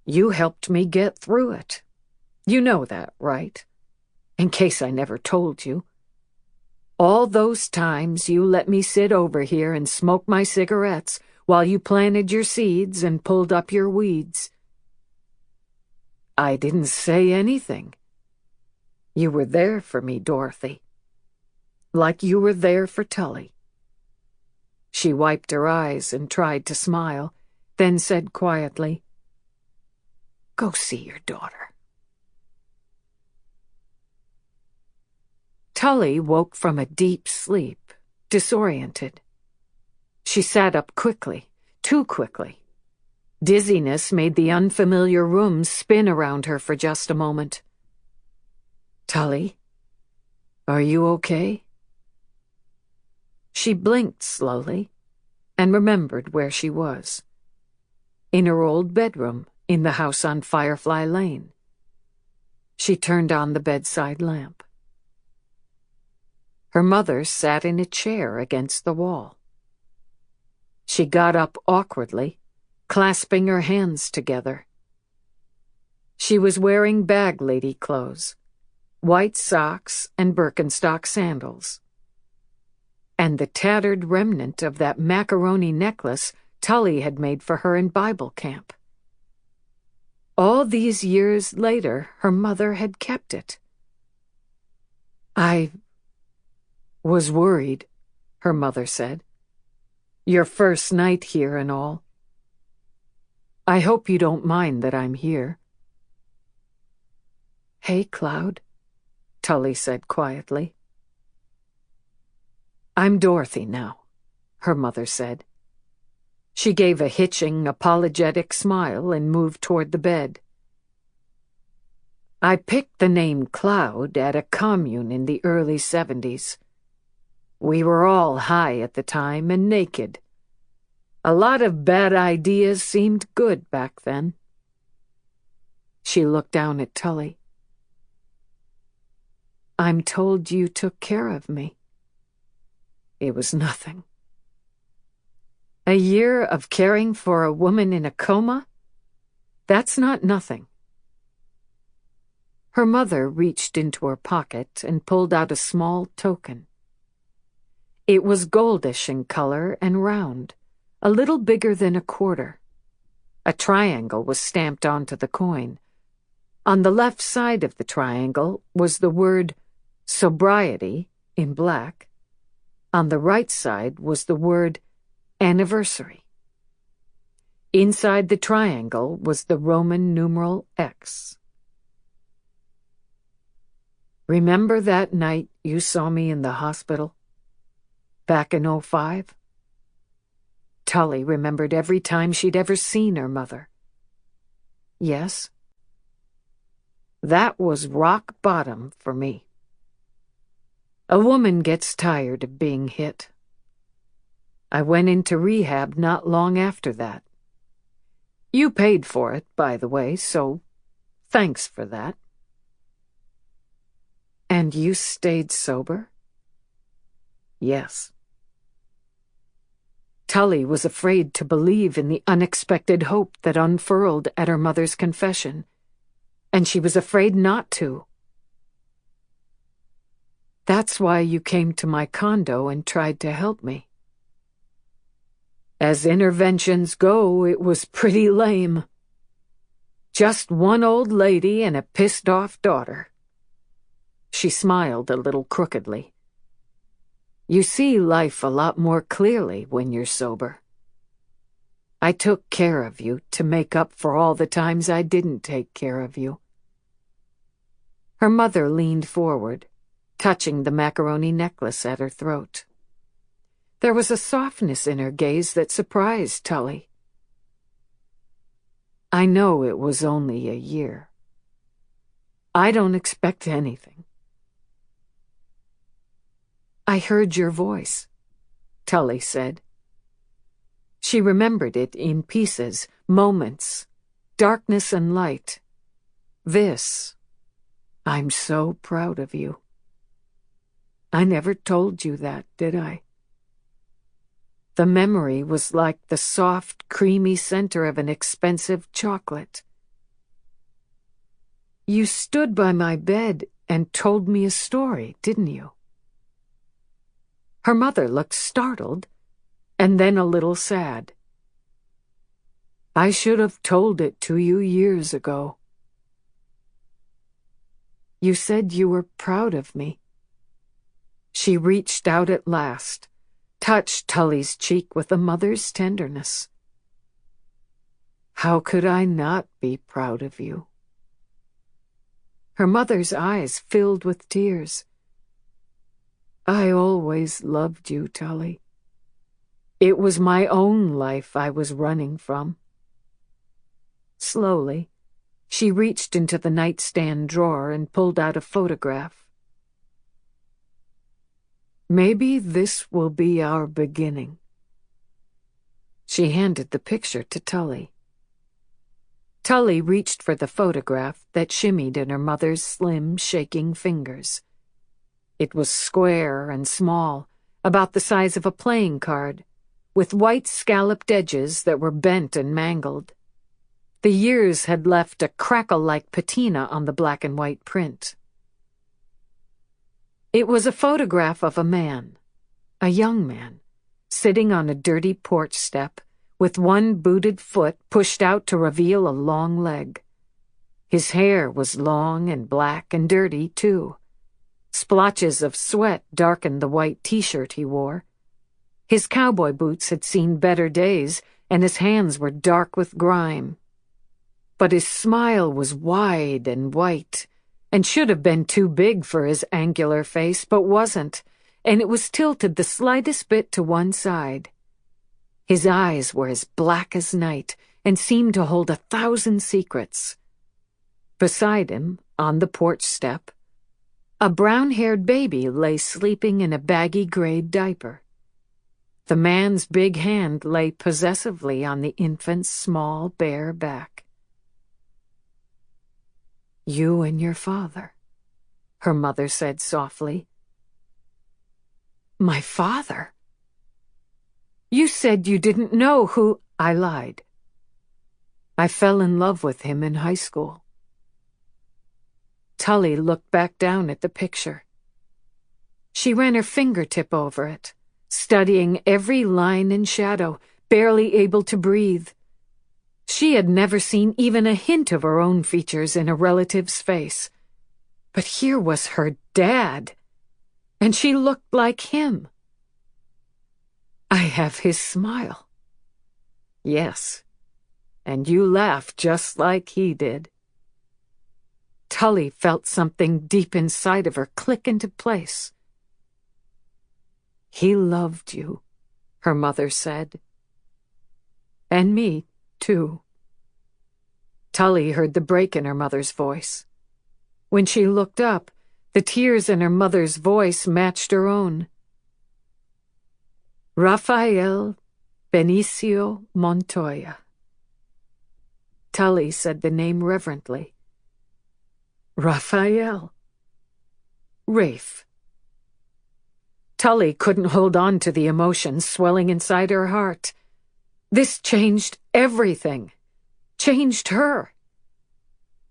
"You helped me get through it. You know that, right? In case I never told you. All those times you let me sit over here and smoke my cigarettes while you planted your seeds and pulled up your weeds." "I didn't say anything. You were there for me, Dorothy. Like you were there for Tully." She wiped her eyes and tried to smile, then said quietly, "Go see your daughter." Tully woke from a deep sleep, disoriented. She sat up quickly, too quickly. Dizziness made the unfamiliar room spin around her for just a moment. "Tully, are you okay?" She blinked slowly and remembered where she was. In her old bedroom in the house on Firefly Lane. She turned on the bedside lamp. Her mother sat in a chair against the wall. She got up awkwardly, clasping her hands together. She was wearing bag lady clothes, white socks and Birkenstock sandals, and the tattered remnant of that macaroni necklace Tully had made for her in Bible camp. All these years later, her mother had kept it. "I was worried," her mother said. "Your first night here and all. I hope you don't mind that I'm here." "Hey, Cloud," Tully said quietly. "I'm Dorothy now," her mother said. She gave a hitching, apologetic smile and moved toward the bed. "I picked the name Cloud at a commune in the early 70s. We were all high at the time and naked. A lot of bad ideas seemed good back then." She looked down at Tully. "I'm told you took care of me." It was nothing. A year of caring for a woman in a coma? That's not nothing. Her mother reached into her pocket and pulled out a small token. It was goldish in color and round, a little bigger than a quarter. A triangle was stamped onto the coin. On the left side of the triangle was the word sobriety in black. On the right side was the word anniversary. Inside the triangle was the Roman numeral X. Remember that night you saw me in the hospital? Back in '05? Tully remembered every time she'd ever seen her mother. Yes. That was rock bottom for me. A woman gets tired of being hit. I went into rehab not long after that. You paid for it, by the way, so thanks for that. And you stayed sober? Yes. Tully was afraid to believe in the unexpected hope that unfurled at her mother's confession, and she was afraid not to. That's why you came to my condo and tried to help me. As interventions go, it was pretty lame. Just one old lady and a pissed-off daughter. She smiled a little crookedly. You see life a lot more clearly when you're sober. I took care of you to make up for all the times I didn't take care of you. Her mother leaned forward, touching the macaroni necklace at her throat. There was a softness in her gaze that surprised Tully. I know it was only a year. I don't expect anything. I heard your voice, Tully said. She remembered it in pieces, moments, darkness and light. This, I'm so proud of you. I never told you that, did I? The memory was like the soft, creamy center of an expensive chocolate. You stood by my bed and told me a story, didn't you? Her mother looked startled, and then a little sad. I should have told it to you years ago. You said you were proud of me. She reached out at last, touched Tully's cheek with a mother's tenderness. How could I not be proud of you? Her mother's eyes filled with tears. I always loved you, Tully. It was my own life I was running from. Slowly, she reached into the nightstand drawer and pulled out a photograph. Maybe this will be our beginning. She handed the picture to Tully. Tully reached for the photograph that shimmied in her mother's slim, shaking fingers. It was square and small, about the size of a playing card, with white scalloped edges that were bent and mangled. The years had left a crackle-like patina on the black and white print. It was a photograph of a man, a young man, sitting on a dirty porch step, with one booted foot pushed out to reveal a long leg. His hair was long and black and dirty, too. Splotches of sweat darkened the white t-shirt he wore. His cowboy boots had seen better days, and his hands were dark with grime. But his smile was wide and white, and should have been too big for his angular face, but wasn't, and it was tilted the slightest bit to one side. His eyes were as black as night, and seemed to hold 1,000 secrets. Beside him, on the porch step, a brown-haired baby lay sleeping in a baggy gray diaper. The man's big hand lay possessively on the infant's small, bare back. You and your father, her mother said softly. My father? You said you didn't know who... I lied. I fell in love with him in high school. Tully looked back down at the picture. She ran her fingertip over it, studying every line and shadow, barely able to breathe. She had never seen even a hint of her own features in a relative's face. But here was her dad, and she looked like him. I have his smile. Yes, and you laugh just like he did. Tully felt something deep inside of her click into place. He loved you, her mother said. And me, too. Tully heard the break in her mother's voice. When she looked up, the tears in her mother's voice matched her own. Rafael Benicio Montoya. Tully said the name reverently. Rafael. Rafe. Tully couldn't hold on to the emotions swelling inside her heart. This changed everything. Changed her.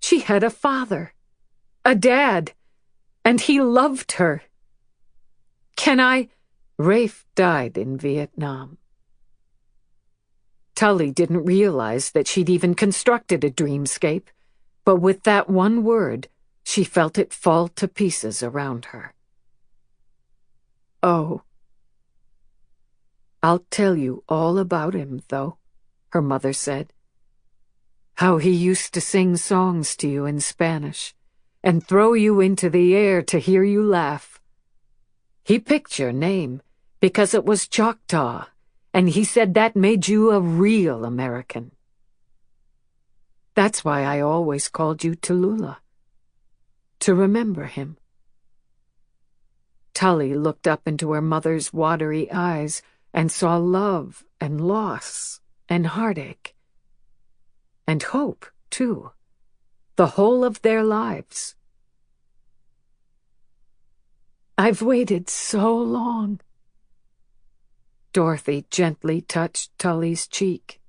She had a father, a dad, and he loved her. Rafe died in Vietnam. Tully didn't realize that she'd even constructed a dreamscape, but with that one word, she felt it fall to pieces around her. Oh. I'll tell you all about him, though, her mother said. How he used to sing songs to you in Spanish and throw you into the air to hear you laugh. He picked your name because it was Choctaw, and he said that made you a real American. That's why I always called you Tallulah, to remember him. Tully looked up into her mother's watery eyes and saw love and loss and heartache. And hope, too, the whole of their lives. I've waited so long. Dorothy gently touched Tully's cheek.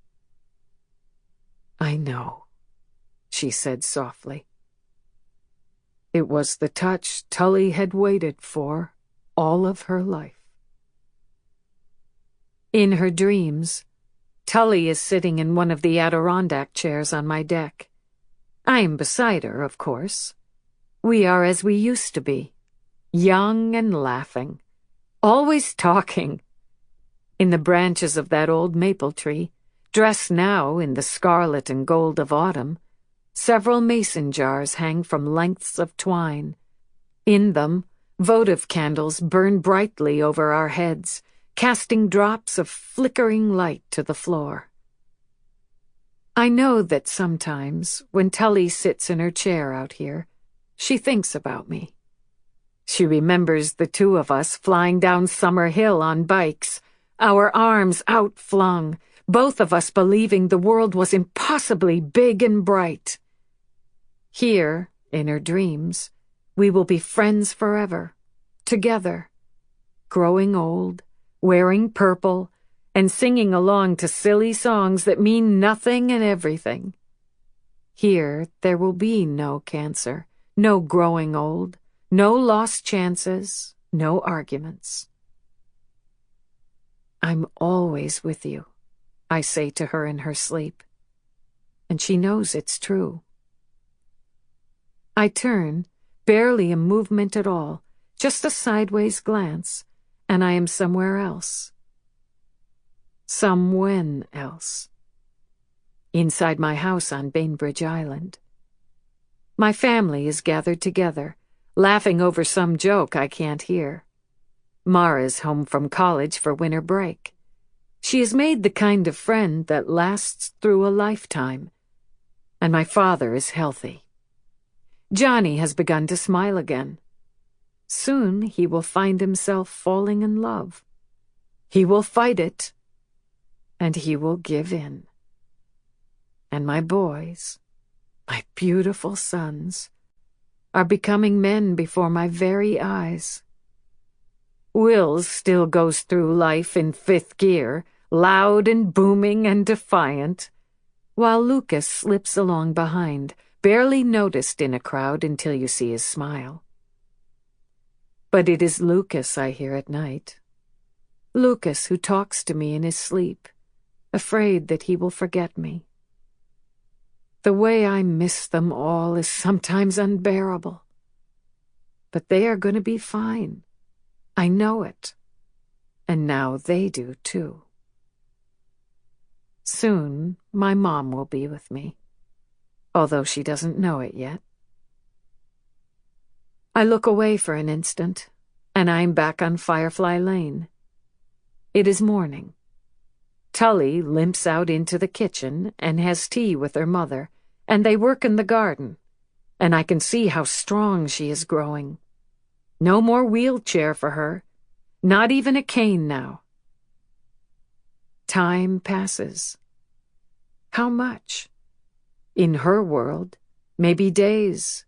I know, she said softly. It was the touch Tully had waited for all of her life. In her dreams, Tully is sitting in one of the Adirondack chairs on my deck. I am beside her, of course. We are as we used to be, young and laughing, always talking. In the branches of that old maple tree, dressed now in the scarlet and gold of autumn, several mason jars hang from lengths of twine. In them, votive candles burn brightly over our heads, casting drops of flickering light to the floor. I know that sometimes, when Tully sits in her chair out here, she thinks about me. She remembers the two of us flying down Summer Hill on bikes, our arms outflung, both of us believing the world was impossibly big and bright. Here, in her dreams, we will be friends forever, together, growing old, wearing purple, and singing along to silly songs that mean nothing and everything. Here there will be no cancer, no growing old, no lost chances, no arguments. I'm always with you, I say to her in her sleep, and she knows it's true. I turn, barely a movement at all, just a sideways glance, and I am somewhere else. Somewhen else. Inside my house on Bainbridge Island. My family is gathered together, laughing over some joke I can't hear. Mara's home from college for winter break. She has made the kind of friend that lasts through a lifetime. And my father is healthy. Johnny has begun to smile again. Soon he will find himself falling in love. He will fight it, and he will give in. And my boys, my beautiful sons, are becoming men before my very eyes. Wills still goes through life in fifth gear, loud and booming and defiant, while Lucas slips along behind, barely noticed in a crowd until you see his smile. But it is Lucas I hear at night. Lucas who talks to me in his sleep, afraid that he will forget me. The way I miss them all is sometimes unbearable. But they are going to be fine. I know it. And now they do too. Soon, my mom will be with me, although she doesn't know it yet. I look away for an instant, and I'm back on Firefly Lane. It is morning. Tully limps out into the kitchen and has tea with her mother, and they work in the garden, and I can see how strong she is growing. No more wheelchair for her, not even a cane now. Time passes. How much? In her world, maybe days,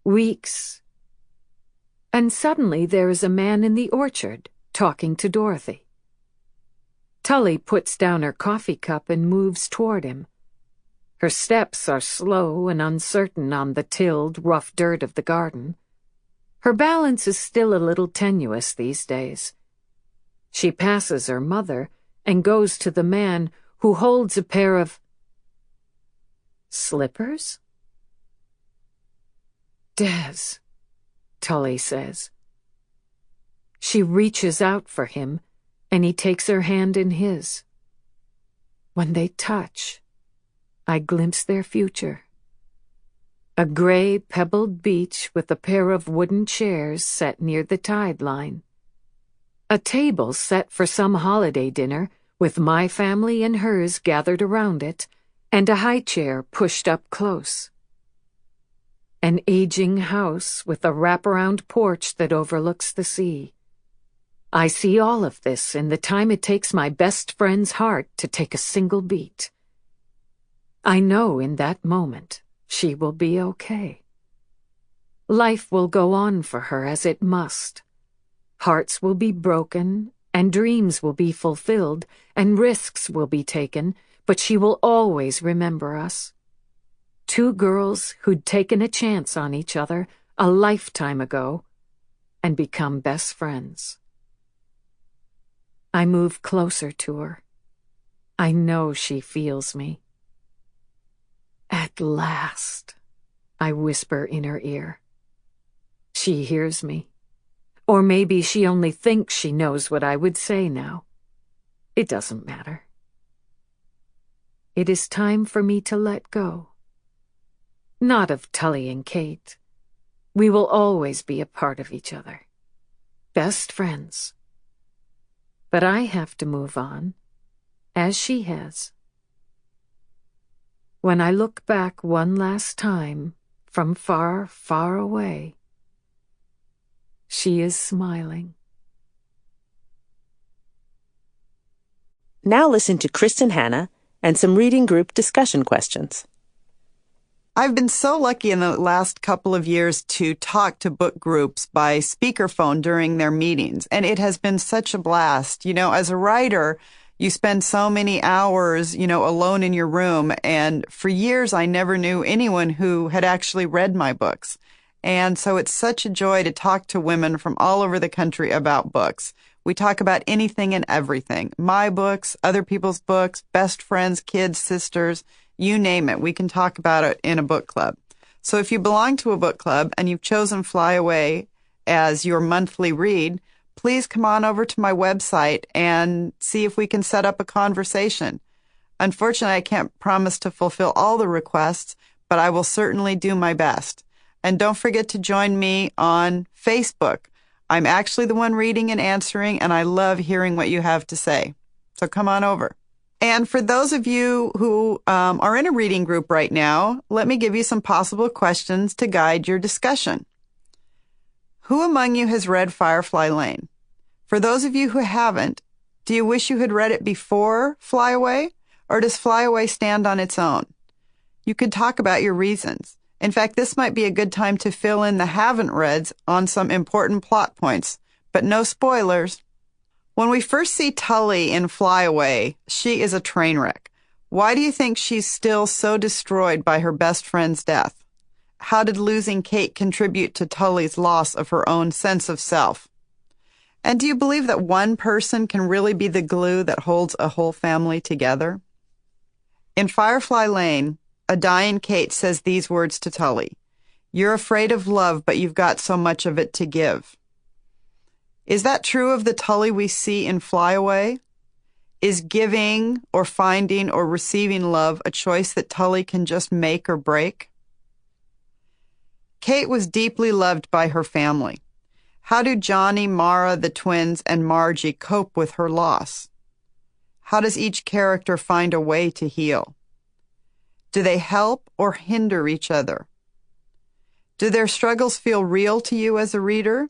weeks. And suddenly there is a man in the orchard talking to Dorothy. Tully puts down her coffee cup and moves toward him. Her steps are slow and uncertain on the tilled, rough dirt of the garden. Her balance is still a little tenuous these days. She passes her mother and goes to the man who holds a pair of slippers? Des, Tully says. She reaches out for him, and he takes her hand in his. When they touch, I glimpse their future. A gray, pebbled beach with a pair of wooden chairs set near the tide line. A table set for some holiday dinner, with my family and hers gathered around it, and a high chair pushed up close. An aging house with a wraparound porch that overlooks the sea. I see all of this in the time it takes my best friend's heart to take a single beat. I know in that moment she will be okay. Life will go on for her as it must. Hearts will be broken, and dreams will be fulfilled, and risks will be taken, but she will always remember us. Two girls who'd taken a chance on each other a lifetime ago and become best friends. I move closer to her. I know she feels me. At last, I whisper in her ear. She hears me. Or maybe she only thinks she knows what I would say now. It doesn't matter. It is time for me to let go. Not of Tully and Kate. We will always be a part of each other. Best friends. But I have to move on, as she has. When I look back one last time, from far, far away, she is smiling. Now listen to Kristin Hannah and some reading group discussion questions. I've been so lucky in the last couple of years to talk to book groups by speakerphone during their meetings, and it has been such a blast. You know, as a writer, you spend so many hours, alone in your room, and for years I never knew anyone who had actually read my books. And so it's such a joy to talk to women from all over the country about books. We talk about anything and everything. My books, other people's books, best friends, kids, sisters, you name it. We can talk about it in a book club. So if you belong to a book club and you've chosen Fly Away as your monthly read, please come on over to my website and see if we can set up a conversation. Unfortunately, I can't promise to fulfill all the requests, but I will certainly do my best. And don't forget to join me on Facebook. I'm actually the one reading and answering, and I love hearing what you have to say. So come on over. And for those of you who are in a reading group right now, let me give you some possible questions to guide your discussion. Who among you has read Firefly Lane? For those of you who haven't, do you wish you had read it before Fly Away, or does Fly Away stand on its own? You could talk about your reasons. In fact, this might be a good time to fill in the haven't reads on some important plot points, but no spoilers. When we first see Tully in Fly Away, she is a train wreck. Why do you think she's still so destroyed by her best friend's death? How did losing Kate contribute to Tully's loss of her own sense of self? And do you believe that one person can really be the glue that holds a whole family together? In Firefly Lane, a dying Kate says these words to Tully: "You're afraid of love, but you've got so much of it to give." Is that true of the Tully we see in Fly Away? Is giving or finding or receiving love a choice that Tully can just make or break? Kate was deeply loved by her family. How do Johnny, Mara, the twins, and Margie cope with her loss? How does each character find a way to heal? Do they help or hinder each other? Do their struggles feel real to you as a reader?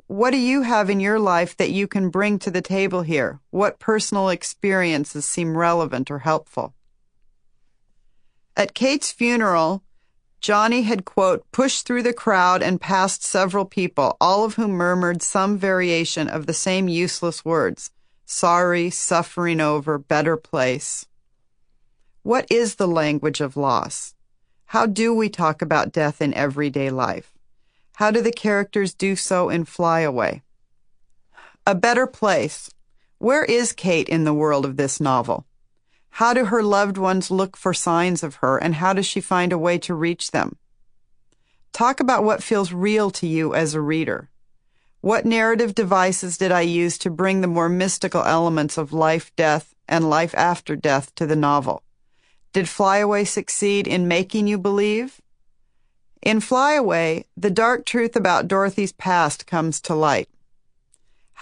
What do you have in your life that you can bring to the table here? What personal experiences seem relevant or helpful? At Kate's funeral, Johnny had, quote, pushed through the crowd and past several people, all of whom murmured some variation of the same useless words: sorry, suffering over, better place. What is the language of loss? How do we talk about death in everyday life? How do the characters do so in Fly Away? A Better Place. Where is Kate in the world of this novel? How do her loved ones look for signs of her, and how does she find a way to reach them? Talk about what feels real to you as a reader. What narrative devices did I use to bring the more mystical elements of life, death, and life after death to the novel? Did Fly Away succeed in making you believe? In Fly Away, the dark truth about Dorothy's past comes to light.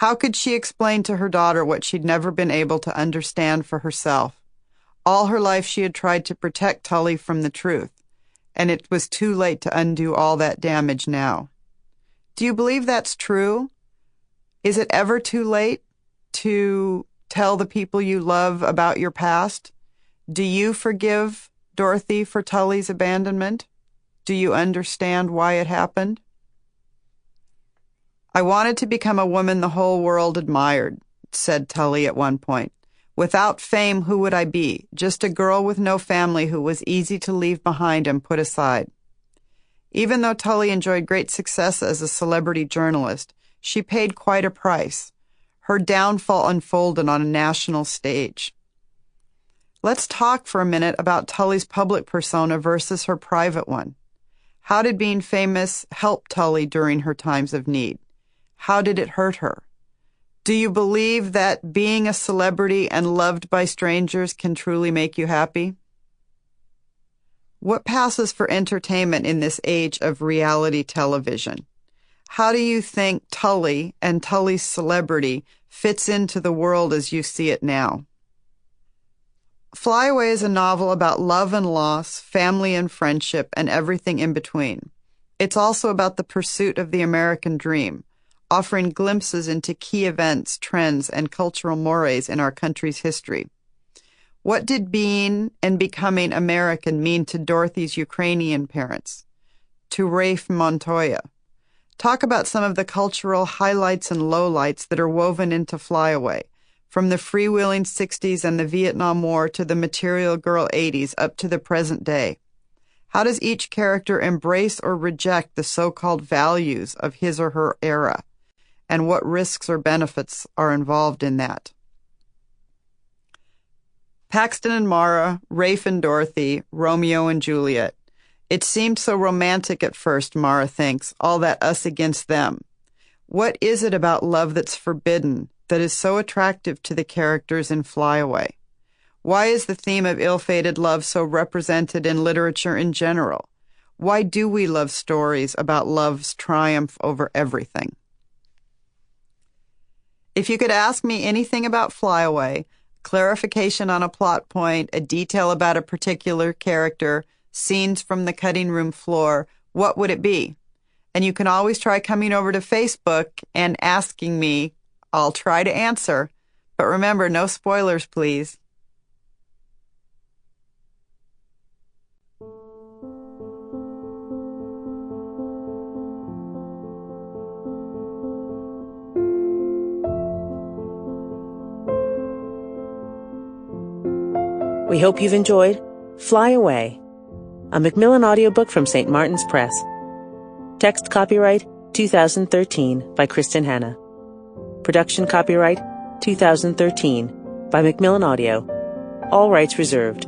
How could she explain to her daughter what she'd never been able to understand for herself? All her life she had tried to protect Tully from the truth, and it was too late to undo all that damage now. Do you believe that's true? Is it ever too late to tell the people you love about your past? Do you forgive Dorothy for Tully's abandonment? Do you understand why it happened? "I wanted to become a woman the whole world admired," said Tully at one point. "Without fame, who would I be? Just a girl with no family who was easy to leave behind and put aside." Even though Tully enjoyed great success as a celebrity journalist, she paid quite a price. Her downfall unfolded on a national stage. Let's talk for a minute about Tully's public persona versus her private one. How did being famous help Tully during her times of need? How did it hurt her? Do you believe that being a celebrity and loved by strangers can truly make you happy? What passes for entertainment in this age of reality television? How do you think Tully and Tully's celebrity fits into the world as you see it now? Fly Away is a novel about love and loss, family and friendship, and everything in between. It's also about the pursuit of the American dream, offering glimpses into key events, trends, and cultural mores in our country's history. What did being and becoming American mean to Dorothy's Ukrainian parents? To Rafe Montoya? Talk about some of the cultural highlights and lowlights that are woven into Fly Away, from the freewheeling 60s and the Vietnam War to the material girl 80s up to the present day. How does each character embrace or reject the so-called values of his or her era? And what risks or benefits are involved in that? Paxton and Mara, Rafe and Dorothy, Romeo and Juliet. It seemed so romantic at first, Mara thinks, all that us against them. What is it about love that's forbidden, that is so attractive to the characters in Fly Away? Why is the theme of ill-fated love so represented in literature in general? Why do we love stories about love's triumph over everything? If you could ask me anything about Fly Away, clarification on a plot point, a detail about a particular character, scenes from the cutting room floor, what would it be? And you can always try coming over to Facebook and asking me. I'll try to answer. But remember, no spoilers, please. We hope you've enjoyed Fly Away. a Macmillan audiobook from St. Martin's Press. Text copyright 2013 by Kristin Hannah. Production copyright 2013 by Macmillan Audio. All rights reserved.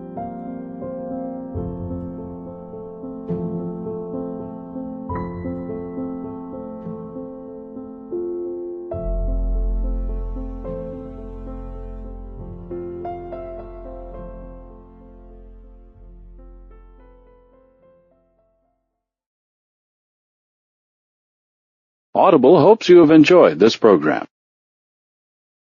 Audible hopes you have enjoyed this program.